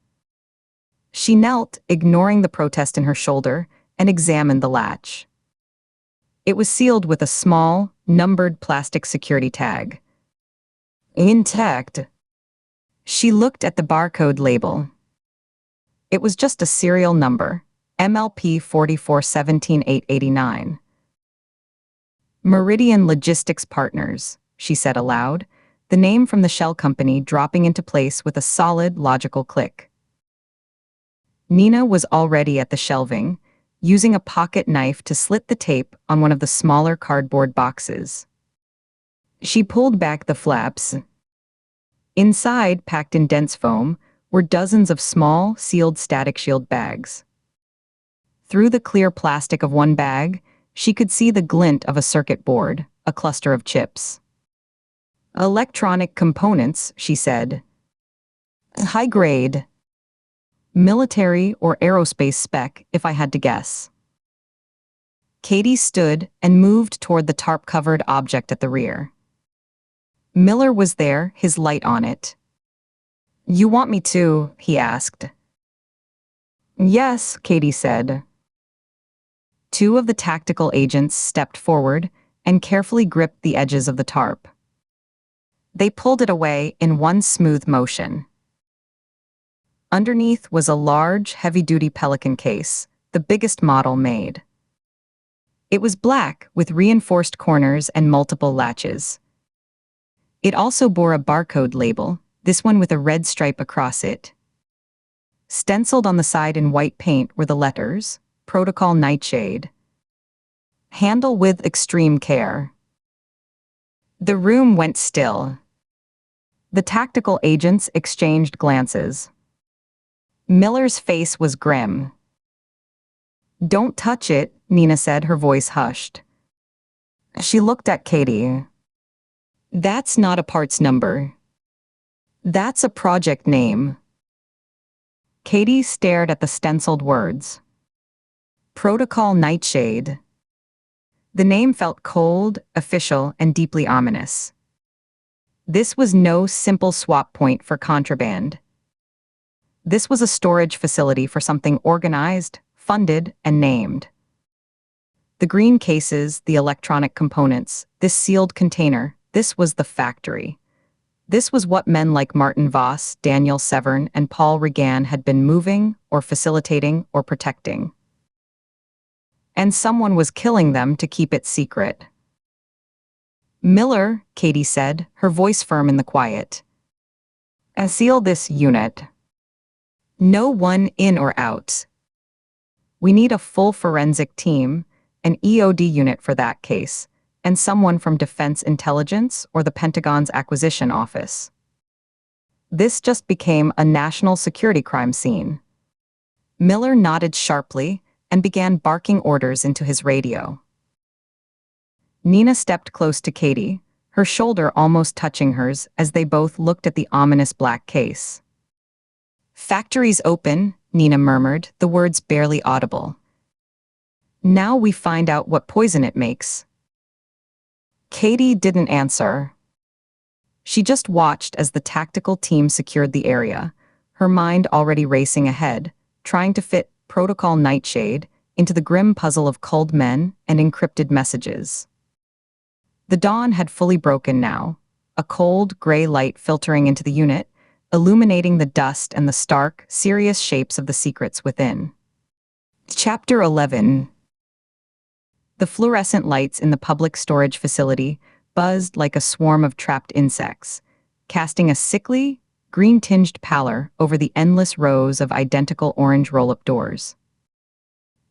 B: She knelt, ignoring the protest in her shoulder, and examined the latch. It was sealed with a small, numbered plastic security tag. Intact. She looked at the barcode label. It was just a serial number, MLP 4417889. Meridian Logistics Partners, she said aloud, the name from the shell company dropping into place with a solid, logical click. Nina was already at the shelving, using a pocket knife to slit the tape on one of the smaller cardboard boxes. She pulled back the flaps. Inside, packed in dense foam, were dozens of small, sealed Static Shield bags. Through the clear plastic of one bag, she could see the glint of a circuit board, a cluster of chips. Electronic components, she said. High grade. Military or aerospace spec, if I had to guess. Katie stood and moved toward the tarp-covered object at the rear. Miller was there, his light on it. You want me to? He asked. Yes, Katie said. Two of the tactical agents stepped forward and carefully gripped the edges of the tarp. They pulled it away in one smooth motion. Underneath was a large, heavy-duty Pelican case, the biggest model made. It was black, with reinforced corners and multiple latches. It also bore a barcode label, this one with a red stripe across it. Stenciled on the side in white paint were the letters, Protocol Nightshade. Handle with extreme care. The room went still. The tactical agents exchanged glances. Miller's face was grim. Don't touch it, Nina said, her voice hushed. She looked at Katie. That's not a parts number. That's a project name. Katie stared at the stenciled words. Protocol Nightshade. The name felt cold, official, and deeply ominous. This was no simple swap point for contraband. This was a storage facility for something organized, funded, and named. The green cases, the electronic components, this sealed container, this was the factory. This was what men like Martin Voss, Daniel Severn, and Paul Regan had been moving, or facilitating, or protecting. And someone was killing them to keep it secret. Miller, Katie said, her voice firm in the quiet. Seal this unit. No one in or out. We need a full forensic team, an EOD unit for that case, and someone from Defense Intelligence or the Pentagon's Acquisition Office. This just became a national security crime scene. Miller nodded sharply and began barking orders into his radio. Nina stepped close to Katie, her shoulder almost touching hers as they both looked at the ominous black case. Factories open, Nina murmured, the words barely audible. Now we find out what poison it makes. Katie didn't answer. She just watched as the tactical team secured the area, her mind already racing ahead, trying to fit Protocol Nightshade into the grim puzzle of culled men and encrypted messages. The dawn had fully broken now, a cold, gray light filtering into the unit, illuminating the dust and the stark, serious shapes of the secrets within. Chapter 11. The fluorescent lights in the public storage facility buzzed like a swarm of trapped insects, casting a sickly, green-tinged pallor over the endless rows of identical orange roll-up doors.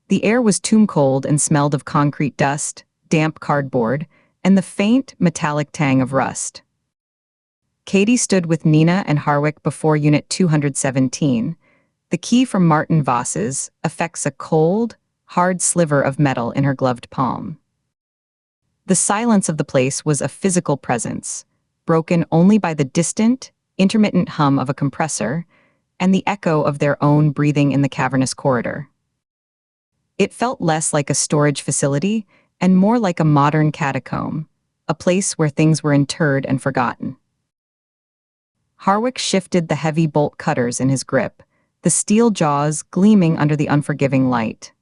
B: The air was tomb-cold and smelled of concrete dust, damp cardboard, and the faint, metallic tang of rust. Katie stood with Nina and Harwick before Unit 217. The key from Martin Voss's affects a cold, hard sliver of metal in her gloved palm. The silence of the place was a physical presence, broken only by the distant, intermittent hum of a compressor and the echo of their own breathing in the cavernous corridor. It felt less like a storage facility and more like a modern catacomb, a place where things were interred and forgotten. Harwick shifted the heavy bolt cutters in his grip, the steel jaws gleaming under the unforgiving light.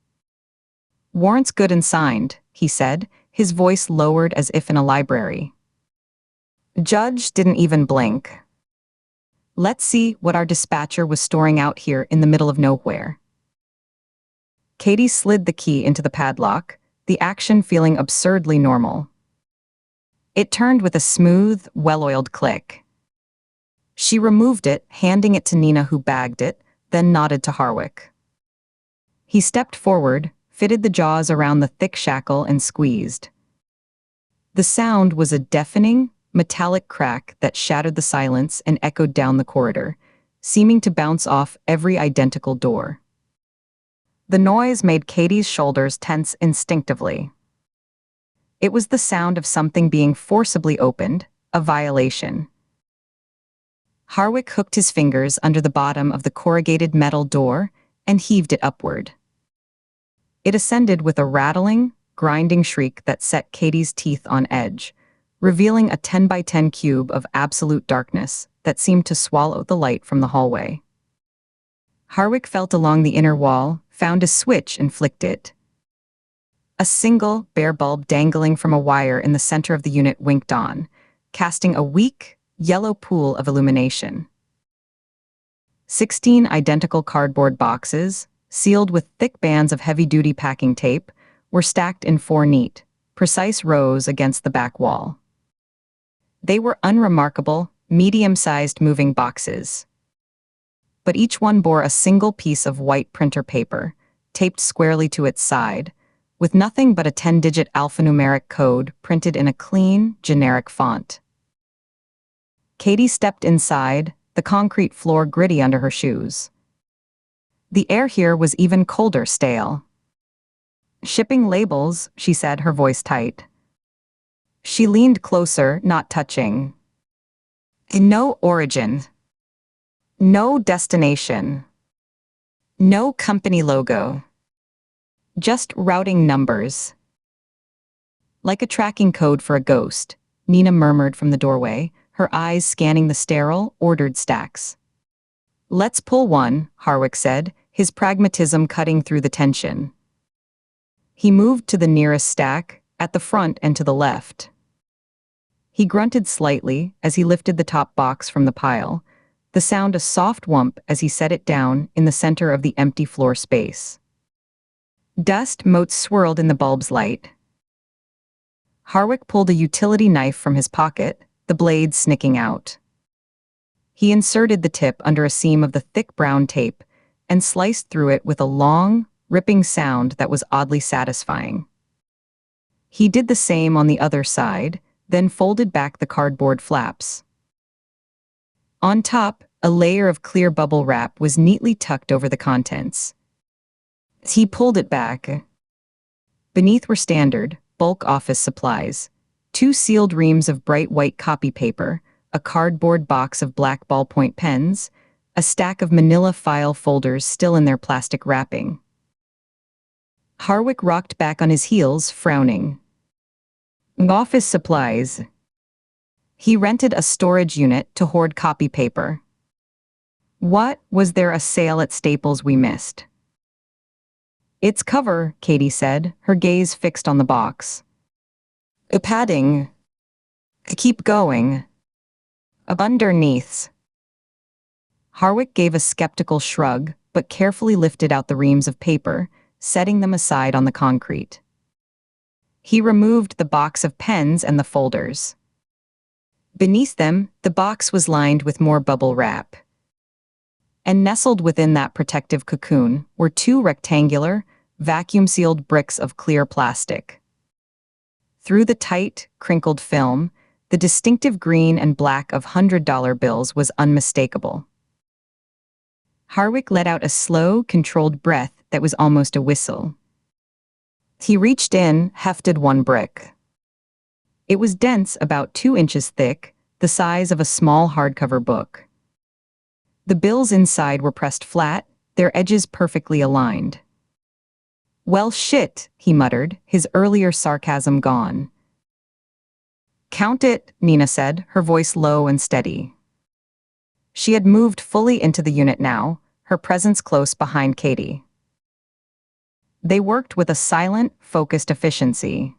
B: Warrants good and signed, he said, his voice lowered as if in a library. Judge didn't even blink. Let's see what our dispatcher was storing out here in the middle of nowhere. Katie slid the key into the padlock, the action feeling absurdly normal. It turned with a smooth, well-oiled click. She removed it, handing it to Nina, who bagged it, then nodded to Harwick. He stepped forward, fitted the jaws around the thick shackle, and squeezed. The sound was a deafening, metallic crack that shattered the silence and echoed down the corridor, seeming to bounce off every identical door. The noise made Katie's shoulders tense instinctively. It was the sound of something being forcibly opened, a violation. Harwick hooked his fingers under the bottom of the corrugated metal door and heaved it upward. It ascended with a rattling, grinding shriek that set Katie's teeth on edge, revealing a 10 by 10 cube of absolute darkness that seemed to swallow the light from the hallway. Harwick felt along the inner wall, found a switch and flicked it. A single, bare bulb dangling from a wire in the center of the unit winked on, casting a weak, yellow pool of illumination. 16 identical cardboard boxes, sealed with thick bands of heavy-duty packing tape, were stacked in 4 neat, precise rows against the back wall. They were unremarkable, medium-sized moving boxes. But each one bore a single piece of white printer paper, taped squarely to its side, with nothing but a 10-digit alphanumeric code printed in a clean, generic font. Katie stepped inside, the concrete floor gritty under her shoes. The air here was even colder, stale. "Shipping labels," she said, her voice tight. She leaned closer, not touching. No origin. No destination. No company logo. Just routing numbers. Like a tracking code for a ghost, Nina murmured from the doorway, her eyes scanning the sterile, ordered stacks. "Let's pull one," Harwick said, his pragmatism cutting through the tension. He moved to the nearest stack, at the front and to the left. He grunted slightly as he lifted the top box from the pile, the sound a soft whump as he set it down in the center of the empty floor space. Dust motes swirled in the bulb's light. Harwick pulled a utility knife from his pocket, the blade snicking out. He inserted the tip under a seam of the thick brown tape and sliced through it with a long, ripping sound that was oddly satisfying. He did the same on the other side, then folded back the cardboard flaps. On top, a layer of clear bubble wrap was neatly tucked over the contents. He pulled it back. Beneath were standard, bulk office supplies, 2 sealed reams of bright white copy paper, a cardboard box of black ballpoint pens, a stack of manila file folders still in their plastic wrapping. Harwick rocked back on his heels, frowning. Office supplies. He rented a storage unit to hoard copy paper. What, was there a sale at Staples we missed? "It's cover," Katie said, her gaze fixed on the box. Padding. Keep going. Underneath." Harwick gave a skeptical shrug, but carefully lifted out the reams of paper, setting them aside on the concrete. He removed the box of pens and the folders. Beneath them, the box was lined with more bubble wrap. And nestled within that protective cocoon were 2 rectangular, vacuum-sealed bricks of clear plastic. Through the tight, crinkled film, the distinctive green and black of $100 bills was unmistakable. Harwick let out a slow, controlled breath that was almost a whistle. He reached in, hefted one brick. It was dense, about 2 inches thick, the size of a small hardcover book. The bills inside were pressed flat, their edges perfectly aligned. "Well, shit," he muttered, his earlier sarcasm gone. "Count it," Nina said, her voice low and steady. She had moved fully into the unit now, her presence close behind Katie. They worked with a silent, focused efficiency.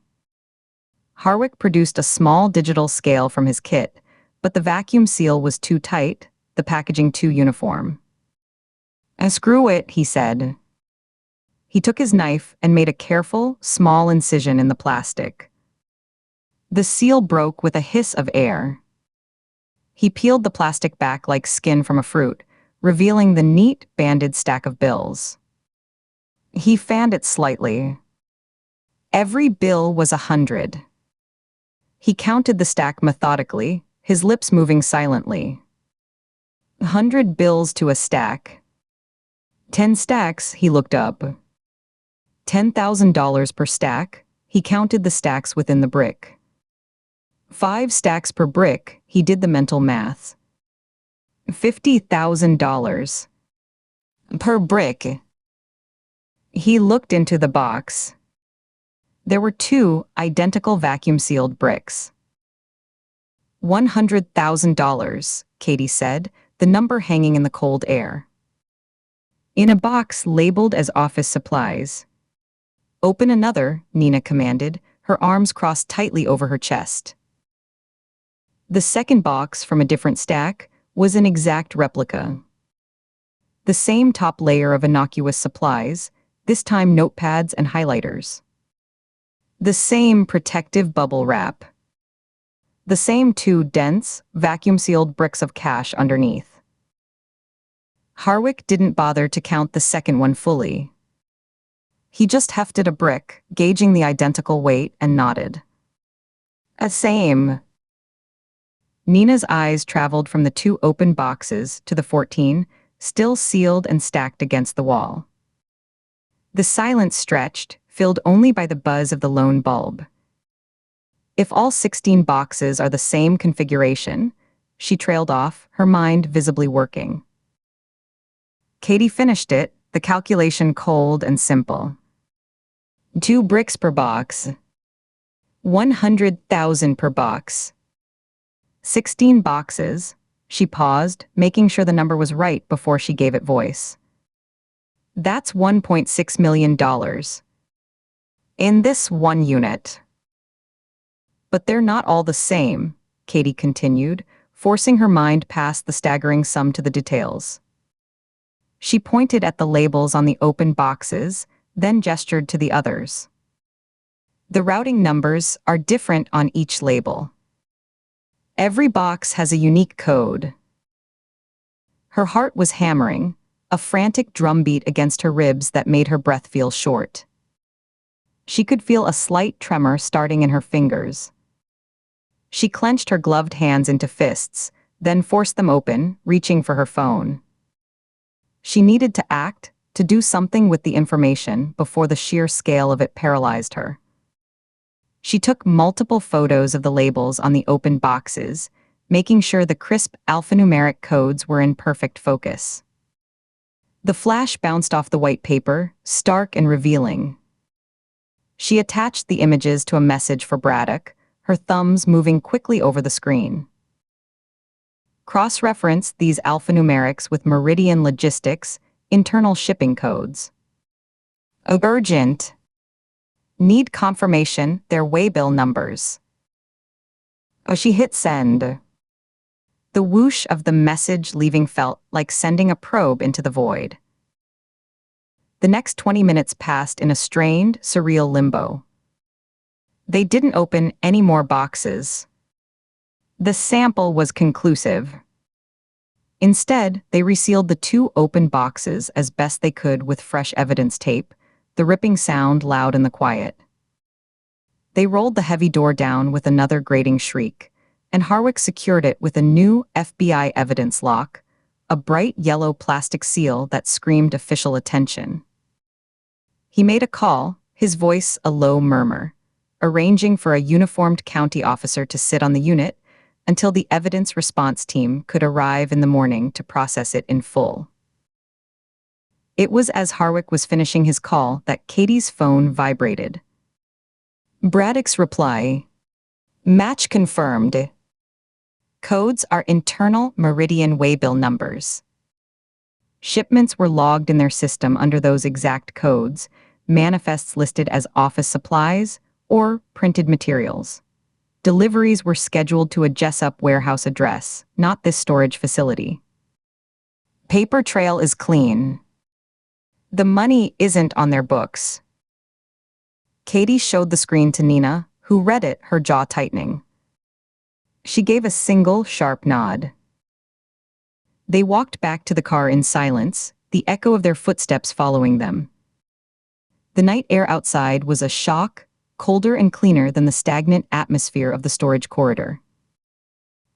B: Harwick produced a small digital scale from his kit, but the vacuum seal was too tight, the packaging too uniform. "Screw it," he said. He took his knife and made a careful, small incision in the plastic. The seal broke with a hiss of air. He peeled the plastic back like skin from a fruit, revealing the neat, banded stack of bills. He fanned it slightly. Every bill was 100. He counted the stack methodically, his lips moving silently. 100 bills to a stack. 10 stacks, he looked up. $10,000 per stack, he counted the stacks within the brick. 5 stacks per brick, he did the mental math. $50,000 per brick. He looked into the box. There were 2 identical vacuum-sealed bricks. $100,000, Katie said, the number hanging in the cold air. In a box labeled as office supplies. "Open another," Nina commanded, her arms crossed tightly over her chest. The second box from a different stack was an exact replica. The same top layer of innocuous supplies, this time notepads and highlighters. The same protective bubble wrap. The same 2 dense, vacuum-sealed bricks of cash underneath. Harwick didn't bother to count the second one fully. He just hefted a brick, gauging the identical weight, and nodded. Same." Nina's eyes traveled from the 2 open boxes to the 14, still sealed and stacked against the wall. The silence stretched, filled only by the buzz of the lone bulb. If all 16 boxes are the same configuration, she trailed off, her mind visibly working. Katie finished it, the calculation cold and simple. 2 bricks per box. 100,000 per box. 16 boxes. She paused, making sure the number was right before she gave it voice. That's $1.6 million. In this one unit. But they're not all the same, Katie continued, forcing her mind past the staggering sum to the details. She pointed at the labels on the open boxes, then gestured to the others. The routing numbers are different on each label. Every box has a unique code. Her heart was hammering, a frantic drumbeat against her ribs that made her breath feel short. She could feel a slight tremor starting in her fingers. She clenched her gloved hands into fists, then forced them open, reaching for her phone. She needed to act, to do something with the information before the sheer scale of it paralyzed her. She took multiple photos of the labels on the open boxes, making sure the crisp alphanumeric codes were in perfect focus. The flash bounced off the white paper, stark and revealing. She attached the images to a message for Braddock, her thumbs moving quickly over the screen. Cross-reference these alphanumerics with Meridian Logistics' internal shipping codes. Urgent. Need confirmation their waybill numbers. She hit send. The whoosh of the message leaving felt like sending a probe into the void. The next 20 minutes passed in a strained, surreal limbo. They didn't open any more boxes. The sample was conclusive. Instead, they resealed the 2 open boxes as best they could with fresh evidence tape, the ripping sound loud in the quiet. They rolled the heavy door down with another grating shriek, and Harwick secured it with a new FBI evidence lock, a bright yellow plastic seal that screamed official attention. He made a call, his voice a low murmur, arranging for a uniformed county officer to sit on the unit until the evidence response team could arrive in the morning to process it in full. It was as Harwick was finishing his call that Katie's phone vibrated. Braddock's reply. Match confirmed. Codes are internal Meridian waybill numbers. Shipments were logged in their system under those exact codes, manifests listed as office supplies or printed materials. Deliveries were scheduled to a Jessup warehouse address, not this storage facility. Paper trail is clean. The money isn't on their books. Katie showed the screen to Nina, who read it, her jaw tightening. She gave a single, sharp nod. They walked back to the car in silence, the echo of their footsteps following them. The night air outside was a shock, colder and cleaner than the stagnant atmosphere of the storage corridor.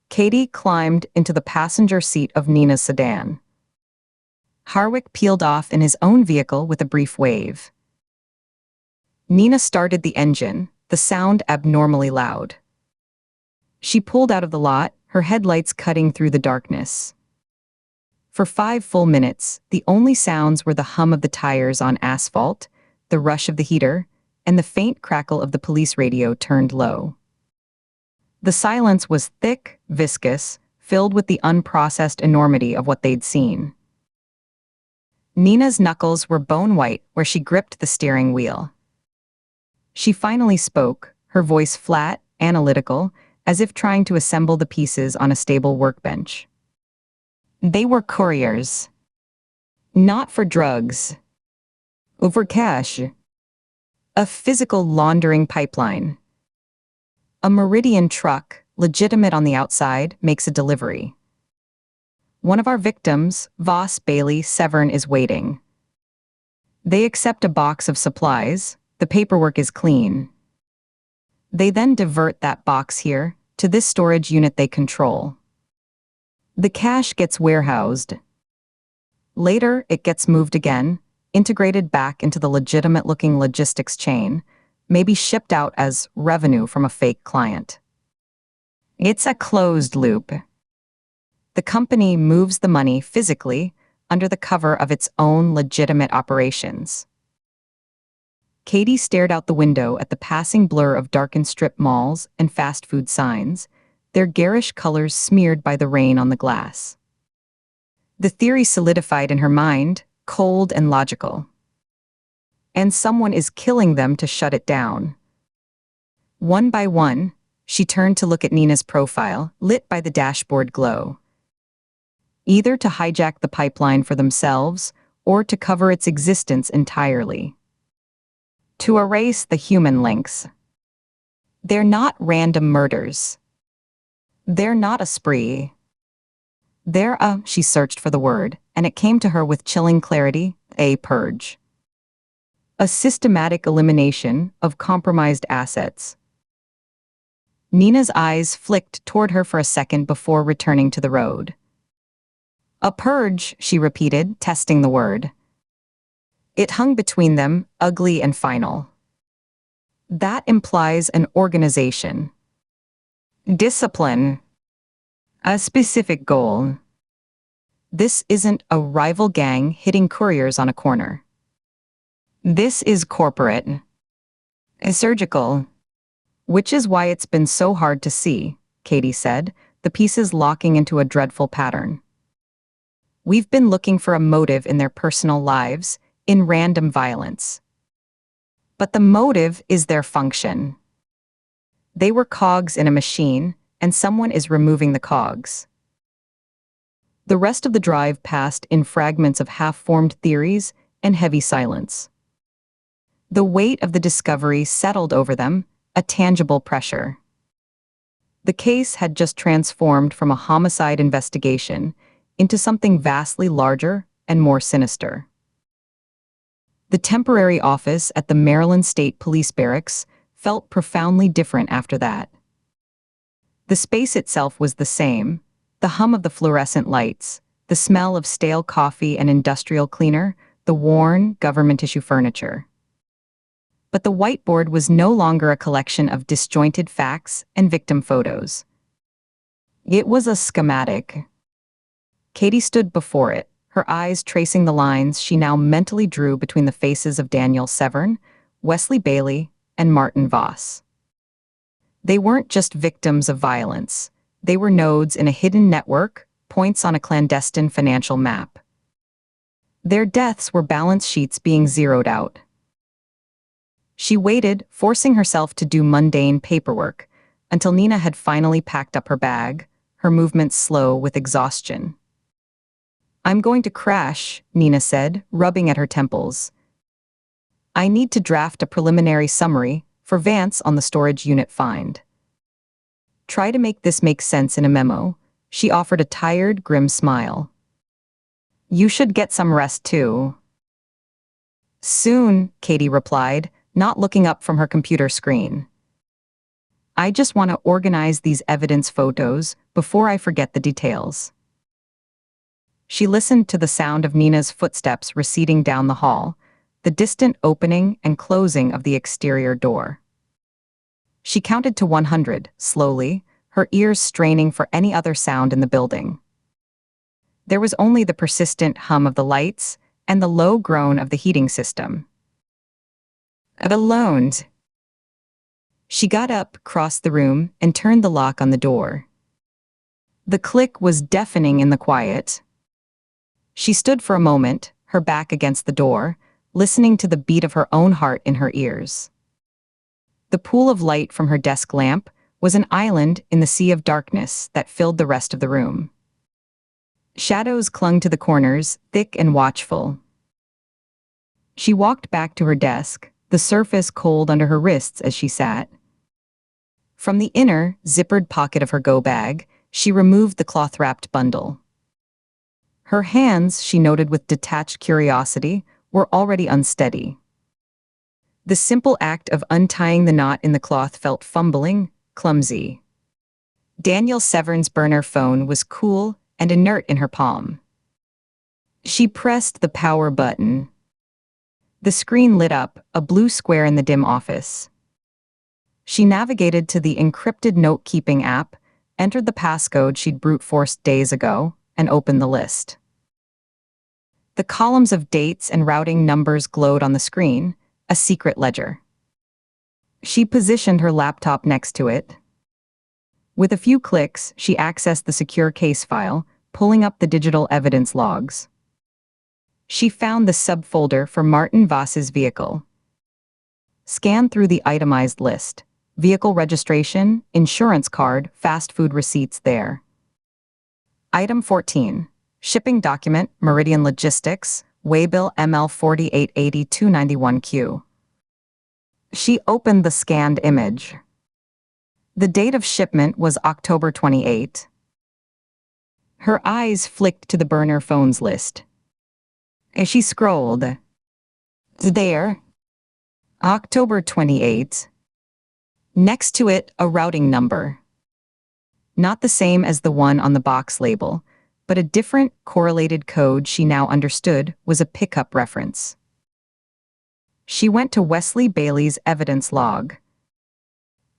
B: Katie climbed into the passenger seat of Nina's sedan. Harwick peeled off in his own vehicle with a brief wave. Nina started the engine, the sound abnormally loud. She pulled out of the lot, her headlights cutting through the darkness. For 5 full minutes, the only sounds were the hum of the tires on asphalt, the rush of the heater, and the faint crackle of the police radio turned low. The silence was thick, viscous, filled with the unprocessed enormity of what they'd seen. Nina's knuckles were bone-white where she gripped the steering wheel. She finally spoke, her voice flat, analytical, as if trying to assemble the pieces on a stable workbench. They were couriers. Not for drugs. For cash. A physical laundering pipeline. A Meridian truck, legitimate on the outside, makes a delivery. One of our victims, Voss, Bailey, Severn, is waiting. They accept a box of supplies. The paperwork is clean. They then divert that box here, to this storage unit they control. The cash gets warehoused. Later, it gets moved again, integrated back into the legitimate-looking logistics chain, maybe shipped out as revenue from a fake client. It's a closed loop. The company moves the money physically under the cover of its own legitimate operations. Katie stared out the window at the passing blur of darkened strip malls and fast food signs, their garish colors smeared by the rain on the glass. The theory solidified in her mind, cold and logical. And someone is killing them to shut it down. One by one, she turned to look at Nina's profile, lit by the dashboard glow. Either to hijack the pipeline for themselves, or to cover its existence entirely. To erase the human links. They're not random murders. They're not a spree. They're she searched for the word, and it came to her with chilling clarity, a purge. A systematic elimination of compromised assets. Nina's eyes flicked toward her for a second before returning to the road. A purge, she repeated, testing the word. It hung between them, ugly and final. That implies an organization. Discipline. A specific goal. This isn't a rival gang hitting couriers on a corner. This is corporate. Surgical. Which is why it's been so hard to see, Katie said, the pieces locking into a dreadful pattern. We've been looking for a motive in their personal lives, in random violence. But the motive is their function. They were cogs in a machine, and someone is removing the cogs. The rest of the drive passed in fragments of half-formed theories and heavy silence. The weight of the discovery settled over them, a tangible pressure. The case had just transformed from a homicide investigation into something vastly larger and more sinister. The temporary office at the Maryland State Police Barracks felt profoundly different after that. The space itself was the same, the hum of the fluorescent lights, the smell of stale coffee and industrial cleaner, the worn, government-issue furniture. But the whiteboard was no longer a collection of disjointed facts and victim photos. It was a schematic. Katie stood before it, her eyes tracing the lines she now mentally drew between the faces of Daniel Severn, Wesley Bailey, and Martin Voss. They weren't just victims of violence. They were nodes in a hidden network, points on a clandestine financial map. Their deaths were balance sheets being zeroed out. She waited, forcing herself to do mundane paperwork, until Nina had finally packed up her bag, her movements slow with exhaustion. "I'm going to crash," Nina said, rubbing at her temples. "I need to draft a preliminary summary for Vance on the storage unit find." "Try to make this make sense in a memo," she offered a tired, grim smile. "You should get some rest too." "Soon," Katie replied, not looking up from her computer screen. "I just want to organize these evidence photos before I forget the details." She listened to the sound of Nina's footsteps receding down the hall, the distant opening and closing of the exterior door. She counted to 100, slowly, her ears straining for any other sound in the building. There was only the persistent hum of the lights and the low groan of the heating system. Alone. She got up, crossed the room, and turned the lock on the door. The click was deafening in the quiet. She stood for a moment, her back against the door, listening to the beat of her own heart in her ears. The pool of light from her desk lamp was an island in the sea of darkness that filled the rest of the room. Shadows clung to the corners, thick and watchful. She walked back to her desk, the surface cold under her wrists as she sat. From the inner, zippered pocket of her go bag, she removed the cloth-wrapped bundle. Her hands, she noted with detached curiosity, were already unsteady. The simple act of untying the knot in the cloth felt fumbling, clumsy. Daniel Severn's burner phone was cool and inert in her palm. She pressed the power button. The screen lit up, a blue square in the dim office. She navigated to the encrypted note-keeping app, entered the passcode she'd brute-forced days ago, and opened the list. The columns of dates and routing numbers glowed on the screen, a secret ledger. She positioned her laptop next to it. With a few clicks, she accessed the secure case file, pulling up the digital evidence logs. She found the subfolder for Martin Voss's vehicle. Scanned through the itemized list. Vehicle registration, insurance card, fast food receipts there. Item 14. Shipping document, Meridian Logistics, Waybill ML 4880-291Q. She opened the scanned image. The date of shipment was October 28. Her eyes flicked to the burner phones list. As she scrolled, there, October 28. Next to it, a routing number. Not the same as the one on the box label, but a different, correlated code she now understood was a pickup reference. She went to Wesley Bailey's evidence log.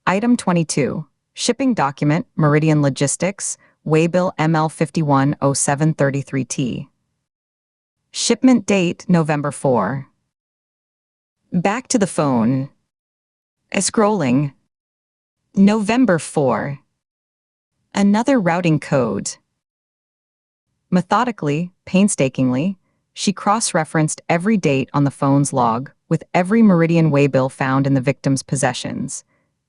B: Item 22. Shipping document, Meridian Logistics, Waybill ML 510733T. Shipment date, November 4. Back to the phone. Scrolling. November 4. Another routing code. Methodically, painstakingly, she cross-referenced every date on the phone's log with every Meridian waybill found in the victim's possessions,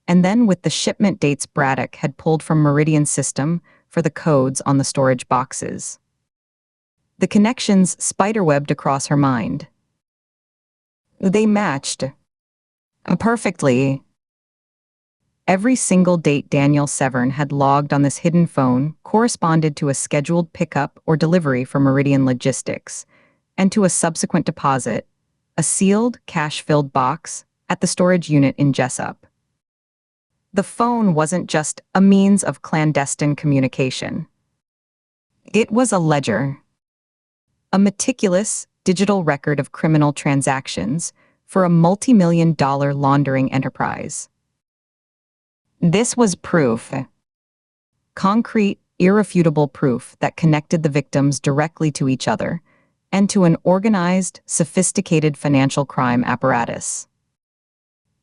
B: and then with the shipment dates Braddock had pulled from Meridian's system for the codes on the storage boxes. The connections spiderwebbed across her mind. They matched. Perfectly. Every single date Daniel Severn had logged on this hidden phone corresponded to a scheduled pickup or delivery for Meridian Logistics, and to a subsequent deposit, a sealed, cash-filled box, at the storage unit in Jessup. The phone wasn't just a means of clandestine communication. It was a ledger. A meticulous, digital record of criminal transactions for a multi-million-dollar laundering enterprise. This was proof. Concrete, irrefutable proof that connected the victims directly to each other and to an organized, sophisticated financial crime apparatus.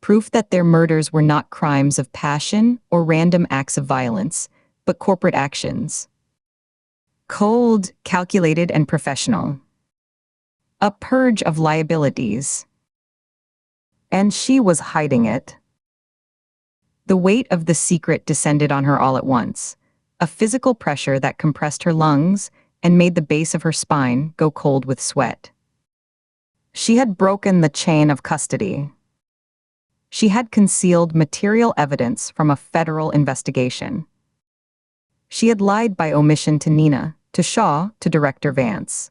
B: Proof that their murders were not crimes of passion or random acts of violence, but corporate actions. Cold, calculated, and professional. A purge of liabilities. And she was hiding it. The weight of the secret descended on her all at once, a physical pressure that compressed her lungs and made the base of her spine go cold with sweat. She had broken the chain of custody. She had concealed material evidence from a federal investigation. She had lied by omission to Nina, to Shaw, to Director Vance.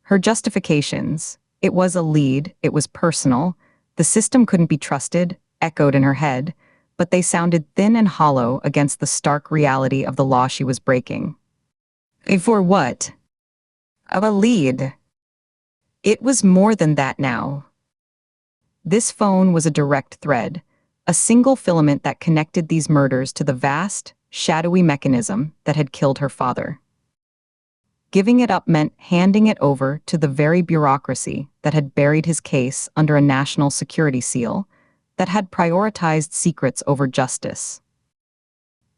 B: Her justifications: it was a lead, it was personal, the system couldn't be trusted, echoed in her head, but they sounded thin and hollow against the stark reality of the law she was breaking. For what? Of a lead. It was more than that now. This phone was a direct thread, a single filament that connected these murders to the vast, shadowy mechanism that had killed her father. Giving it up meant handing it over to the very bureaucracy that had buried his case under a national security seal, that had prioritized secrets over justice.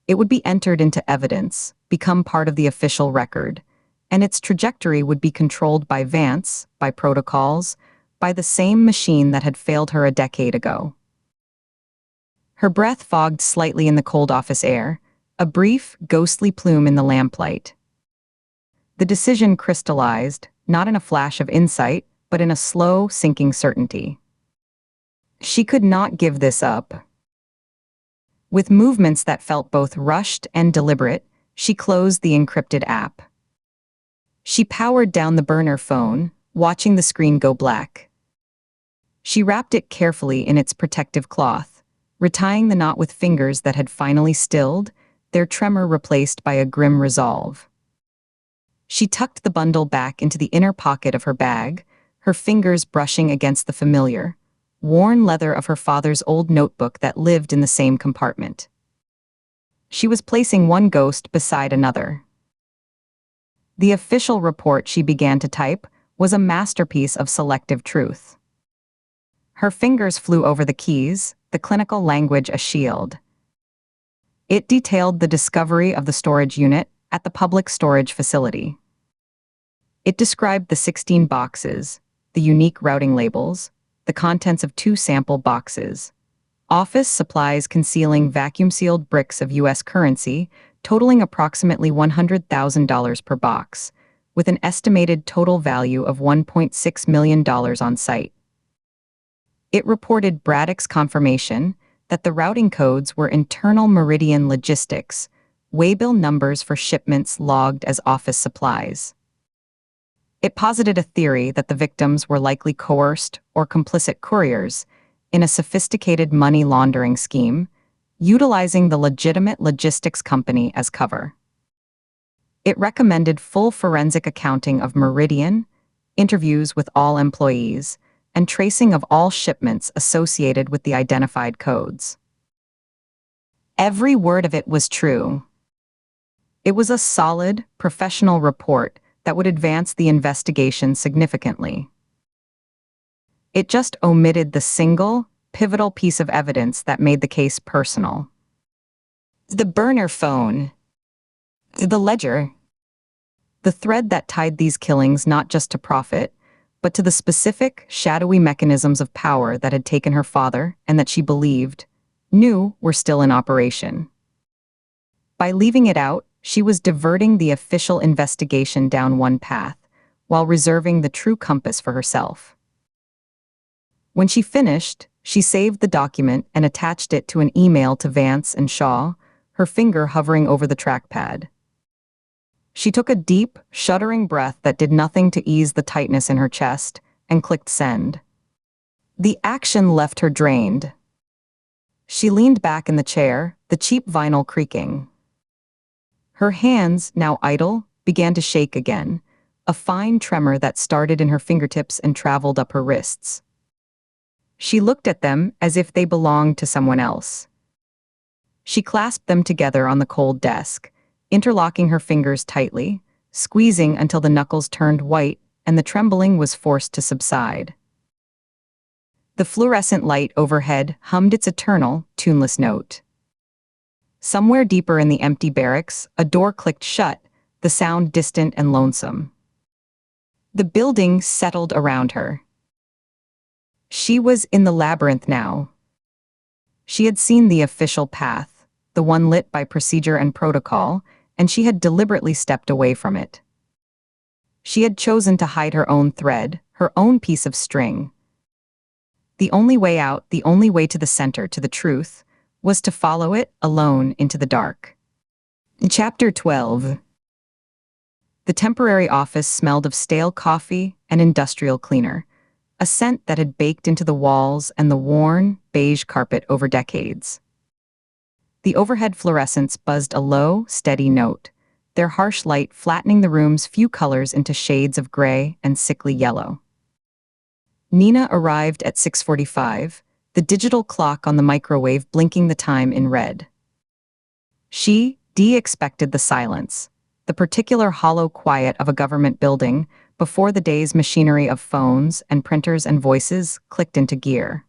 B: It would be entered into evidence, become part of the official record, and its trajectory would be controlled by Vance, by protocols, by the same machine that had failed her a decade ago. Her breath fogged slightly in the cold office air, a brief, ghostly plume in the lamplight. The decision crystallized, not in a flash of insight, but in a slow, sinking certainty. She could not give this up. With movements that felt both rushed and deliberate, she closed the encrypted app. She powered down the burner phone, watching the screen go black. She wrapped it carefully in its protective cloth, retying the knot with fingers that had finally stilled, their tremor replaced by a grim resolve. She tucked the bundle back into the inner pocket of her bag, her fingers brushing against the familiar, worn leather of her father's old notebook that lived in the same compartment. She was placing one ghost beside another. The official report she began to type was a masterpiece of selective truth. Her fingers flew over the keys, the clinical language a shield. It detailed the discovery of the storage unit at the public storage facility. It described the 16 boxes, the unique routing labels, the contents of 2 sample boxes, office supplies concealing vacuum-sealed bricks of U.S. currency totaling approximately $100,000 per box, with an estimated total value of $1.6 million on site. It reported Braddock's confirmation that the routing codes were internal Meridian logistics, waybill numbers for shipments logged as office supplies. It posited a theory that the victims were likely coerced or complicit couriers in a sophisticated money laundering scheme, utilizing the legitimate logistics company as cover. It recommended full forensic accounting of Meridian, interviews with all employees, and tracing of all shipments associated with the identified codes. Every word of it was true. It was a solid, professional report that would advance the investigation significantly. It just omitted the single, pivotal piece of evidence that made the case personal. The burner phone. The ledger. The thread that tied these killings not just to profit, but to the specific, shadowy mechanisms of power that had taken her father and that she knew were still in operation. By leaving it out, she was diverting the official investigation down one path, while reserving the true compass for herself. When she finished, she saved the document and attached it to an email to Vance and Shaw, her finger hovering over the trackpad. She took a deep, shuddering breath that did nothing to ease the tightness in her chest, and clicked send. The action left her drained. She leaned back in the chair, the cheap vinyl creaking. Her hands, now idle, began to shake again, a fine tremor that started in her fingertips and traveled up her wrists. She looked at them as if they belonged to someone else. She clasped them together on the cold desk, interlocking her fingers tightly, squeezing until the knuckles turned white and the trembling was forced to subside. The fluorescent light overhead hummed its eternal, tuneless note. Somewhere deeper in the empty barracks, a door clicked shut, the sound distant and lonesome. The building settled around her. She was in the labyrinth now. She had seen the official path, the one lit by procedure and protocol, and she had deliberately stepped away from it. She had chosen to hide her own thread, her own piece of string. The only way out, the only way to the center, to the truth, was to follow it alone into the dark. Chapter 12. The temporary office smelled of stale coffee and industrial cleaner, a scent that had baked into the walls and the worn, beige carpet over decades. The overhead fluorescents buzzed a low, steady note, their harsh light flattening the room's few colors into shades of gray and sickly yellow. Nina arrived at 6:45, the digital clock on the microwave blinking the time in red. She, Dee, expected the silence, the particular hollow quiet of a government building before the day's machinery of phones and printers and voices clicked into gear.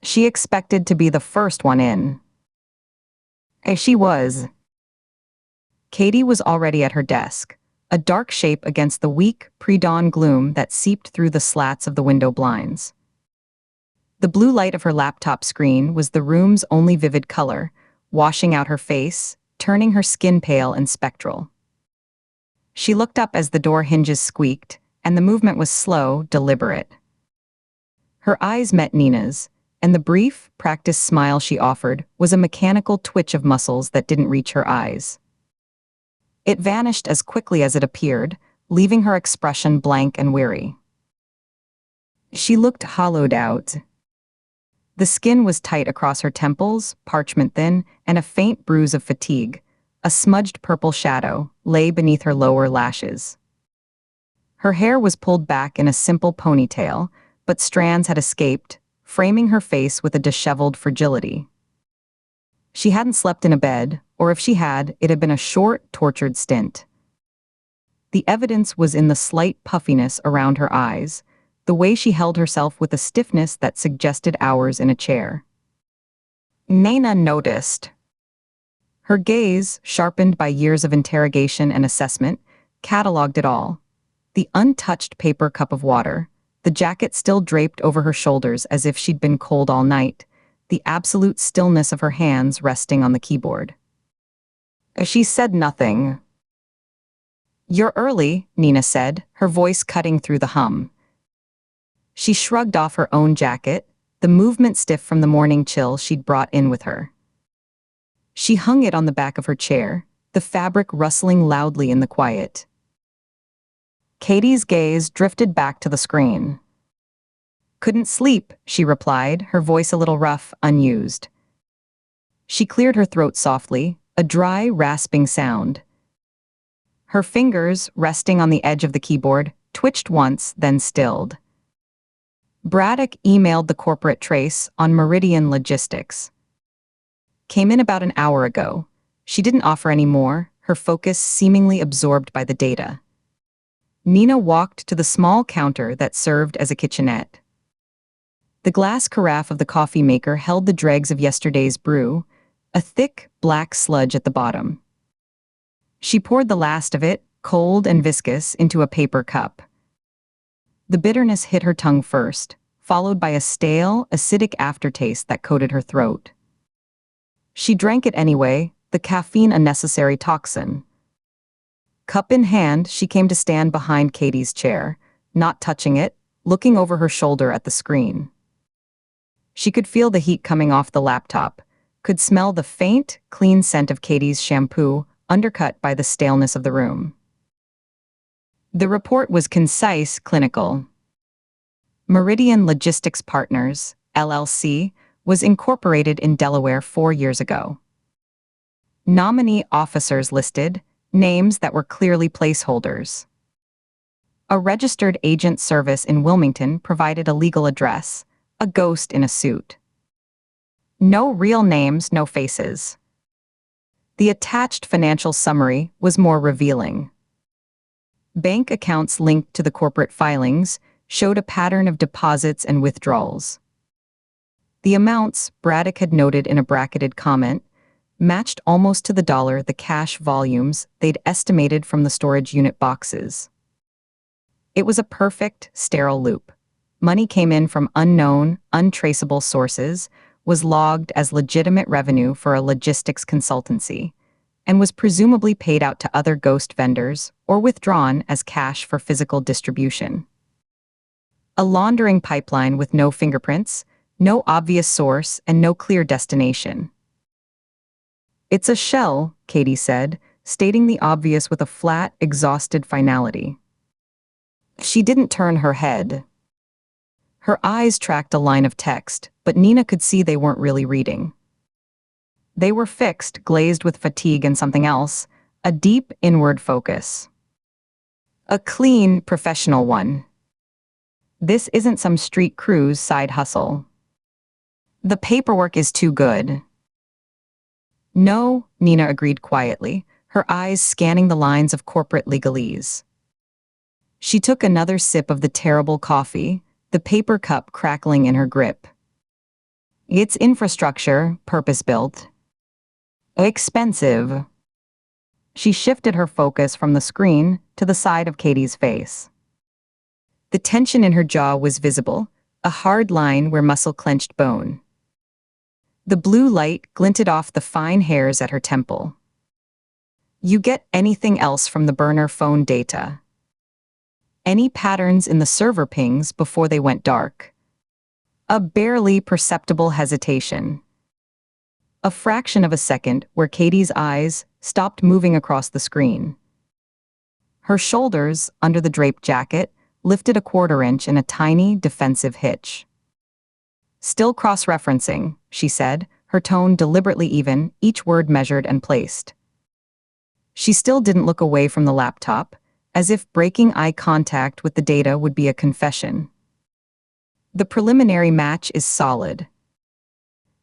B: She expected to be the first one in. As she was. Katie was already at her desk, a dark shape against the weak, pre-dawn gloom that seeped through the slats of the window blinds. The blue light of her laptop screen was the room's only vivid color, washing out her face, turning her skin pale and spectral. She looked up as the door hinges squeaked, and the movement was slow, deliberate. Her eyes met Nina's, and the brief, practiced smile she offered was a mechanical twitch of muscles that didn't reach her eyes. It vanished as quickly as it appeared, leaving her expression blank and weary. She looked hollowed out. The skin was tight across her temples, parchment thin, and a faint bruise of fatigue, a smudged purple shadow, lay beneath her lower lashes. Her hair was pulled back in a simple ponytail, but strands had escaped, framing her face with a disheveled fragility. She hadn't slept in a bed, or if she had, it had been a short, tortured stint. The evidence was in the slight puffiness around her eyes, the way she held herself with a stiffness that suggested hours in a chair. Nina noticed. Her gaze, sharpened by years of interrogation and assessment, cataloged it all. The untouched paper cup of water, the jacket still draped over her shoulders as if she'd been cold all night, the absolute stillness of her hands resting on the keyboard. She said nothing. "You're early," Nina said, her voice cutting through the hum. She shrugged off her own jacket, the movement stiff from the morning chill she'd brought in with her. She hung it on the back of her chair, the fabric rustling loudly in the quiet. Katie's gaze drifted back to the screen. "Couldn't sleep," she replied, her voice a little rough, unused. She cleared her throat softly, a dry, rasping sound. Her fingers, resting on the edge of the keyboard, twitched once, then stilled. Braddock emailed the corporate trace on Meridian Logistics. Came in about an hour ago. She didn't offer any more, her focus seemingly absorbed by the data. Nina walked to the small counter that served as a kitchenette. The glass carafe of the coffee maker held the dregs of yesterday's brew, a thick, black sludge at the bottom. She poured the last of it, cold and viscous, into a paper cup. The bitterness hit her tongue first, followed by a stale, acidic aftertaste that coated her throat. She drank it anyway, the caffeine a necessary toxin. Cup in hand, she came to stand behind Katie's chair, not touching it, looking over her shoulder at the screen. She could feel the heat coming off the laptop, could smell the faint, clean scent of Katie's shampoo, undercut by the staleness of the room. The report was concise, clinical. Meridian Logistics Partners, LLC, was incorporated in Delaware 4 years ago. Nominee officers listed, names that were clearly placeholders. A registered agent service in Wilmington provided a legal address, a ghost in a suit. No real names, no faces. The attached financial summary was more revealing. Bank accounts linked to the corporate filings showed a pattern of deposits and withdrawals. The amounts, Braddock had noted in a bracketed comment, matched almost to the dollar the cash volumes they'd estimated from the storage unit boxes. It was a perfect, sterile loop. Money came in from unknown, untraceable sources, was logged as legitimate revenue for a logistics consultancy and was presumably paid out to other ghost vendors or withdrawn as cash for physical distribution. A laundering pipeline with no fingerprints, no obvious source, and no clear destination. "It's a shell," Katie said, stating the obvious with a flat, exhausted finality. She didn't turn her head. Her eyes tracked a line of text, but Nina could see they weren't really reading. They were fixed, glazed with fatigue and something else, a deep inward focus. A clean, professional one. This isn't some street cruise side hustle. The paperwork is too good. No, Nina agreed quietly, her eyes scanning the lines of corporate legalese. She took another sip of the terrible coffee, the paper cup crackling in her grip. It's infrastructure, purpose-built. Expensive. She shifted her focus from the screen to the side of Katie's face. The tension in her jaw was visible, a hard line where muscle clenched bone. The blue light glinted off the fine hairs at her temple. You get anything else from the burner phone data? Any patterns in the server pings before they went dark? A barely perceptible hesitation. A fraction of a second where Katie's eyes stopped moving across the screen. Her shoulders, under the draped jacket, lifted a quarter-inch in a tiny, defensive hitch. Still cross-referencing, she said, her tone deliberately even, each word measured and placed. She still didn't look away from the laptop, as if breaking eye contact with the data would be a confession. The preliminary match is solid.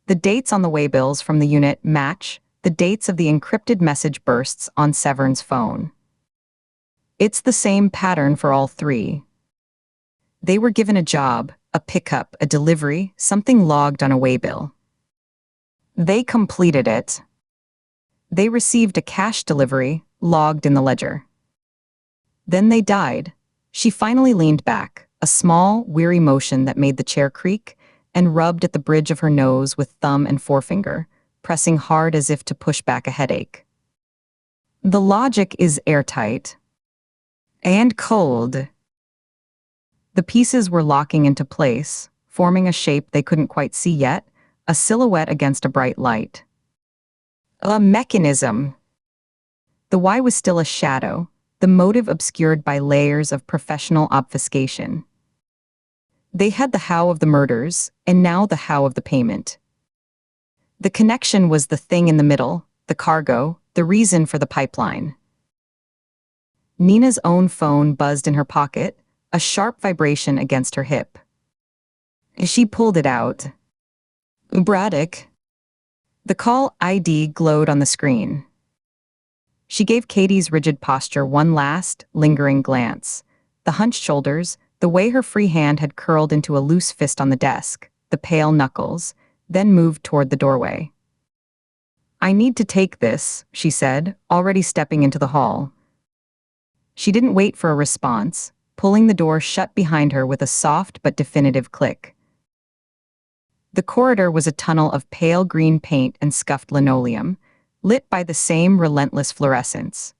B: The dates on the waybills from the unit match the dates of the encrypted message bursts on Severn's phone. It's the same pattern for all three. They were given a job, a pickup, a delivery, something logged on a waybill. They completed it. They received a cash delivery, logged in the ledger. Then they died. She finally leaned back, a small, weary motion that made the chair creak, and rubbed at the bridge of her nose with thumb and forefinger, pressing hard as if to push back a headache. The logic is airtight. And cold. The pieces were locking into place, forming a shape they couldn't quite see yet, a silhouette against a bright light. A mechanism. The why was still a shadow, the motive obscured by layers of professional obfuscation. They had the how of the murders, and now the how of the payment. The connection was the thing in the middle, the cargo, the reason for the pipeline. Nina's own phone buzzed in her pocket, a sharp vibration against her hip. She pulled it out. Braddock. The call ID glowed on the screen. She gave Katie's rigid posture one last, lingering glance. The hunched shoulders, the way her free hand had curled into a loose fist on the desk, the pale knuckles, then moved toward the doorway. I need to take this, she said, already stepping into the hall. She didn't wait for a response, pulling the door shut behind her with a soft but definitive click. The corridor was a tunnel of pale green paint and scuffed linoleum, lit by the same relentless fluorescence.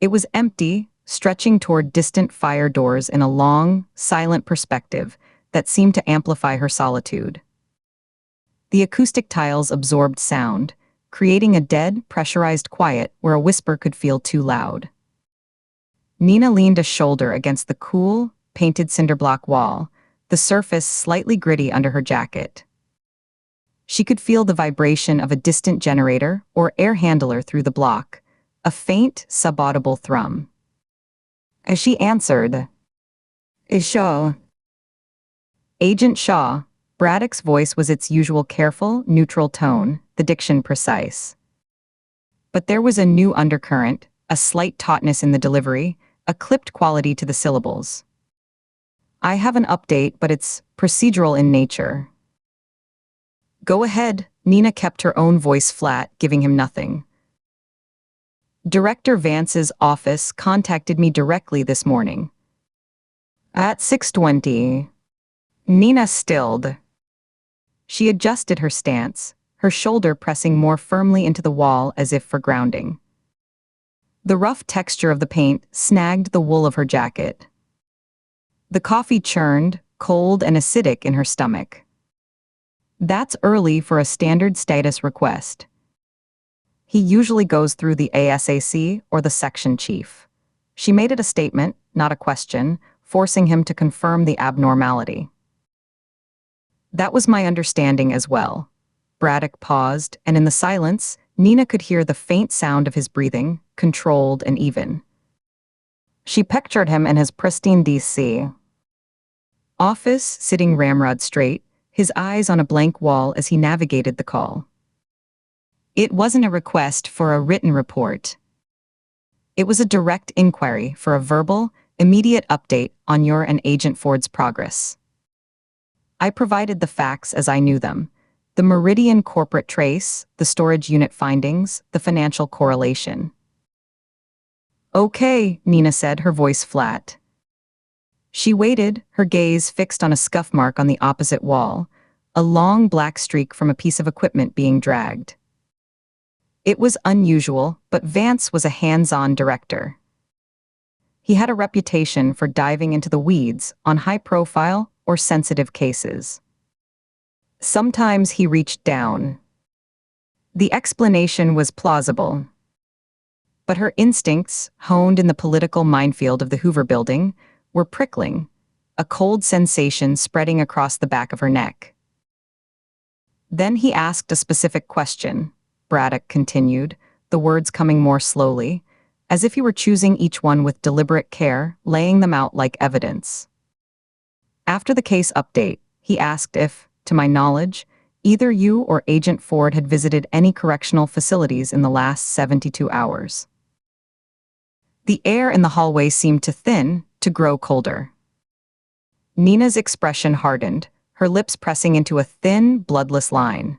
B: It was empty, stretching toward distant fire doors in a long, silent perspective that seemed to amplify her solitude. The acoustic tiles absorbed sound, creating a dead, pressurized quiet where a whisper could feel too loud. Nina leaned a shoulder against the cool, painted cinderblock wall, the surface slightly gritty under her jacket. She could feel the vibration of a distant generator or air handler through the block, a faint, subaudible thrum. As she answered, Shaw. Agent Shaw. Braddock's voice was its usual careful, neutral tone, the diction precise. But there was a new undercurrent, a slight tautness in the delivery, a clipped quality to the syllables. I have an update, but it's procedural in nature. Go ahead, Nina kept her own voice flat, giving him nothing. Director Vance's office contacted me directly this morning. At 6:20. Nina stilled. She adjusted her stance, her shoulder pressing more firmly into the wall as if for grounding. The rough texture of the paint snagged the wool of her jacket. The coffee churned, cold and acidic in her stomach. That's early for a standard status request. He usually goes through the ASAC or the section chief. She made it a statement, not a question, forcing him to confirm the abnormality. That was my understanding as well. Braddock paused, and in the silence, Nina could hear the faint sound of his breathing, controlled and even. She pictured him in his pristine DC office, sitting ramrod straight, his eyes on a blank wall as he navigated the call. It wasn't a request for a written report. It was a direct inquiry for a verbal, immediate update on your and Agent Ford's progress. I provided the facts as I knew them. The Meridian corporate trace, the storage unit findings, the financial correlation. Okay, Nina said, her voice flat. She waited, her gaze fixed on a scuff mark on the opposite wall, a long black streak from a piece of equipment being dragged. It was unusual, but Vance was a hands-on director. He had a reputation for diving into the weeds on high-profile or sensitive cases. Sometimes he reached down. The explanation was plausible. But her instincts, honed in the political minefield of the Hoover Building, were prickling, a cold sensation spreading across the back of her neck. Then he asked a specific question, Braddock continued, the words coming more slowly, as if he were choosing each one with deliberate care, laying them out like evidence. After the case update, he asked if, to my knowledge, either you or Agent Ford had visited any correctional facilities in the last 72 hours. The air in the hallway seemed to thin, to grow colder. Nina's expression hardened, her lips pressing into a thin, bloodless line.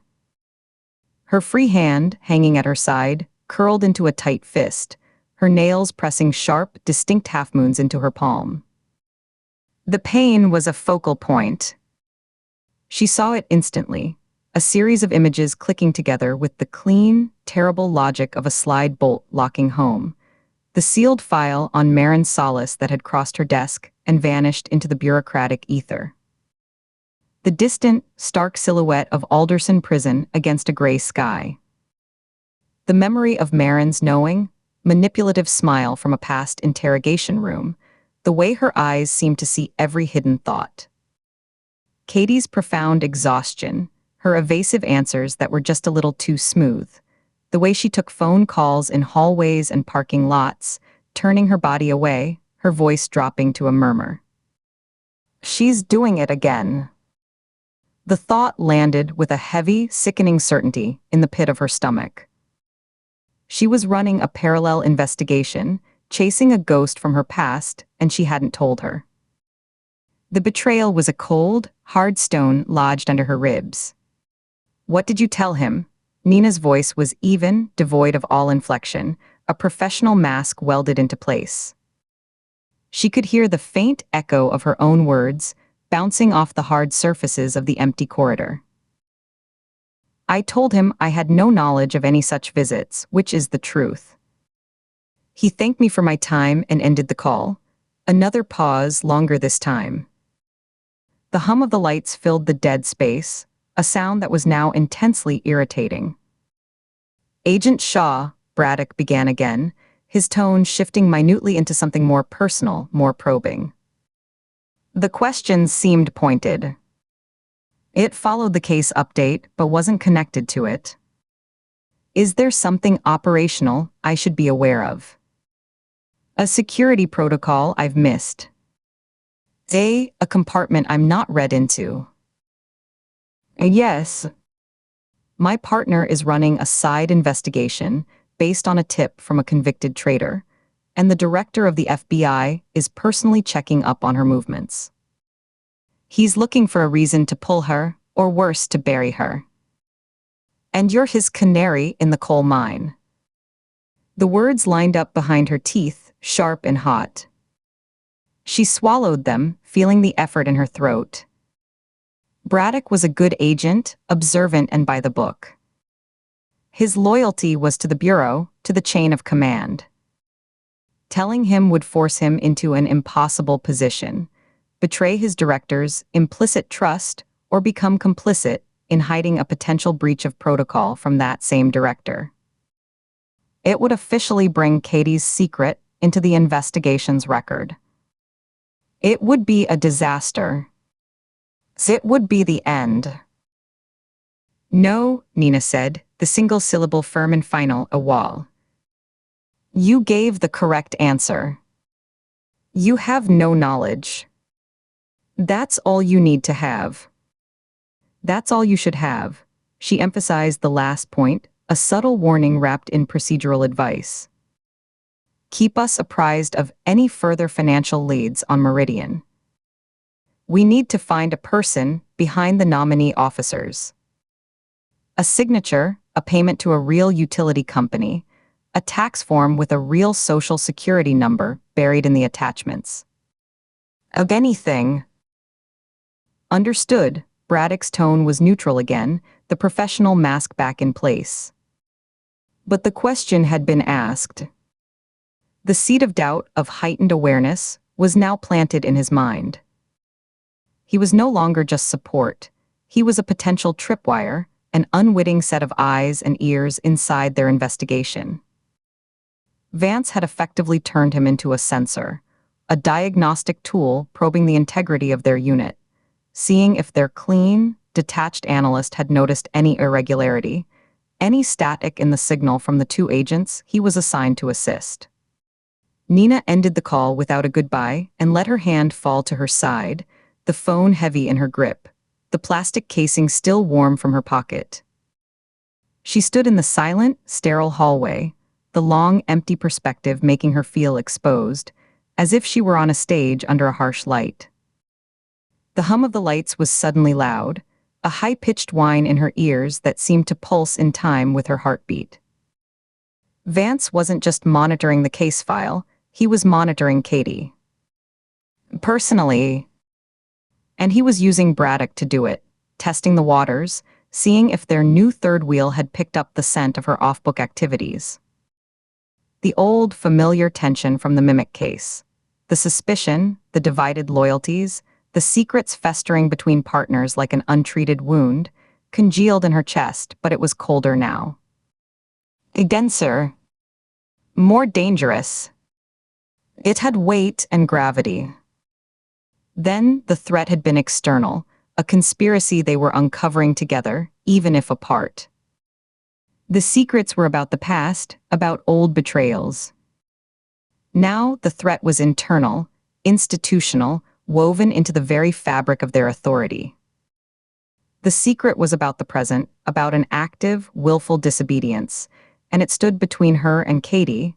B: Her free hand, hanging at her side, curled into a tight fist, her nails pressing sharp, distinct half-moons into her palm. The pain was a focal point. She saw it instantly, a series of images clicking together with the clean, terrible logic of a slide bolt locking home. The sealed file on Marin Solace that had crossed her desk and vanished into the bureaucratic ether. The distant, stark silhouette of Alderson Prison against a gray sky. The memory of Marin's knowing, manipulative smile from a past interrogation room, the way her eyes seemed to see every hidden thought. Katie's profound exhaustion, her evasive answers that were just a little too smooth, the way she took phone calls in hallways and parking lots, turning her body away, her voice dropping to a murmur. She's doing it again. The thought landed with a heavy, sickening certainty in the pit of her stomach. She was running a parallel investigation, chasing a ghost from her past, and she hadn't told her. The betrayal was a cold, hard stone lodged under her ribs. What did you tell him? Nina's voice was even, devoid of all inflection, a professional mask welded into place. She could hear the faint echo of her own words, bouncing off the hard surfaces of the empty corridor. I told him I had no knowledge of any such visits, which is the truth. He thanked me for my time and ended the call. Another pause, longer this time. The hum of the lights filled the dead space, a sound that was now intensely irritating. Agent Shaw, Braddock began again, his tone shifting minutely into something more personal, more probing. The questions seemed pointed. It followed the case update, but wasn't connected to it. Is there something operational I should be aware of? A security protocol I've missed? A compartment I'm not read into? Yes. My partner is running a side investigation based on a tip from a convicted traitor, and the director of the FBI is personally checking up on her movements. He's looking for a reason to pull her, or worse, to bury her. And you're his canary in the coal mine. The words lined up behind her teeth, sharp and hot. She swallowed them, feeling the effort in her throat. Braddock was a good agent, observant and by the book. His loyalty was to the Bureau, to the chain of command. Telling him would force him into an impossible position, betray his directors, implicit trust, or become complicit in hiding a potential breach of protocol from that same director. It would officially bring Katie's secret into the investigation's record. It would be a disaster. It would be the end. No, Nina said, the single syllable firm and final, a wall. You gave the correct answer. You have no knowledge. That's all you need to have. That's all you should have. She emphasized the last point, a subtle warning wrapped in procedural advice. Keep us apprised of any further financial leads on Meridian. We need to find a person behind the nominee officers. A signature, a payment to a real utility company, a tax form with a real social security number buried in the attachments. Of anything. Understood. Braddock's tone was neutral again, the professional mask back in place. But the question had been asked. The seed of doubt, of heightened awareness, was now planted in his mind. He was no longer just support. He was a potential tripwire, an unwitting set of eyes and ears inside their investigation. Vance had effectively turned him into a sensor, a diagnostic tool probing the integrity of their unit, seeing if their clean, detached analyst had noticed any irregularity, any static in the signal from the two agents he was assigned to assist. Nina ended the call without a goodbye and let her hand fall to her side, the phone heavy in her grip, the plastic casing still warm from her pocket. She stood in the silent, sterile hallway, the long, empty perspective making her feel exposed, as if she were on a stage under a harsh light. The hum of the lights was suddenly loud, a high-pitched whine in her ears that seemed to pulse in time with her heartbeat. Vance wasn't just monitoring the case file, he was monitoring Katie. Personally. And he was using Braddock to do it, testing the waters, seeing if their new third wheel had picked up the scent of her off-book activities. The old, familiar tension from the Mimic case. The suspicion, the divided loyalties, the secrets festering between partners like an untreated wound, congealed in her chest, but it was colder now. Denser. More dangerous. It had weight and gravity. Then the threat had been external, a conspiracy they were uncovering together, even if apart. The secrets were about the past, about old betrayals. Now the threat was internal, institutional, woven into the very fabric of their authority. The secret was about the present, about an active, willful disobedience, and it stood between her and Katie,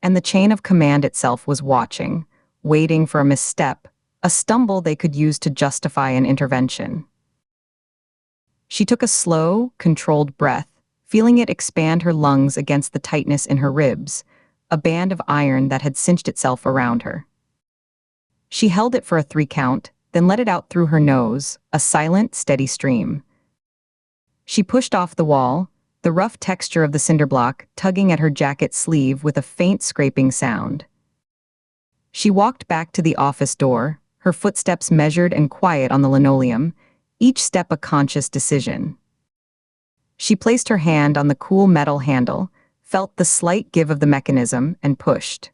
B: and the chain of command itself was watching, waiting for a misstep, a stumble they could use to justify an intervention. She took a slow, controlled breath, feeling it expand her lungs against the tightness in her ribs, a band of iron that had cinched itself around her. She held it for a 3 count, then let it out through her nose, a silent, steady stream. She pushed off the wall, the rough texture of the cinder block tugging at her jacket sleeve with a faint scraping sound. She walked back to the office door, her footsteps measured and quiet on the linoleum, each step a conscious decision. She placed her hand on the cool metal handle, felt the slight give of the mechanism, and pushed.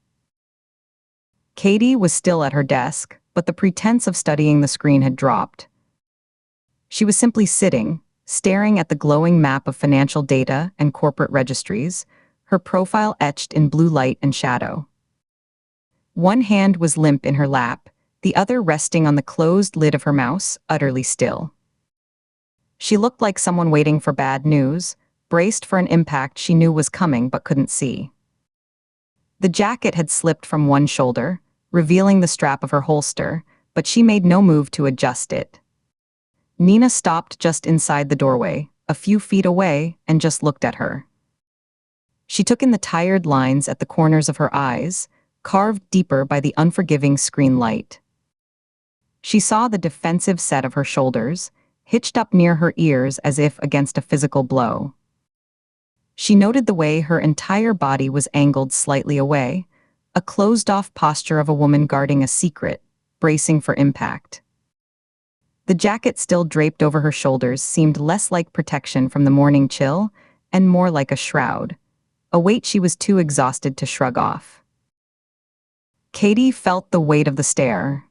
B: Katie was still at her desk, but the pretense of studying the screen had dropped. She was simply sitting, staring at the glowing map of financial data and corporate registries, her profile etched in blue light and shadow. One hand was limp in her lap, the other resting on the closed lid of her mouse, utterly still. She looked like someone waiting for bad news, braced for an impact she knew was coming but couldn't see. The jacket had slipped from one shoulder, revealing the strap of her holster, but she made no move to adjust it. Nina stopped just inside the doorway, a few feet away, and just looked at her. She took in the tired lines at the corners of her eyes, carved deeper by the unforgiving screen light. She saw the defensive set of her shoulders, hitched up near her ears as if against a physical blow. She noted the way her entire body was angled slightly away, a closed-off posture of a woman guarding a secret, bracing for impact. The jacket still draped over her shoulders seemed less like protection from the morning chill and more like a shroud, a weight she was too exhausted to shrug off. Katie felt the weight of the stare.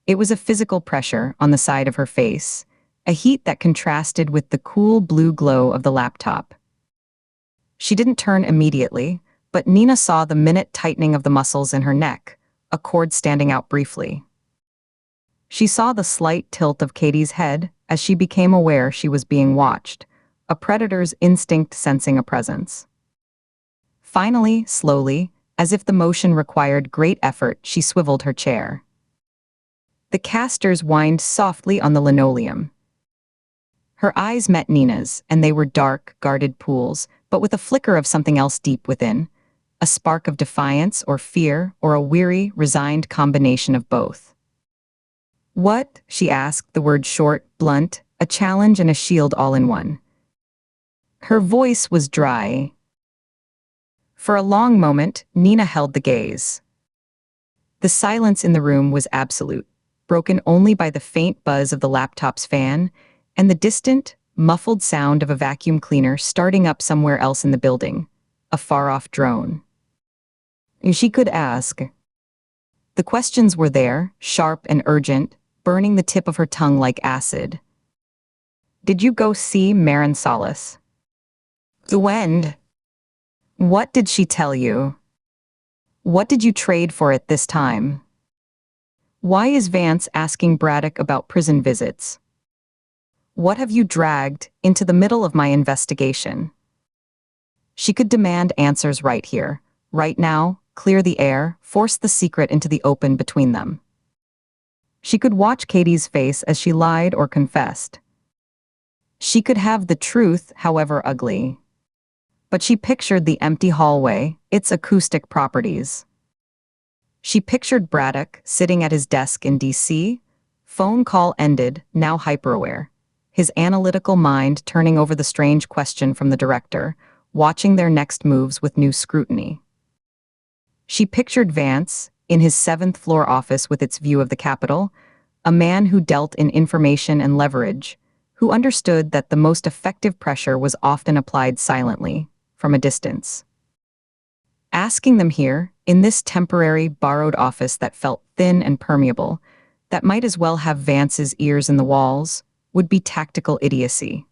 B: It was a physical pressure on the side of her face, a heat that contrasted with the cool blue glow of the laptop. She didn't turn immediately, but Nina saw the minute tightening of the muscles in her neck, a cord standing out briefly. She saw the slight tilt of Katie's head as she became aware she was being watched, a predator's instinct sensing a presence. Finally, slowly, as if the motion required great effort, she swiveled her chair. The casters whined softly on the linoleum. Her eyes met Nina's, and they were dark, guarded pools, but with a flicker of something else deep within, a spark of defiance or fear or a weary, resigned combination of both. "What?" she asked, the word short, blunt, a challenge and a shield all in one. Her voice was dry. For a long moment, Nina held the gaze. The silence in the room was absolute, broken only by the faint buzz of the laptop's fan and the distant, muffled sound of a vacuum cleaner starting up somewhere else in the building, a far-off drone. She could ask. The questions were there, sharp and urgent, burning the tip of her tongue like acid. "Did you go see Marin Salas?" "When?" "What did she tell you? What did you trade for it this time? Why is Vance asking Braddock about prison visits? What have you dragged into the middle of my investigation?" She could demand answers right here, right now, clear the air, force the secret into the open between them. She could watch Katie's face as she lied or confessed. She could have the truth, however ugly. But she pictured the empty hallway, its acoustic properties. She pictured Braddock sitting at his desk in D.C., phone call ended, now hyper-aware, his analytical mind turning over the strange question from the director, watching their next moves with new scrutiny. She pictured Vance, in his 7th-floor office with its view of the Capitol, a man who dealt in information and leverage, who understood that the most effective pressure was often applied silently, from a distance. Asking them here, in this temporary, borrowed office that felt thin and permeable, that might as well have Vance's ears in the walls, would be tactical idiocy.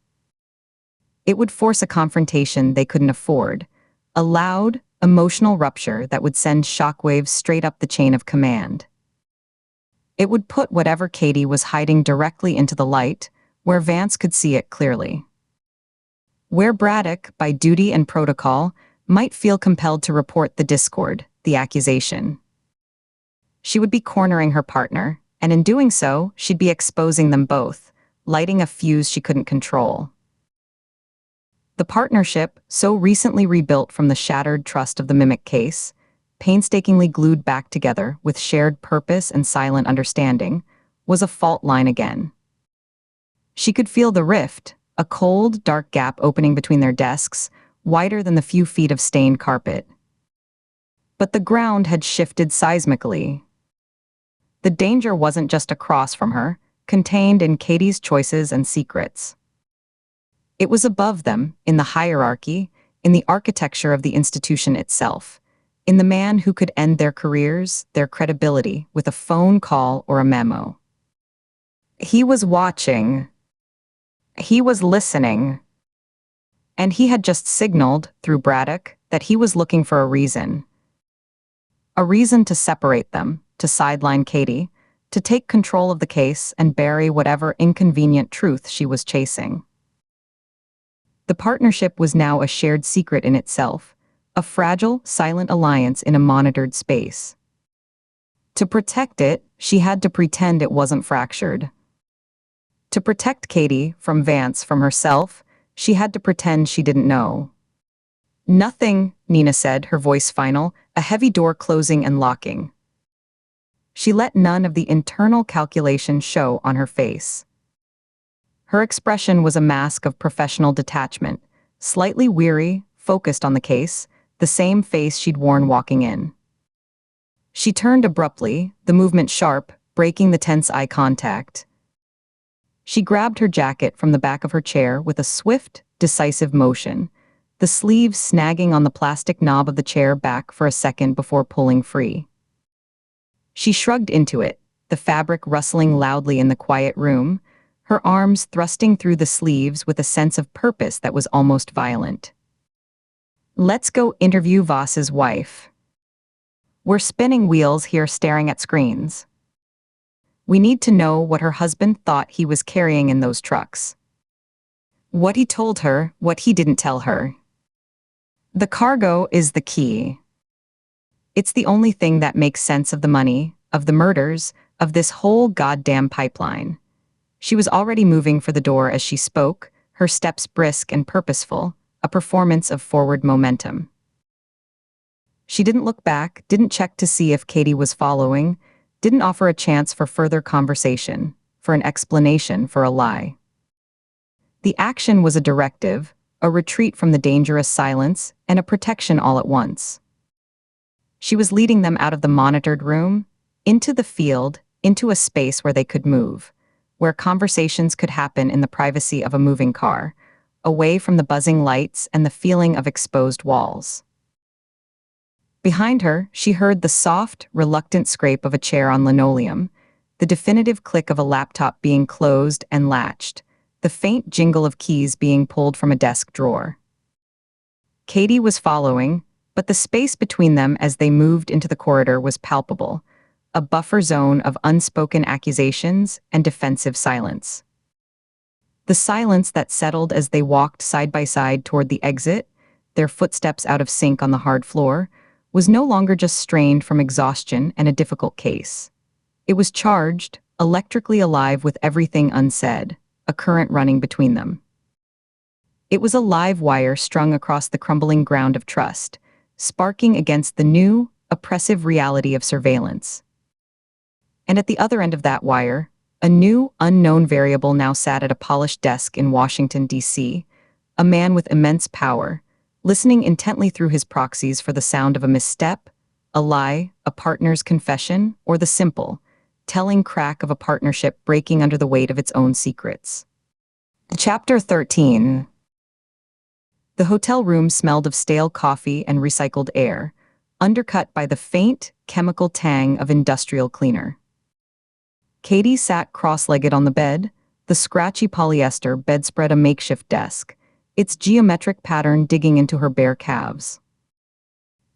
B: It would force a confrontation they couldn't afford, a loud, emotional rupture that would send shockwaves straight up the chain of command. It would put whatever Katie was hiding directly into the light, where Vance could see it clearly. Where Braddock, by duty and protocol, might feel compelled to report the discord, the accusation. She would be cornering her partner, and in doing so, she'd be exposing them both, lighting a fuse she couldn't control. The partnership, so recently rebuilt from the shattered trust of the Mimic case, painstakingly glued back together with shared purpose and silent understanding, was a fault line again. She could feel the rift, a cold, dark gap opening between their desks, wider than the few feet of stained carpet. But the ground had shifted seismically. The danger wasn't just across from her, contained in Katie's choices and secrets. It was above them, in the hierarchy, in the architecture of the institution itself, in the man who could end their careers, their credibility, with a phone call or a memo. He was watching. He was listening. And he had just signaled, through Braddock, that he was looking for a reason. A reason to separate them, to sideline Katie, to take control of the case and bury whatever inconvenient truth she was chasing. The partnership was now a shared secret in itself, a fragile, silent alliance in a monitored space. To protect it, she had to pretend it wasn't fractured. To protect Katie from Vance, from herself, she had to pretend she didn't know. "Nothing," Nina said, her voice final, a heavy door closing and locking. She let none of the internal calculation show on her face. Her expression was a mask of professional detachment, slightly weary, focused on the case, the same face she'd worn walking in. She turned abruptly, the movement sharp, breaking the tense eye contact. She grabbed her jacket from the back of her chair with a swift, decisive motion, the sleeves snagging on the plastic knob of the chair back for a second before pulling free. She shrugged into it, the fabric rustling loudly in the quiet room, her arms thrusting through the sleeves with a sense of purpose that was almost violent. "Let's go interview Voss's wife. We're spinning wheels here staring at screens. We need to know what her husband thought he was carrying in those trucks. What he told her, what he didn't tell her. The cargo is the key. It's the only thing that makes sense of the money, of the murders, of this whole goddamn pipeline." She was already moving for the door as she spoke, her steps brisk and purposeful, a performance of forward momentum. She didn't look back, didn't check to see if Katie was following, didn't offer a chance for further conversation, for an explanation for a lie. The action was a directive, a retreat from the dangerous silence, and a protection all at once. She was leading them out of the monitored room, into the field, into a space where they could move, where conversations could happen in the privacy of a moving car, away from the buzzing lights and the feeling of exposed walls. Behind her, she heard the soft, reluctant scrape of a chair on linoleum, the definitive click of a laptop being closed and latched, the faint jingle of keys being pulled from a desk drawer. Katie was following, but the space between them as they moved into the corridor was palpable, a buffer zone of unspoken accusations and defensive silence. The silence that settled as they walked side by side toward the exit, their footsteps out of sync on the hard floor, was no longer just strained from exhaustion and a difficult case. It was charged, electrically alive with everything unsaid, a current running between them. It was a live wire strung across the crumbling ground of trust, sparking against the new, oppressive reality of surveillance. And at the other end of that wire, a new, unknown variable now sat at a polished desk in Washington, D.C., a man with immense power, listening intently through his proxies for the sound of a misstep, a lie, a partner's confession, or the simple, telling crack of a partnership breaking under the weight of its own secrets. Chapter 13. The hotel room smelled of stale coffee and recycled air, undercut by the faint, chemical tang of industrial cleaner. Katie sat cross-legged on the bed, the scratchy polyester bedspread a makeshift desk, its geometric pattern digging into her bare calves.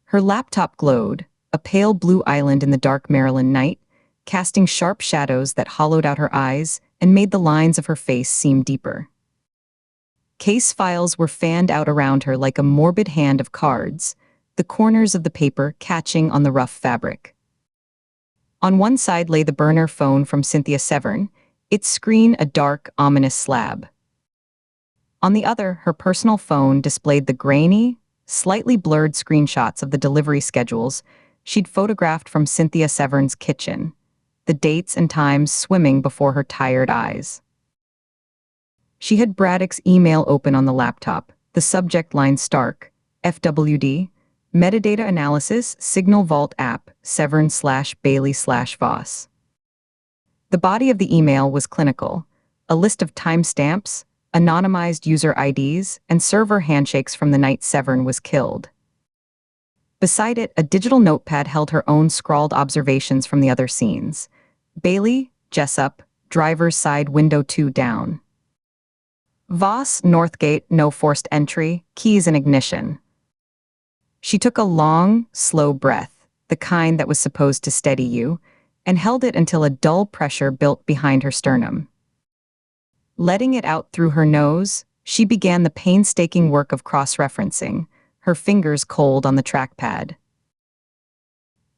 B: Her laptop glowed, a pale blue island in the dark Maryland night, casting sharp shadows that hollowed out her eyes and made the lines of her face seem deeper. Case files were fanned out around her like a morbid hand of cards, the corners of the paper catching on the rough fabric. On one side lay the burner phone from Cynthia Severn, its screen a dark, ominous slab. On the other, her personal phone displayed the grainy, slightly blurred screenshots of the delivery schedules she'd photographed from Cynthia Severn's kitchen, the dates and times swimming before her tired eyes. She had Braddock's email open on the laptop, the subject line stark, FWD, Metadata Analysis, Signal Vault App, Severn/Bailey/Voss. The body of the email was clinical, a list of timestamps, anonymized user IDs, and server handshakes from the night Severn was killed. Beside it, a digital notepad held her own scrawled observations from the other scenes. Bailey, Jessup, driver's side window 2 down. Voss, Northgate, no forced entry, keys and ignition. She took a long, slow breath, the kind that was supposed to steady you, and held it until a dull pressure built behind her sternum. Letting it out through her nose, she began the painstaking work of cross-referencing, her fingers cold on the trackpad.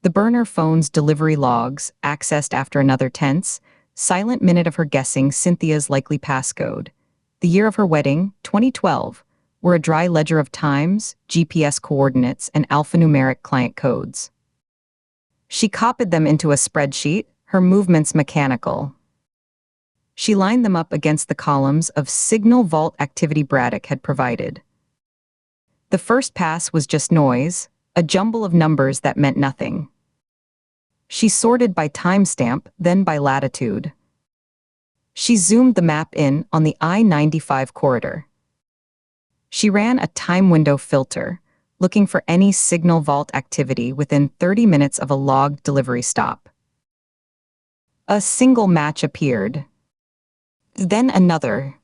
B: The burner phone's delivery logs, accessed after another tense, silent minute of her guessing Cynthia's likely passcode. The year of her wedding, 2012, were a dry ledger of times, GPS coordinates, and alphanumeric client codes. She copied them into a spreadsheet, her movements mechanical. She lined them up against the columns of signal vault activity Braddock had provided. The first pass was just noise, a jumble of numbers that meant nothing. She sorted by timestamp, then by latitude. She zoomed the map in on the I-95 corridor. She ran a time window filter, looking for any signal vault activity within 30 minutes of a logged delivery stop. A single match appeared. Then another.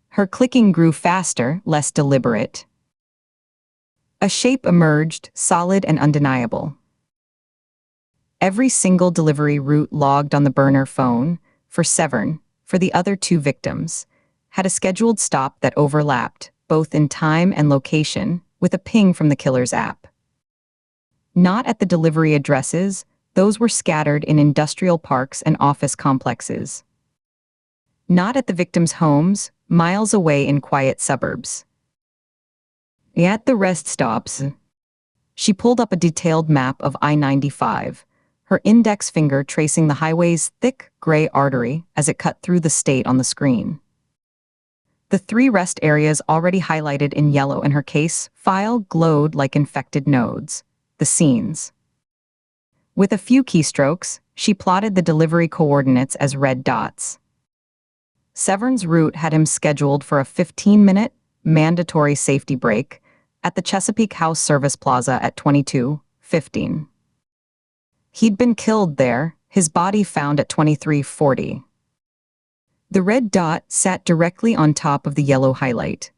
B: Her clicking grew faster, less deliberate. A shape emerged, solid and undeniable. Every single delivery route logged on the burner phone, for Severn, for the other two victims, had a scheduled stop that overlapped, both in time and location, with a ping from the killer's app. Not at the delivery addresses, those were scattered in industrial parks and office complexes. Not at the victims' homes, miles away in quiet suburbs. At the rest stops, she pulled up a detailed map of I-95, her index finger tracing the highway's thick, gray artery as it cut through the state on the screen. The 3 rest areas already highlighted in yellow in her case file glowed like infected nodes, the scenes. With a few keystrokes, she plotted the delivery coordinates as red dots. Severn's route had him scheduled for a 15-minute, mandatory safety break at the Chesapeake House Service Plaza at 22:15. He'd been killed there, his body found at 23:40. The red dot sat directly on top of the yellow highlight.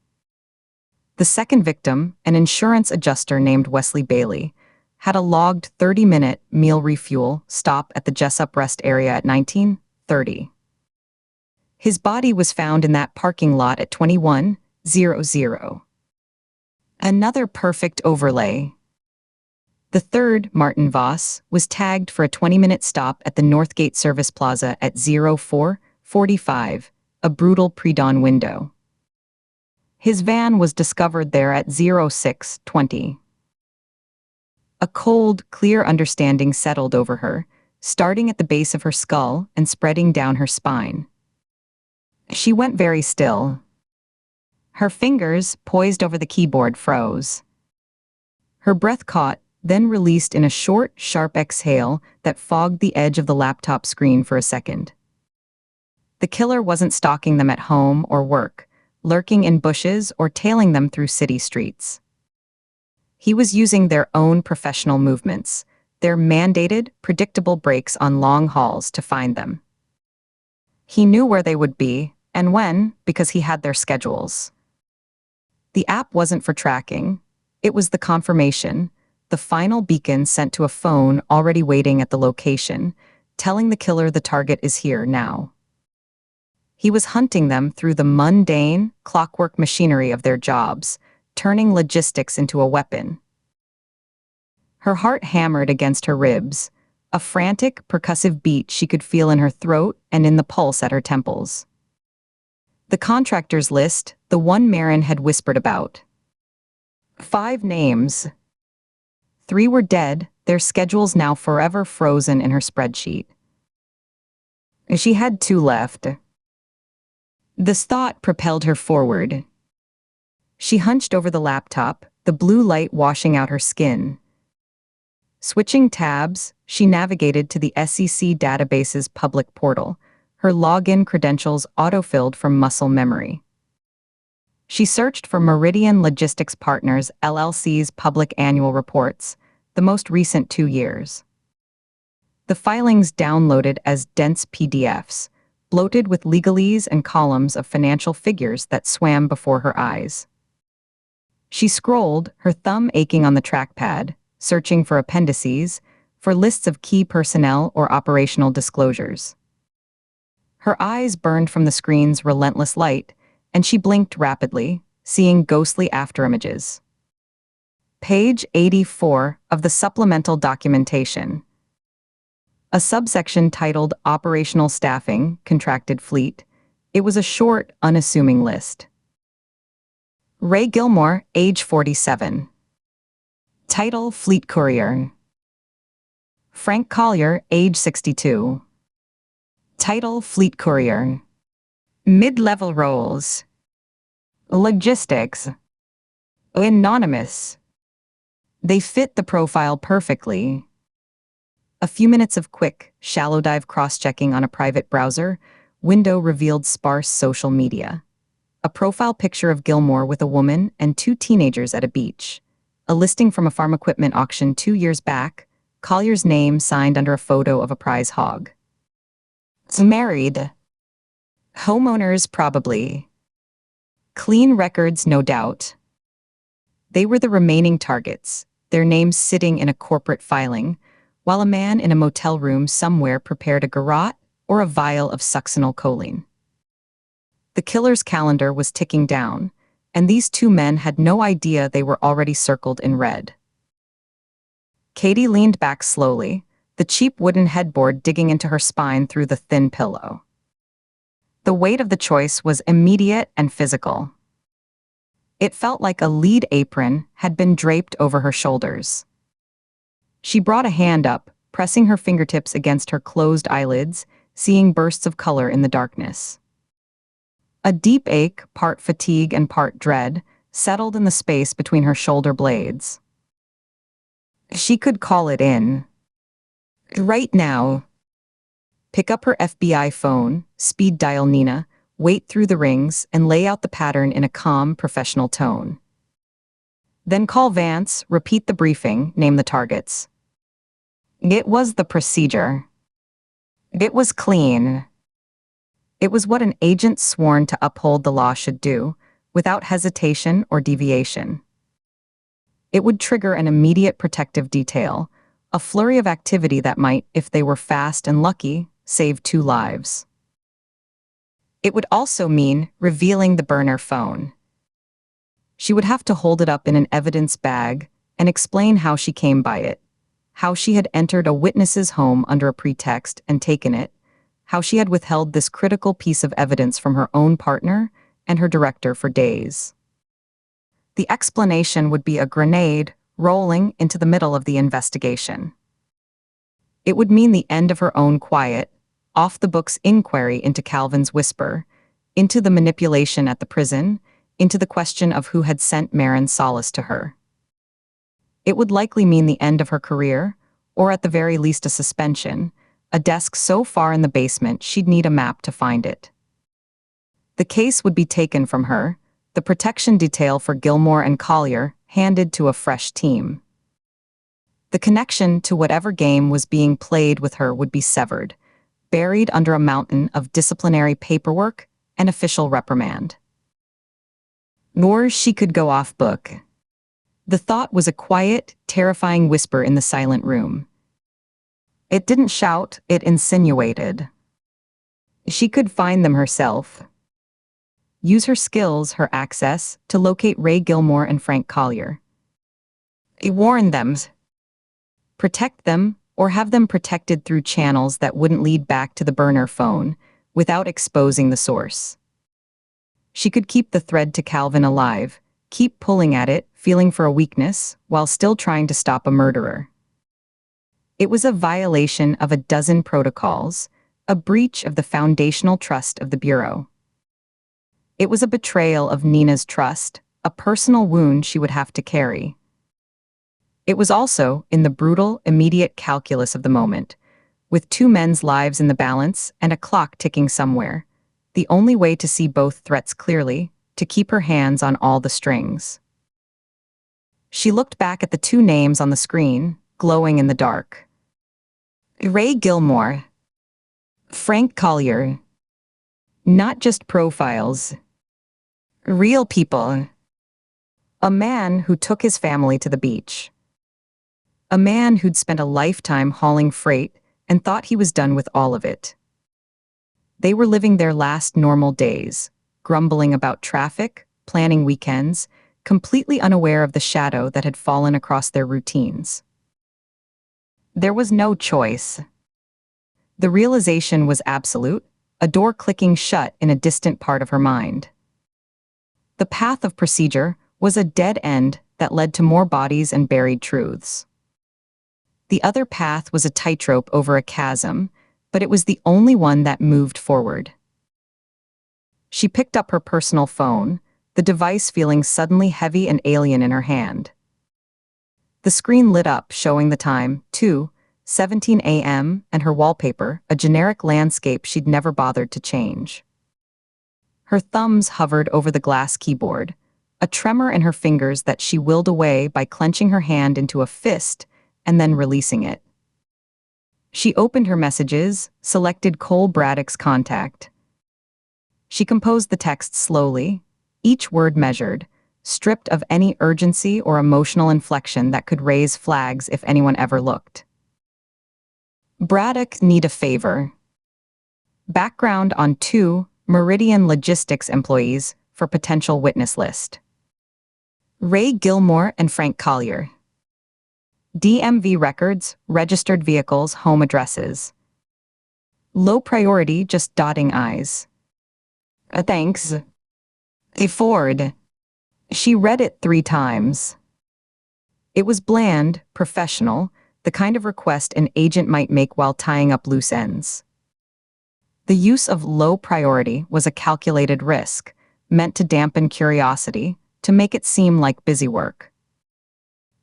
B: The second victim, an insurance adjuster named Wesley Bailey, had a logged 30-minute meal refuel stop at the Jessup Rest area at 19:30. His body was found in that parking lot at 21:00. Another perfect overlay. The third, Martin Voss, was tagged for a 20-minute stop at the Northgate Service Plaza at 04:45, a brutal pre-dawn window. His van was discovered there at 06:20. A cold, clear understanding settled over her, starting at the base of her skull and spreading down her spine. She went very still. Her fingers, poised over the keyboard, froze. Her breath caught, then released in a short, sharp exhale that fogged the edge of the laptop screen for a second. The killer wasn't stalking them at home or work, lurking in bushes or tailing them through city streets. He was using their own professional movements, their mandated, predictable breaks on long hauls to find them. He knew where they would be, and when, because he had their schedules. The app wasn't for tracking. It was the confirmation, the final beacon sent to a phone already waiting at the location, telling the killer the target is here now. He was hunting them through the mundane, clockwork machinery of their jobs, turning logistics into a weapon. Her heart hammered against her ribs, a frantic, percussive beat she could feel in her throat and in the pulse at her temples. The contractors list, the one Marin had whispered about. 5 names. 3 were dead, their schedules now forever frozen in her spreadsheet. She had 2 left. This thought propelled her forward. She hunched over the laptop, the blue light washing out her skin. Switching tabs, she navigated to the SEC database's public portal, her login credentials autofilled from muscle memory. She searched for Meridian Logistics Partners LLC's public annual reports, the most recent 2 years. The filings downloaded as dense PDFs, bloated with legalese and columns of financial figures that swam before her eyes. She scrolled, her thumb aching on the trackpad, searching for appendices, for lists of key personnel or operational disclosures. Her eyes burned from the screen's relentless light, and she blinked rapidly, seeing ghostly afterimages. Page 84 of the supplemental documentation. A subsection titled Operational Staffing, Contracted Fleet. It was a short, unassuming list. Ray Gilmore, age 47. Title, Fleet Courier. Frank Collier, age 62. Title: Fleet Courier. Mid-level roles. Logistics. Anonymous. They fit the profile perfectly. A few minutes of quick, shallow dive cross-checking on a private browser window revealed sparse social media. A profile picture of Gilmore with a woman and two teenagers at a beach. A listing from a farm equipment auction 2 years back, Collier's name signed under a photo of a prize hog. Married. Homeowners probably. Clean records, no doubt. They were the remaining targets, their names sitting in a corporate filing, while a man in a motel room somewhere prepared a garrote or a vial of succinylcholine. The killer's calendar was ticking down, and these two men had no idea they were already circled in red. Katie leaned back slowly, the cheap wooden headboard digging into her spine through the thin pillow. The weight of the choice was immediate and physical. It felt like a lead apron had been draped over her shoulders. She brought a hand up, pressing her fingertips against her closed eyelids, seeing bursts of color in the darkness. A deep ache, part fatigue and part dread, settled in the space between her shoulder blades. She could call it in. Right now. Pick up her FBI phone, speed dial Nina, wait through the rings, and lay out the pattern in a calm, professional tone. Then call Vance, repeat the briefing, name the targets. It was the procedure. It was clean. It was what an agent sworn to uphold the law should do, without hesitation or deviation. It would trigger an immediate protective detail, a flurry of activity that might, if they were fast and lucky, save 2 lives. It would also mean revealing the burner phone. She would have to hold it up in an evidence bag and explain how she came by it, how she had entered a witness's home under a pretext and taken it, how she had withheld this critical piece of evidence from her own partner and her director for days. The explanation would be a grenade rolling into the middle of the investigation. It would mean the end of her own quiet, off-the-books inquiry into Calvin's whisper, into the manipulation at the prison, into the question of who had sent Marin Solace to her. It would likely mean the end of her career, or at the very least a suspension, a desk so far in the basement she'd need a map to find it. The case would be taken from her, the protection detail for Gilmore and Collier handed to a fresh team. The connection to whatever game was being played with her would be severed, buried under a mountain of disciplinary paperwork and official reprimand. Nor she could go off book. The thought was a quiet, terrifying whisper in the silent room. It didn't shout, it insinuated. She could find them herself. Use her skills, her access, to locate Ray Gilmore and Frank Collier. Warn them. Protect them, or have them protected through channels that wouldn't lead back to the burner phone, without exposing the source. She could keep the thread to Calvin alive, keep pulling at it, feeling for a weakness, while still trying to stop a murderer. It was a violation of a dozen protocols, a breach of the foundational trust of the Bureau. It was a betrayal of Nina's trust, a personal wound she would have to carry. It was also, in the brutal, immediate calculus of the moment, with 2 men's lives in the balance and a clock ticking somewhere, the only way to see both threats clearly, to keep her hands on all the strings. She looked back at the 2 names on the screen, glowing in the dark. Ray Gilmore. Frank Collier. Not just profiles. Real people. A man who took his family to the beach. A man who'd spent a lifetime hauling freight and thought he was done with all of it. They were living their last normal days, grumbling about traffic, planning weekends, completely unaware of the shadow that had fallen across their routines. There was no choice. The realization was absolute, a door clicking shut in a distant part of her mind. The path of procedure was a dead end that led to more bodies and buried truths. The other path was a tightrope over a chasm, but it was the only one that moved forward. She picked up her personal phone, the device feeling suddenly heavy and alien in her hand. The screen lit up, showing the time, 2:17 a.m., and her wallpaper, a generic landscape she'd never bothered to change. Her thumbs hovered over the glass keyboard, a tremor in her fingers that she willed away by clenching her hand into a fist and then releasing it. She opened her messages, selected Cole Braddock's contact. She composed the text slowly, each word measured, stripped of any urgency or emotional inflection that could raise flags if anyone ever looked. Braddock need a favor. Background on 2 Meridian Logistics employees for potential witness list. Ray Gilmore and Frank Collier. DMV records, registered vehicles, home addresses. Low priority, just dotting I's. Thanks. A Ford. She read it 3 times. It was bland, professional, the kind of request an agent might make while tying up loose ends. The use of low priority was a calculated risk, meant to dampen curiosity, to make it seem like busy work.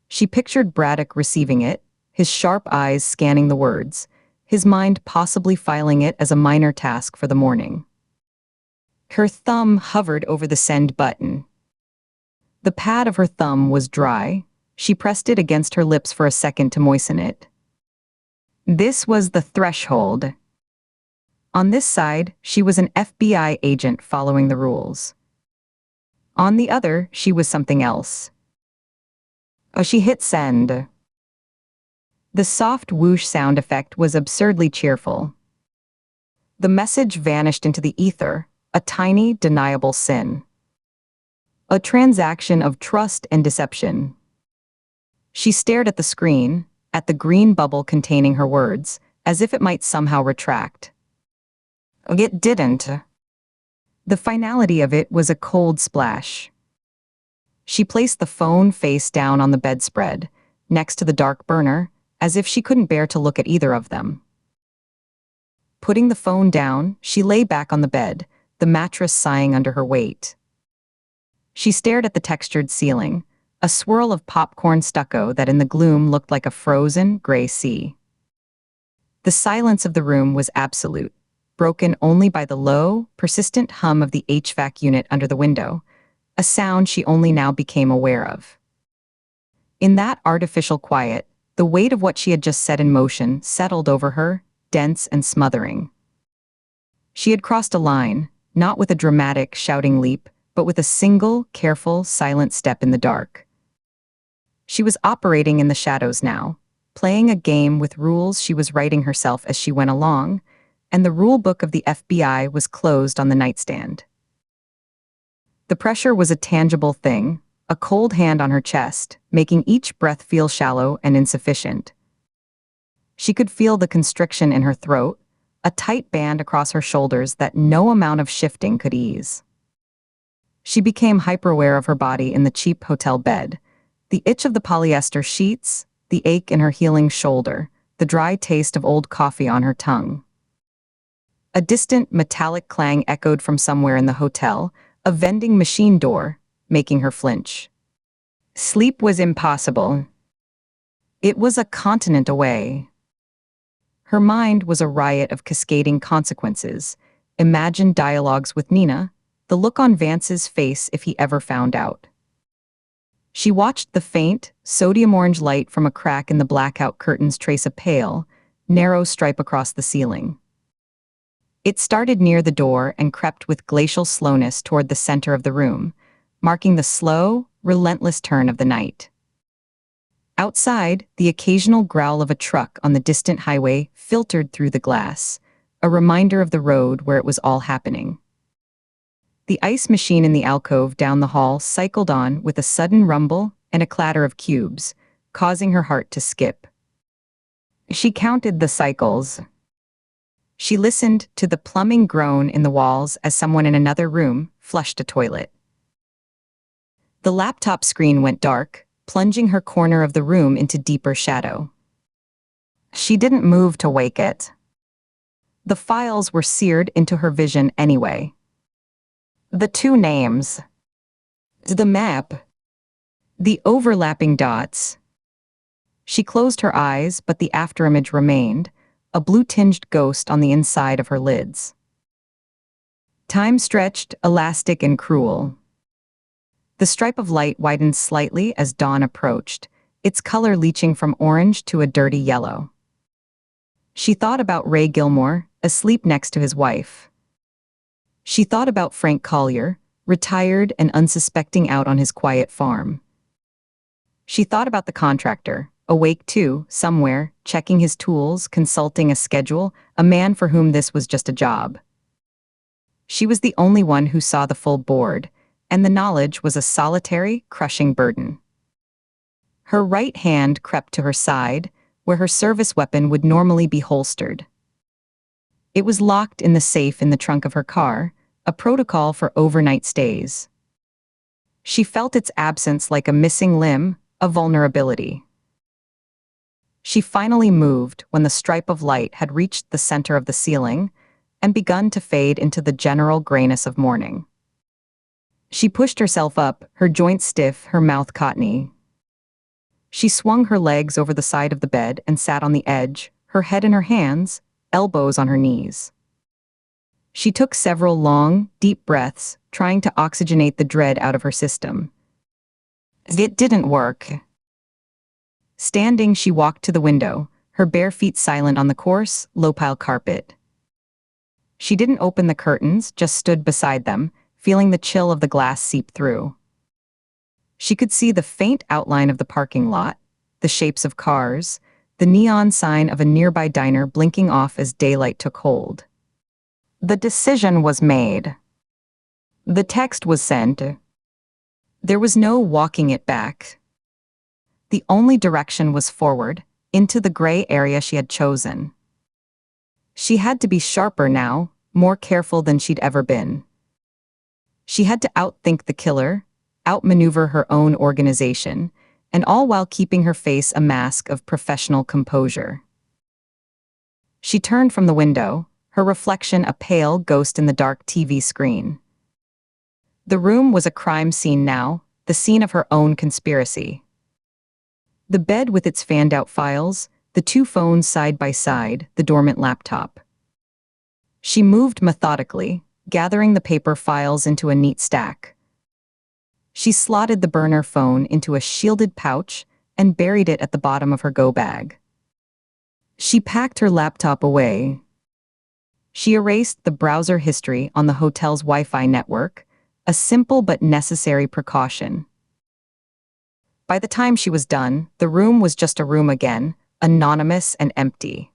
B: She pictured Braddock receiving it, his sharp eyes scanning the words, his mind possibly filing it as a minor task for the morning. Her thumb hovered over the send button. The pad of her thumb was dry. She pressed it against her lips for a second to moisten it. This was the threshold. On this side, she was an FBI agent following the rules. On the other, she was something else. She hit send. The soft whoosh sound effect was absurdly cheerful. The message vanished into the ether, a tiny, deniable sin. A transaction of trust and deception. She stared at the screen, at the green bubble containing her words, as if it might somehow retract. It didn't. The finality of it was a cold splash. She placed the phone face down on the bedspread, next to the dark burner, as if she couldn't bear to look at either of them. Putting the phone down, she lay back on the bed, the mattress sighing under her weight. She stared at the textured ceiling, a swirl of popcorn stucco that in the gloom looked like a frozen, gray sea. The silence of the room was absolute, broken only by the low, persistent hum of the HVAC unit under the window, a sound she only now became aware of. In that artificial quiet, the weight of what she had just set in motion settled over her, dense and smothering. She had crossed a line, not with a dramatic, shouting leap, but with a single, careful, silent step in the dark. She was operating in the shadows now, playing a game with rules she was writing herself as she went along, and the rule book of the FBI was closed on the nightstand. The pressure was a tangible thing, a cold hand on her chest, making each breath feel shallow and insufficient. She could feel the constriction in her throat, a tight band across her shoulders that no amount of shifting could ease. She became hyper-aware of her body in the cheap hotel bed, the itch of the polyester sheets, the ache in her healing shoulder, the dry taste of old coffee on her tongue. A distant metallic clang echoed from somewhere in the hotel, a vending machine door, making her flinch. Sleep was impossible. It was a continent away. Her mind was a riot of cascading consequences, imagined dialogues with Nina, the look on Vance's face if he ever found out. She watched the faint, sodium orange light from a crack in the blackout curtains trace a pale, narrow stripe across the ceiling. It started near the door and crept with glacial slowness toward the center of the room, marking the slow, relentless turn of the night. Outside, the occasional growl of a truck on the distant highway filtered through the glass, a reminder of the road where it was all happening. The ice machine in the alcove down the hall cycled on with a sudden rumble and a clatter of cubes, causing her heart to skip. She counted the cycles. She listened to the plumbing groan in the walls as someone in another room flushed a toilet. The laptop screen went dark, plunging her corner of the room into deeper shadow. She didn't move to wake it. The files were seared into her vision anyway. The two names. The map. The overlapping dots. She closed her eyes, but the afterimage remained, a blue-tinged ghost on the inside of her lids. Time stretched, elastic and cruel. The stripe of light widened slightly as dawn approached, its color leaching from orange to a dirty yellow. She thought about Ray Gilmore, asleep next to his wife. She thought about Frank Collier, retired and unsuspecting out on his quiet farm. She thought about the contractor, awake too, somewhere, checking his tools, consulting a schedule, a man for whom this was just a job. She was the only one who saw the full board, and the knowledge was a solitary, crushing burden. Her right hand crept to her side, where her service weapon would normally be holstered. It was locked in the safe in the trunk of her car, a protocol for overnight stays. She felt its absence like a missing limb, a vulnerability. She finally moved when the stripe of light had reached the center of the ceiling and begun to fade into the general grayness of morning. She pushed herself up, her joints stiff, her mouth cottony. She swung her legs over the side of the bed and sat on the edge, her head in her hands, elbows on her knees. She took several long, deep breaths, trying to oxygenate the dread out of her system. It didn't work. Standing, she walked to the window, her bare feet silent on the coarse, low-pile carpet. She didn't open the curtains, just stood beside them, feeling the chill of the glass seep through. She could see the faint outline of the parking lot, the shapes of cars, the neon sign of a nearby diner blinking off as daylight took hold. The decision was made. The text was sent. There was no walking it back. The only direction was forward, into the gray area she had chosen. She had to be sharper now, more careful than she'd ever been. She had to outthink the killer, outmaneuver her own organization, and all while keeping her face a mask of professional composure. She turned from the window, her reflection a pale ghost in the dark TV screen. The room was a crime scene now, the scene of her own conspiracy. The bed with its fanned-out files, the two phones side by side, the dormant laptop. She moved methodically, gathering the paper files into a neat stack. She slotted the burner phone into a shielded pouch and buried it at the bottom of her go bag. She packed her laptop away. She erased the browser history on the hotel's Wi-Fi network, a simple but necessary precaution. By the time she was done, the room was just a room again, anonymous and empty.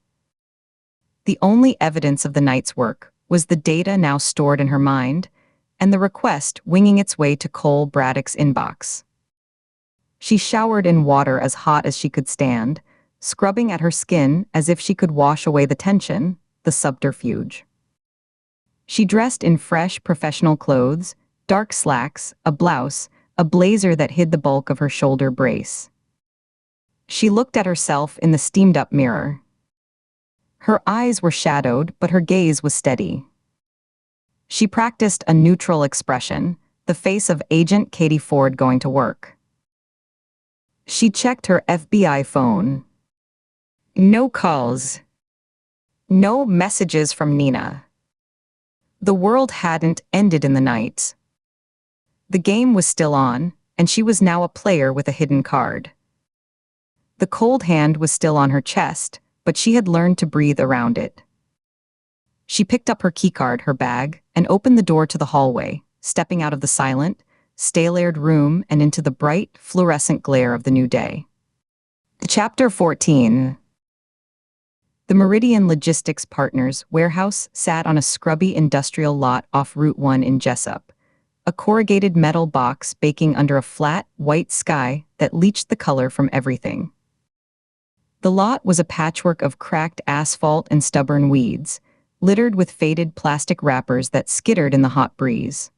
B: The only evidence of the night's work was the data now stored in her mind, and the request winging its way to Cole Braddock's inbox. She showered in water as hot as she could stand, scrubbing at her skin as if she could wash away the tension, the subterfuge. She dressed in fresh, professional clothes, dark slacks, a blouse, a blazer that hid the bulk of her shoulder brace. She looked at herself in the steamed-up mirror. Her eyes were shadowed, but her gaze was steady. She practiced a neutral expression, the face of Agent Katie Ford going to work. She checked her FBI phone. No calls. No messages from Nina. The world hadn't ended in the night. The game was still on, and she was now a player with a hidden card. The cold hand was still on her chest, but she had learned to breathe around it. She picked up her keycard, her bag, and opened the door to the hallway, stepping out of the silent, stale-aired room and into the bright, fluorescent glare of the new day. Chapter 14. The Meridian Logistics Partners warehouse sat on a scrubby industrial lot off Route 1 in Jessup, a corrugated metal box baking under a flat, white sky that leached the color from everything. The lot was a patchwork of cracked asphalt and stubborn weeds, littered with faded plastic wrappers that skittered in the hot breeze.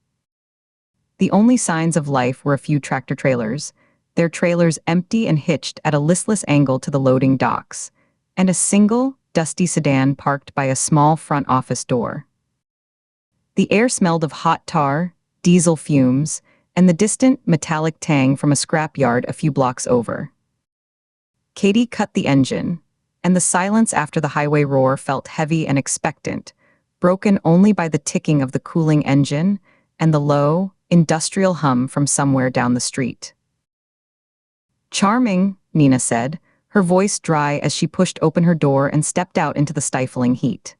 B: The only signs of life were a few tractor-trailers, their trailers empty and hitched at a listless angle to the loading docks, and a single, dusty sedan parked by a small front office door. The air smelled of hot tar, diesel fumes, and the distant metallic tang from a scrapyard a few blocks over. Katie cut the engine, and the silence after the highway roar felt heavy and expectant, broken only by the ticking of the cooling engine and the low, industrial hum from somewhere down the street. "Charming," Nina said, her voice dry as she pushed open her door and stepped out into the stifling heat.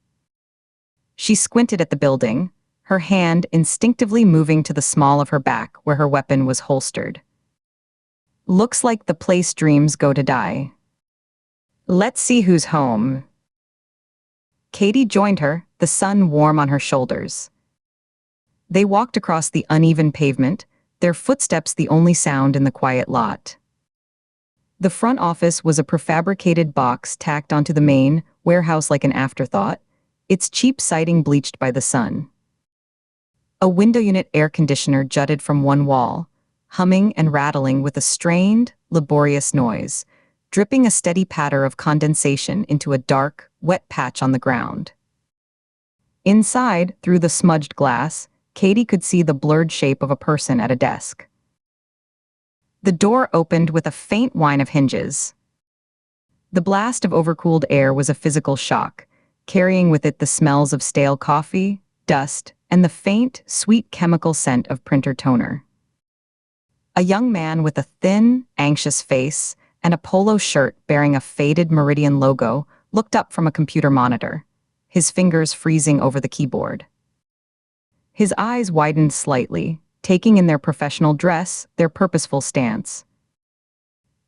B: She squinted at the building, her hand instinctively moving to the small of her back where her weapon was holstered. "Looks like the place dreams go to die. Let's see who's home." Katie joined her, the sun warm on her shoulders. They walked across the uneven pavement, their footsteps the only sound in the quiet lot. The front office was a prefabricated box tacked onto the main warehouse like an afterthought, its cheap siding bleached by the sun. A window unit air conditioner jutted from one wall, humming and rattling with a strained, laborious noise, dripping a steady patter of condensation into a dark, wet patch on the ground. Inside, through the smudged glass, Katie could see the blurred shape of a person at a desk. The door opened with a faint whine of hinges. The blast of overcooled air was a physical shock, carrying with it the smells of stale coffee, dust, and the faint, sweet chemical scent of printer toner. A young man with a thin, anxious face and a polo shirt bearing a faded Meridian logo looked up from a computer monitor, his fingers freezing over the keyboard. His eyes widened slightly, taking in their professional dress, their purposeful stance.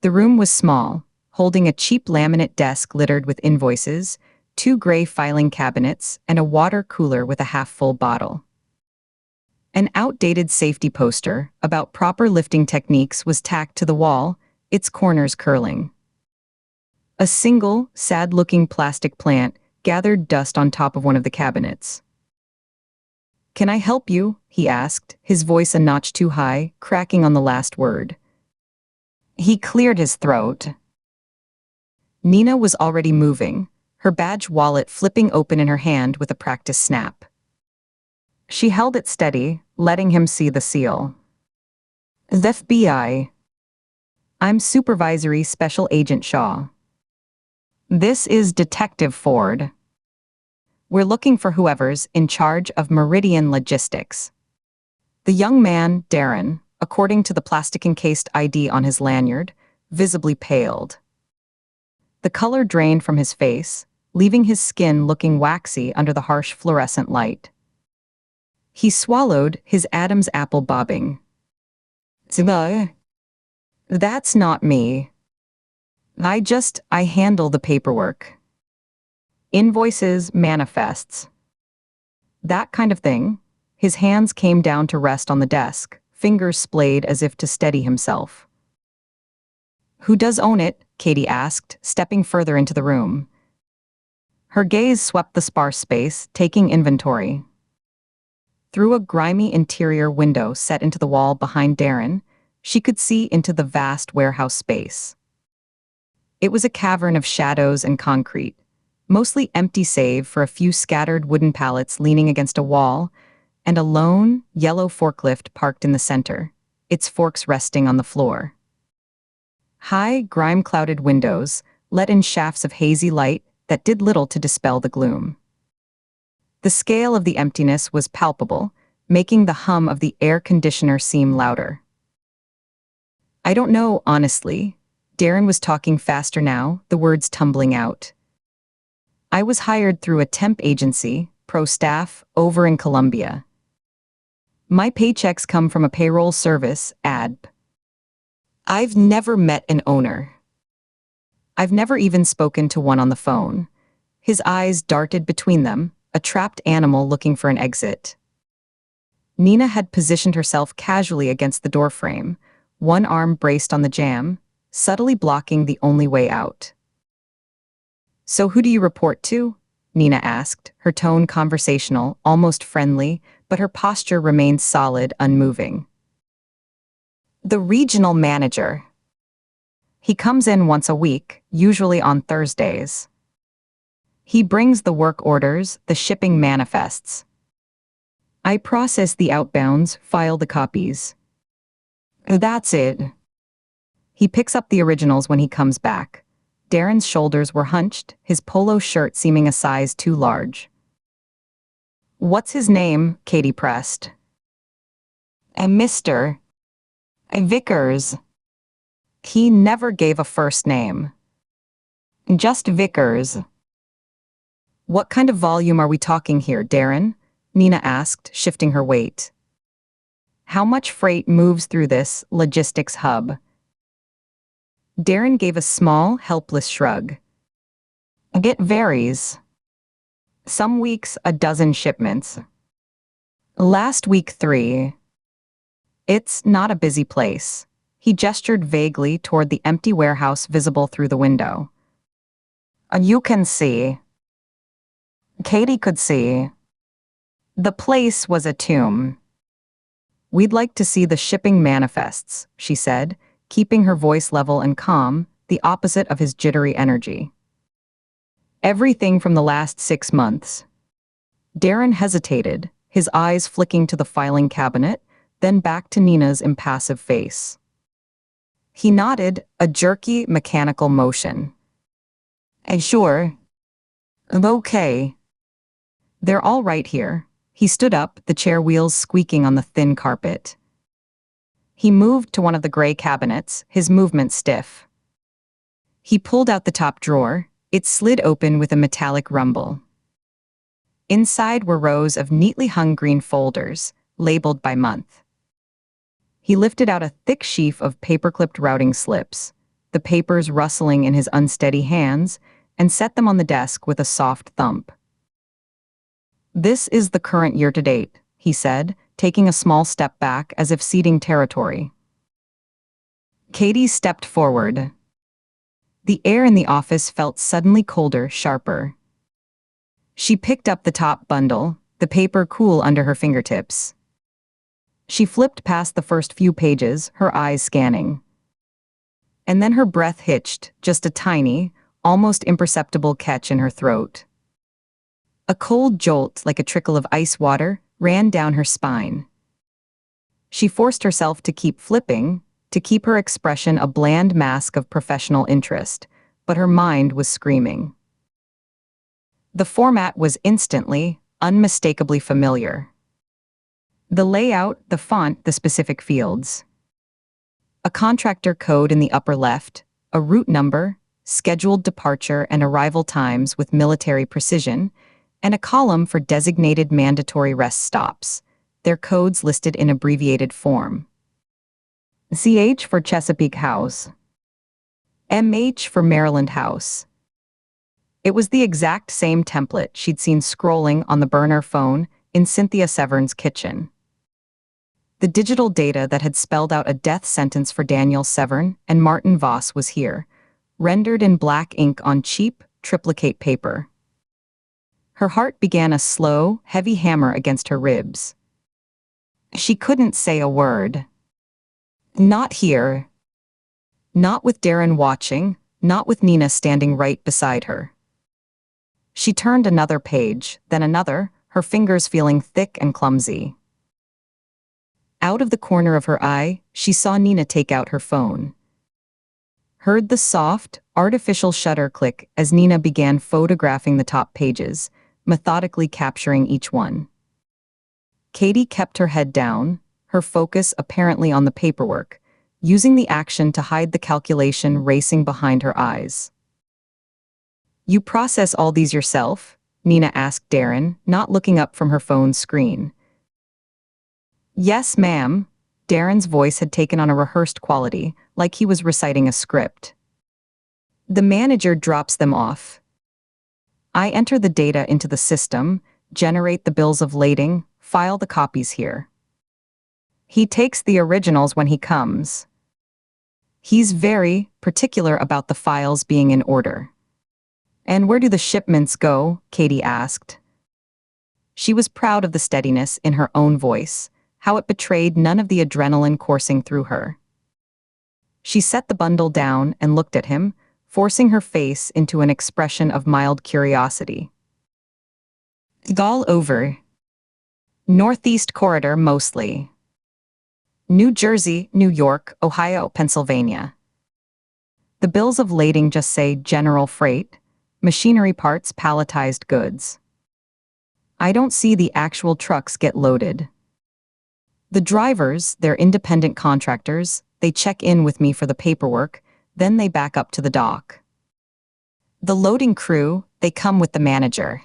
B: The room was small, holding a cheap laminate desk littered with invoices, 2 gray filing cabinets, and a water cooler with a half-full bottle. An outdated safety poster about proper lifting techniques was tacked to the wall, its corners curling. A single, sad-looking plastic plant gathered dust on top of one of the cabinets. "Can I help you?" he asked, his voice a notch too high, cracking on the last word. He cleared his throat. Nina was already moving, her badge wallet flipping open in her hand with a practiced snap. She held it steady, letting him see the seal. "The FBI. I'm Supervisory Special Agent Shaw. This is Detective Ford. We're looking for whoever's in charge of Meridian Logistics." The young man, Darren, according to the plastic-encased ID on his lanyard, visibly paled. The color drained from his face, leaving his skin looking waxy under the harsh fluorescent light. He swallowed, his Adam's apple bobbing. "No, that's not me. I handle the paperwork. Invoices, manifests. That kind of thing." His hands came down to rest on the desk, fingers splayed as if to steady himself. "Who does own it?" Katie asked, stepping further into the room. Her gaze swept the sparse space, taking inventory. Through a grimy interior window set into the wall behind Darren, she could see into the vast warehouse space. It was a cavern of shadows and concrete, mostly empty save for a few scattered wooden pallets leaning against a wall, and a lone, yellow forklift parked in the center, its forks resting on the floor. High, grime-clouded windows let in shafts of hazy light that did little to dispel the gloom. The scale of the emptiness was palpable, making the hum of the air conditioner seem louder. "I don't know, honestly." Darren was talking faster now, the words tumbling out. "I was hired through a temp agency, pro staff, over in Colombia. My paychecks come from a payroll service, ADP. I've never met an owner. I've never even spoken to one on the phone." His eyes darted between them, a trapped animal looking for an exit. Nina had positioned herself casually against the doorframe, one arm braced on the jamb, subtly blocking the only way out. "So who do you report to?" Nina asked, her tone conversational, almost friendly, but her posture remained solid, unmoving. "The regional manager. He comes in once a week, usually on Thursdays." He brings the work orders, the shipping manifests. I process the outbounds, file the copies. That's it. He picks up the originals when he comes back. Darren's shoulders were hunched, his polo shirt seeming a size too large. What's his name? Katie pressed. Mr. Vickers. He never gave a first name. Just Vickers. What kind of volume are we talking here, Darren? Nina asked, shifting her weight. How much freight moves through this logistics hub? Darren gave a small, helpless shrug. It varies. Some weeks, a dozen shipments. Last week, 3. It's not a busy place. He gestured vaguely toward the empty warehouse visible through the window. You can see. Katie could see. The place was a tomb. We'd like to see the shipping manifests, she said, keeping her voice level and calm, the opposite of his jittery energy. Everything from the last 6 months. Darren hesitated, his eyes flicking to the filing cabinet, then back to Nina's impassive face. He nodded, a jerky, mechanical motion. Sure. Okay. They're all right here. He stood up, the chair wheels squeaking on the thin carpet. He moved to one of the gray cabinets, his movement stiff. He pulled out the top drawer. It slid open with a metallic rumble. Inside were rows of neatly hung green folders, labeled by month. He lifted out a thick sheaf of paper-clipped routing slips, the papers rustling in his unsteady hands, and set them on the desk with a soft thump. This is the current year-to-date, he said, taking a small step back as if ceding territory. Katie stepped forward. The air in the office felt suddenly colder, sharper. She picked up the top bundle, the paper cool under her fingertips. She flipped past the first few pages, her eyes scanning. And then her breath hitched, just a tiny, almost imperceptible catch in her throat. A cold jolt, like a trickle of ice water, ran down her spine. She forced herself to keep flipping, to keep her expression a bland mask of professional interest, but her mind was screaming. The format was instantly, unmistakably familiar. The layout, the font, the specific fields. A contractor code in the upper left, a route number, scheduled departure and arrival times with military precision, and a column for designated mandatory rest stops, their codes listed in abbreviated form. CH for Chesapeake House. MH for Maryland House. It was the exact same template she'd seen scrolling on the burner phone in Cynthia Severn's kitchen. The digital data that had spelled out a death sentence for Daniel Severn and Martin Voss was here, rendered in black ink on cheap, triplicate paper. Her heart began a slow, heavy hammer against her ribs. She couldn't say a word. Not here. Not with Darren watching, not with Nina standing right beside her. She turned another page, then another, her fingers feeling thick and clumsy. Out of the corner of her eye, she saw Nina take out her phone. Heard the soft, artificial shutter click as Nina began photographing the top pages, methodically capturing each one. Katie kept her head down, her focus apparently on the paperwork, using the action to hide the calculation racing behind her eyes. You process all these yourself? Nina asked Darren, not looking up from her phone's screen. Yes, ma'am. Darren's voice had taken on a rehearsed quality, like he was reciting a script. The manager drops them off. I enter the data into the system, generate the bills of lading, file the copies here. He takes the originals when he comes. He's very particular about the files being in order. And where do the shipments go? Katie asked. She was proud of the steadiness in her own voice, how it betrayed none of the adrenaline coursing through her. She set the bundle down and looked at him, forcing her face into an expression of mild curiosity. All over. Northeast Corridor mostly. New Jersey, New York, Ohio, Pennsylvania. The bills of lading just say general freight, machinery parts, palletized goods. I don't see the actual trucks get loaded. The drivers, they're independent contractors, they check in with me for the paperwork, then they back up to the dock. The loading crew, they come with the manager.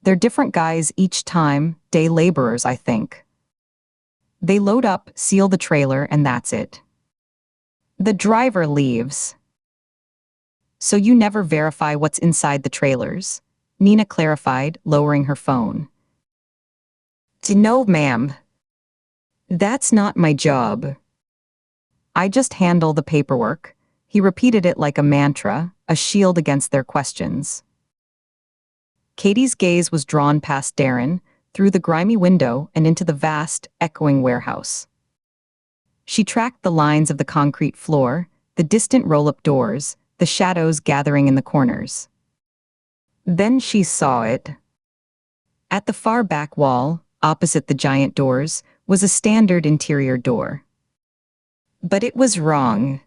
B: They're different guys each time, day laborers, I think. They load up, seal the trailer, and that's it. The driver leaves. So you never verify what's inside the trailers? Nina clarified, lowering her phone. No, ma'am. That's not my job. I just handle the paperwork. He repeated it like a mantra, a shield against their questions. Katie's gaze was drawn past Darren, through the grimy window and into the vast, echoing warehouse. She tracked the lines of the concrete floor, the distant roll-up doors, the shadows gathering in the corners. Then she saw it. At the far back wall, opposite the giant doors, was a standard interior door. But it was wrong.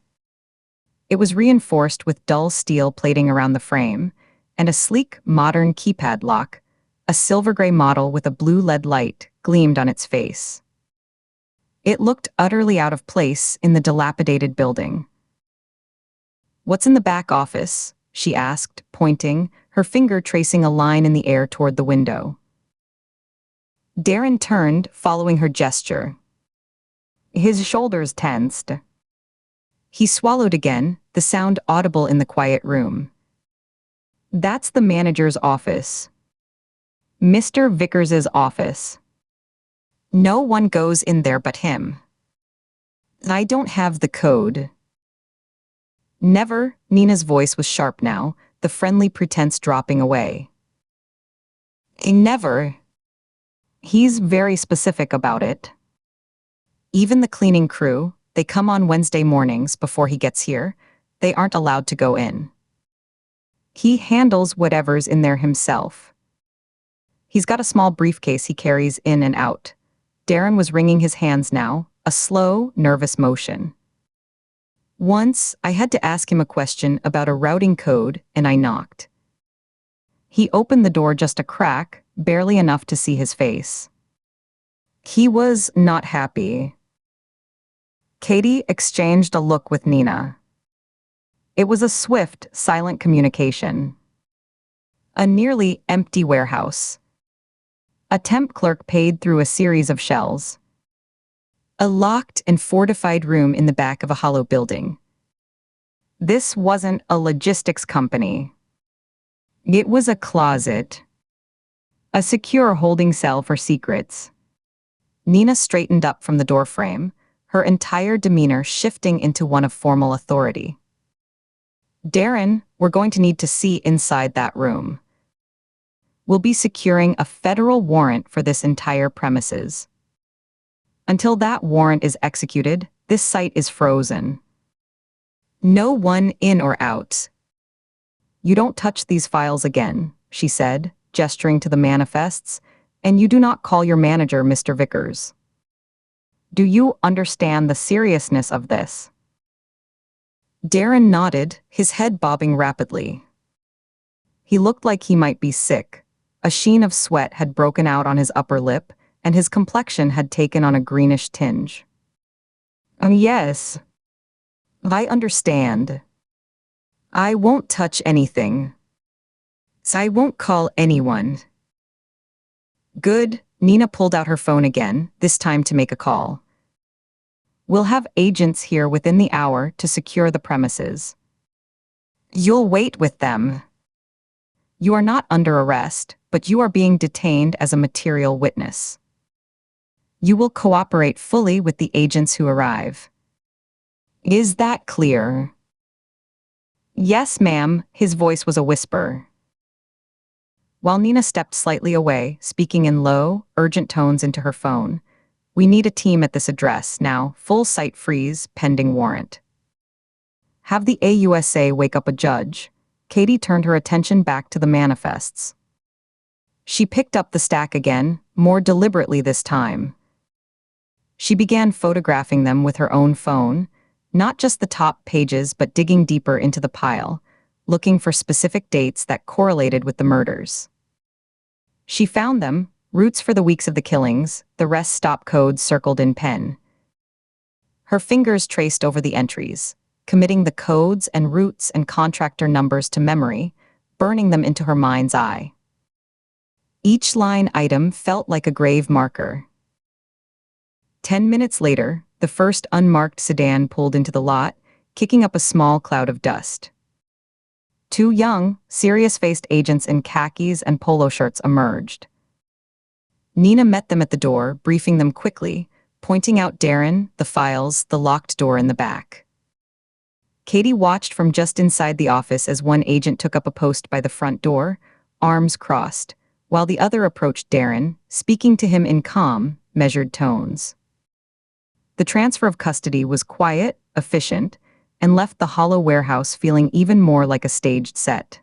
B: It was reinforced with dull steel plating around the frame, and a sleek, modern keypad lock, a silver-gray model with a blue LED light, gleamed on its face. It looked utterly out of place in the dilapidated building. "What's in the back office?" she asked, pointing, her finger tracing a line in the air toward the window. Darren turned, following her gesture. His shoulders tensed. He swallowed again, the sound audible in the quiet room. "That's the manager's office. Mr. Vickers's office. No one goes in there but him. I don't have the code." "Never," Nina's voice was sharp now, the friendly pretense dropping away. "Never. He's very specific about it. Even the cleaning crew, they come on Wednesday mornings before he gets here, they aren't allowed to go in. He handles whatever's in there himself. He's got a small briefcase he carries in and out." Darren was wringing his hands now, a slow, nervous motion. "Once, I had to ask him a question about a routing code, and I knocked. He opened the door just a crack, barely enough to see his face. He was not happy." Katie exchanged a look with Nina. It was a swift, silent communication. A nearly empty warehouse. A temp clerk paid through a series of shells. A locked and fortified room in the back of a hollow building. This wasn't a logistics company. It was a closet. A secure holding cell for secrets. Nina straightened up from the doorframe, her entire demeanor shifting into one of formal authority. "Darren, we're going to need to see inside that room. We'll be securing a federal warrant for this entire premises. Until that warrant is executed, this site is frozen. No one in or out. You don't touch these files again," she said, gesturing to the manifests, "and you do not call your manager Mr. Vickers. Do you understand the seriousness of this?" Darren nodded, his head bobbing rapidly. He looked like he might be sick. A sheen of sweat had broken out on his upper lip, and his complexion had taken on a greenish tinge. Yes. I understand. I won't touch anything. I won't call anyone." "Good." Nina pulled out her phone again, this time to make a call. "We'll have agents here within the hour to secure the premises. You'll wait with them. You are not under arrest, but you are being detained as a material witness. You will cooperate fully with the agents who arrive. Is that clear?" "Yes, ma'am," his voice was a whisper. While Nina stepped slightly away, speaking in low, urgent tones into her phone, "We need a team at this address now, full site freeze, pending warrant. Have the AUSA wake up a judge. Katie turned her attention back to the manifests. She picked up the stack again, more deliberately this time. She began photographing them with her own phone, not just the top pages but digging deeper into the pile, looking for specific dates that correlated with the murders. She found them, roots for the weeks of the killings, the rest stop codes circled in pen. Her fingers traced over the entries, committing the codes and routes and contractor numbers to memory, burning them into her mind's eye. Each line item felt like a grave marker. 10 minutes later, the first unmarked sedan pulled into the lot, kicking up a small cloud of dust. Two young, serious-faced agents in khakis and polo shirts emerged. Nina met them at the door, briefing them quickly, pointing out Darren, the files, the locked door in the back. Katie watched from just inside the office as one agent took up a post by the front door, arms crossed, while the other approached Darren, speaking to him in calm, measured tones. The transfer of custody was quiet, efficient, and left the hollow warehouse feeling even more like a staged set.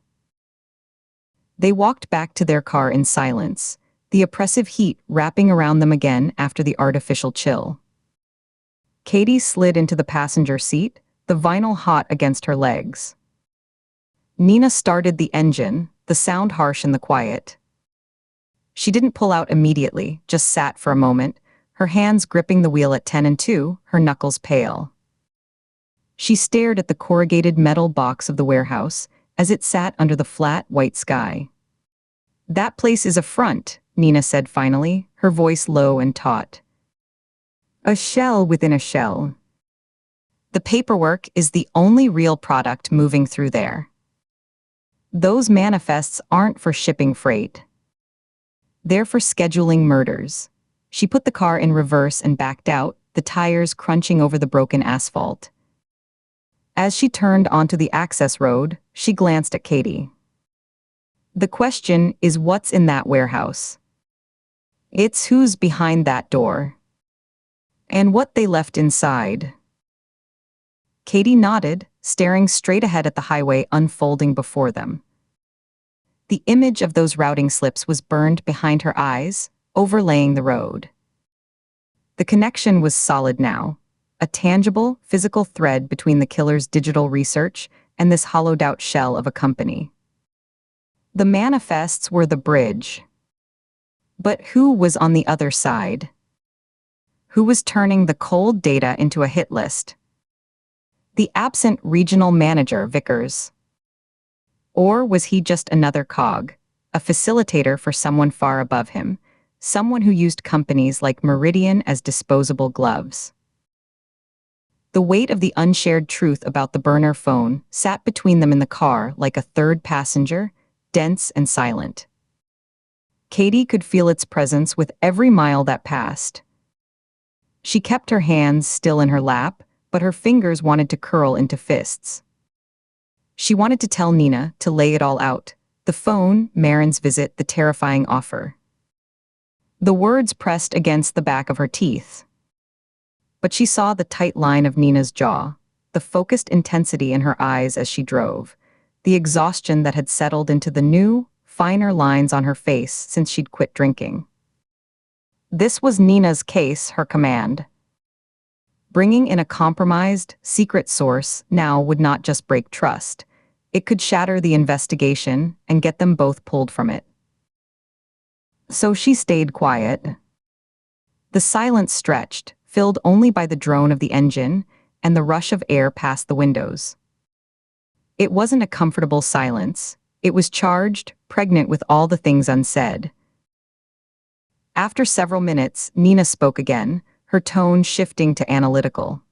B: They walked back to their car in silence, the oppressive heat wrapping around them again after the artificial chill. Katie slid into the passenger seat, the vinyl hot against her legs. Nina started the engine, the sound harsh in the quiet. She didn't pull out immediately, just sat for a moment, her hands gripping the wheel at 10 and 2, her knuckles pale. She stared at the corrugated metal box of the warehouse as it sat under the flat, white sky. "That place is a front," Nina said finally, her voice low and taut. "A shell within a shell. The paperwork is the only real product moving through there. Those manifests aren't for shipping freight. They're for scheduling murders." She put the car in reverse and backed out, the tires crunching over the broken asphalt. As she turned onto the access road, she glanced at Katie. "The question is what's in that warehouse. It's who's behind that door. And what they left inside." Katie nodded, staring straight ahead at the highway unfolding before them. The image of those routing slips was burned behind her eyes, overlaying the road. The connection was solid now, a tangible, physical thread between the killer's digital research and this hollowed-out shell of a company. The manifests were the bridge. But who was on the other side? Who was turning the cold data into a hit list? The absent regional manager, Vickers. Or was he just another cog, a facilitator for someone far above him, someone who used companies like Meridian as disposable gloves? The weight of the unshared truth about the burner phone sat between them in the car like a third passenger, dense and silent. Katie could feel its presence with every mile that passed. She kept her hands still in her lap, but her fingers wanted to curl into fists. She wanted to tell Nina to lay it all out: the phone, Marin's visit, the terrifying offer. The words pressed against the back of her teeth. But she saw the tight line of Nina's jaw, the focused intensity in her eyes as she drove, the exhaustion that had settled into the new, finer lines on her face since she'd quit drinking. This was Nina's case, her command. Bringing in a compromised, secret source now would not just break trust. It could shatter the investigation and get them both pulled from it. So she stayed quiet. The silence stretched, filled only by the drone of the engine and the rush of air past the windows. It wasn't a comfortable silence. It was charged, pregnant with all the things unsaid. After several minutes, Nina spoke again, her tone shifting to analytical.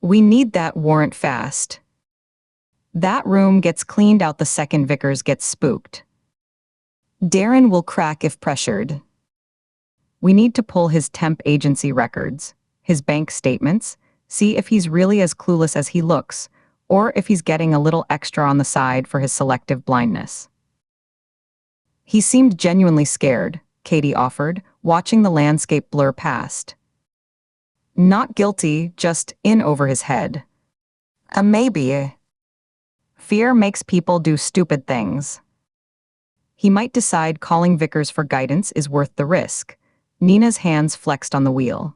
B: "We need that warrant fast. That room gets cleaned out the second Vickers gets spooked. Darren will crack if pressured. We need to pull his temp agency records, his bank statements, see if he's really as clueless as he looks, or if he's getting a little extra on the side for his selective blindness." He seemed genuinely scared, Katie offered, watching the landscape blur past. "Not guilty, just in over his head." Maybe. Fear makes people do stupid things. He might decide calling Vickers for guidance is worth the risk. Nina's hands flexed on the wheel.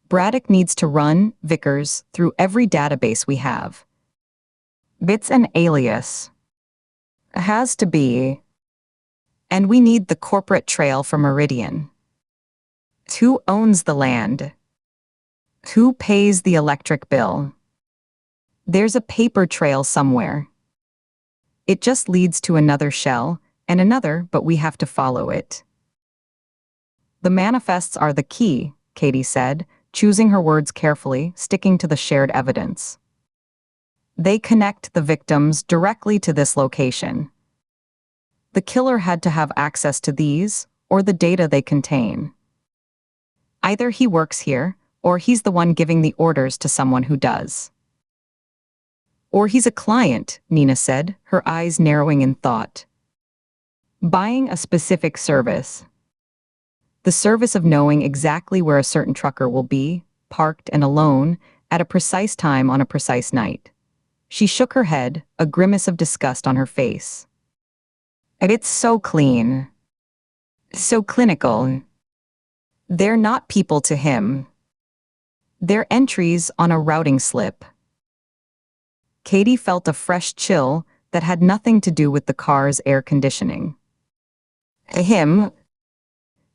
B: Braddock needs to run Vickers through every database we have. It's an alias. Has to be. And we need the corporate trail for Meridian. Who owns the land? Who pays the electric bill? There's a paper trail somewhere. It just leads to another shell, and another, but we have to follow it. The manifests are the key, Katie said, choosing her words carefully, sticking to the shared evidence. They connect the victims directly to this location. The killer had to have access to these, or the data they contain. Either he works here, or he's the one giving the orders to someone who does. Or he's a client, Nina said, her eyes narrowing in thought. Buying a specific service. The service of knowing exactly where a certain trucker will be, parked and alone, at a precise time on a precise night. She shook her head, a grimace of disgust on her face. It's so clean. So clinical. They're not people to him. They're entries on a routing slip. Katie felt a fresh chill that had nothing to do with the car's air conditioning. Him.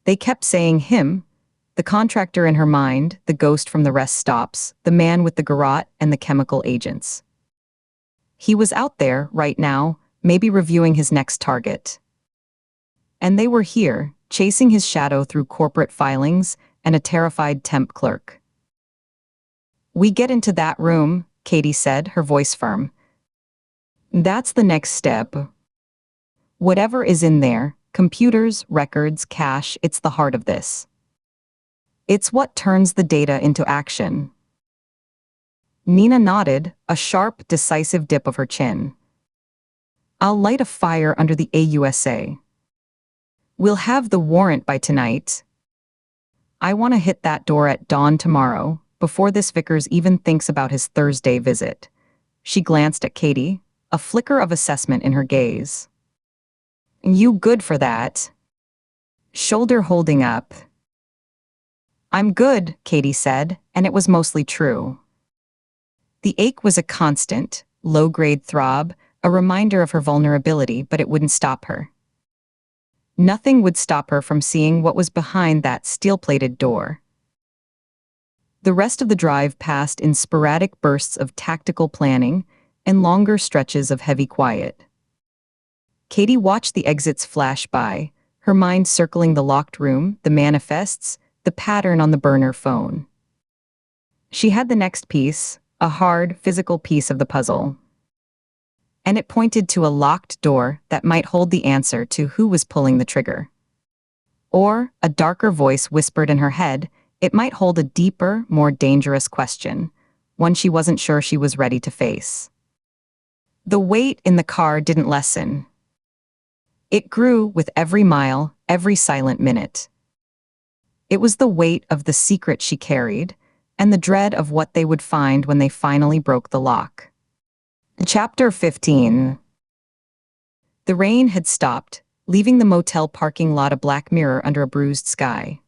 B: They kept saying him, the contractor in her mind, the ghost from the rest stops, the man with the garrote and the chemical agents. He was out there, right now, maybe reviewing his next target. And they were here, chasing his shadow through corporate filings and a terrified temp clerk. We get into that room, Katie said, her voice firm. That's the next step. Whatever is in there, computers, records, cash, it's the heart of this. It's what turns the data into action. Nina nodded, a sharp, decisive dip of her chin. I'll light a fire under the AUSA. We'll have the warrant by tonight. I want to hit that door at dawn tomorrow, before this Vickers even thinks about his Thursday visit. She glanced at Katie, a flicker of assessment in her gaze. You good for that? Shoulder holding up. I'm good, Katie said, and it was mostly true. The ache was a constant, low-grade throb, a reminder of her vulnerability, but it wouldn't stop her. Nothing would stop her from seeing what was behind that steel-plated door. The rest of the drive passed in sporadic bursts of tactical planning and longer stretches of heavy quiet. Katie watched the exits flash by, her mind circling the locked room, the manifests, the pattern on the burner phone. She had the next piece, a hard, physical piece of the puzzle. And it pointed to a locked door that might hold the answer to who was pulling the trigger. Or, a darker voice whispered in her head, it might hold a deeper, more dangerous question, one she wasn't sure she was ready to face. The weight in the car didn't lessen. It grew with every mile, every silent minute. It was the weight of the secret she carried, and the dread of what they would find when they finally broke the lock. Chapter 15. The rain had stopped, leaving the motel parking lot a black mirror under a bruised sky.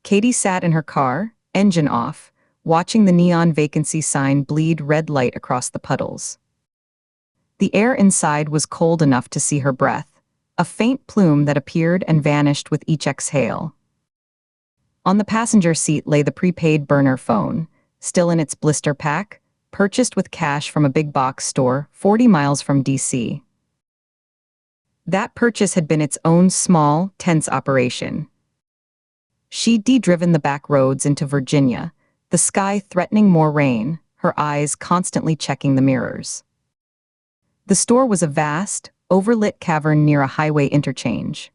B: Katie sat in her car, engine off, watching the neon vacancy sign bleed red light across the puddles. The air inside was cold enough to see her breath, a faint plume that appeared and vanished with each exhale. On the passenger seat lay the prepaid burner phone, still in its blister pack, purchased with cash from a big box store 40 miles from D.C. That purchase had been its own small, tense operation. She'd driven the back roads into Virginia, the sky threatening more rain, her eyes constantly checking the mirrors. The store was a vast, overlit cavern near a highway interchange.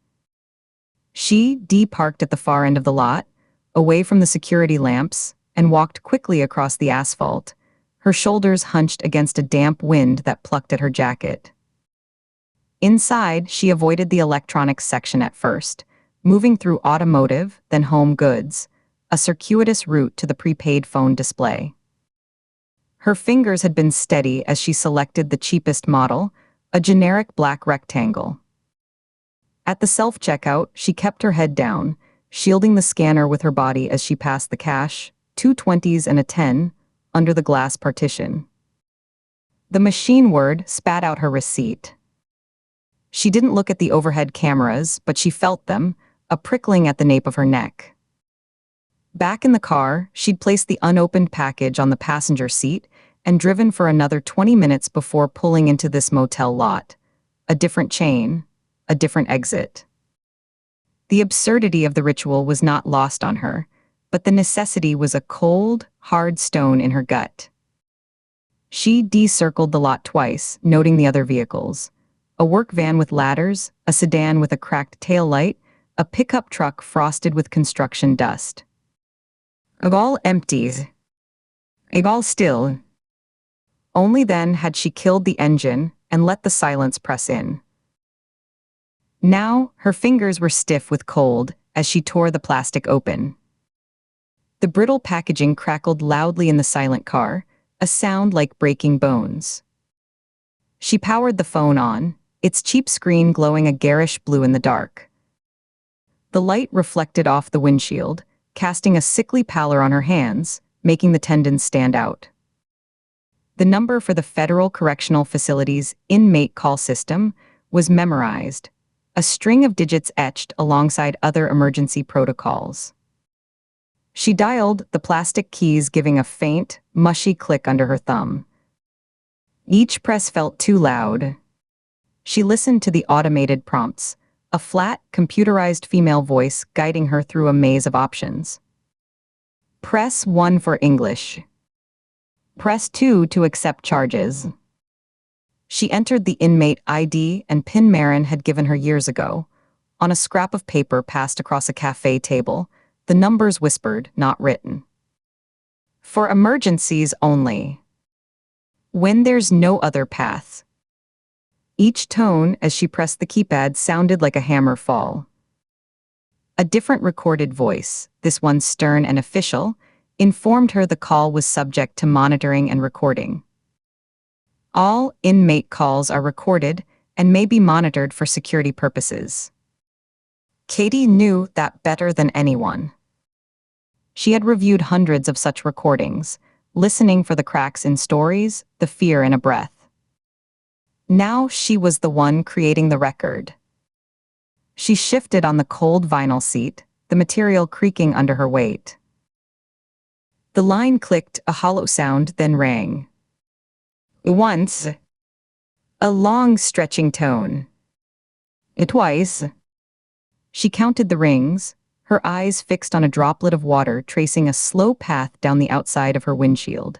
B: She parked at the far end of the lot, away from the security lamps, and walked quickly across the asphalt, her shoulders hunched against a damp wind that plucked at her jacket. Inside, she avoided the electronics section at first, moving through automotive, then home goods, a circuitous route to the prepaid phone display. Her fingers had been steady as she selected the cheapest model, a generic black rectangle. At the self-checkout, she kept her head down, shielding the scanner with her body as she passed the cash, 2 20s and a 10, under the glass partition. The machine word spat out her receipt. She didn't look at the overhead cameras, but she felt them, a prickling at the nape of her neck. Back in the car, she'd placed the unopened package on the passenger seat and driven for another 20 minutes before pulling into this motel lot. A different chain, a different exit. The absurdity of the ritual was not lost on her, but the necessity was a cold, hard stone in her gut. She de-circled the lot twice, noting the other vehicles. A work van with ladders, a sedan with a cracked taillight, a pickup truck frosted with construction dust. All empty. All still. Only then had she killed the engine and let the silence press in. Now, her fingers were stiff with cold as she tore the plastic open. The brittle packaging crackled loudly in the silent car, a sound like breaking bones. She powered the phone on, its cheap screen glowing a garish blue in the dark. The light reflected off the windshield, casting a sickly pallor on her hands, making the tendons stand out. The number for the Federal Correctional Facility's inmate call system was memorized, a string of digits etched alongside other emergency protocols. She dialed, the plastic keys giving a faint, mushy click under her thumb. Each press felt too loud. She listened to the automated prompts, a flat, computerized female voice guiding her through a maze of options. Press 1 for English. Press 2 to accept charges. She entered the inmate ID and PIN Marin had given her years ago. On a scrap of paper passed across a cafe table, the numbers whispered, not written. For emergencies only. When there's no other path. Each tone, as she pressed the keypad, sounded like a hammer fall. A different recorded voice, this one stern and official, informed her the call was subject to monitoring and recording. All inmate calls are recorded and may be monitored for security purposes. Katie knew that better than anyone. She had reviewed hundreds of such recordings, listening for the cracks in stories, the fear in a breath. Now she was the one creating the record. She shifted on the cold vinyl seat, the material creaking under her weight. The line clicked, a hollow sound then rang. Once. A long, stretching tone. Twice. She counted the rings, her eyes fixed on a droplet of water tracing a slow path down the outside of her windshield.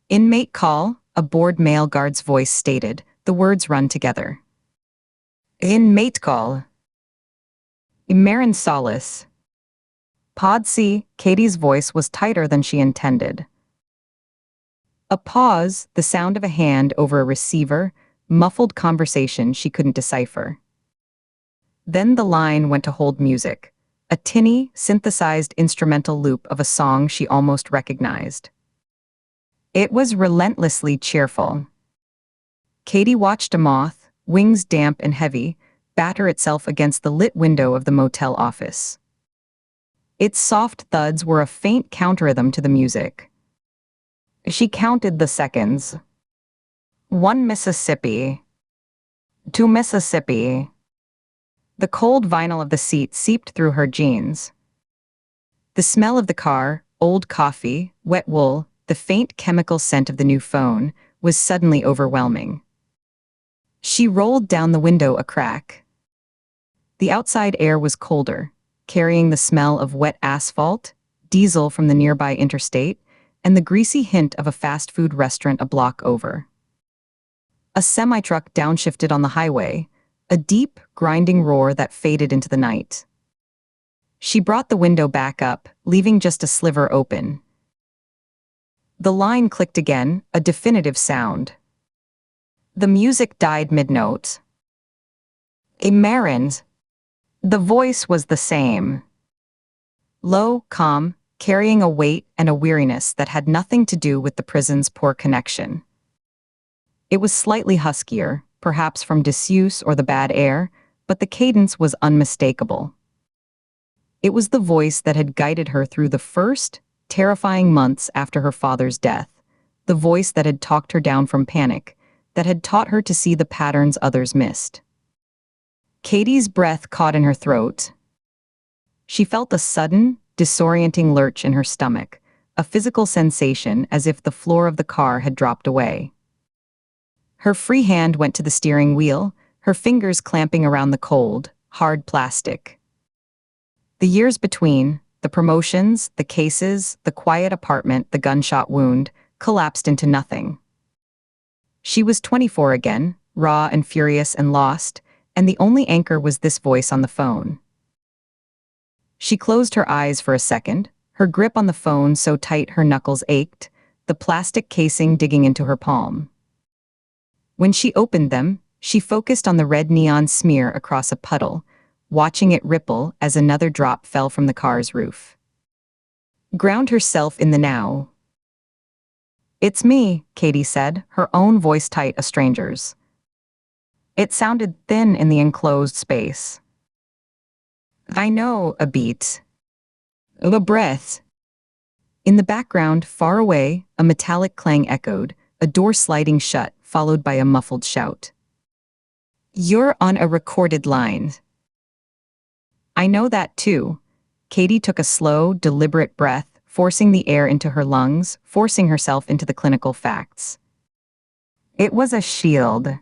B: Inmate call, a bored male guard's voice stated, the words run together. Inmate call. Marin Solace. Pod C, Katie's voice was tighter than she intended. A pause, the sound of a hand over a receiver, muffled conversation she couldn't decipher. Then the line went to hold music, a tinny, synthesized instrumental loop of a song she almost recognized. It was relentlessly cheerful. Katie watched a moth, wings damp and heavy, batter itself against the lit window of the motel office. Its soft thuds were a faint counterrhythm to the music. She counted the seconds. 1 Mississippi. 2 Mississippi. The cold vinyl of the seat seeped through her jeans. The smell of the car, old coffee, wet wool, the faint chemical scent of the new phone, was suddenly overwhelming. She rolled down the window a crack. The outside air was colder, carrying the smell of wet asphalt, diesel from the nearby interstate, and the greasy hint of a fast food restaurant a block over. A semi-truck downshifted on the highway, a deep, grinding roar that faded into the night. She brought the window back up, leaving just a sliver open. The line clicked again, a definitive sound. The music died mid-note. Marin's. The voice was the same. Low, calm, carrying a weight and a weariness that had nothing to do with the prison's poor connection. It was slightly huskier, perhaps from disuse or the bad air, but the cadence was unmistakable. It was the voice that had guided her through the first, terrifying months after her father's death, the voice that had talked her down from panic, that had taught her to see the patterns others missed. Katie's breath caught in her throat. She felt a sudden, disorienting lurch in her stomach, a physical sensation as if the floor of the car had dropped away. Her free hand went to the steering wheel, her fingers clamping around the cold, hard plastic. The years between, the promotions, the cases, the quiet apartment, the gunshot wound, collapsed into nothing. She was 24 again, raw and furious and lost, and the only anchor was this voice on the phone. She closed her eyes for a second, her grip on the phone so tight her knuckles ached, the plastic casing digging into her palm. When she opened them, she focused on the red neon smear across a puddle, watching it ripple as another drop fell from the car's roof. Ground herself in the now. "It's me," Katie said, her own voice tight a stranger's. It sounded thin in the enclosed space. "I know a beat. A breath." In the background, far away, a metallic clang echoed, a door sliding shut, followed by a muffled shout. "You're on a recorded line." "I know that too." Katie took a slow, deliberate breath, forcing the air into her lungs, forcing herself into the clinical facts. It was a shield.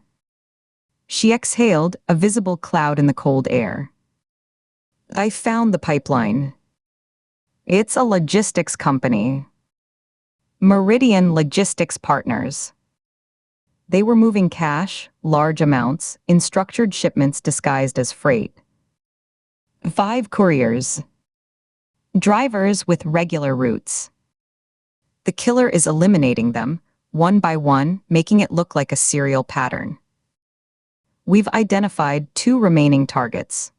B: She exhaled, a visible cloud in the cold air. "I found the pipeline. It's a logistics company. Meridian Logistics Partners." They were moving cash, large amounts, in structured shipments disguised as freight. 5 couriers. Drivers with regular routes. The killer is eliminating them, one by one, making it look like a serial pattern. "We've identified 2 remaining targets.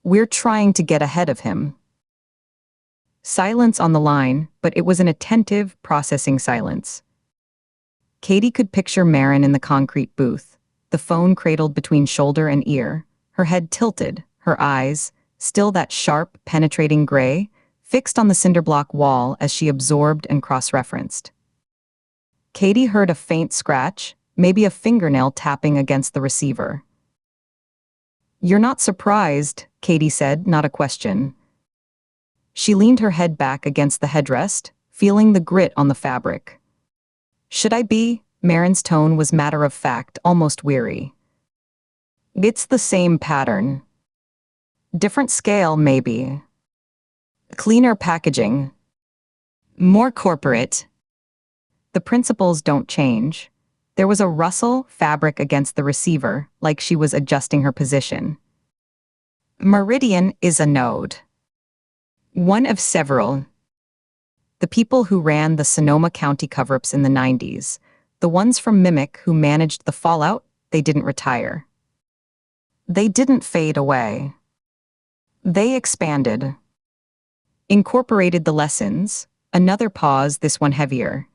B: We're trying to get ahead of him." Silence on the line, but it was an attentive, processing silence. Katie could picture Marin in the concrete booth, the phone cradled between shoulder and ear, her head tilted, her eyes, still that sharp, penetrating gray, fixed on the cinderblock wall as she absorbed and cross-referenced. Katie heard a faint scratch, maybe a fingernail tapping against the receiver. "You're not surprised," Katie said, not a question. She leaned her head back against the headrest, feeling the grit on the fabric. "Should I be?" Marin's tone was matter-of-fact, almost weary. "It's the same pattern. Different scale, maybe. Cleaner packaging. More corporate. The principles don't change." There was a rustle, fabric against the receiver, like she was adjusting her position. "Meridian is a node. One of several. The people who ran the Sonoma County cover-ups in the 90s, the ones from Mimic who managed the fallout, they didn't retire. They didn't fade away. They expanded. Incorporated the lessons." Another pause, this one heavier.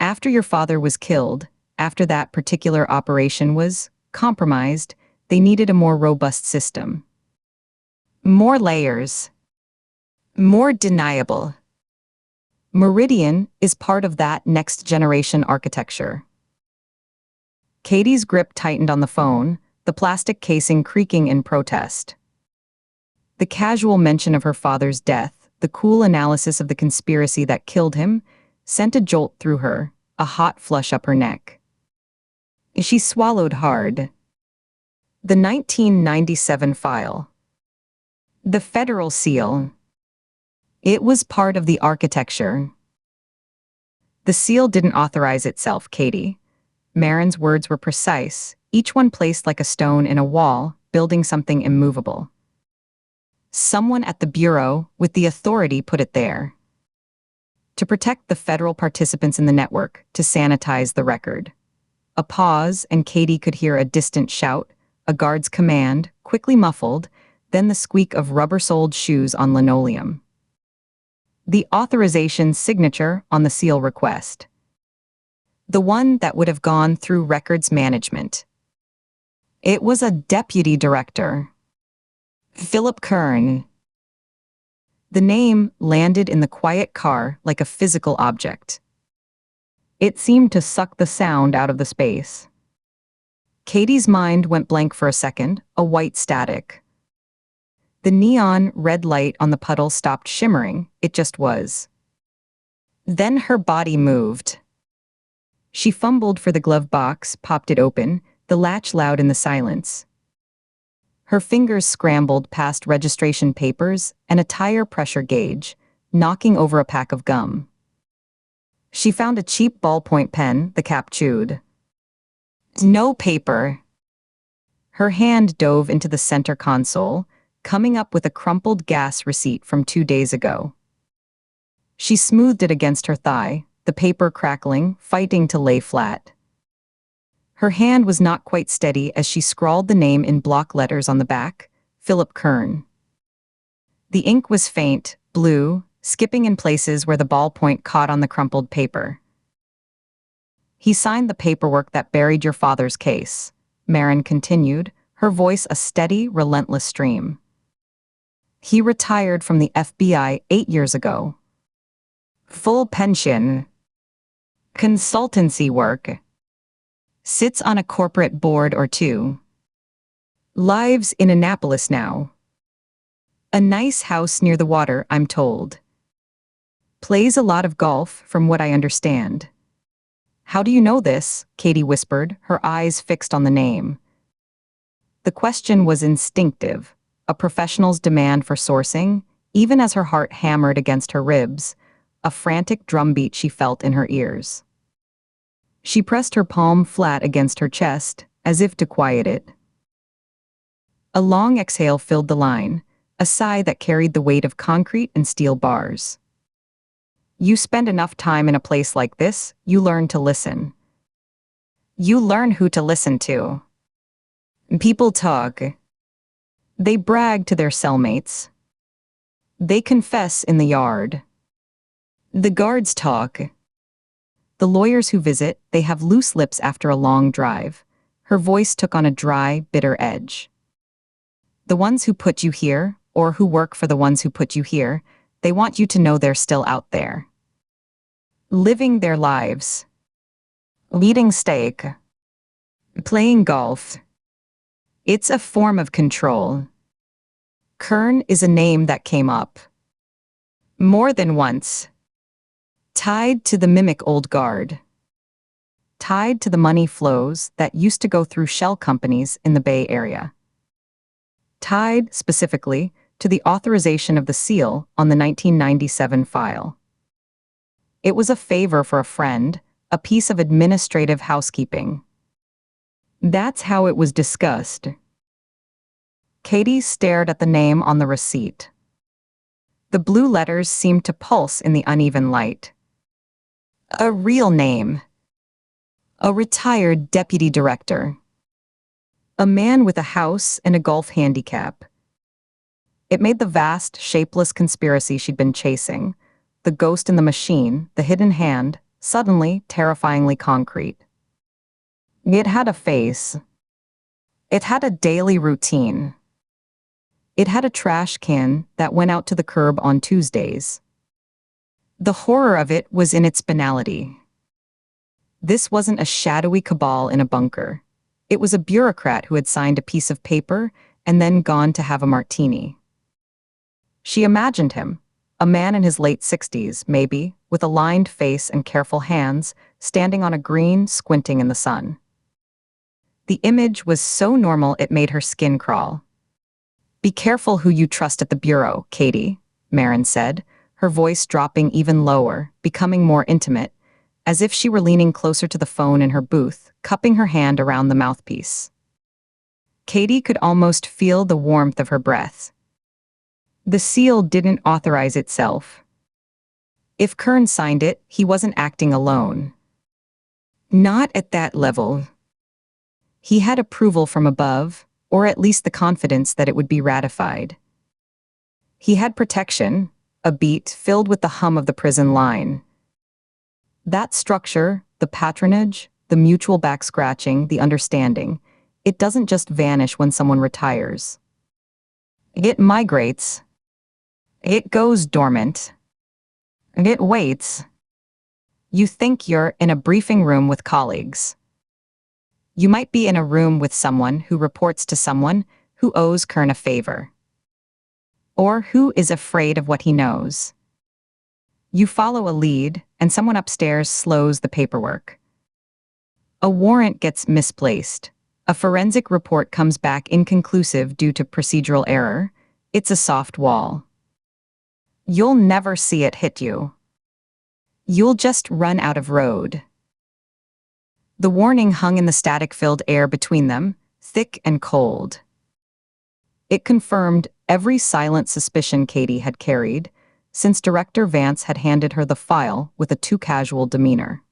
B: "After your father was killed, after that particular operation was compromised, they needed a more robust system. More layers. More deniable. Meridian is part of that next-generation architecture." Katie's grip tightened on the phone, the plastic casing creaking in protest. The casual mention of her father's death, the cool analysis of the conspiracy that killed him, sent a jolt through her, a hot flush up her neck. She swallowed hard. The 1997 file. The federal seal. It was part of the architecture. The seal didn't authorize itself, Katie. Marin's words were precise, each one placed like a stone in a wall, building something immovable. Someone at the Bureau, with the authority, put it there. To protect the federal participants in the network, to sanitize the record. A pause, and Katie could hear a distant shout, a guard's command, quickly muffled, then the squeak of rubber-soled shoes on linoleum. The authorization signature on the seal request. The one that would have gone through records management. It was a deputy director. Philip Kern. The name landed in the quiet car like a physical object. It seemed to suck the sound out of the space. Katie's mind went blank for a second, a white static. The neon red light on the puddle stopped shimmering, it just was. Then her body moved. She fumbled for the glove box, popped it open, the latch loud in the silence. Her fingers scrambled past registration papers and a tire pressure gauge, knocking over a pack of gum. She found a cheap ballpoint pen, the cap chewed. No paper. Her hand dove into the center console, coming up with a crumpled gas receipt from 2 days ago. She smoothed it against her thigh, the paper crackling, fighting to lay flat. Her hand was not quite steady as she scrawled the name in block letters on the back, Philip Kern. The ink was faint, blue, skipping in places where the ballpoint caught on the crumpled paper. He signed the paperwork that buried your father's case, Marin continued, her voice a steady, relentless stream. He retired from the FBI 8 years ago. Full pension. Consultancy work. Sits on a corporate board or two. Lives in Annapolis now. A nice house near the water, I'm told. Plays a lot of golf, from what I understand. How do you know this? Katie whispered, her eyes fixed on the name. The question was instinctive, a professional's demand for sourcing, even as her heart hammered against her ribs, a frantic drumbeat she felt in her ears. She pressed her palm flat against her chest, as if to quiet it. A long exhale filled the line, a sigh that carried the weight of concrete and steel bars. You spend enough time in a place like this, you learn to listen. You learn who to listen to. People talk. They brag to their cellmates. They confess in the yard. The guards talk. The lawyers who visit, they have loose lips after a long drive. Her voice took on a dry, bitter edge. The ones who put you here, or who work for the ones who put you here, they want you to know they're still out there. Living their lives. Eating steak. Playing golf. It's a form of control. Kern is a name that came up. More than once. Tied to the mimic old guard. Tied to the money flows that used to go through shell companies in the Bay Area. Tied, specifically, to the authorization of the seal on the 1997 file. It was a favor for a friend, a piece of administrative housekeeping. That's how it was discussed. Katie stared at the name on the receipt. The blue letters seemed to pulse in the uneven light. A real name. A retired deputy director. A man with a house and a golf handicap. It made the vast, shapeless conspiracy she'd been chasing, the ghost in the machine, the hidden hand, suddenly terrifyingly concrete. It had a face. It had a daily routine. It had a trash can that went out to the curb on Tuesdays. The horror of it was in its banality. This wasn't a shadowy cabal in a bunker. It was a bureaucrat who had signed a piece of paper and then gone to have a martini. She imagined him, a man in his late 60s, maybe, with a lined face and careful hands, standing on a green, squinting in the sun. The image was so normal it made her skin crawl. Be careful who you trust at the bureau, Katie, Marin said, her voice dropping even lower, becoming more intimate, as if she were leaning closer to the phone in her booth, cupping her hand around the mouthpiece. Katie could almost feel the warmth of her breath. The seal didn't authorize itself. If Kern signed it, he wasn't acting alone. Not at that level. He had approval from above, or at least the confidence that it would be ratified. He had protection, a beat filled with the hum of the prison line. That structure, the patronage, the mutual back-scratching, the understanding, it doesn't just vanish when someone retires. It migrates. It goes dormant. It waits. You think you're in a briefing room with colleagues. You might be in a room with someone who reports to someone who owes Kern a favor. Or who is afraid of what he knows. You follow a lead, and someone upstairs slows the paperwork. A warrant gets misplaced. A forensic report comes back inconclusive due to procedural error. It's a soft wall. You'll never see it hit you. You'll just run out of road. The warning hung in the static-filled air between them, thick and cold. It confirmed every silent suspicion Katie had carried, since Director Vance had handed her the file with a too-casual demeanor.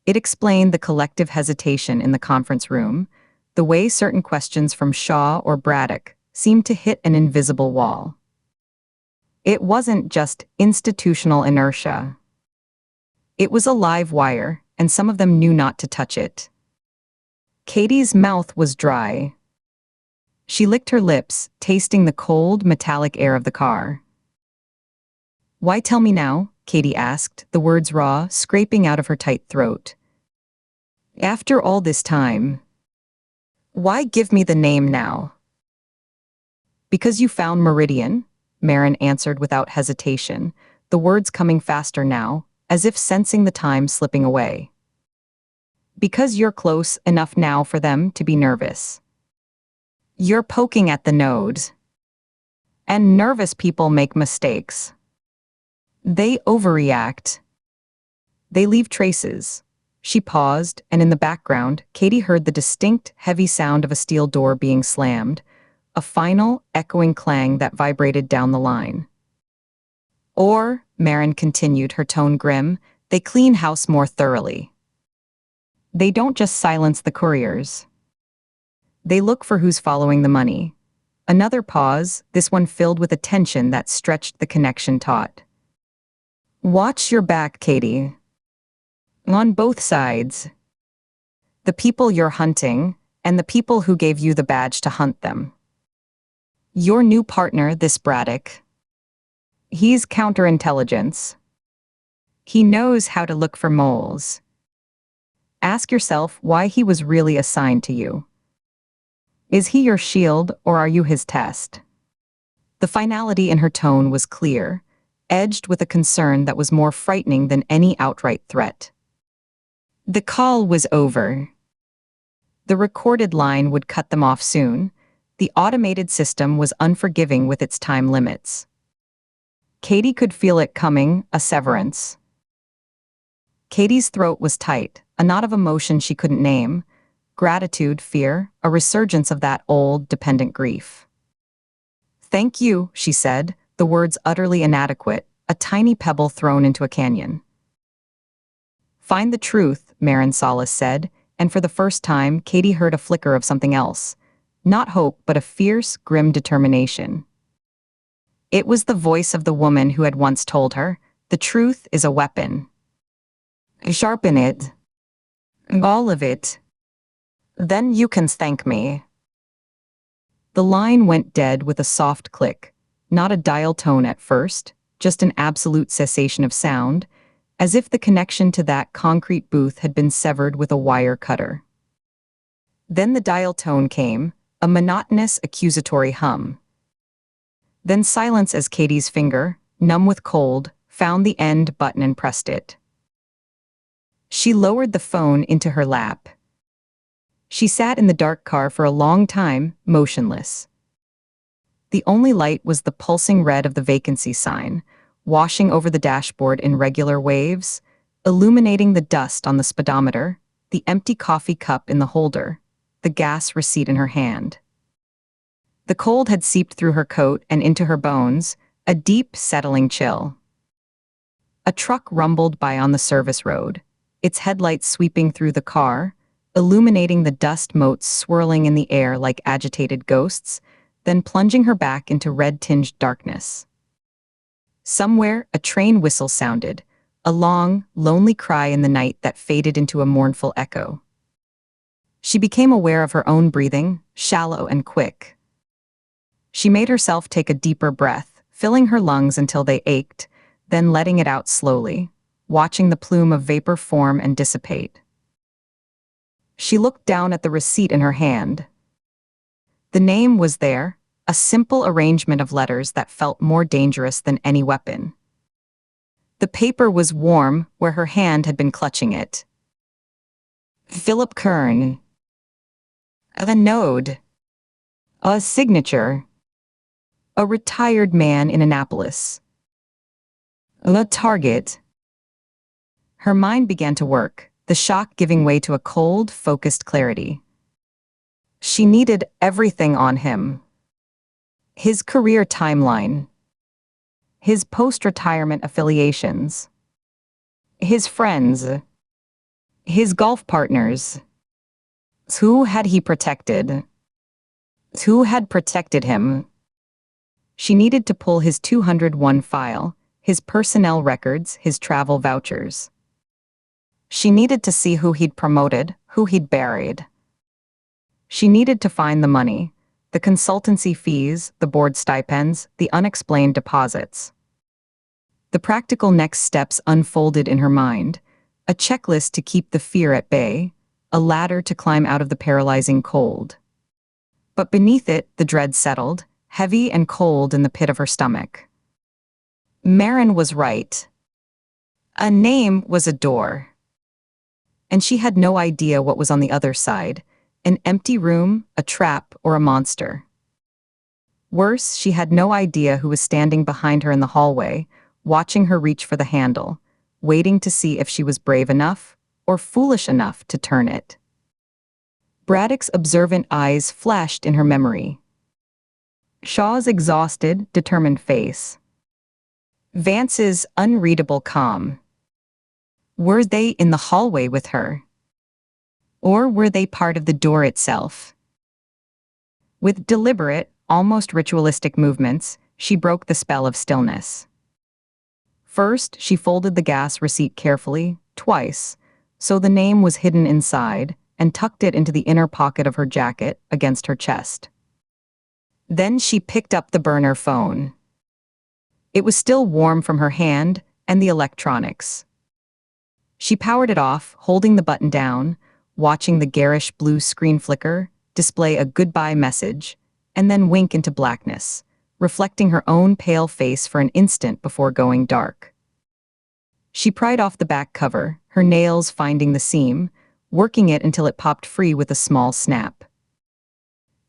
B: It explained the collective hesitation in the conference room, the way certain questions from Shaw or Braddock seemed to hit an invisible wall. It wasn't just institutional inertia. It was a live wire, and some of them knew not to touch it. Katie's mouth was dry. She licked her lips, tasting the cold, metallic air of the car. "Why tell me now?" Katie asked, the words raw, scraping out of her tight throat. "After all this time, why give me the name now?" "Because you found Meridian," Marin answered without hesitation, the words coming faster now, as if sensing the time slipping away. "Because you're close enough now for them to be nervous. You're poking at the node. And nervous people make mistakes. They overreact. They leave traces." She paused, and in the background, Katie heard the distinct, heavy sound of a steel door being slammed, a final, echoing clang that vibrated down the line. "Or," Marin continued, her tone grim, "they clean house more thoroughly. They don't just silence the couriers. They look for who's following the money." Another pause, this one filled with a tension that stretched the connection taut. "Watch your back, Katie. On both sides. The people you're hunting, and the people who gave you the badge to hunt them. Your new partner, this Braddock. He's counterintelligence. He knows how to look for moles. Ask yourself why he was really assigned to you. Is he your shield, or are you his test?" The finality in her tone was clear, edged with a concern that was more frightening than any outright threat. The call was over. The recorded line would cut them off soon. The automated system was unforgiving with its time limits. Katie could feel it coming, a severance. Katie's throat was tight, a knot of emotion she couldn't name. Gratitude, fear, a resurgence of that old, dependent grief. "Thank you," she said, the words utterly inadequate, a tiny pebble thrown into a canyon. "Find the truth," Marin Salas said, and for the first time, Katie heard a flicker of something else. Not hope, but a fierce, grim determination. It was the voice of the woman who had once told her, "The truth is a weapon. Sharpen it. All of it. Then you can thank me." The line went dead with a soft click, not a dial tone at first, just an absolute cessation of sound, as if the connection to that concrete booth had been severed with a wire cutter. Then the dial tone came, a monotonous, accusatory hum. Then silence as Katie's finger, numb with cold, found the end button and pressed it. She lowered the phone into her lap. She sat in the dark car for a long time, motionless. The only light was the pulsing red of the vacancy sign, washing over the dashboard in regular waves, illuminating the dust on the speedometer, the empty coffee cup in the holder, the gas receipt in her hand. The cold had seeped through her coat and into her bones, a deep, settling chill. A truck rumbled by on the service road, its headlights sweeping through the car, illuminating the dust motes swirling in the air like agitated ghosts, then plunging her back into red-tinged darkness. Somewhere, a train whistle sounded, a long, lonely cry in the night that faded into a mournful echo. She became aware of her own breathing, shallow and quick. She made herself take a deeper breath, filling her lungs until they ached, then letting it out slowly, watching the plume of vapor form and dissipate. She looked down at the receipt in her hand. The name was there, a simple arrangement of letters that felt more dangerous than any weapon. The paper was warm where her hand had been clutching it. Philip Kern. A node. A signature. A retired man in Annapolis. The target. Her mind began to work, the shock giving way to a cold, focused clarity. She needed everything on him. His career timeline. His post-retirement affiliations. His friends. His golf partners. Who had he protected? Who had protected him? She needed to pull his 201 file, his personnel records, his travel vouchers. She needed to see who he'd promoted, who he'd buried. She needed to find the money, the consultancy fees, the board stipends, the unexplained deposits. The practical next steps unfolded in her mind, a checklist to keep the fear at bay, a ladder to climb out of the paralyzing cold. But beneath it, the dread settled, heavy and cold in the pit of her stomach. Marin was right. A name was a door. And she had no idea what was on the other side, an empty room, a trap, or a monster. Worse, she had no idea who was standing behind her in the hallway, watching her reach for the handle, waiting to see if she was brave enough or foolish enough to turn it. Braddock's observant eyes flashed in her memory. Shaw's exhausted, determined face. Vance's unreadable calm. Were they in the hallway with her? Or were they part of the door itself? With deliberate, almost ritualistic movements, she broke the spell of stillness. First, she folded the gas receipt carefully, twice, so the name was hidden inside, and tucked it into the inner pocket of her jacket against her chest. Then she picked up the burner phone. It was still warm from her hand and the electronics. She powered it off, holding the button down, watching the garish blue screen flicker, display a goodbye message, and then wink into blackness, reflecting her own pale face for an instant before going dark. She pried off the back cover, her nails finding the seam, working it until it popped free with a small snap.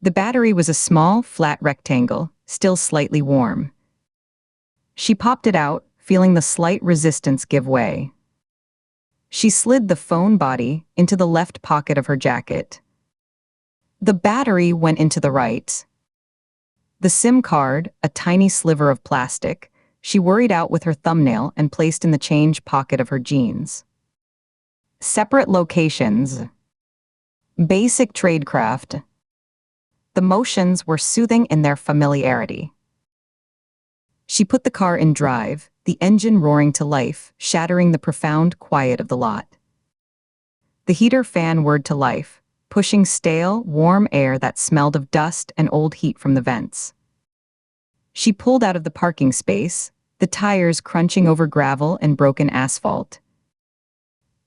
B: The battery was a small, flat rectangle, still slightly warm. She popped it out, feeling the slight resistance give way. She slid the phone body into the left pocket of her jacket. The battery went into the right. The SIM card, a tiny sliver of plastic, she worried out with her thumbnail and placed in the change pocket of her jeans. Separate locations. Basic tradecraft. The motions were soothing in their familiarity. She put the car in drive, the engine roaring to life, shattering the profound quiet of the lot. The heater fan whirred to life, pushing stale, warm air that smelled of dust and old heat from the vents. She pulled out of the parking space, the tires crunching over gravel and broken asphalt.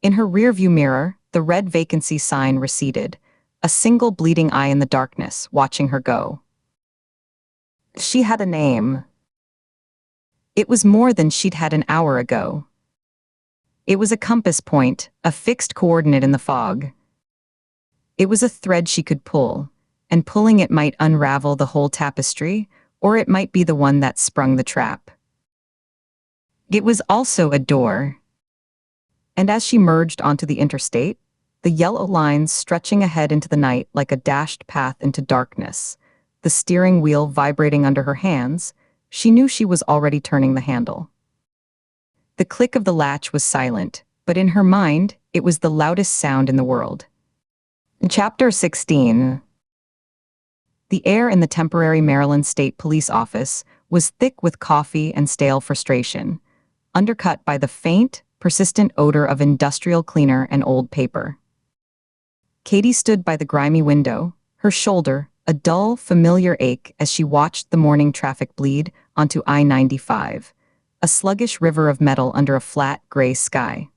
B: In her rearview mirror, the red vacancy sign receded, a single bleeding eye in the darkness, watching her go. She had a name. It was more than she'd had an hour ago. It was a compass point, a fixed coordinate in the fog. It was a thread she could pull, and pulling it might unravel the whole tapestry, or it might be the one that sprung the trap. It was also a door. And as she merged onto the interstate, the yellow lines stretching ahead into the night like a dashed path into darkness, the steering wheel vibrating under her hands, she knew she was already turning the handle. The click of the latch was silent, but in her mind, it was the loudest sound in the world. Chapter 16. The air in the temporary Maryland State Police office was thick with coffee and stale frustration, undercut by the faint, persistent odor of industrial cleaner and old paper. Katie stood by the grimy window, her shoulder a dull, familiar ache as she watched the morning traffic bleed onto I-95, a sluggish river of metal under a flat, gray sky.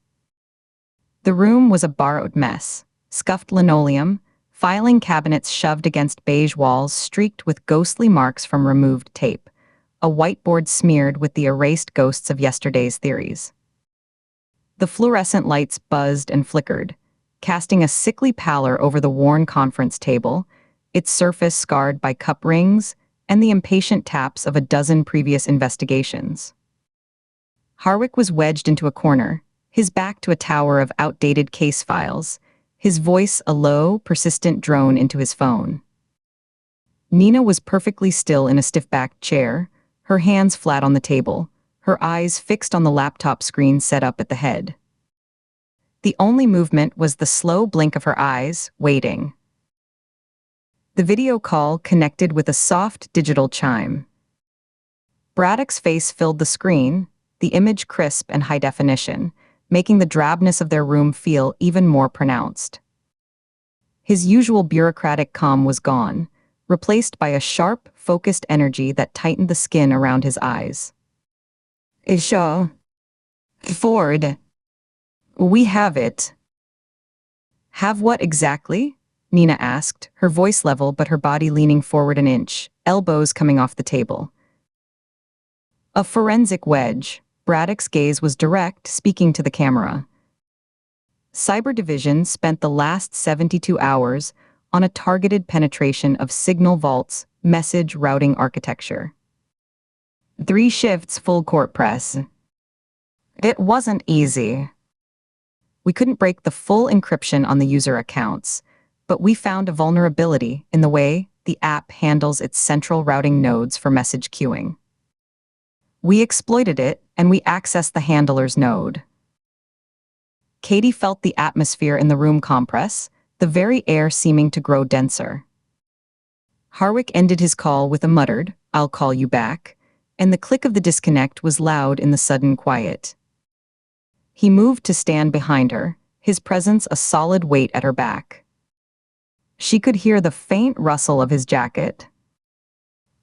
B: The room was a borrowed mess: scuffed linoleum, filing cabinets shoved against beige walls streaked with ghostly marks from removed tape, a whiteboard smeared with the erased ghosts of yesterday's theories. The fluorescent lights buzzed and flickered, casting a sickly pallor over the worn conference table, its surface scarred by cup rings and the impatient taps of a dozen previous investigations. Harwick was wedged into a corner, his back to a tower of outdated case files, his voice a low, persistent drone into his phone. Nina was perfectly still in a stiff-backed chair, her hands flat on the table, her eyes fixed on the laptop screen set up at the head. The only movement was the slow blink of her eyes, waiting. The video call connected with a soft digital chime. Braddock's face filled the screen, the image crisp and high definition, making the drabness of their room feel even more pronounced. His usual bureaucratic calm was gone, replaced by a sharp, focused energy that tightened the skin around his eyes. "Isha. Ford. We have it." "Have what exactly?" Nina asked, her voice level but her body leaning forward an inch, elbows coming off the table. "A forensic wedge." Braddock's gaze was direct, speaking to the camera. Cyber Division spent the last 72 hours on a targeted penetration of signal vaults, message routing architecture. 3 shifts full court press. It wasn't easy. We couldn't break the full encryption on the user accounts, but we found a vulnerability in the way the app handles its central routing nodes for message queuing. We exploited it, and we accessed the handler's node. Katie felt the atmosphere in the room compress, the very air seeming to grow denser. Harwick ended his call with a muttered, "I'll call you back," and the click of the disconnect was loud in the sudden quiet. He moved to stand behind her, his presence a solid weight at her back. She could hear the faint rustle of his jacket.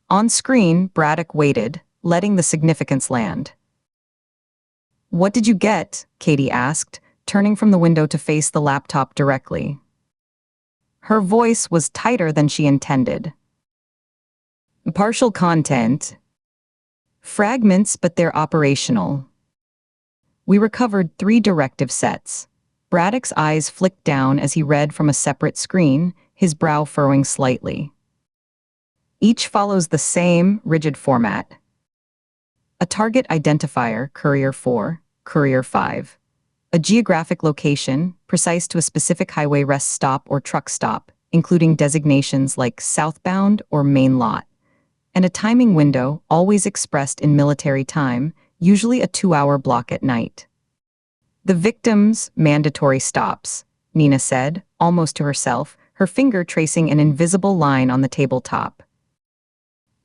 B: On screen, Braddock waited, letting the significance land. "What did you get?" Katie asked, turning from the window to face the laptop directly. Her voice was tighter than she intended. "Partial content. Fragments, but they're operational. We recovered 3 directive sets." Braddock's eyes flicked down as he read from a separate screen, his brow furrowing slightly. "Each follows the same, rigid format. A target identifier, Courier 4, Courier 5. A geographic location, precise to a specific highway rest stop or truck stop, including designations like southbound or main lot. And a timing window, always expressed in military time, usually a 2-hour block at night. The victim's mandatory stops," Nina said, almost to herself, her finger tracing an invisible line on the tabletop.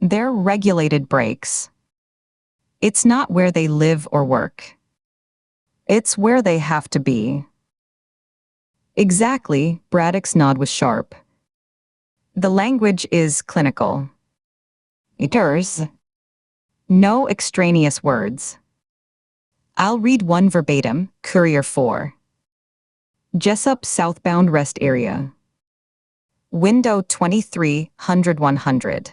B: "They're regulated breaks. It's not where they live or work. It's where they have to be." "Exactly," Braddock's nod was sharp. "The language is clinical. Iters. No extraneous words. I'll read one verbatim, Courier 4. Jessup southbound rest area. Window 2300-100.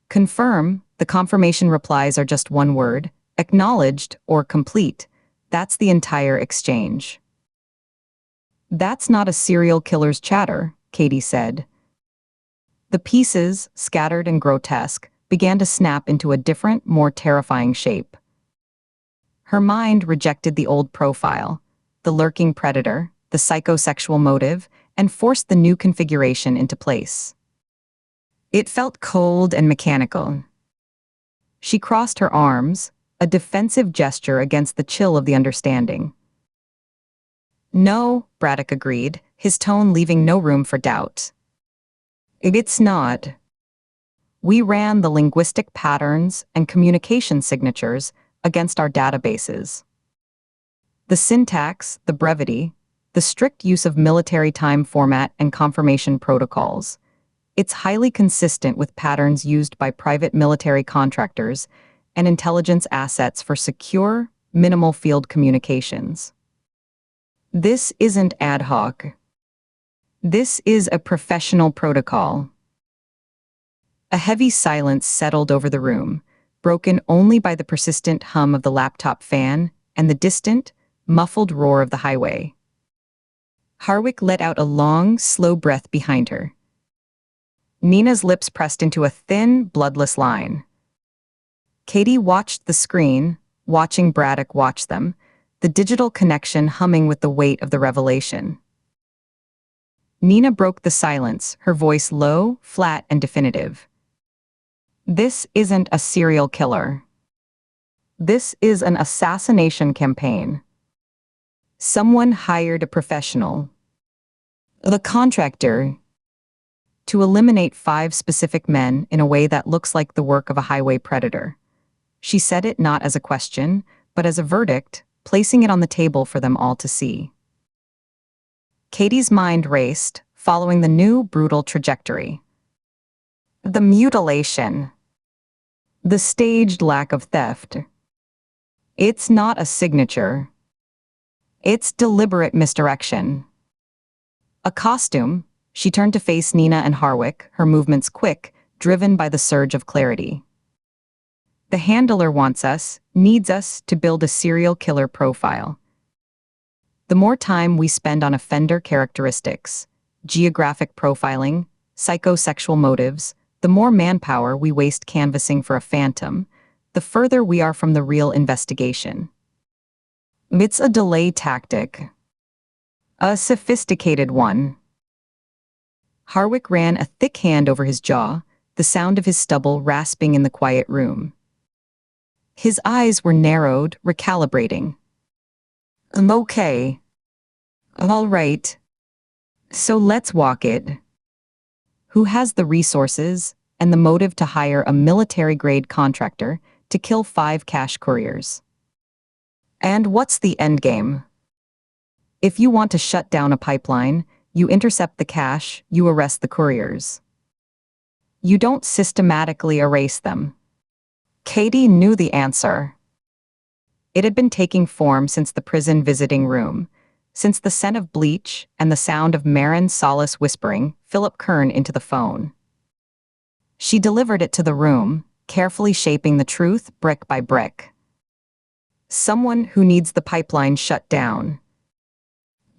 B: Confirm, the confirmation replies are just one word, acknowledged or complete. That's the entire exchange." "That's not a serial killer's chatter," Katie said. The pieces, scattered and grotesque, began to snap into a different, more terrifying shape. Her mind rejected the old profile, the lurking predator, the psychosexual motive, and forced the new configuration into place. It felt cold and mechanical. She crossed her arms, a defensive gesture against the chill of the understanding. "No," Braddock agreed, his tone leaving no room for doubt. "It's not. We ran the linguistic patterns and communication signatures against our databases. The syntax, the brevity, the strict use of military time format and confirmation protocols. It's highly consistent with patterns used by private military contractors and intelligence assets for secure, minimal field communications. This isn't ad hoc. This is a professional protocol. A heavy silence settled over the room, broken only by the persistent hum of the laptop fan and the distant, muffled roar of the highway. Harwick let out a long, slow breath behind her. Nina's lips pressed into a thin, bloodless line. Katie watched the screen, watching Braddock watch them, the digital connection humming with the weight of the revelation. Nina broke the silence, her voice low, flat, and definitive. This isn't a serial killer. This is an assassination campaign. Someone hired a professional, the contractor, to eliminate 5 specific men in a way that looks like the work of a highway predator. She said it not as a question, but as a verdict, placing it on the table for them all to see. Katie's mind raced, following the new, brutal trajectory. The mutilation. The staged lack of theft. It's not a signature. It's deliberate misdirection. A costume. She turned to face Nina and Harwick, her movements quick, driven by the surge of clarity. The handler wants us, needs us to build a serial killer profile. The more time we spend on offender characteristics, geographic profiling, psychosexual motives, the more manpower we waste canvassing for a phantom, the further we are from the real investigation. It's a delay tactic. A sophisticated one. Harwick ran a thick hand over his jaw, the sound of his stubble rasping in the quiet room. His eyes were narrowed, recalibrating. Okay. All right. So let's walk it. Who has the resources and the motive to hire a military-grade contractor to kill 5 cash couriers? And what's the endgame? If you want to shut down a pipeline, you intercept the cash, you arrest the couriers. You don't systematically erase them. Katie knew the answer. It had been taking form since the prison visiting room, since the scent of bleach and the sound of Marin Solace whispering Philip Kern into the phone. She delivered it to the room, carefully shaping the truth brick by brick. Someone who needs the pipeline shut down.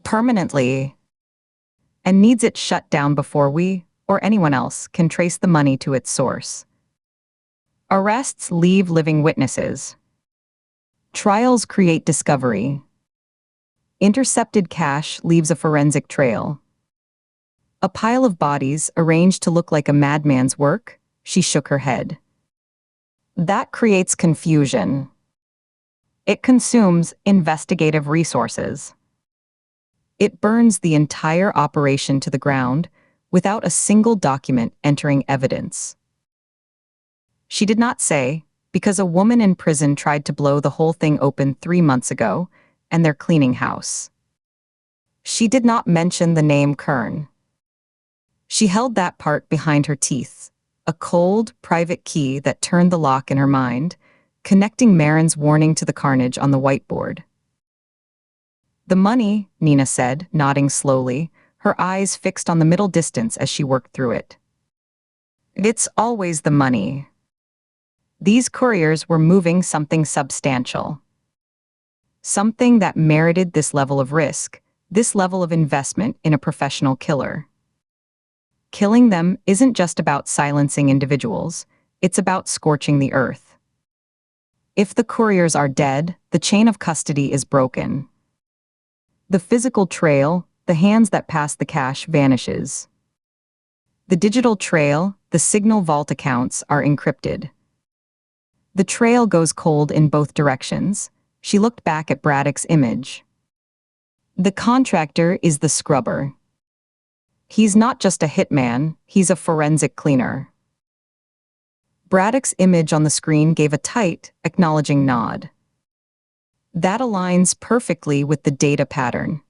B: Permanently. And needs it shut down before we, or anyone else, can trace the money to its source. Arrests leave living witnesses. Trials create discovery. Intercepted cash leaves a forensic trail. A pile of bodies arranged to look like a madman's work, she shook her head. That creates confusion. It consumes investigative resources. It burns the entire operation to the ground without a single document entering evidence. She did not say, because a woman in prison tried to blow the whole thing open 3 months ago, and they're cleaning house. She did not mention the name Kern. She held that part behind her teeth, a cold, private key that turned the lock in her mind, connecting Marin's warning to the carnage on the whiteboard. The money, Nina said, nodding slowly, her eyes fixed on the middle distance as she worked through it. It's always the money. These couriers were moving something substantial. Something that merited this level of risk, this level of investment in a professional killer. Killing them isn't just about silencing individuals, it's about scorching the earth. If the couriers are dead, the chain of custody is broken. The physical trail, the hands that pass the cash, vanishes. The digital trail, the signal vault accounts, are encrypted. The trail goes cold in both directions. She looked back at Braddock's image. The contractor is the scrubber. He's not just a hitman, he's a forensic cleaner. Braddock's image on the screen gave a tight, acknowledging nod. That aligns perfectly with the data pattern.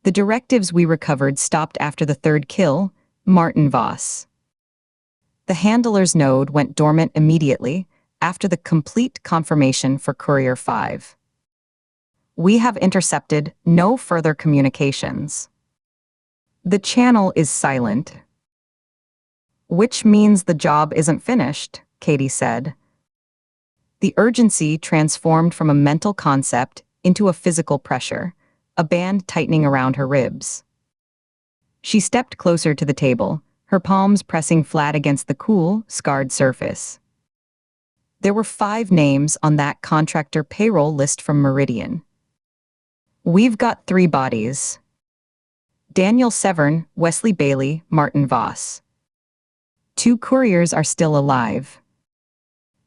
B: The directives we recovered stopped after the third kill, Martin Voss. The handler's node went dormant immediately after the complete confirmation for Courier 5. We have intercepted no further communications. The channel is silent. Which means the job isn't finished, Katie said. The urgency transformed from a mental concept into a physical pressure, a band tightening around her ribs. She stepped closer to the table, her palms pressing flat against the cool, scarred surface. There were 5 names on that contractor payroll list from Meridian. We've got 3 bodies. Daniel Severn, Wesley Bailey, Martin Voss. 2 couriers are still alive.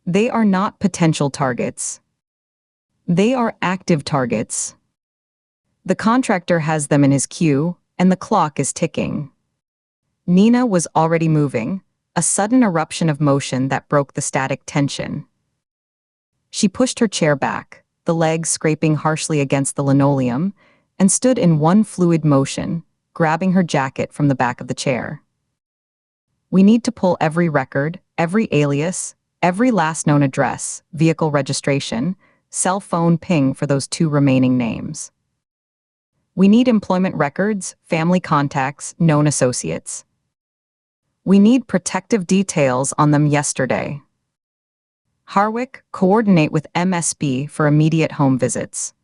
B: They are not potential targets. They are active targets. The contractor has them in his queue, and the clock is ticking. Nina was already moving, a sudden eruption of motion that broke the static tension. She pushed her chair back, the legs scraping harshly against the linoleum, and stood in one fluid motion, grabbing her jacket from the back of the chair. We need to pull every record, every alias, every last known address, vehicle registration, cell phone ping for those 2 remaining names. We need employment records, family contacts, known associates. We need protective details on them yesterday. Harwick, coordinate with MSP for immediate home visits.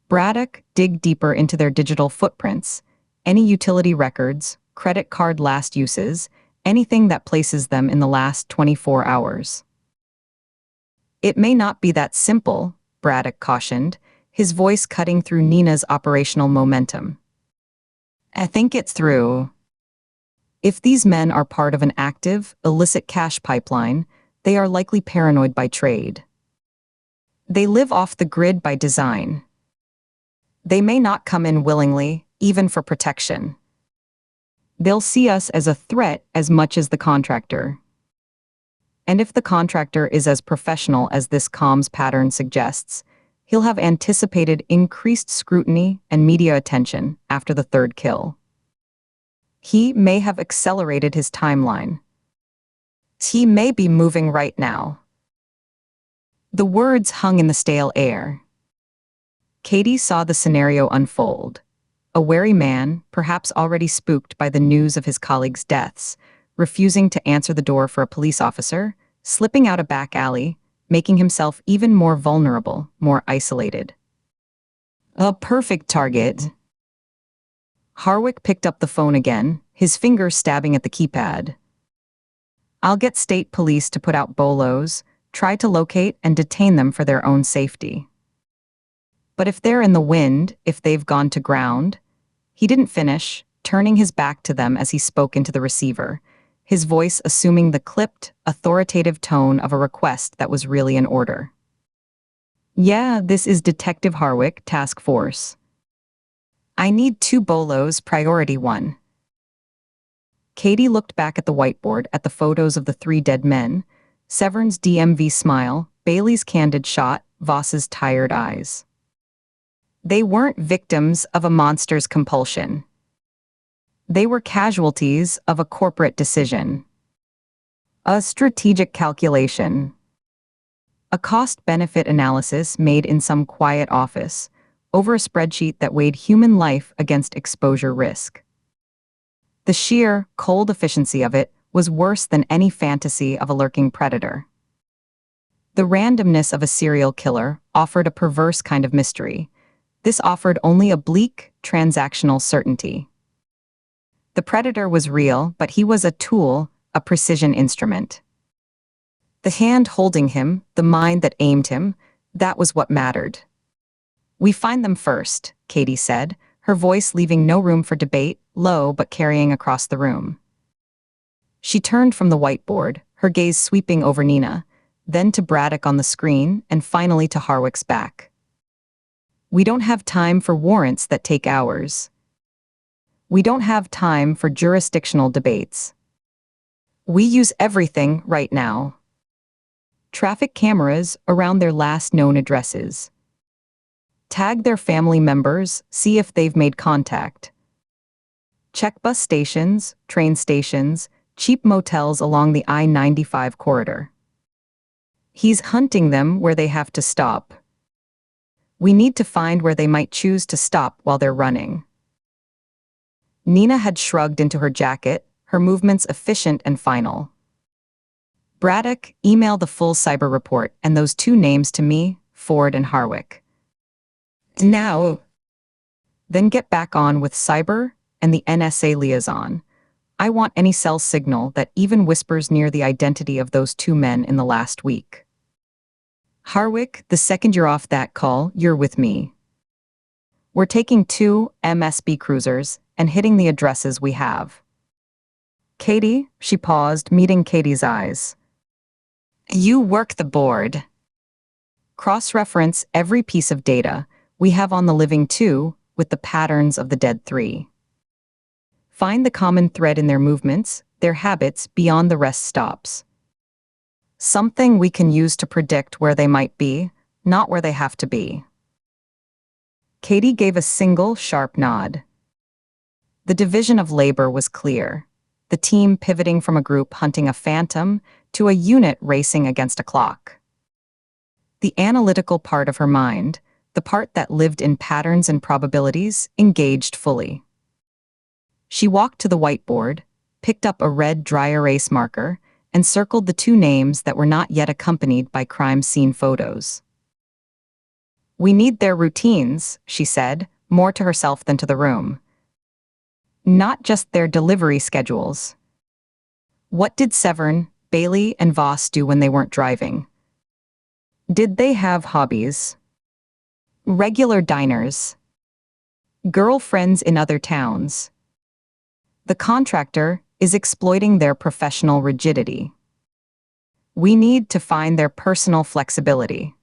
B: Braddock, dig deeper into their digital footprints, any utility records, credit card last uses, anything that places them in the last 24 hours. It may not be that simple, Braddock cautioned, his voice cutting through Nina's operational momentum. I think it's through. If these men are part of an active, illicit cash pipeline, they are likely paranoid by trade. They live off the grid by design. They may not come in willingly, even for protection. They'll see us as a threat as much as the contractor. And if the contractor is as professional as this comms pattern suggests, he'll have anticipated increased scrutiny and media attention after the third kill. He may have accelerated his timeline. He may be moving right now. The words hung in the stale air. Katie saw the scenario unfold. A wary man, perhaps already spooked by the news of his colleagues' deaths, refusing to answer the door for a police officer, slipping out a back alley, making himself even more vulnerable, more isolated. A perfect target. Harwick picked up the phone again, his fingers stabbing at the keypad. I'll get state police to put out bolos, try to locate and detain them for their own safety. But if they're in the wind, if they've gone to ground... He didn't finish, turning his back to them as he spoke into the receiver, his voice assuming the clipped, authoritative tone of a request that was really an order. Yeah, this is Detective Harwick, Task Force. I need 2 bolos, priority 1. Katie looked back at the whiteboard at the photos of the 3 dead men, Severn's DMV smile, Bailey's candid shot, Voss's tired eyes. They weren't victims of a monster's compulsion. They were casualties of a corporate decision. A strategic calculation. A cost-benefit analysis made in some quiet office, over a spreadsheet that weighed human life against exposure risk. The sheer, cold efficiency of it was worse than any fantasy of a lurking predator. The randomness of a serial killer offered a perverse kind of mystery. This offered only a bleak, transactional certainty. The predator was real, but he was a tool, a precision instrument. The hand holding him, the mind that aimed him, that was what mattered. We find them first, Katie said, her voice leaving no room for debate, low but carrying across the room. She turned from the whiteboard, her gaze sweeping over Nina, then to Braddock on the screen, and finally to Harwick's back. We don't have time for warrants that take hours. We don't have time for jurisdictional debates. We use everything right now. Traffic cameras around their last known addresses. Tag their family members, see if they've made contact. Check bus stations, train stations, cheap motels along the I-95 corridor. He's hunting them where they have to stop. We need to find where they might choose to stop while they're running. Nina had shrugged into her jacket, her movements efficient and final. Braddock, email the full cyber report and those two names to me, Ford and Harwick. Now. Then get back on with cyber and the NSA liaison. I want any cell signal that even whispers near the identity of those two men in the last week. Harwick, the second you're off that call, you're with me. We're taking 2 MSB cruisers and hitting the addresses we have. Katie, she paused, meeting Katie's eyes. You work the board. Cross-reference every piece of data we have on the living 2 with the patterns of the dead 3. Find the common thread in their movements, their habits beyond the rest stops. Something we can use to predict where they might be, not where they have to be. Katie gave a single, sharp nod. The division of labor was clear. The team pivoting from a group hunting a phantom to a unit racing against a clock. The analytical part of her mind, the part that lived in patterns and probabilities, engaged fully. She walked to the whiteboard, picked up a red dry erase marker, and circled the 2 names that were not yet accompanied by crime scene photos. We need their routines, she said, more to herself than to the room. Not just their delivery schedules. What did Severn, Bailey, and Voss do when they weren't driving? Did they have hobbies? Regular diners. Girlfriends in other towns. The contractor is exploiting their professional rigidity. We need to find their personal flexibility.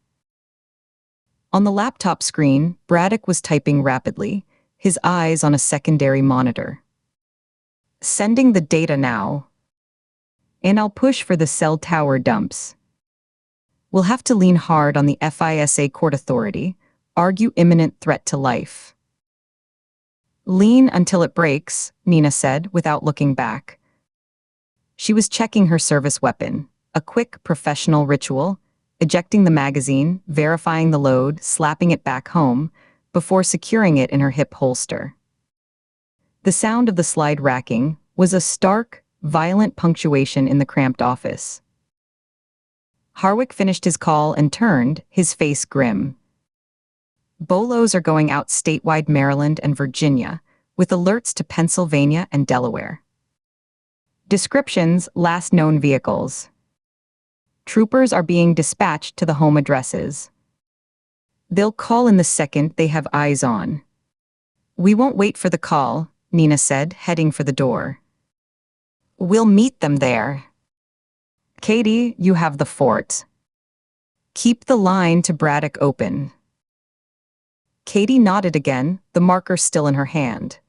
B: On the laptop screen, Braddock was typing rapidly, his eyes on a secondary monitor. Sending the data now. And I'll push for the cell tower dumps. We'll have to lean hard on the FISA court authority, argue imminent threat to life. Lean until it breaks, Nina said, without looking back. She was checking her service weapon, a quick professional ritual, ejecting the magazine, verifying the load, slapping it back home, before securing it in her hip holster. The sound of the slide racking was a stark, violent punctuation in the cramped office. Harwick finished his call and turned, his face grim. Bolos are going out statewide Maryland and Virginia, with alerts to Pennsylvania and Delaware. Descriptions: last known vehicles. Troopers are being dispatched to the home addresses. They'll call in the second they have eyes on. We won't wait for the call, Nina said, heading for the door. We'll meet them there. Katie, you have the fort. Keep the line to Braddock open. Katie nodded again, the marker still in her hand.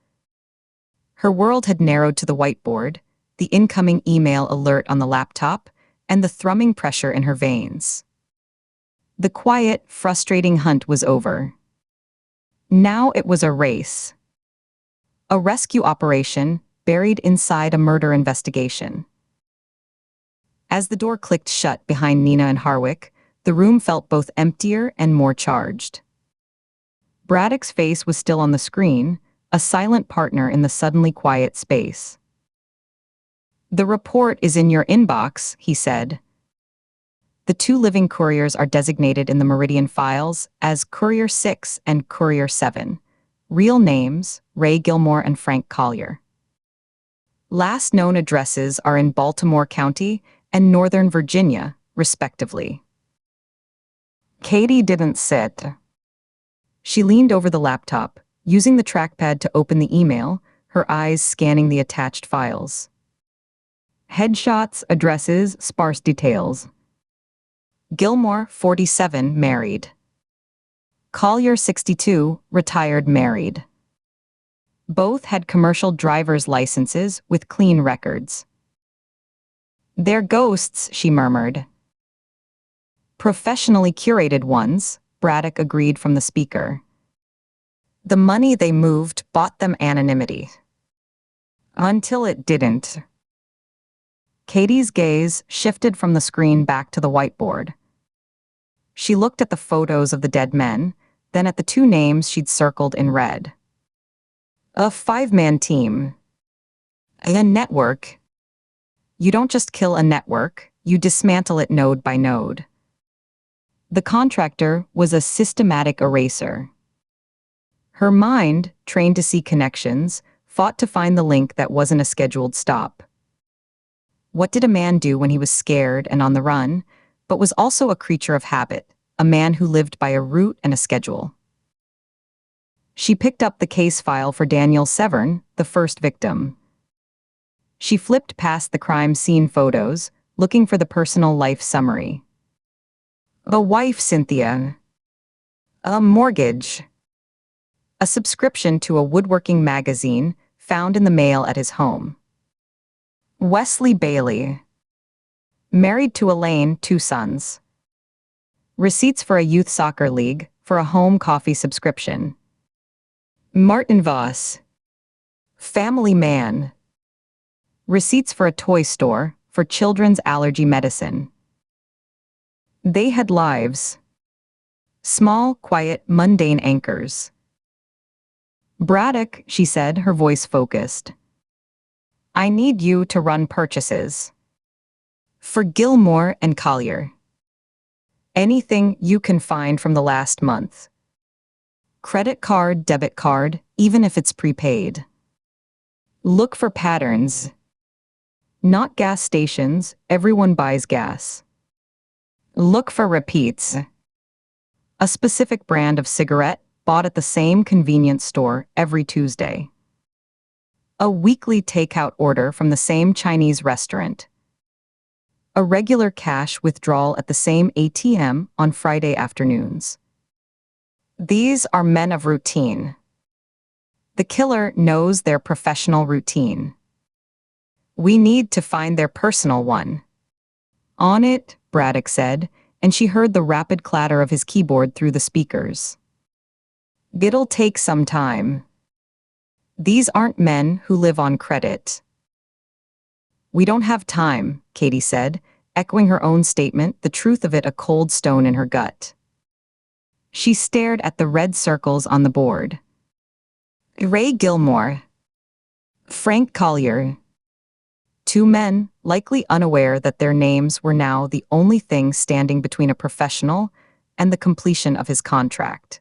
B: Her world had narrowed to the whiteboard, the incoming email alert on the laptop, and the thrumming pressure in her veins. The quiet, frustrating hunt was over. Now it was a race. A rescue operation buried inside a murder investigation. As the door clicked shut behind Nina and Harwick, the room felt both emptier and more charged. Braddock's face was still on the screen, a silent partner in the suddenly quiet space. The report is in your inbox, he said. The 2 living couriers are designated in the Meridian files as Courier 6 and Courier 7. Real names: Ray Gilmore and Frank Collier. Last known addresses are in Baltimore County and Northern Virginia, respectively. Katie didn't sit. She leaned over the laptop, using the trackpad to open the email, her eyes scanning the attached files. Headshots, addresses, sparse details. Gilmore, 47, married. Collier, 62, retired, married. Both had commercial driver's licenses with clean records. "They're ghosts," she murmured. "Professionally curated ones," Braddock agreed from the speaker. "The money they moved bought them anonymity." Until it didn't. Katie's gaze shifted from the screen back to the whiteboard. She looked at the photos of the dead men, then at the two names she'd circled in red. A 5-man team. A network. You don't just kill a network, you dismantle it node by node. The contractor was a systematic eraser. Her mind, trained to see connections, fought to find the link that wasn't a scheduled stop. What did a man do when he was scared and on the run, but was also a creature of habit, a man who lived by a route and a schedule? She picked up the case file for Daniel Severn, the first victim. She flipped past the crime scene photos, looking for the personal life summary. A wife, Cynthia. A mortgage. A subscription to a woodworking magazine found in the mail at his home. Wesley Bailey. Married to Elaine, 2 sons. Receipts for a youth soccer league, for a home coffee subscription. Martin Voss. Family man. Receipts for a toy store, for children's allergy medicine. They had lives. Small, quiet, mundane anchors. "Braddock," she said, her voice focused. "I need you to run purchases. For Gilmore and Collier. Anything you can find from the last month. Credit card, debit card, even if it's prepaid. Look for patterns. Not gas stations, everyone buys gas. Look for repeats. A specific brand of cigarette bought at the same convenience store every Tuesday. A weekly takeout order from the same Chinese restaurant. A regular cash withdrawal at the same ATM on Friday afternoons. These are men of routine. The killer knows their professional routine. We need to find their personal one." "On it," Braddock said, and she heard the rapid clatter of his keyboard through the speakers. "It'll take some time. These aren't men who live on credit." "We don't have time," Katie said, echoing her own statement, the truth of it a cold stone in her gut. She stared at the red circles on the board. Ray Gilmore. Frank Collier. 2 men, likely unaware that their names were now the only thing standing between a professional and the completion of his contract.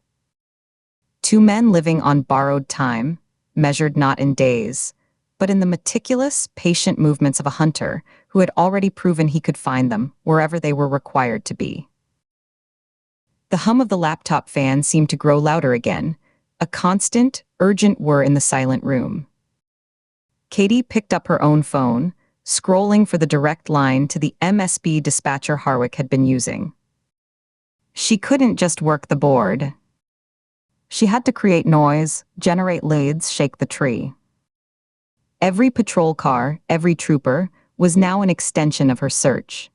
B: 2 men living on borrowed time, measured not in days, but in the meticulous, patient movements of a hunter who had already proven he could find them wherever they were required to be. The hum of the laptop fan seemed to grow louder again, a constant, urgent whir in the silent room. Katie picked up her own phone, scrolling for the direct line to the MSB dispatcher Harwick had been using. She couldn't just work the board. She had to create noise, generate leads, shake the tree. Every patrol car, every trooper, was now an extension of her search.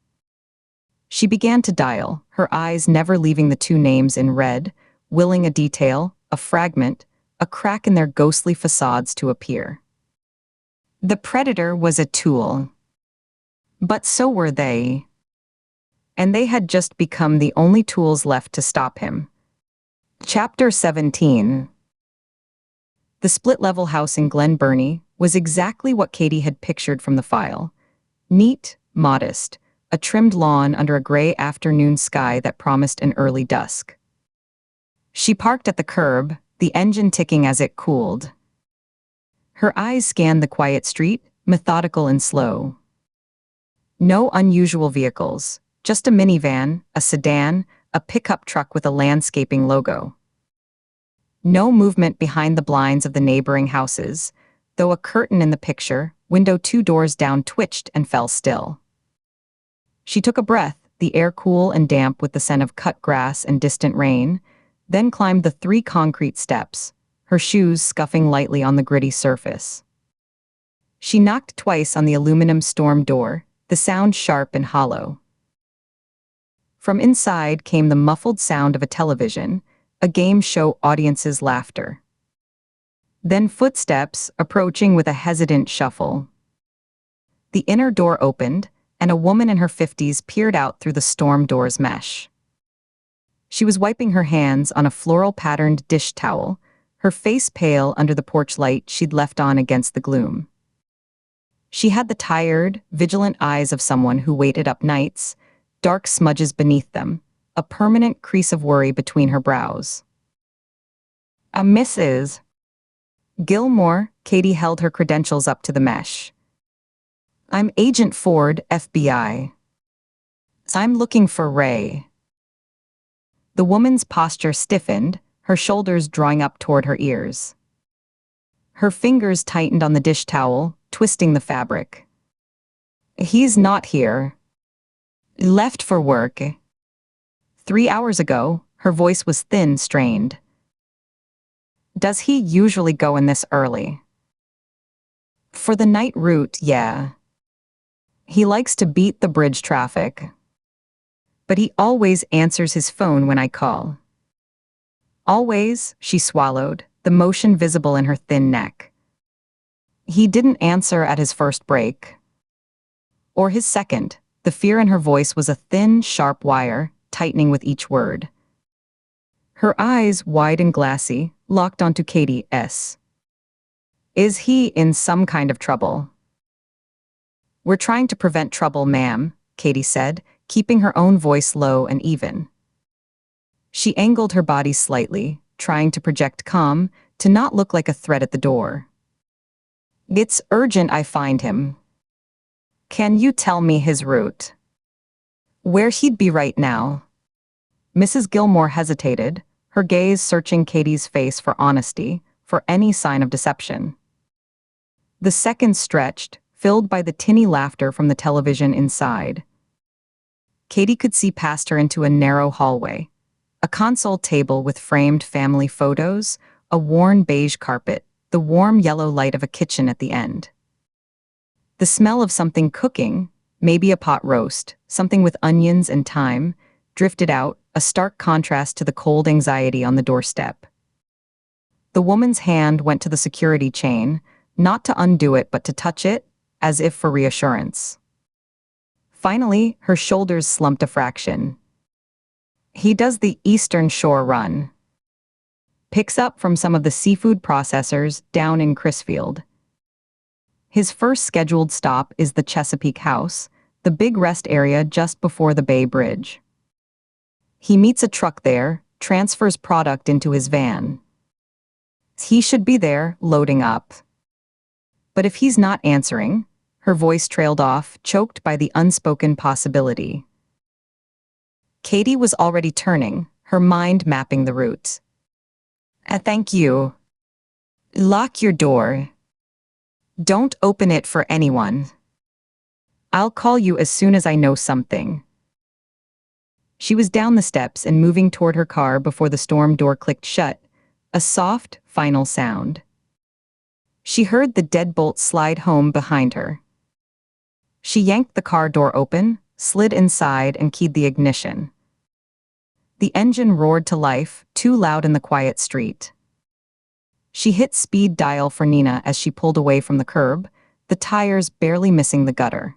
B: She began to dial, her eyes never leaving the 2 names in red, willing a detail, a fragment, a crack in their ghostly facades to appear. The predator was a tool. But so were they. And they had just become the only tools left to stop him. Chapter 17. The split-level house in Glen Burnie was exactly what Katie had pictured from the file. Neat, modest, a trimmed lawn under a gray afternoon sky that promised an early dusk. She parked at the curb, the engine ticking as it cooled. Her eyes scanned the quiet street, methodical and slow. No unusual vehicles, just a minivan, a sedan, a pickup truck with a landscaping logo. No movement behind the blinds of the neighboring houses, though a curtain in the picture, window 2 doors down, twitched and fell still. She took a breath, the air cool and damp with the scent of cut grass and distant rain, then climbed the 3 concrete steps, her shoes scuffing lightly on the gritty surface. She knocked twice on the aluminum storm door, the sound sharp and hollow. From inside came the muffled sound of a television, a game show audience's laughter. Then footsteps, approaching with a hesitant shuffle. The inner door opened, and a woman in her 50s peered out through the storm door's mesh. She was wiping her hands on a floral-patterned dish towel, her face pale under the porch light she'd left on against the gloom. She had the tired, vigilant eyes of someone who waited up nights, dark smudges beneath them, a permanent crease of worry between her brows. Mrs. Gilmore, Katie held her credentials up to the mesh. I'm Agent Ford, FBI. I'm looking for Ray. The woman's posture stiffened, her shoulders drawing up toward her ears. Her fingers tightened on the dish towel, twisting the fabric. He's not here. Left for work. 3 hours ago, her voice was thin, strained. Does he usually go in this early? For the night route, yeah. He likes to beat the bridge traffic. But he always answers his phone when I call. Always, she swallowed, the motion visible in her thin neck. He didn't answer at his first break. Or his second. The fear in her voice was a thin, sharp wire, tightening with each word. Her eyes, wide and glassy, locked onto Katie's. Is he in some kind of trouble? We're trying to prevent trouble, ma'am, Katie said, keeping her own voice low and even. She angled her body slightly, trying to project calm, to not look like a threat at the door. It's urgent I find him. Can you tell me his route? Where he'd be right now? Mrs. Gilmore hesitated, her gaze searching Katie's face for honesty, for any sign of deception. The seconds stretched, filled by the tinny laughter from the television inside. Katie could see past her into a narrow hallway. A console table with framed family photos, a worn beige carpet, the warm yellow light of a kitchen at the end. The smell of something cooking, maybe a pot roast, something with onions and thyme, drifted out, a stark contrast to the cold anxiety on the doorstep. The woman's hand went to the security chain, not to undo it but to touch it, as if for reassurance. Finally, her shoulders slumped a fraction. He does the Eastern Shore run. Picks up from some of the seafood processors down in Crisfield. His first scheduled stop is the Chesapeake House, the big rest area just before the Bay Bridge. He meets a truck there, transfers product into his van. He should be there, loading up. But if he's not answering, her voice trailed off, choked by the unspoken possibility. Katie was already turning, her mind mapping the route. Thank you. Lock your door. Don't open it for anyone. I'll call you as soon as I know something. She was down the steps and moving toward her car before the storm door clicked shut, a soft, final sound. She heard the deadbolt slide home behind her. She yanked the car door open, slid inside and keyed the ignition. The engine roared to life, too loud in the quiet street. She hit speed dial for Nina as she pulled away from the curb, the tires barely missing the gutter.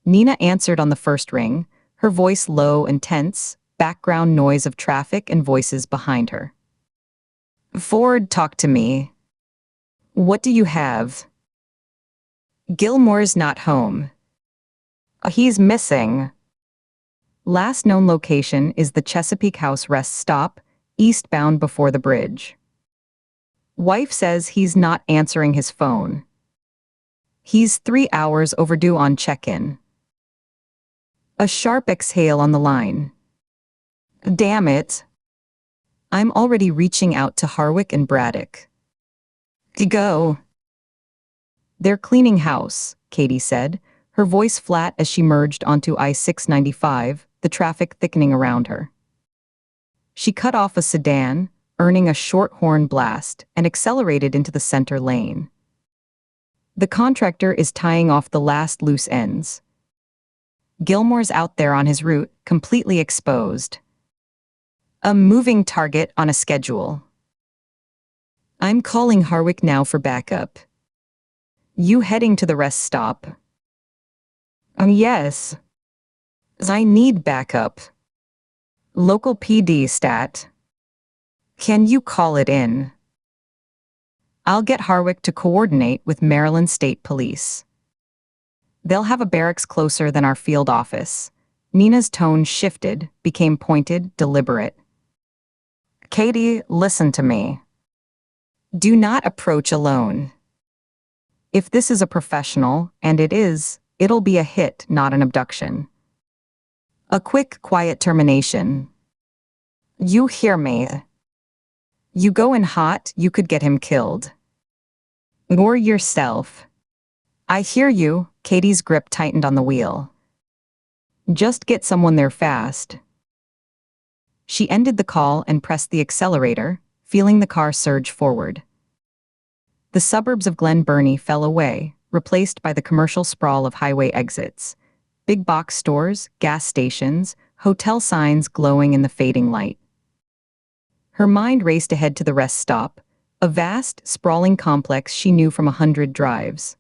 B: Nina answered on the first ring, her voice low and tense, background noise of traffic and voices behind her. Ford, talk to me. What do you have? Gilmore's not home. He's missing. Last known location is the Chesapeake House rest stop, eastbound before the bridge. Wife says he's not answering his phone. He's 3 hours overdue on check-in. A sharp exhale on the line. Damn it. I'm already reaching out to Harwick and Braddock. Go. They're cleaning house, Katie said, her voice flat as she merged onto I-695, the traffic thickening around her. She cut off a sedan, earning a short horn blast, and accelerated into the center lane. The contractor is tying off the last loose ends. Gilmore's out there on his route, completely exposed. A moving target on a schedule. I'm calling Harwick now for backup. You heading to the rest stop? Yes. I need backup. Local PD stat. Can you call it in? I'll get Harwick to coordinate with Maryland State Police. They'll have a barracks closer than our field office. Nina's tone shifted, became pointed, deliberate. Katie, listen to me. Do not approach alone. If this is a professional, and it is, it'll be a hit, not an abduction. A quick, quiet termination. You hear me? You go in hot, you could get him killed. Or yourself. I hear you, Katie's grip tightened on the wheel. Just get someone there fast. She ended the call and pressed the accelerator, feeling the car surge forward. The suburbs of Glen Burnie fell away, replaced by the commercial sprawl of highway exits. Big box stores, gas stations, hotel signs glowing in the fading light. Her mind raced ahead to the rest stop, a vast, sprawling complex she knew from 100 drives.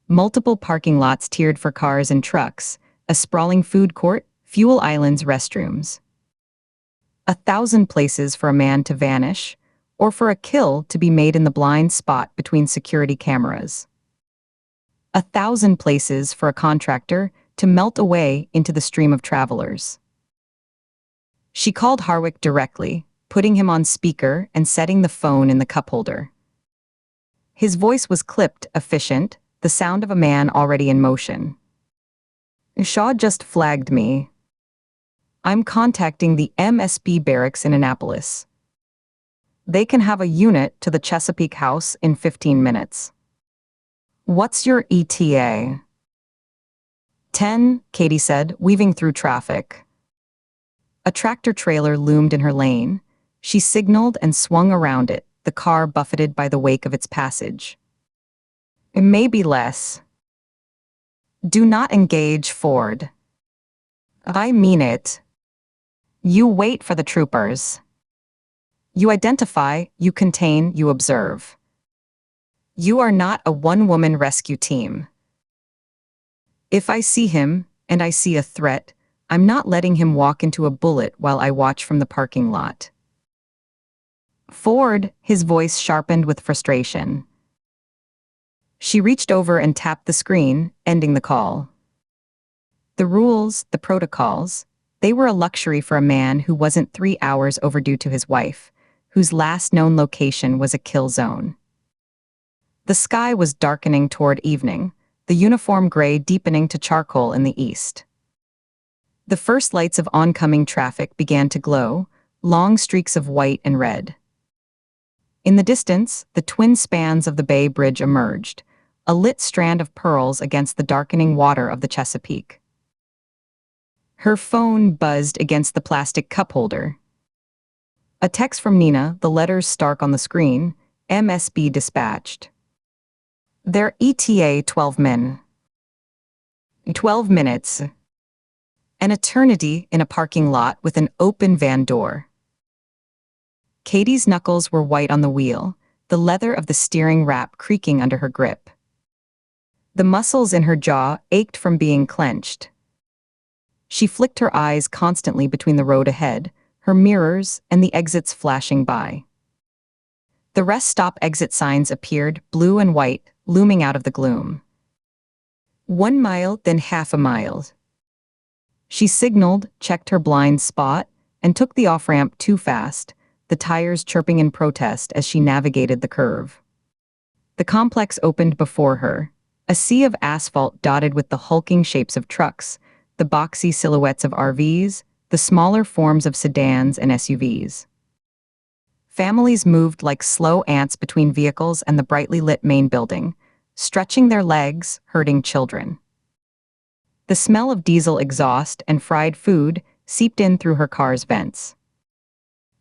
B: Multiple parking lots tiered for cars and trucks, a sprawling food court, fuel islands, restrooms. 1,000 places for a man to vanish, or for a kill to be made in the blind spot between security cameras. 1,000 places for a contractor to melt away into the stream of travelers. She called Harwick directly, putting him on speaker and setting the phone in the cup holder. His voice was clipped, efficient, the sound of a man already in motion. Shaw just flagged me. I'm contacting the MSB barracks in Annapolis. They can have a unit to the Chesapeake House in 15 minutes. What's your ETA? 10, Katie said, weaving through traffic. A tractor-trailer loomed in her lane. She signaled and swung around it, the car buffeted by the wake of its passage. It may be less. Do not engage, Ford. I mean it. You wait for the troopers. You identify, you contain, you observe. You are not a one-woman rescue team. If I see him, and I see a threat, I'm not letting him walk into a bullet while I watch from the parking lot. Ford, his voice sharpened with frustration. She reached over and tapped the screen, ending the call. The rules, the protocols, they were a luxury for a man who wasn't 3 hours overdue to his wife, whose last known location was a kill zone. The sky was darkening toward evening, the uniform gray deepening to charcoal in the east. The first lights of oncoming traffic began to glow, long streaks of white and red. In the distance, the twin spans of the Bay Bridge emerged, a lit strand of pearls against the darkening water of the Chesapeake. Her phone buzzed against the plastic cup holder. A text from Nina, the letters stark on the screen, MSB dispatched. Their ETA 12 min. 12 minutes. An eternity in a parking lot with an open van door. Katie's knuckles were white on the wheel, the leather of the steering wrap creaking under her grip. The muscles in her jaw ached from being clenched. She flicked her eyes constantly between the road ahead, her mirrors, and the exits flashing by. The rest stop exit signs appeared, blue and white, looming out of the gloom. 1 mile, then half a mile. She signaled, checked her blind spot, and took the off-ramp too fast, the tires chirping in protest as she navigated the curve. The complex opened before her, a sea of asphalt dotted with the hulking shapes of trucks, the boxy silhouettes of RVs, the smaller forms of sedans and SUVs. Families moved like slow ants between vehicles and the brightly lit main building, stretching their legs, herding children. The smell of diesel exhaust and fried food seeped in through her car's vents.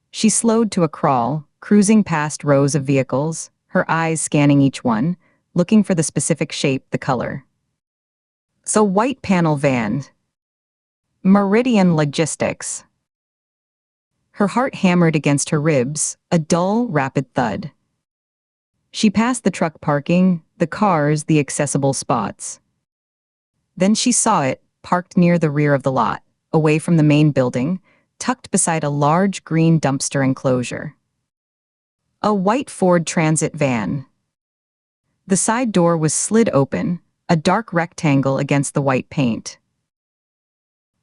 B: She slowed to a crawl, cruising past rows of vehicles, her eyes scanning each one, looking for the specific shape, the color. So white panel van. Meridian Logistics. Her heart hammered against her ribs, a dull, rapid thud. She passed the truck parking, the cars, the accessible spots. Then she saw it, parked near the rear of the lot, away from the main building, tucked beside a large green dumpster enclosure. A white Ford Transit van. The side door was slid open, a dark rectangle against the white paint.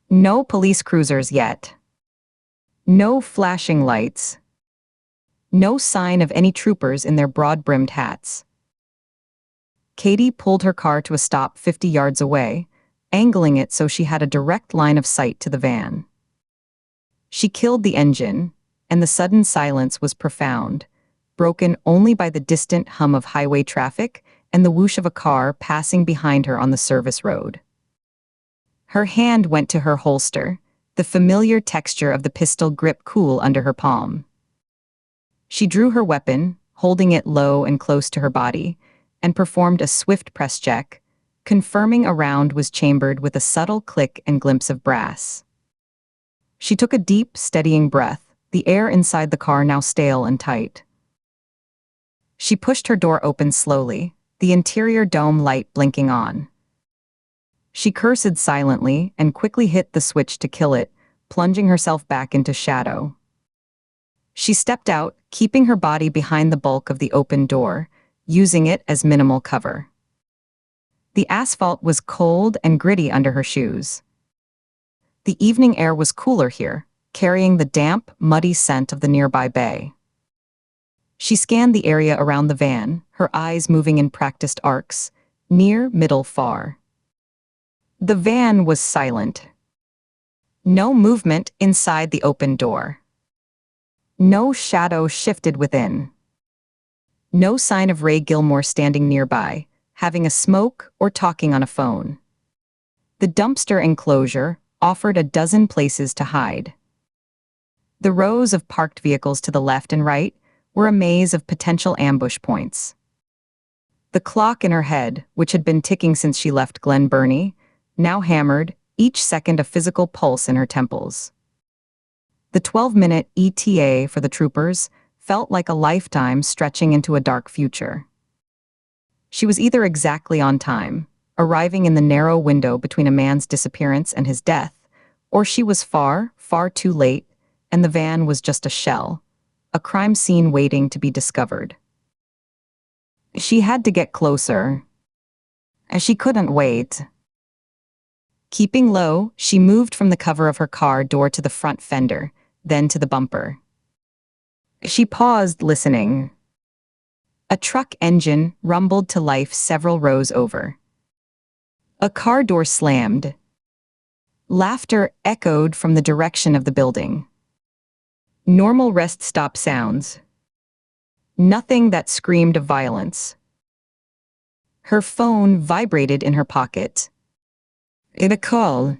B: No police cruisers yet. No flashing lights. No sign of any troopers in their broad-brimmed hats. Katie pulled her car to a stop 50 yards away, angling it so she had a direct line of sight to the van. She killed the engine, and the sudden silence was profound, broken only by the distant hum of highway traffic and the whoosh of a car passing behind her on the service road. Her hand went to her holster, the familiar texture of the pistol grip cool under her palm. She drew her weapon, holding it low and close to her body, and performed a swift press check, confirming a round was chambered with a subtle click and glimpse of brass. She took a deep, steadying breath, the air inside the car now stale and tight. She pushed her door open slowly, the interior dome light blinking on. She cursed silently and quickly hit the switch to kill it, plunging herself back into shadow. She stepped out, keeping her body behind the bulk of the open door, using it as minimal cover. The asphalt was cold and gritty under her shoes. The evening air was cooler here, carrying the damp, muddy scent of the nearby bay. She scanned the area around the van, her eyes moving in practiced arcs, near, middle, far. The van was silent. No movement inside the open door. No shadow shifted within. No sign of Ray Gilmore standing nearby, having a smoke or talking on a phone. The dumpster enclosure offered a dozen places to hide. The rows of parked vehicles to the left and right were a maze of potential ambush points. The clock in her head, which had been ticking since she left Glen Burnie, now hammered, each second a physical pulse in her temples. The 12-minute ETA for the troopers felt like a lifetime stretching into a dark future. She was either exactly on time, arriving in the narrow window between a man's disappearance and his death, or she was far, far too late, and the van was just a shell, a crime scene waiting to be discovered. She had to get closer. She couldn't wait. Keeping low, she moved from the cover of her car door to the front fender, then to the bumper. She paused, listening. A truck engine rumbled to life several rows over. A car door slammed. Laughter echoed from the direction of the building. Normal rest stop sounds. Nothing that screamed of violence. Her phone vibrated in her pocket. A call.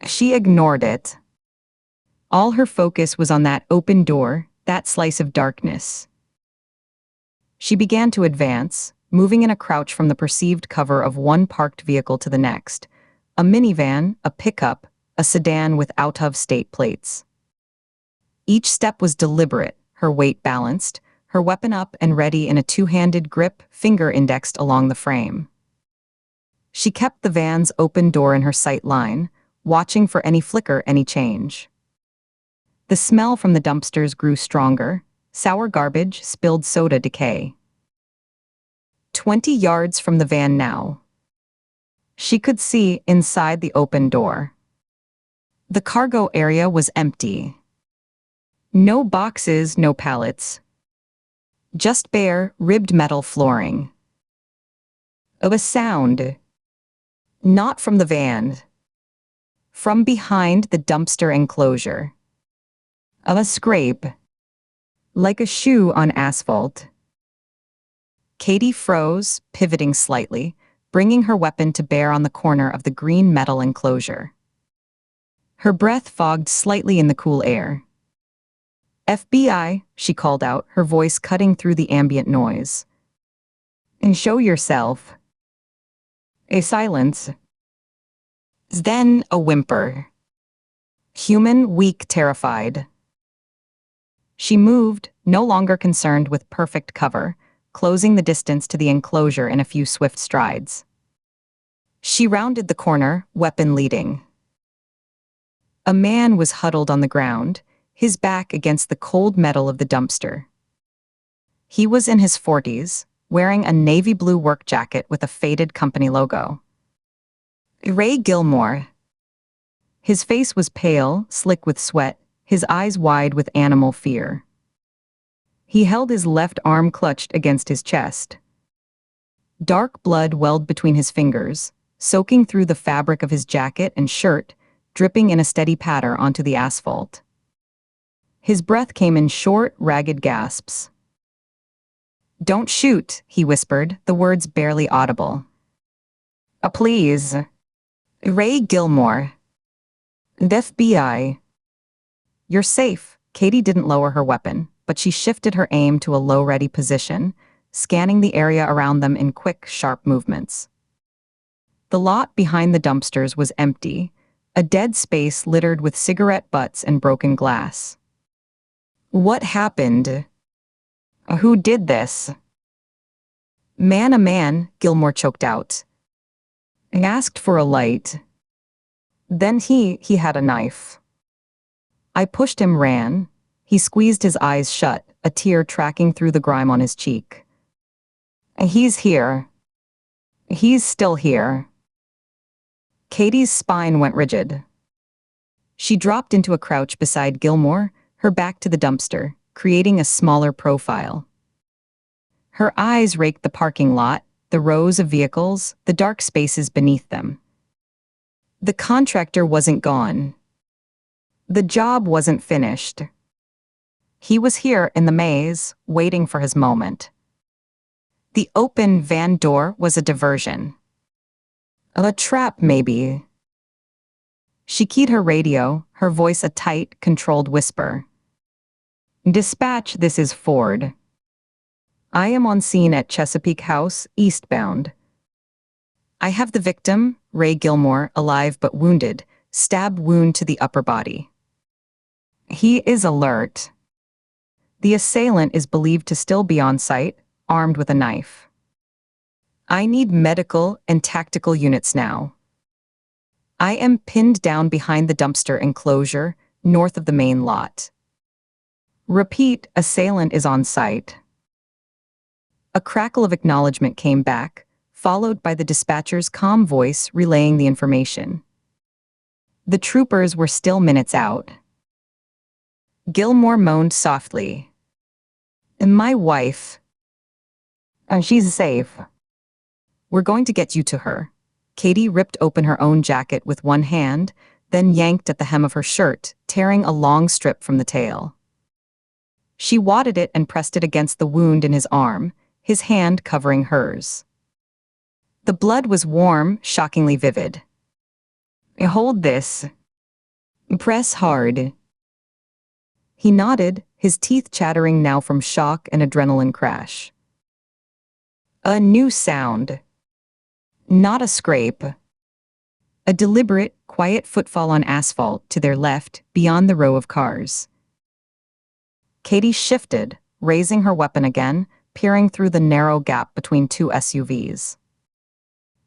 B: She ignored it. All her focus was on that open door, that slice of darkness. She began to advance, moving in a crouch from the perceived cover of one parked vehicle to the next, a minivan, a pickup, a sedan with out-of-state plates. Each step was deliberate, her weight balanced, her weapon up and ready in a two-handed grip, finger indexed along the frame. She kept the van's open door in her sight line, watching for any flicker, any change. The smell from the dumpsters grew stronger, sour garbage, spilled soda decay. 20 yards from the van now. She could see inside the open door. The cargo area was empty. No boxes, no pallets. Just bare, ribbed metal flooring. Of a sound. Not from the van. From behind the dumpster enclosure. Of a scrape. Like a shoe on asphalt. Katie froze, pivoting slightly, bringing her weapon to bear on the corner of the green metal enclosure. Her breath fogged slightly in the cool air. FBI, she called out, her voice cutting through the ambient noise. And show yourself. A silence. Then a whimper. Human, weak, terrified. She moved, no longer concerned with perfect cover, closing the distance to the enclosure in a few swift strides. She rounded the corner, weapon leading. A man was huddled on the ground, his back against the cold metal of the dumpster. He was in his 40s, wearing a navy blue work jacket with a faded company logo. Ray Gilmore. His face was pale, slick with sweat, his eyes wide with animal fear. He held his left arm clutched against his chest. Dark blood welled between his fingers, soaking through the fabric of his jacket and shirt, dripping in a steady patter onto the asphalt. His breath came in short, ragged gasps. "Don't shoot," he whispered, the words barely audible. Please. Ray Gilmore. The FBI. You're safe." Katie didn't lower her weapon, but she shifted her aim to a low-ready position, scanning the area around them in quick, sharp movements. The lot behind the dumpsters was empty, a dead space littered with cigarette butts and broken glass. What happened? Who did this? A man, Gilmore choked out. I asked for a light. Then he had a knife. I pushed him, ran. He squeezed his eyes shut, a tear tracking through the grime on his cheek. He's here. He's still here. Katie's spine went rigid. She dropped into a crouch beside Gilmore, her back to the dumpster, creating a smaller profile. Her eyes raked the parking lot, the rows of vehicles, the dark spaces beneath them. The contractor wasn't gone. The job wasn't finished. He was here in the maze, waiting for his moment. The open van door was a diversion. A trap, maybe. She keyed her radio, her voice a tight, controlled whisper. Dispatch, this is Ford. I am on scene at Chesapeake House, eastbound. I have the victim, Ray Gilmore, alive but wounded, stab wound to the upper body. He is alert. The assailant is believed to still be on site, armed with a knife. I need medical and tactical units now. I am pinned down behind the dumpster enclosure, north of the main lot. Repeat, assailant is on site. A crackle of acknowledgement came back, followed by the dispatcher's calm voice relaying the information. The troopers were still minutes out. Gilmore moaned softly. My wife. She's safe. We're going to get you to her. Katie ripped open her own jacket with one hand, then yanked at the hem of her shirt, tearing a long strip from the tail. She wadded it and pressed it against the wound in his arm, his hand covering hers. The blood was warm, shockingly vivid. Hold this. Press hard. He nodded, his teeth chattering now from shock and adrenaline crash. A new sound. Not a scrape. A deliberate, quiet footfall on asphalt to their left, beyond the row of cars. Katie shifted, raising her weapon again, peering through the narrow gap between two SUVs.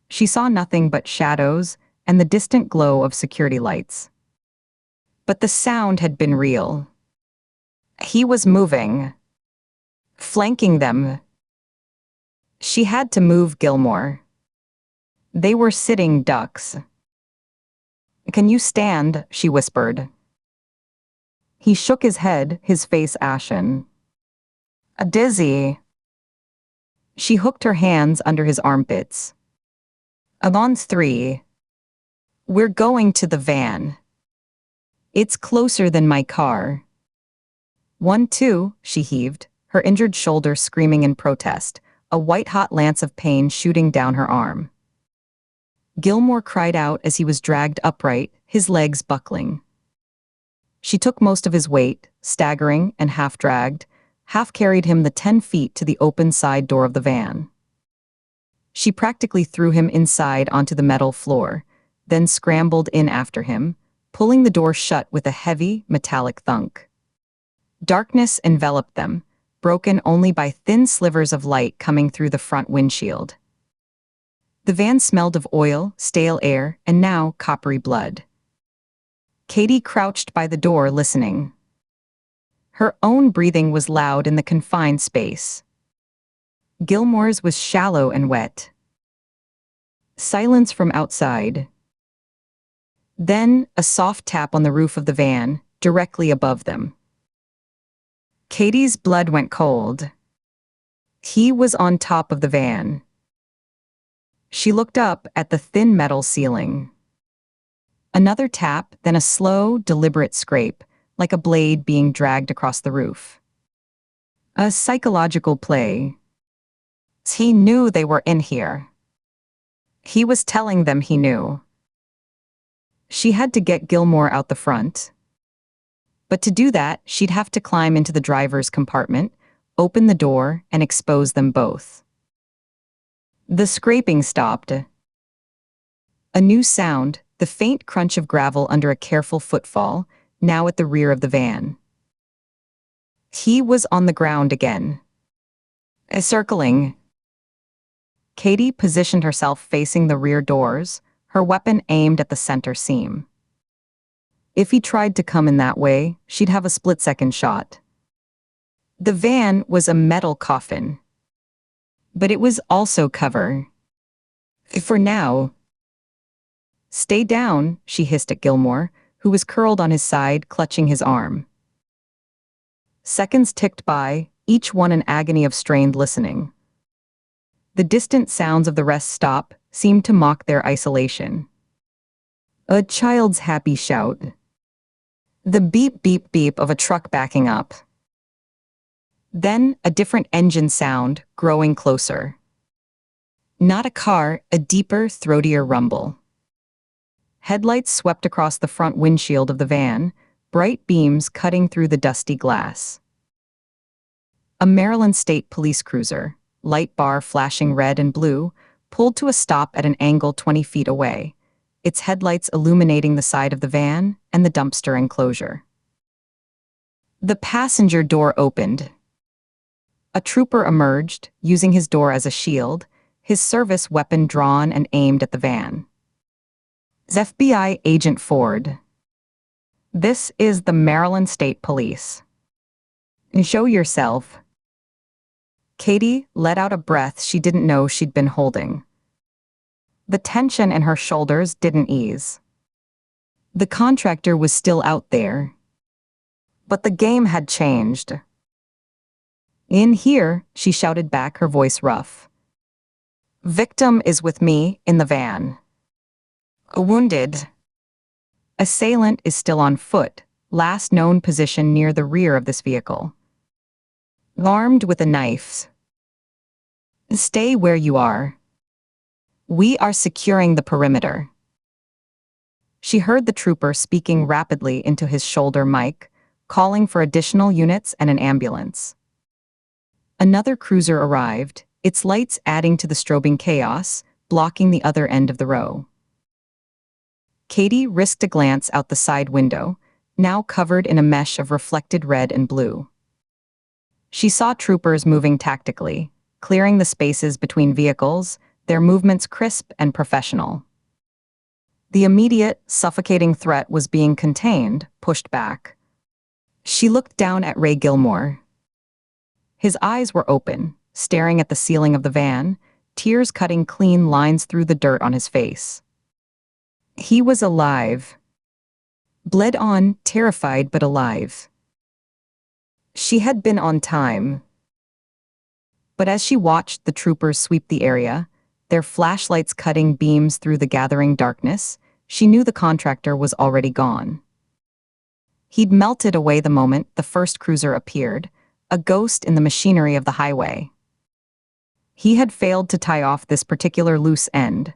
B: She saw nothing but shadows and the distant glow of security lights. But the sound had been real. He was moving. Flanking them. She had to move Gilmore. They were sitting ducks. Can you stand? She whispered. He shook his head, his face ashen. Dizzy. She hooked her hands under his armpits. I'm on 3. We're going to the van. It's closer than my car. 1, 2, she heaved, her injured shoulder screaming in protest, a white-hot lance of pain shooting down her arm. Gilmore cried out as he was dragged upright, his legs buckling. She took most of his weight, staggering and half-dragged, half-carried him the 10 feet to the open side door of the van. She practically threw him inside onto the metal floor, then scrambled in after him, pulling the door shut with a heavy, metallic thunk. Darkness enveloped them, broken only by thin slivers of light coming through the front windshield. The van smelled of oil, stale air, and now coppery blood. Katie crouched by the door listening. Her own breathing was loud in the confined space. Gilmore's was shallow and wet. Silence from outside. Then, a soft tap on the roof of the van, directly above them. Katie's blood went cold. He was on top of the van. She looked up at the thin metal ceiling. Another tap, then a slow, deliberate scrape, like a blade being dragged across the roof. A psychological play. He knew they were in here. He was telling them he knew. She had to get Gilmore out the front. But to do that, she'd have to climb into the driver's compartment, open the door, and expose them both. The scraping stopped. A new sound, the faint crunch of gravel under a careful footfall, now at the rear of the van. He was on the ground again. Circling. Katie positioned herself facing the rear doors, her weapon aimed at the center seam. If he tried to come in that way, she'd have a split-second shot. The van was a metal coffin. But it was also cover. For now. Stay down, she hissed at Gilmore, who was curled on his side, clutching his arm. Seconds ticked by, each one an agony of strained listening. The distant sounds of the rest stop seemed to mock their isolation. A child's happy shout. The beep beep beep of a truck backing up. Then a different engine sound, growing closer. Not a car, a deeper, throatier rumble. Headlights swept across the front windshield of the van, bright beams cutting through the dusty glass. A Maryland State Police cruiser, light bar flashing red and blue, pulled to a stop at an angle 20 feet away, its headlights illuminating the side of the van and the dumpster enclosure. The passenger door opened. A trooper emerged, using his door as a shield, his service weapon drawn and aimed at the van. FBI Agent Ford. This is the Maryland State Police. Show yourself. Katie let out a breath she didn't know she'd been holding. The tension in her shoulders didn't ease. The contractor was still out there. But the game had changed. In here, she shouted back, her voice rough. Victim is with me in the van. Wounded. Assailant is still on foot, last known position near the rear of this vehicle. Armed with a knife. Stay where you are. We are securing the perimeter. She heard the trooper speaking rapidly into his shoulder mic, calling for additional units and an ambulance. Another cruiser arrived, its lights adding to the strobing chaos, blocking the other end of the row. Katie risked a glance out the side window, now covered in a mesh of reflected red and blue. She saw troopers moving tactically, clearing the spaces between vehicles, their movements crisp and professional. The immediate, suffocating threat was being contained, pushed back. She looked down at Ray Gilmore. His eyes were open, staring at the ceiling of the van, tears cutting clean lines through the dirt on his face. He was alive. Bled on, terrified but alive. She had been on time. But as she watched the troopers sweep the area, their flashlights cutting beams through the gathering darkness, she knew the contractor was already gone. He'd melted away the moment the first cruiser appeared, a ghost in the machinery of the highway. He had failed to tie off this particular loose end.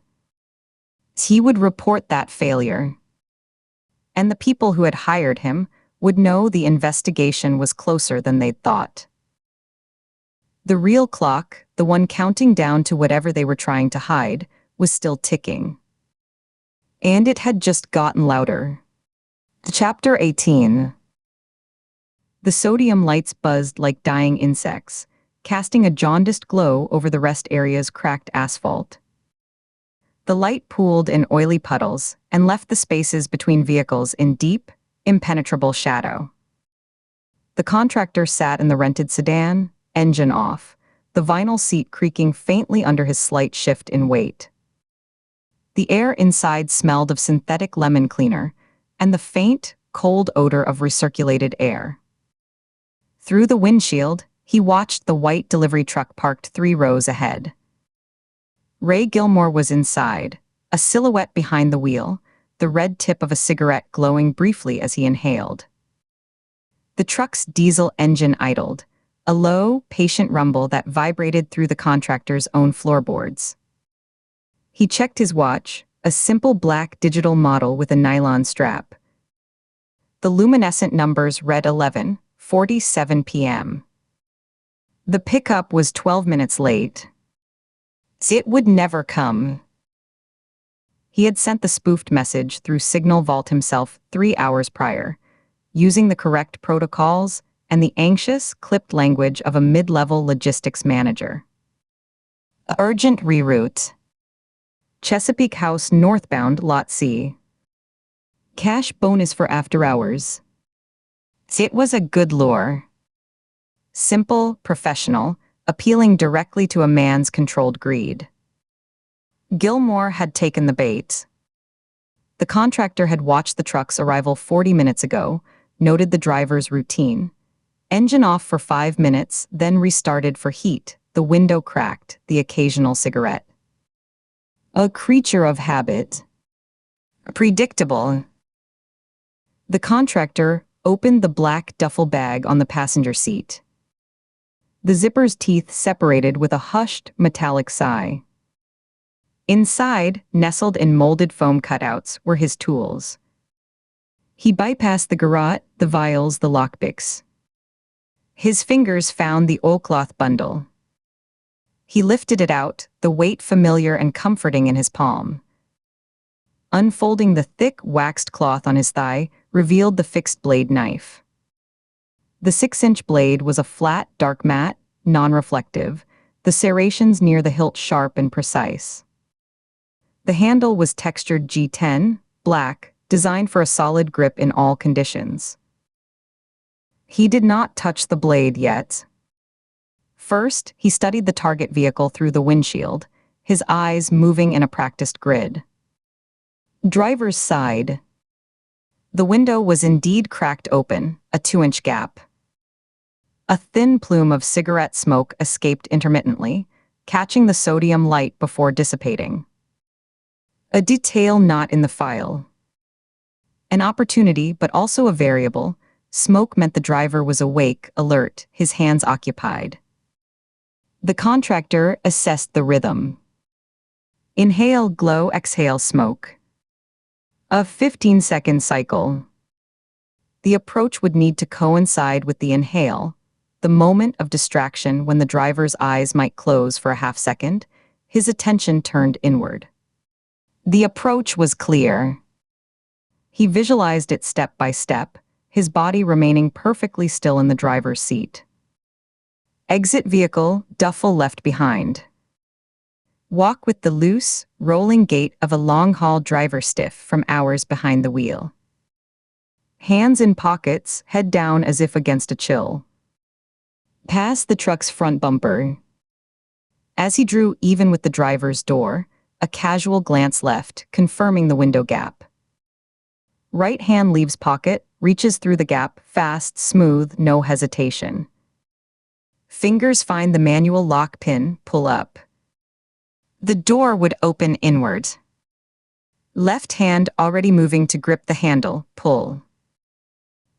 B: He would report that failure. And the people who had hired him would know the investigation was closer than they'd thought. The real clock, the one counting down to whatever they were trying to hide, was still ticking. And it had just gotten louder. Chapter 18. The sodium lights buzzed like dying insects, casting a jaundiced glow over the rest area's cracked asphalt. The light pooled in oily puddles and left the spaces between vehicles in deep, impenetrable shadow. The contractor sat in the rented sedan, engine off, the vinyl seat creaking faintly under his slight shift in weight. The air inside smelled of synthetic lemon cleaner and the faint, cold odor of recirculated air. Through the windshield, he watched the white delivery truck parked 3 rows ahead. Ray Gilmore was inside, a silhouette behind the wheel, the red tip of a cigarette glowing briefly as he inhaled. The truck's diesel engine idled, a low, patient rumble that vibrated through the contractor's own floorboards. He checked his watch, a simple black digital model with a nylon strap. The luminescent numbers read 11:47 p.m. The pickup was 12 minutes late. It would never come. He had sent the spoofed message through Signal Vault himself 3 hours prior, using the correct protocols and the anxious, clipped language of a mid-level logistics manager. Urgent reroute. Chesapeake House northbound, Lot C. Cash bonus for after hours. It was a good lure. Simple, professional, appealing directly to a man's controlled greed. Gilmore had taken the bait. The contractor had watched the truck's arrival 40 minutes ago, noted the driver's routine. Engine off for 5 minutes, then restarted for heat, the window cracked, the occasional cigarette. A creature of habit. Predictable. The contractor opened the black duffel bag on the passenger seat. The zipper's teeth separated with a hushed, metallic sigh. Inside, nestled in molded foam cutouts, were his tools. He bypassed the garrote, the vials, the lockpicks. His fingers found the oilcloth bundle. He lifted it out, the weight familiar and comforting in his palm. Unfolding the thick, waxed cloth on his thigh, revealed the fixed-blade knife. The 6-inch blade was a flat, dark matte, non-reflective, the serrations near the hilt sharp and precise. The handle was textured G10, black, designed for a solid grip in all conditions. He did not touch the blade yet. First, he studied the target vehicle through the windshield, his eyes moving in a practiced grid. Driver's side. The window was indeed cracked open, a 2-inch gap. A thin plume of cigarette smoke escaped intermittently, catching the sodium light before dissipating. A detail not in the file. An opportunity, but also a variable. Smoke meant the driver was awake, alert, his hands occupied. The contractor assessed the rhythm. Inhale, glow, exhale, smoke. A 15-second cycle. The approach would need to coincide with the inhale, the moment of distraction when the driver's eyes might close for a half-second, his attention turned inward. The approach was clear. He visualized it step by step, his body remaining perfectly still in the driver's seat. Exit vehicle, duffel left behind. Walk with the loose, rolling gait of a long-haul driver stiff from hours behind the wheel. Hands in pockets, head down as if against a chill. Pass the truck's front bumper. As he drew even with the driver's door, a casual glance left, confirming the window gap. Right hand leaves pocket, reaches through the gap, fast, smooth, no hesitation. Fingers find the manual lock pin, pull up. The door would open inward. Left hand already moving to grip the handle, pull.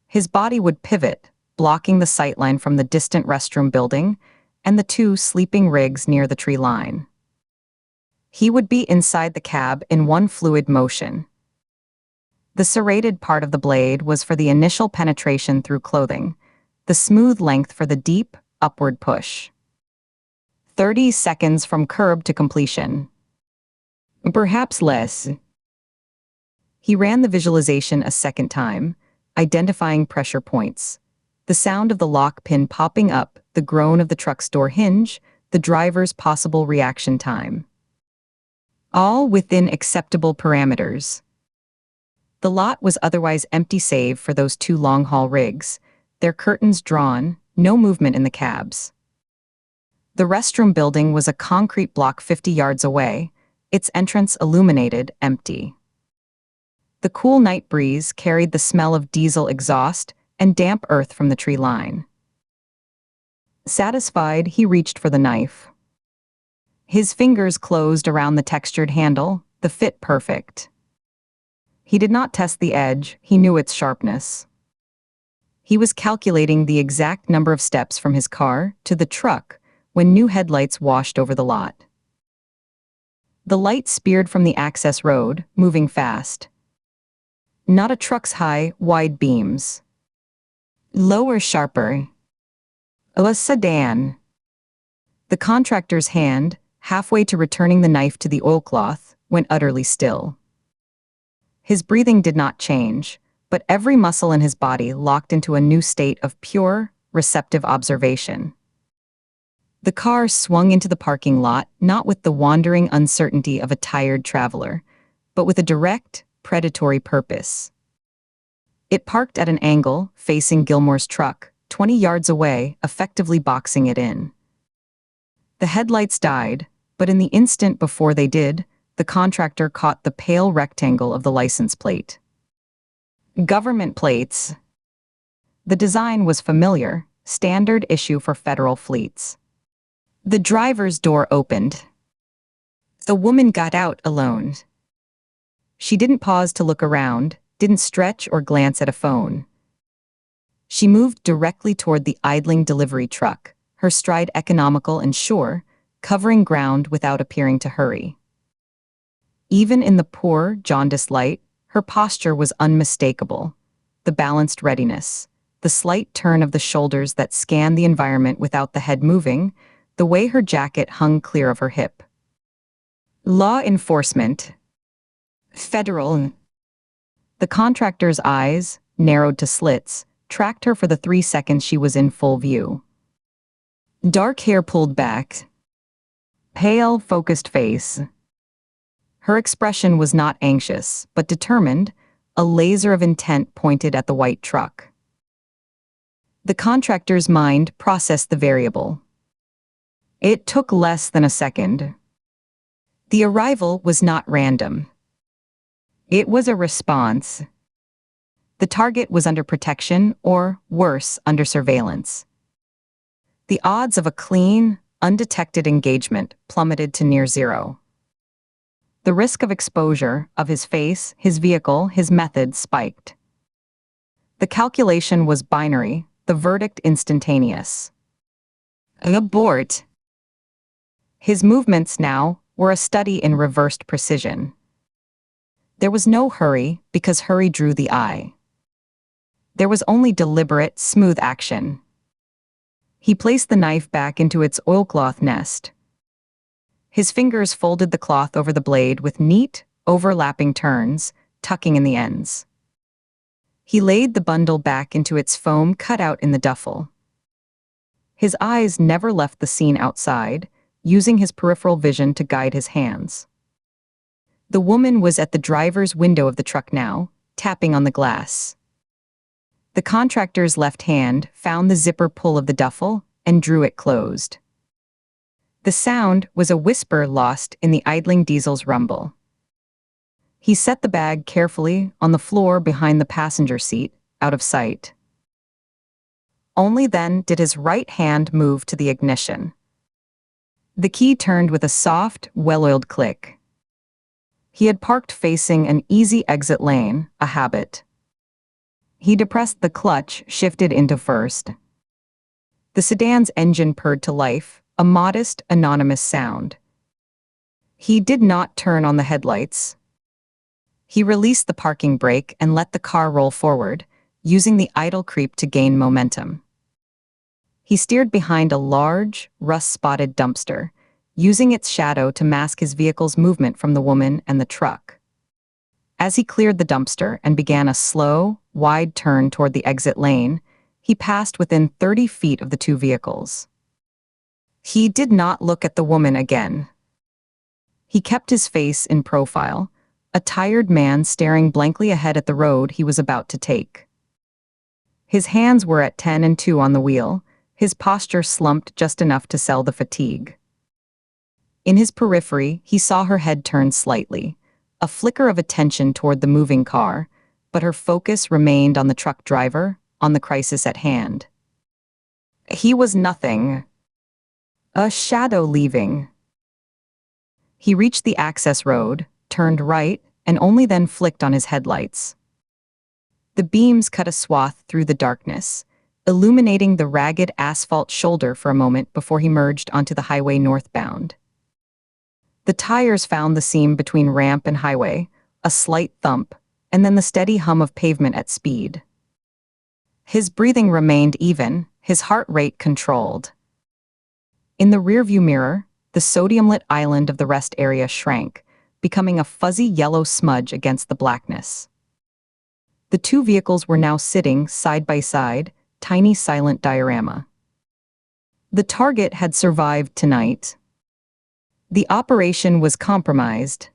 B: His body would pivot, blocking the sightline from the distant restroom building and the 2 sleeping rigs near the tree line. He would be inside the cab in one fluid motion. The serrated part of the blade was for the initial penetration through clothing, the smooth length for the deep, upward push. 30 seconds from curb to completion. Perhaps less. He ran the visualization a second time, identifying pressure points. The sound of the lock pin popping up, the groan of the truck's door hinge, the driver's possible reaction time. All within acceptable parameters. The lot was otherwise empty save for those two long-haul rigs, their curtains drawn, no movement in the cabs. The restroom building was a concrete block 50 yards away, its entrance illuminated, empty. The cool night breeze carried the smell of diesel exhaust and damp earth from the tree line. Satisfied, he reached for the knife. His fingers closed around the textured handle, the fit perfect. He did not test the edge, he knew its sharpness. He was calculating the exact number of steps from his car to the truck when new headlights washed over the lot. The light speared from the access road, moving fast. Not a truck's high, wide beams. Lower, sharper. A sedan. The contractor's hand, halfway to returning the knife to the oilcloth, went utterly still. His breathing did not change, but every muscle in his body locked into a new state of pure, receptive observation. The car swung into the parking lot, not with the wandering uncertainty of a tired traveler, but with a direct, predatory purpose. It parked at an angle, facing Gilmore's truck, 20 yards away, effectively boxing it in. The headlights died, but in the instant before they did, the contractor caught the pale rectangle of the license plate. Government plates. The design was familiar, standard issue for federal fleets. The driver's door opened. The woman got out alone. She didn't pause to look around, didn't stretch or glance at a phone. She moved directly toward the idling delivery truck, her stride economical and sure, covering ground without appearing to hurry. Even in the poor, jaundiced light, her posture was unmistakable. The balanced readiness, the slight turn of the shoulders that scanned the environment without the head moving, the way her jacket hung clear of her hip. Law enforcement. Federal. The contractor's eyes, narrowed to slits, tracked her for the 3 seconds she was in full view. Dark hair pulled back. Pale, focused face. Her expression was not anxious, but determined, a laser of intent pointed at the white truck. The contractor's mind processed the variable. It took less than a second. The arrival was not random. It was a response. The target was under protection, or, worse, under surveillance. The odds of a clean, undetected engagement plummeted to near zero. The risk of exposure, of his face, his vehicle, his method, spiked. The calculation was binary, the verdict instantaneous. Abort. His movements now were a study in reversed precision. There was no hurry, because hurry drew the eye. There was only deliberate, smooth action. He placed the knife back into its oilcloth nest. His fingers folded the cloth over the blade with neat, overlapping turns, tucking in the ends. He laid the bundle back into its foam cutout in the duffel. His eyes never left the scene outside, using his peripheral vision to guide his hands. The woman was at the driver's window of the truck now, tapping on the glass. The contractor's left hand found the zipper pull of the duffel and drew it closed. The sound was a whisper lost in the idling diesel's rumble. He set the bag carefully on the floor behind the passenger seat, out of sight. Only then did his right hand move to the ignition. The key turned with a soft, well-oiled click. He had parked facing an easy exit lane, a habit. He depressed the clutch, shifted into first. The sedan's engine purred to life, a modest, anonymous sound. He did not turn on the headlights. He released the parking brake and let the car roll forward, using the idle creep to gain momentum. He steered behind a large, rust-spotted dumpster, using its shadow to mask his vehicle's movement from the woman and the truck. As he cleared the dumpster and began a slow, wide turn toward the exit lane, he passed within 30 feet of the two vehicles. He did not look at the woman again. He kept his face in profile, a tired man staring blankly ahead at the road he was about to take. His hands were at 10 and 2 on the wheel, his posture slumped just enough to sell the fatigue. In his periphery, he saw her head turn slightly, a flicker of attention toward the moving car, but her focus remained on the truck driver, on the crisis at hand. He was nothing. A shadow leaving. He reached the access road, turned right, and only then flicked on his headlights. The beams cut a swath through the darkness, illuminating the ragged asphalt shoulder for a moment before he merged onto the highway northbound. The tires found the seam between ramp and highway, a slight thump, and then the steady hum of pavement at speed. His breathing remained even, his heart rate controlled. In the rearview mirror, the sodium-lit island of the rest area shrank, becoming a fuzzy yellow smudge against the blackness. The two vehicles were now sitting side by side, tiny silent diorama. The target had survived tonight. The operation was compromised.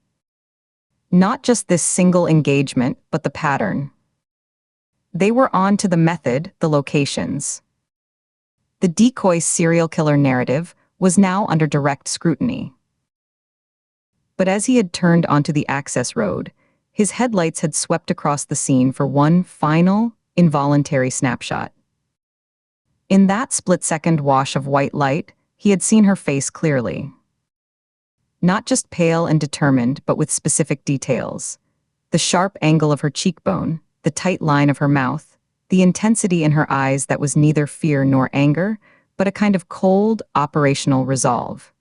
B: Not just this single engagement, but the pattern. They were on to the method, the locations. The decoy serial killer narrative was now under direct scrutiny. But as he had turned onto the access road, his headlights had swept across the scene for one final, involuntary snapshot. In that split-second wash of white light, he had seen her face clearly. Not just pale and determined, but with specific details. The sharp angle of her cheekbone, the tight line of her mouth, the intensity in her eyes that was neither fear nor anger, but a kind of cold, operational resolve.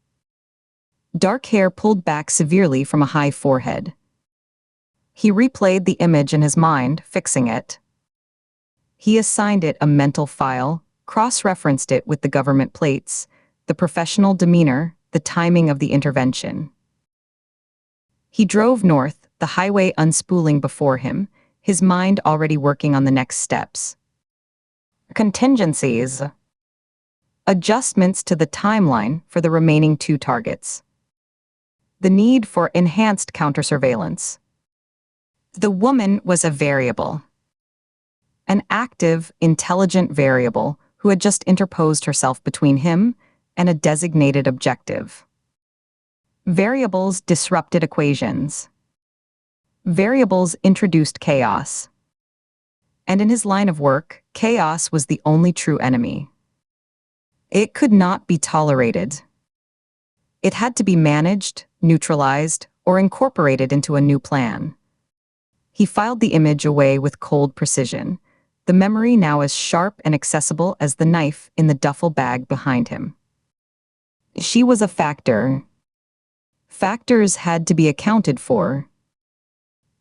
B: Dark hair pulled back severely from a high forehead. He replayed the image in his mind, fixing it. He assigned it a mental file, cross-referenced it with the government plates, the professional demeanor, the timing of the intervention. He drove north, the highway unspooling before him, his mind already working on the next steps. Contingencies. Adjustments to the timeline for the remaining two targets. The need for enhanced counter-surveillance. The woman was a variable. An active, intelligent variable who had just interposed herself between him and a designated objective. Variables disrupted equations. Variables introduced chaos. And in his line of work, chaos was the only true enemy. It could not be tolerated. It had to be managed, neutralized, or incorporated into a new plan. He filed the image away with cold precision, the memory now as sharp and accessible as the knife in the duffel bag behind him. She was a factor. Factors had to be accounted for.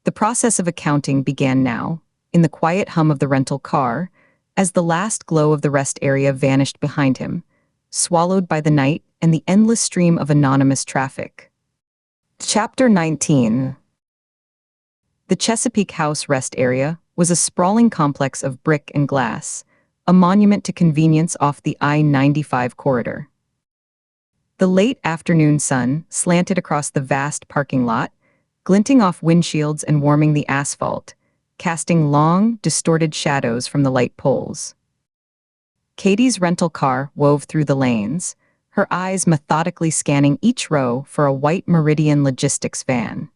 B: The process of accounting began now, in the quiet hum of the rental car, as the last glow of the rest area vanished behind him, swallowed by the night and the endless stream of anonymous traffic. Chapter 19. The Chesapeake House rest area was a sprawling complex of brick and glass, a monument to convenience off the I-95 corridor. The late afternoon sun slanted across the vast parking lot, glinting off windshields and warming the asphalt, casting long, distorted shadows from the light poles. Katie's rental car wove through the lanes, her eyes methodically scanning each row for a white Meridian logistics van.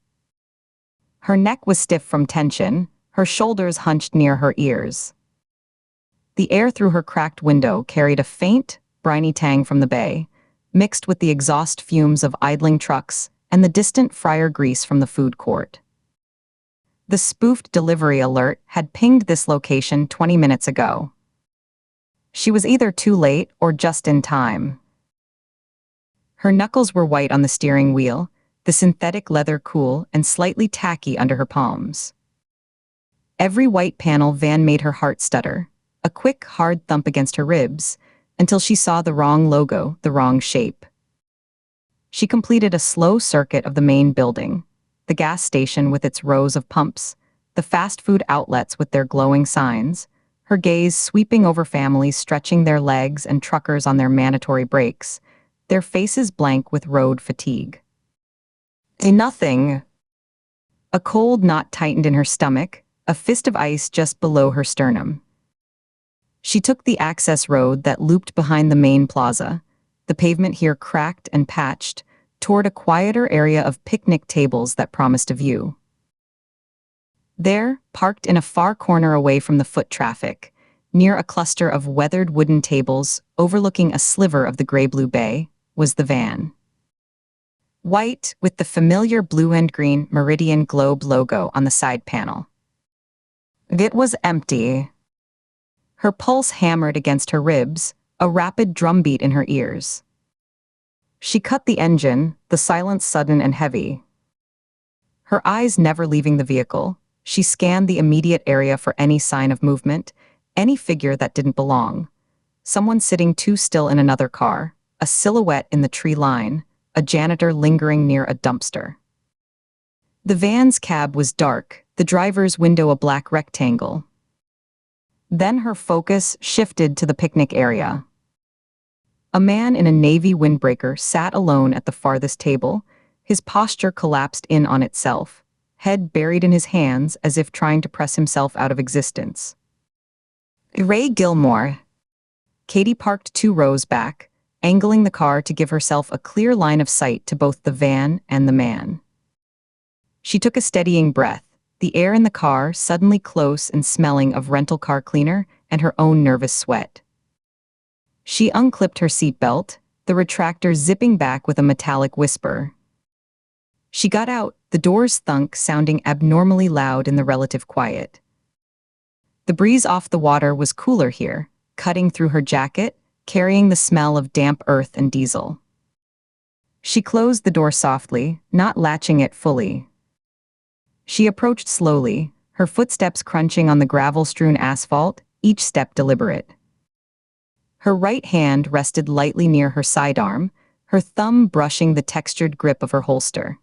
B: Her neck was stiff from tension, her shoulders hunched near her ears. The air through her cracked window carried a faint, briny tang from the bay, mixed with the exhaust fumes of idling trucks and the distant fryer grease from the food court. The spoofed delivery alert had pinged this location 20 minutes ago. She was either too late or just in time. Her knuckles were white on the steering wheel, the synthetic leather cool and slightly tacky under her palms. Every white panel van made her heart stutter, a quick, hard thump against her ribs, until she saw the wrong logo, the wrong shape. She completed a slow circuit of the main building, the gas station with its rows of pumps, the fast food outlets with their glowing signs, her gaze sweeping over families stretching their legs and truckers on their mandatory breaks, their faces blank with road fatigue. Nothing. A cold knot tightened in her stomach, a fist of ice just below her sternum. She took the access road that looped behind the main plaza, the pavement here cracked and patched, toward a quieter area of picnic tables that promised a view. There, parked in a far corner away from the foot traffic, near a cluster of weathered wooden tables overlooking a sliver of the gray-blue bay, was the van. White, with the familiar blue and green Meridian Globe logo on the side panel. It was empty. Her pulse hammered against her ribs, a rapid drumbeat in her ears. She cut the engine, the silence sudden and heavy. Her eyes never leaving the vehicle, she scanned the immediate area for any sign of movement, any figure that didn't belong. Someone sitting too still in another car, a silhouette in the tree line, a janitor lingering near a dumpster. The van's cab was dark, the driver's window a black rectangle. Then her focus shifted to the picnic area. A man in a navy windbreaker sat alone at the farthest table, his posture collapsed in on itself, head buried in his hands as if trying to press himself out of existence. Ray Gilmore. Katie parked 2 rows back, angling the car to give herself a clear line of sight to both the van and the man. She took a steadying breath, the air in the car suddenly close and smelling of rental car cleaner and her own nervous sweat. She unclipped her seatbelt, the retractor zipping back with a metallic whisper. She got out, the doors thunk sounding abnormally loud in the relative quiet. The breeze off the water was cooler here, cutting through her jacket, carrying the smell of damp earth and diesel. She closed the door softly, not latching it fully. She approached slowly, her footsteps crunching on the gravel-strewn asphalt, each step deliberate. Her right hand rested lightly near her sidearm, her thumb brushing the textured grip of her holster.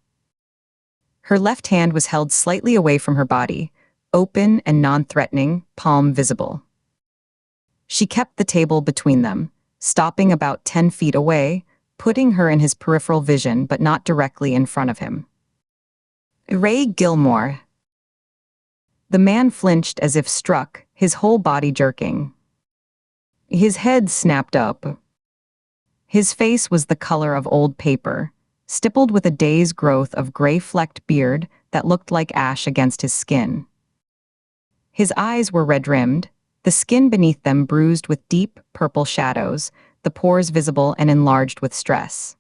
B: Her left hand was held slightly away from her body, open and non-threatening, palm visible. She kept the table between them, stopping about 10 feet away, putting her in his peripheral vision but not directly in front of him. Ray Gilmore. The man flinched as if struck, his whole body jerking. His head snapped up. His face was the color of old paper, stippled with a day's growth of gray-flecked beard that looked like ash against his skin. His eyes were red-rimmed, the skin beneath them bruised with deep, purple shadows, the pores visible and enlarged with stress.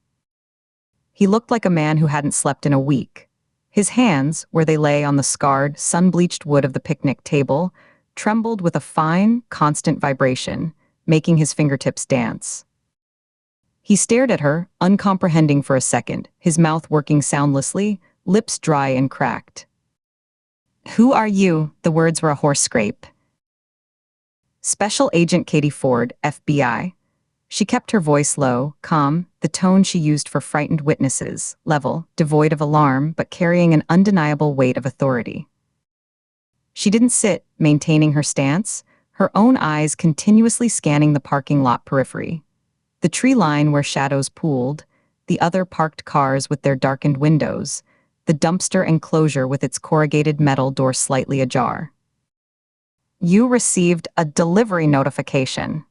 B: He looked like a man who hadn't slept in a week. His hands, where they lay on the scarred, sun-bleached wood of the picnic table, trembled with a fine, constant vibration, making his fingertips dance. He stared at her, uncomprehending for a second, his mouth working soundlessly, lips dry and cracked. "Who are you?" The words were a hoarse scrape. Special Agent Katie Ford, FBI. She kept her voice low, calm, the tone she used for frightened witnesses, level, devoid of alarm, but carrying an undeniable weight of authority. She didn't sit, maintaining her stance, her own eyes continuously scanning the parking lot periphery. The tree line where shadows pooled, the other parked cars with their darkened windows, the dumpster enclosure with its corrugated metal door slightly ajar. You received a delivery notification.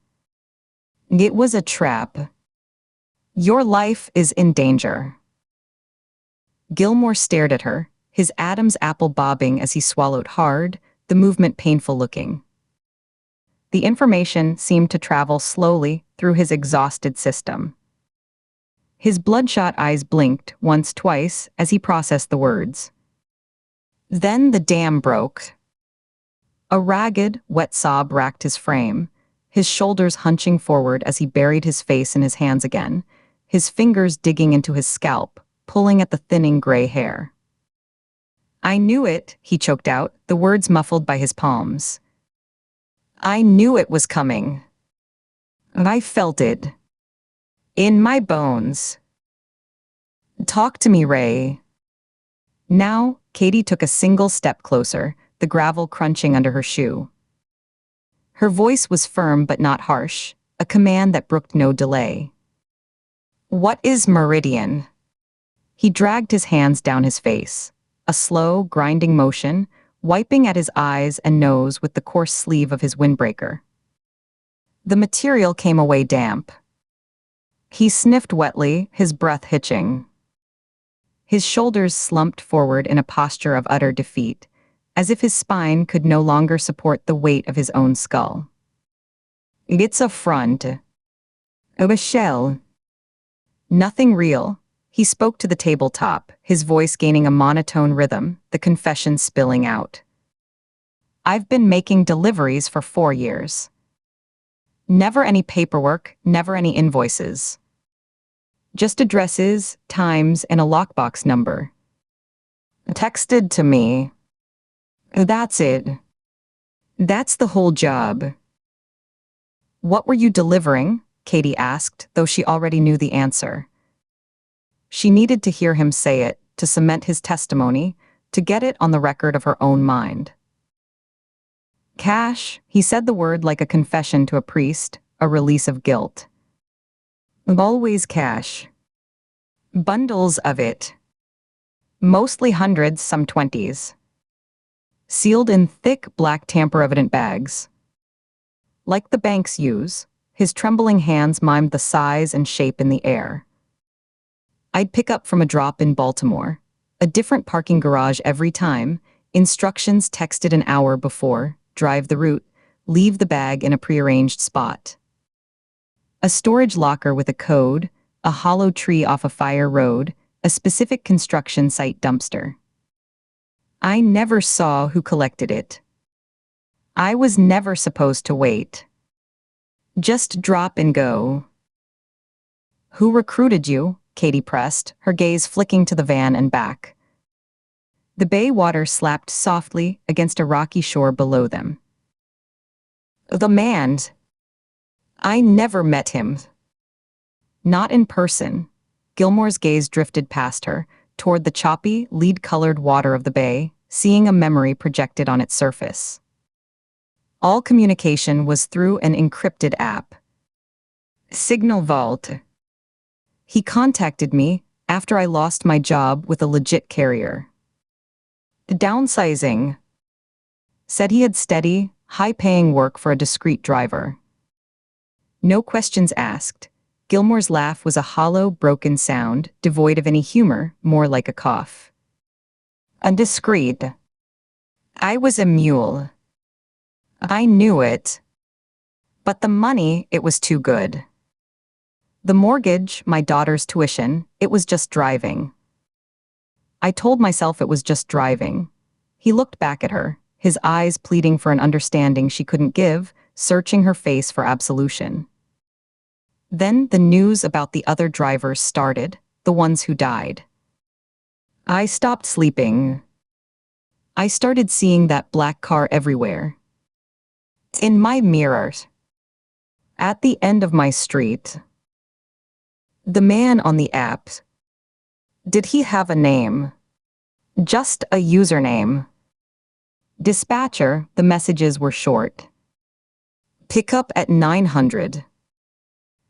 B: It was a trap. Your life is in danger. Gilmore stared at her, his Adam's apple bobbing as he swallowed hard, the movement painful looking. The information seemed to travel slowly through his exhausted system. His bloodshot eyes blinked once, twice, as he processed the words. Then the dam broke. A ragged, wet sob racked his frame, his shoulders hunching forward as he buried his face in his hands again, his fingers digging into his scalp, pulling at the thinning gray hair. I knew it, he choked out, the words muffled by his palms. I knew it was coming. I felt it. In my bones. Talk to me, Ray. Now, Katie took a single step closer, the gravel crunching under her shoe. Her voice was firm but not harsh, a command that brooked no delay. What is meridian? He dragged his hands down his face, a slow, grinding motion, wiping at his eyes and nose with the coarse sleeve of his windbreaker. The material came away damp. He sniffed wetly, his breath hitching. His shoulders slumped forward in a posture of utter defeat, as if his spine could no longer support the weight of his own skull. It's a front. A shell. Nothing real. He spoke to the tabletop, his voice gaining a monotone rhythm, the confession spilling out. I've been making deliveries for 4 years. Never any paperwork, never any invoices. Just addresses, times, and a lockbox number. Texted to me. That's it. That's the whole job. What were you delivering? Katie asked, though she already knew the answer. She needed to hear him say it, to cement his testimony, to get it on the record of her own mind. Cash, he said the word like a confession to a priest, a release of guilt. Always cash. Bundles of it. Mostly hundreds, some 20s. Sealed in thick, black tamper-evident bags. Like the banks use, his trembling hands mimed the size and shape in the air. I'd pick up from a drop in Baltimore, a different parking garage every time, instructions texted an hour before, drive the route, leave the bag in a prearranged spot. A storage locker with a code, a hollow tree off a fire road, a specific construction site dumpster. I never saw who collected it. I was never supposed to wait. Just drop and go. Who recruited you? Katie pressed, her gaze flicking to the van and back. The bay water slapped softly against a rocky shore below them. The man. I never met him. Not in person. Gilmore's gaze drifted past her, toward the choppy, lead-colored water of the bay, seeing a memory projected on its surface. All communication was through an encrypted app. Signal Vault. He contacted me after I lost my job with a legit carrier. Downsizing. Said he had steady, high-paying work for a discreet driver. No questions asked. Gilmore's laugh was a hollow, broken sound, devoid of any humor, more like a cough. Indiscreet. I was a mule. I knew it. But the money, it was too good. The mortgage, my daughter's tuition, it was just driving. I told myself it was just driving. He looked back at her, his eyes pleading for an understanding she couldn't give, searching her face for absolution. Then the news about the other drivers started, the ones who died. I stopped sleeping. I started seeing that black car everywhere. In my mirrors. At the end of my street. The man on the app. Did he have a name? Just a username. Dispatcher, the messages were short. Pick up at 900.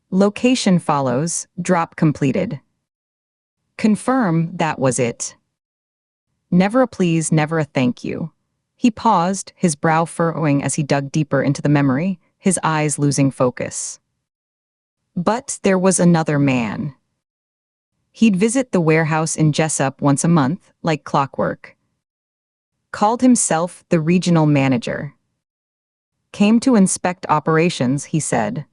B: Location follows, drop completed. Confirm that was it. Never a please, never a thank you. He paused, his brow furrowing as he dug deeper into the memory, his eyes losing focus. But there was another man. He'd visit the warehouse in Jessup once a month, like clockwork. Called himself the regional manager. Came to inspect operations, he said.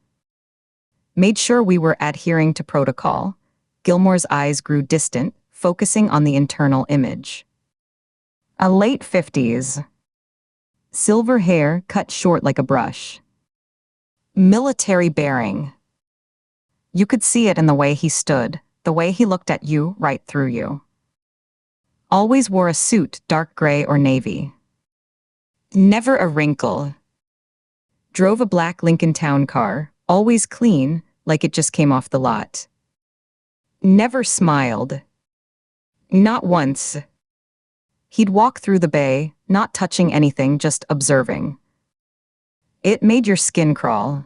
B: Made sure we were adhering to protocol. Gilmore's eyes grew distant, focusing on the internal image. A late 50s. Silver hair cut short like a brush. Military bearing. You could see it in the way he stood, the way he looked at you, right through you. Always wore a suit, dark gray or navy. Never a wrinkle. Drove a black Lincoln Town car, always clean, like it just came off the lot. Never smiled. Not once. He'd walk through the bay, not touching anything, just observing. It made your skin crawl.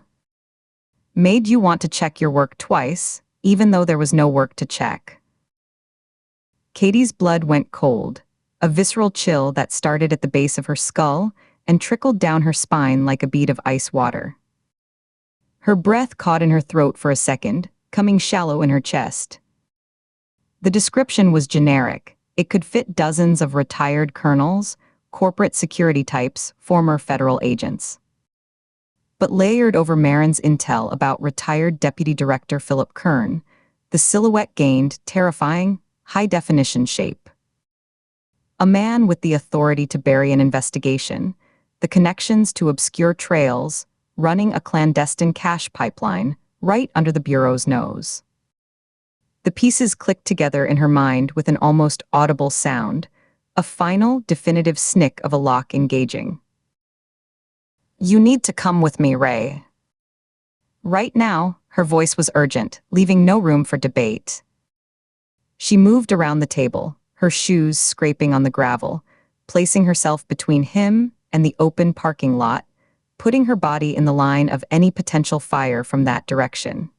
B: Made you want to check your work twice, even though there was no work to check. Katie's blood went cold, a visceral chill that started at the base of her skull and trickled down her spine like a bead of ice water. Her breath caught in her throat for a second, coming shallow in her chest. The description was generic. It could fit dozens of retired colonels, corporate security types, former federal agents. But layered over Marin's intel about retired Deputy Director Philip Kern, the silhouette gained terrifying, high-definition shape. A man with the authority to bury an investigation, the connections to obscure trails, running a clandestine cash pipeline right under the Bureau's nose. The pieces clicked together in her mind with an almost audible sound, a final, definitive snick of a lock engaging. You need to come with me, Ray. Right now, her voice was urgent, leaving no room for debate. She moved around the table, her shoes scraping on the gravel, placing herself between him and the open parking lot, putting her body in the line of any potential fire from that direction.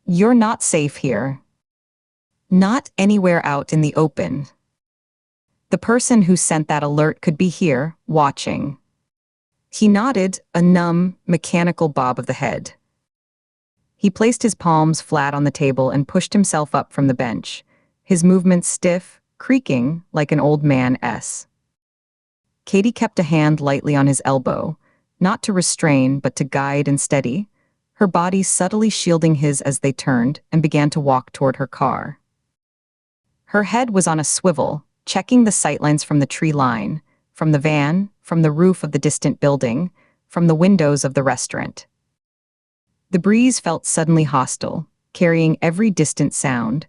B: You're not safe here. Not anywhere out in the open. The person who sent that alert could be here, watching. He nodded, a numb, mechanical bob of the head. He placed his palms flat on the table and pushed himself up from the bench, his movements stiff, creaking like an old man. Katie kept a hand lightly on his elbow, not to restrain but to guide and steady, her body subtly shielding his as they turned and began to walk toward her car. Her head was on a swivel, checking the sightlines from the tree line, from the van, from the roof of the distant building, from the windows of the restaurant. The breeze felt suddenly hostile, carrying every distant sound,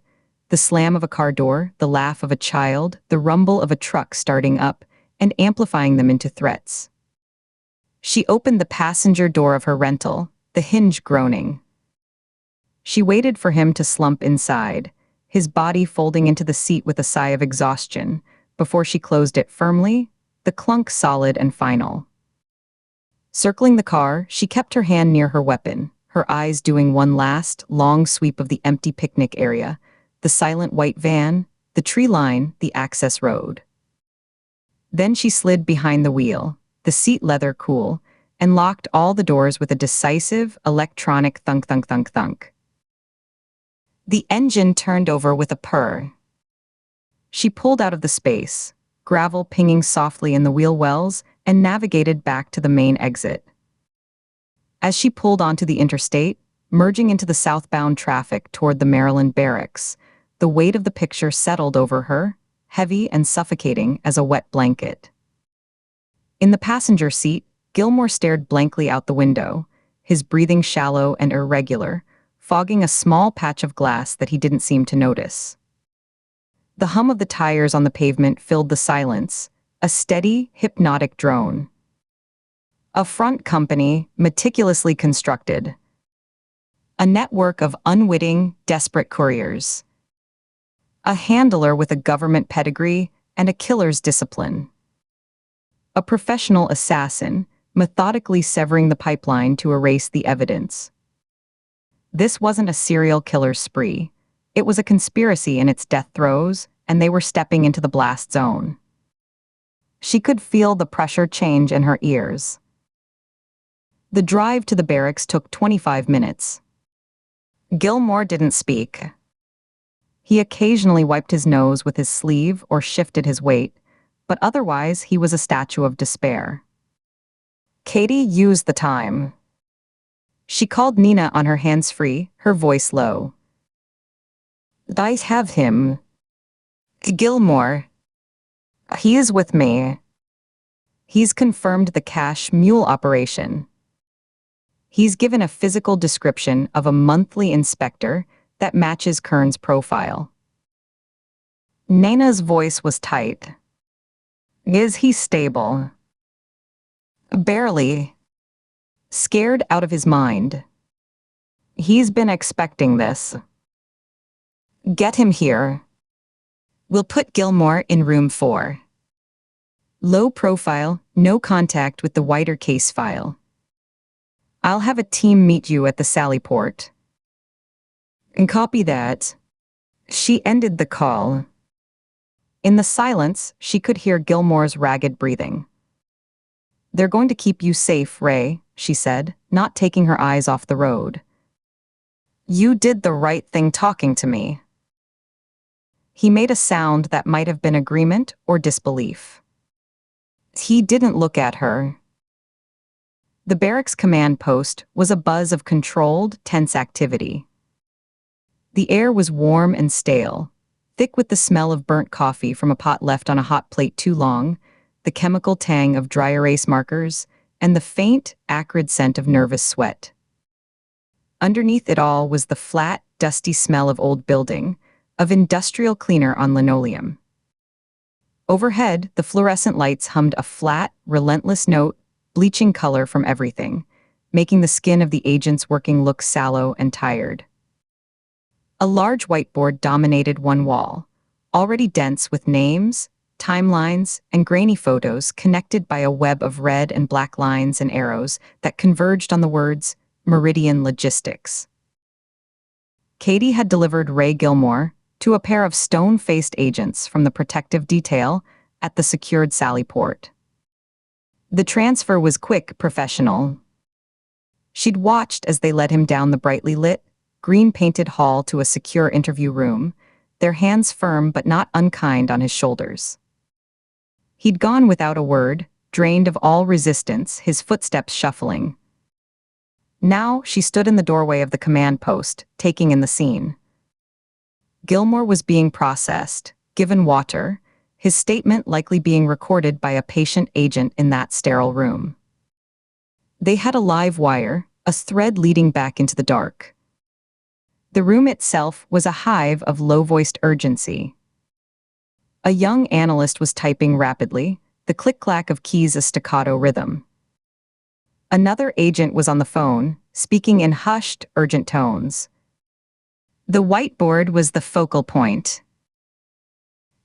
B: the slam of a car door, the laugh of a child, the rumble of a truck starting up, and amplifying them into threats. She opened the passenger door of her rental, the hinge groaning. She waited for him to slump inside, his body folding into the seat with a sigh of exhaustion, before she closed it firmly, the clunk solid and final. Circling the car, she kept her hand near her weapon, her eyes doing one last, long sweep of the empty picnic area, the silent white van, the tree line, the access road. Then she slid behind the wheel, the seat leather cool, and locked all the doors with a decisive, electronic thunk thunk thunk thunk. The engine turned over with a purr. She pulled out of the space, gravel pinging softly in the wheel wells, and navigated back to the main exit. As she pulled onto the interstate, merging into the southbound traffic toward the Maryland barracks, the weight of the picture settled over her, heavy and suffocating as a wet blanket. In the passenger seat, Gilmore stared blankly out the window, his breathing shallow and irregular, fogging a small patch of glass that he didn't seem to notice. The hum of the tires on the pavement filled the silence, a steady, hypnotic drone. A front company, meticulously constructed. A network of unwitting, desperate couriers. A handler with a government pedigree and a killer's discipline. A professional assassin, methodically severing the pipeline to erase the evidence. This wasn't a serial killer's spree. It was a conspiracy in its death throes, and they were stepping into the blast zone. She could feel the pressure change in her ears. The drive to the barracks took 25 minutes. Gilmore didn't speak. He occasionally wiped his nose with his sleeve or shifted his weight, but otherwise he was a statue of despair. Katie used the time. She called Nina on her hands-free, her voice low. I have him. Gilmore. He is with me. He's confirmed the cash mule operation. He's given a physical description of a monthly inspector that matches Kern's profile. Nina's voice was tight. Is he stable? Barely. Scared out of his mind. He's been expecting this. Get him here. We'll put Gilmore in room 4. Low profile, no contact with the wider case file. I'll have a team meet you at the Sallyport. And copy that. She ended the call. In the silence, she could hear Gilmore's ragged breathing. They're going to keep you safe, Ray, she said, not taking her eyes off the road. You did the right thing talking to me. He made a sound that might have been agreement or disbelief. He didn't look at her. The barracks command post was a buzz of controlled, tense activity. The air was warm and stale, thick with the smell of burnt coffee from a pot left on a hot plate too long, the chemical tang of dry erase markers, and the faint, acrid scent of nervous sweat. Underneath it all was the flat, dusty smell of old building, of industrial cleaner on linoleum. Overhead, the fluorescent lights hummed a flat, relentless note, bleaching color from everything, making the skin of the agents working look sallow and tired. A large whiteboard dominated one wall, already dense with names, timelines, and grainy photos connected by a web of red and black lines and arrows that converged on the words Meridian Logistics. Katie had delivered Ray Gilmore to a pair of stone-faced agents from the protective detail at the secured Sallyport. The transfer was quick, professional. She'd watched as they led him down the brightly lit, green-painted hall to a secure interview room, their hands firm but not unkind on his shoulders. He'd gone without a word, drained of all resistance, his footsteps shuffling. Now she stood in the doorway of the command post, taking in the scene. Gilmore was being processed, given water, his statement likely being recorded by a patient agent in that sterile room. They had a live wire, a thread leading back into the dark. The room itself was a hive of low-voiced urgency. A young analyst was typing rapidly, the click-clack of keys a staccato rhythm. Another agent was on the phone, speaking in hushed, urgent tones. The whiteboard was the focal point.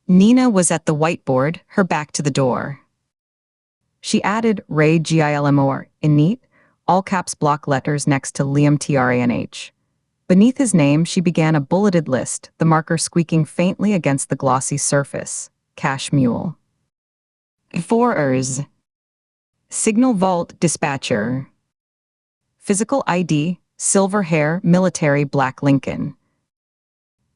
B: Nina was at the whiteboard, her back to the door. She added Ray Gilmore in neat, all-caps block letters next to Liam Tranch. Beneath his name, she began a bulleted list, the marker squeaking faintly against the glossy surface. Cash Mule. 4ers. Signal Vault Dispatcher. Physical ID, silver hair, military black Lincoln.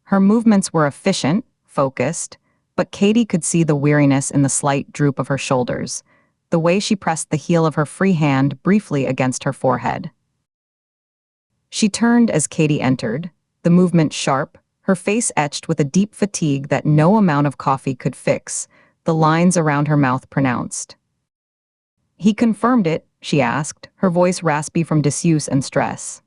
B: Her movements were efficient, focused, but Katie could see the weariness in the slight droop of her shoulders, the way she pressed the heel of her free hand briefly against her forehead. She turned as Katie entered, the movement sharp, her face etched with a deep fatigue that no amount of coffee could fix, the lines around her mouth pronounced. He confirmed it, she asked, her voice raspy from disuse and stress.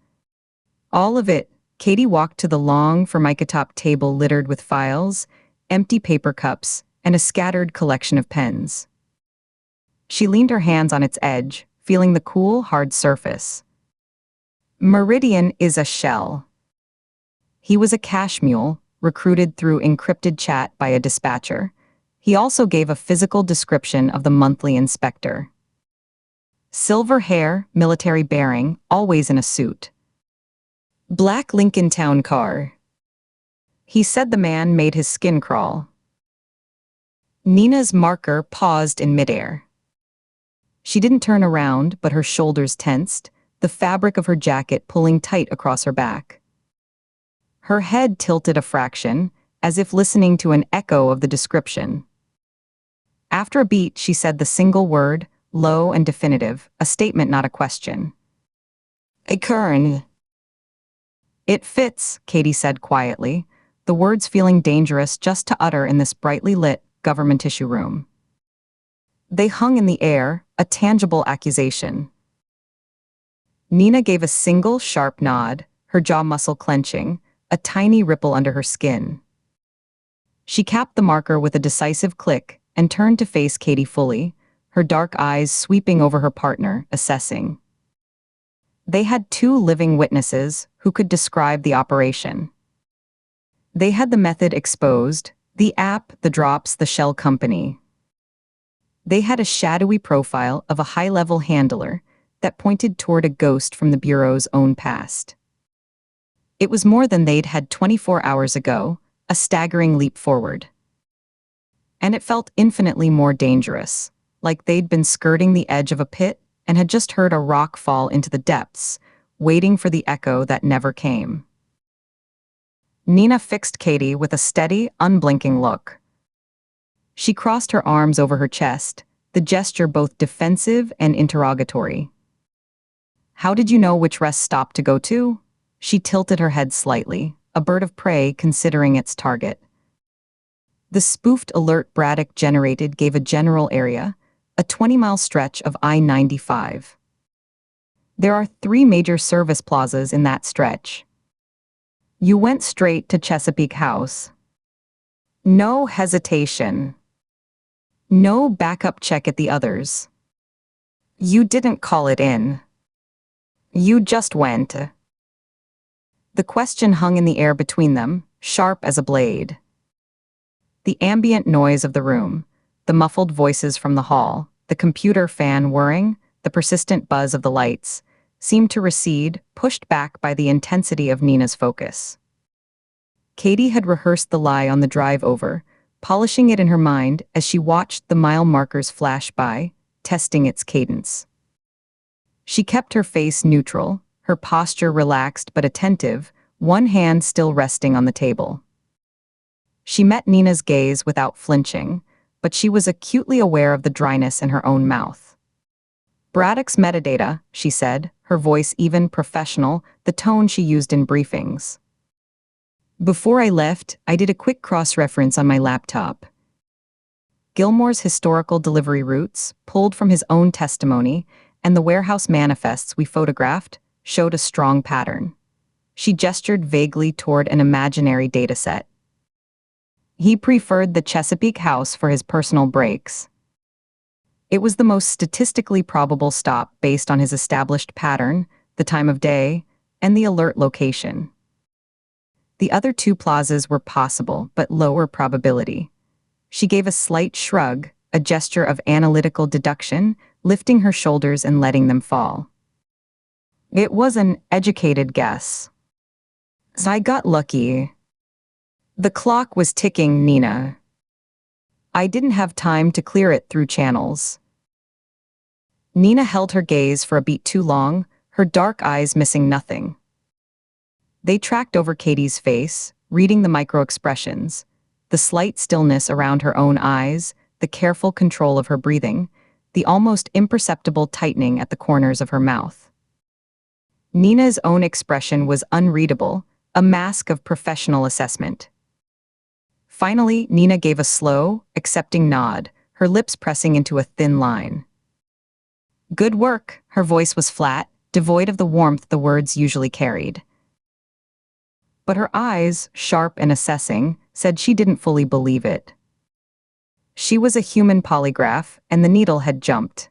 B: All of it. Katie walked to the long, formica-topped table littered with files, empty paper cups, and a scattered collection of pens. She leaned her hands on its edge, feeling the cool, hard surface. Meridian is a shell. He was a cash mule, recruited through encrypted chat by a dispatcher. He also gave a physical description of the monthly inspector. Silver hair, military bearing, always in a suit. Black Lincoln Town car. He said the man made his skin crawl. Nina's marker paused in midair. She didn't turn around, but her shoulders tensed, the fabric of her jacket pulling tight across her back. Her head tilted a fraction, as if listening to an echo of the description. After a beat, she said the single word, low and definitive, a statement, not a question. A Kern. It fits, Katie said quietly, the words feeling dangerous just to utter in this brightly lit, government issue room. They hung in the air, a tangible accusation. Nina gave a single sharp nod, her jaw muscle clenching, a tiny ripple under her skin. She capped the marker with a decisive click and turned to face Katie fully, her dark eyes sweeping over her partner, assessing. They had two living witnesses who could describe the operation. They had the method exposed, the app, the drops, the shell company. They had a shadowy profile of a high-level handler that pointed toward a ghost from the Bureau's own past. It was more than they'd had 24 hours ago, a staggering leap forward. And it felt infinitely more dangerous, like they'd been skirting the edge of a pit and had just heard a rock fall into the depths, waiting for the echo that never came. Nina fixed Katie with a steady, unblinking look. She crossed her arms over her chest, the gesture both defensive and interrogatory. "How did you know which rest stop to go to?" She tilted her head slightly, a bird of prey considering its target. The spoofed alert Braddock generated gave a general area, a 20-mile stretch of I-95. There are 3 major service plazas in that stretch. You went straight to Chesapeake House. No hesitation. No backup check at the others. You didn't call it in. You just went. The question hung in the air between them, sharp as a blade. The ambient noise of the room, the muffled voices from the hall, the computer fan whirring, the persistent buzz of the lights, seemed to recede, pushed back by the intensity of Nina's focus. Katie had rehearsed the lie on the drive over, polishing it in her mind as she watched the mile markers flash by, testing its cadence. She kept her face neutral, her posture relaxed but attentive, one hand still resting on the table. She met Nina's gaze without flinching, but she was acutely aware of the dryness in her own mouth. "Braddock's metadata," she said, her voice even professional, the tone she used in briefings. "Before I left, I did a quick cross-reference on my laptop. Gilmore's historical delivery routes, pulled from his own testimony, and the warehouse manifests we photographed, showed a strong pattern." She gestured vaguely toward an imaginary dataset. "He preferred the Chesapeake House for his personal breaks. It was the most statistically probable stop based on his established pattern, the time of day, and the alert location. The other 2 plazas were possible, but lower probability." She gave a slight shrug, a gesture of analytical deduction, lifting her shoulders and letting them fall. "It was an educated guess. I got lucky. The clock was ticking, Nina. I didn't have time to clear it through channels." Nina held her gaze for a beat too long, her dark eyes missing nothing. They tracked over Katie's face, reading the micro-expressions, the slight stillness around her own eyes, the careful control of her breathing, the almost imperceptible tightening at the corners of her mouth. Nina's own expression was unreadable, a mask of professional assessment. Finally, Nina gave a slow, accepting nod, her lips pressing into a thin line. "Good work," her voice was flat, devoid of the warmth the words usually carried. But her eyes, sharp and assessing, said she didn't fully believe it. She was a human polygraph, and the needle had jumped.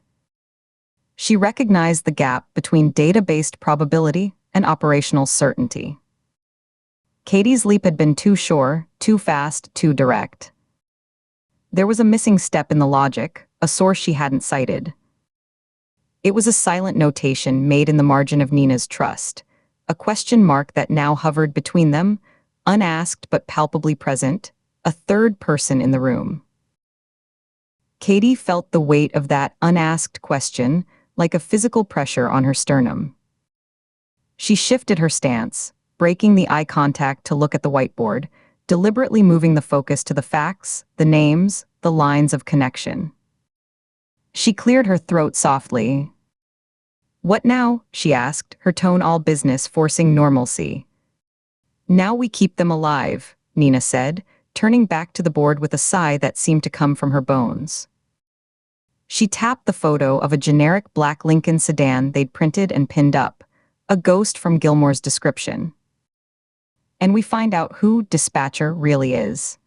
B: She recognized the gap between data-based probability and operational certainty. Katie's leap had been too sure, too fast, too direct. There was a missing step in the logic, a source she hadn't cited. It was a silent notation made in the margin of Nina's trust, a question mark that now hovered between them, unasked but palpably present, a third person in the room. Katie felt the weight of that unasked question like a physical pressure on her sternum. She shifted her stance, breaking the eye contact to look at the whiteboard, deliberately moving the focus to the facts, the names, the lines of connection. She cleared her throat softly. "What now?" she asked, her tone all business, forcing normalcy. "Now we keep them alive," Nina said, turning back to the board with a sigh that seemed to come from her bones. She tapped the photo of a generic black Lincoln sedan they'd printed and pinned up, a ghost from Gilmore's description. "And we find out who Dispatcher really is.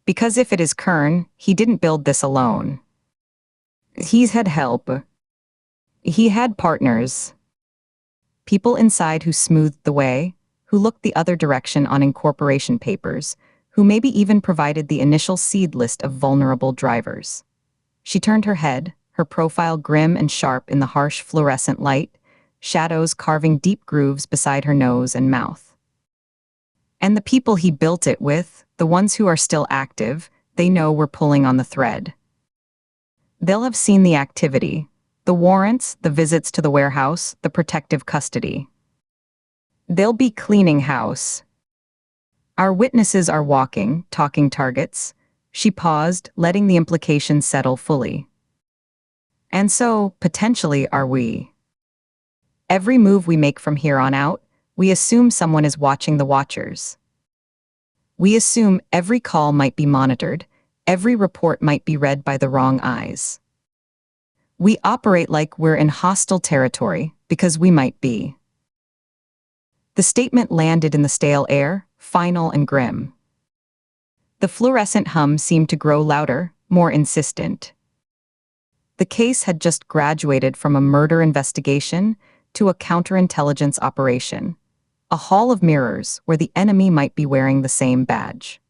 B: Because if it is Kern, he didn't build this alone. He's had help. He had partners. People inside who smoothed the way, who looked the other direction on incorporation papers, who maybe even provided the initial seed list of vulnerable drivers. She turned her head, her profile grim and sharp in the harsh fluorescent light, shadows carving deep grooves beside her nose and mouth. And the people he built it with, the ones who are still active, they know we're pulling on the thread. They'll have seen the activity, the warrants, the visits to the warehouse, the protective custody. They'll be cleaning house. Our witnesses are walking, talking targets. She paused, letting the implications settle fully. And so, potentially, are we. Every move we make from here on out, we assume someone is watching the watchers. We assume every call might be monitored, every report might be read by the wrong eyes. We operate like we're in hostile territory, because we might be. The statement landed in the stale air, final and grim. The fluorescent hum seemed to grow louder, more insistent. The case had just graduated from a murder investigation to a counterintelligence operation, a hall of mirrors where the enemy might be wearing the same badge.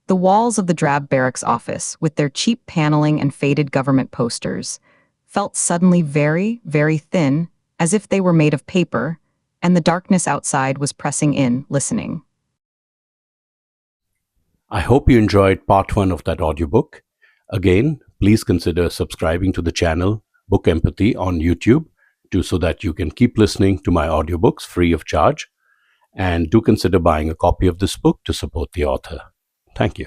B: The walls of the drab barracks office, with their cheap paneling and faded government posters, felt suddenly very, very thin, as if they were made of paper, and the darkness outside was pressing in, listening.
A: I hope you enjoyed part one of that audiobook. Again, please consider subscribing to the channel Book Empathy on YouTube so that you can keep listening to my audiobooks free of charge. And do consider buying a copy of this book to support the author. Thank you.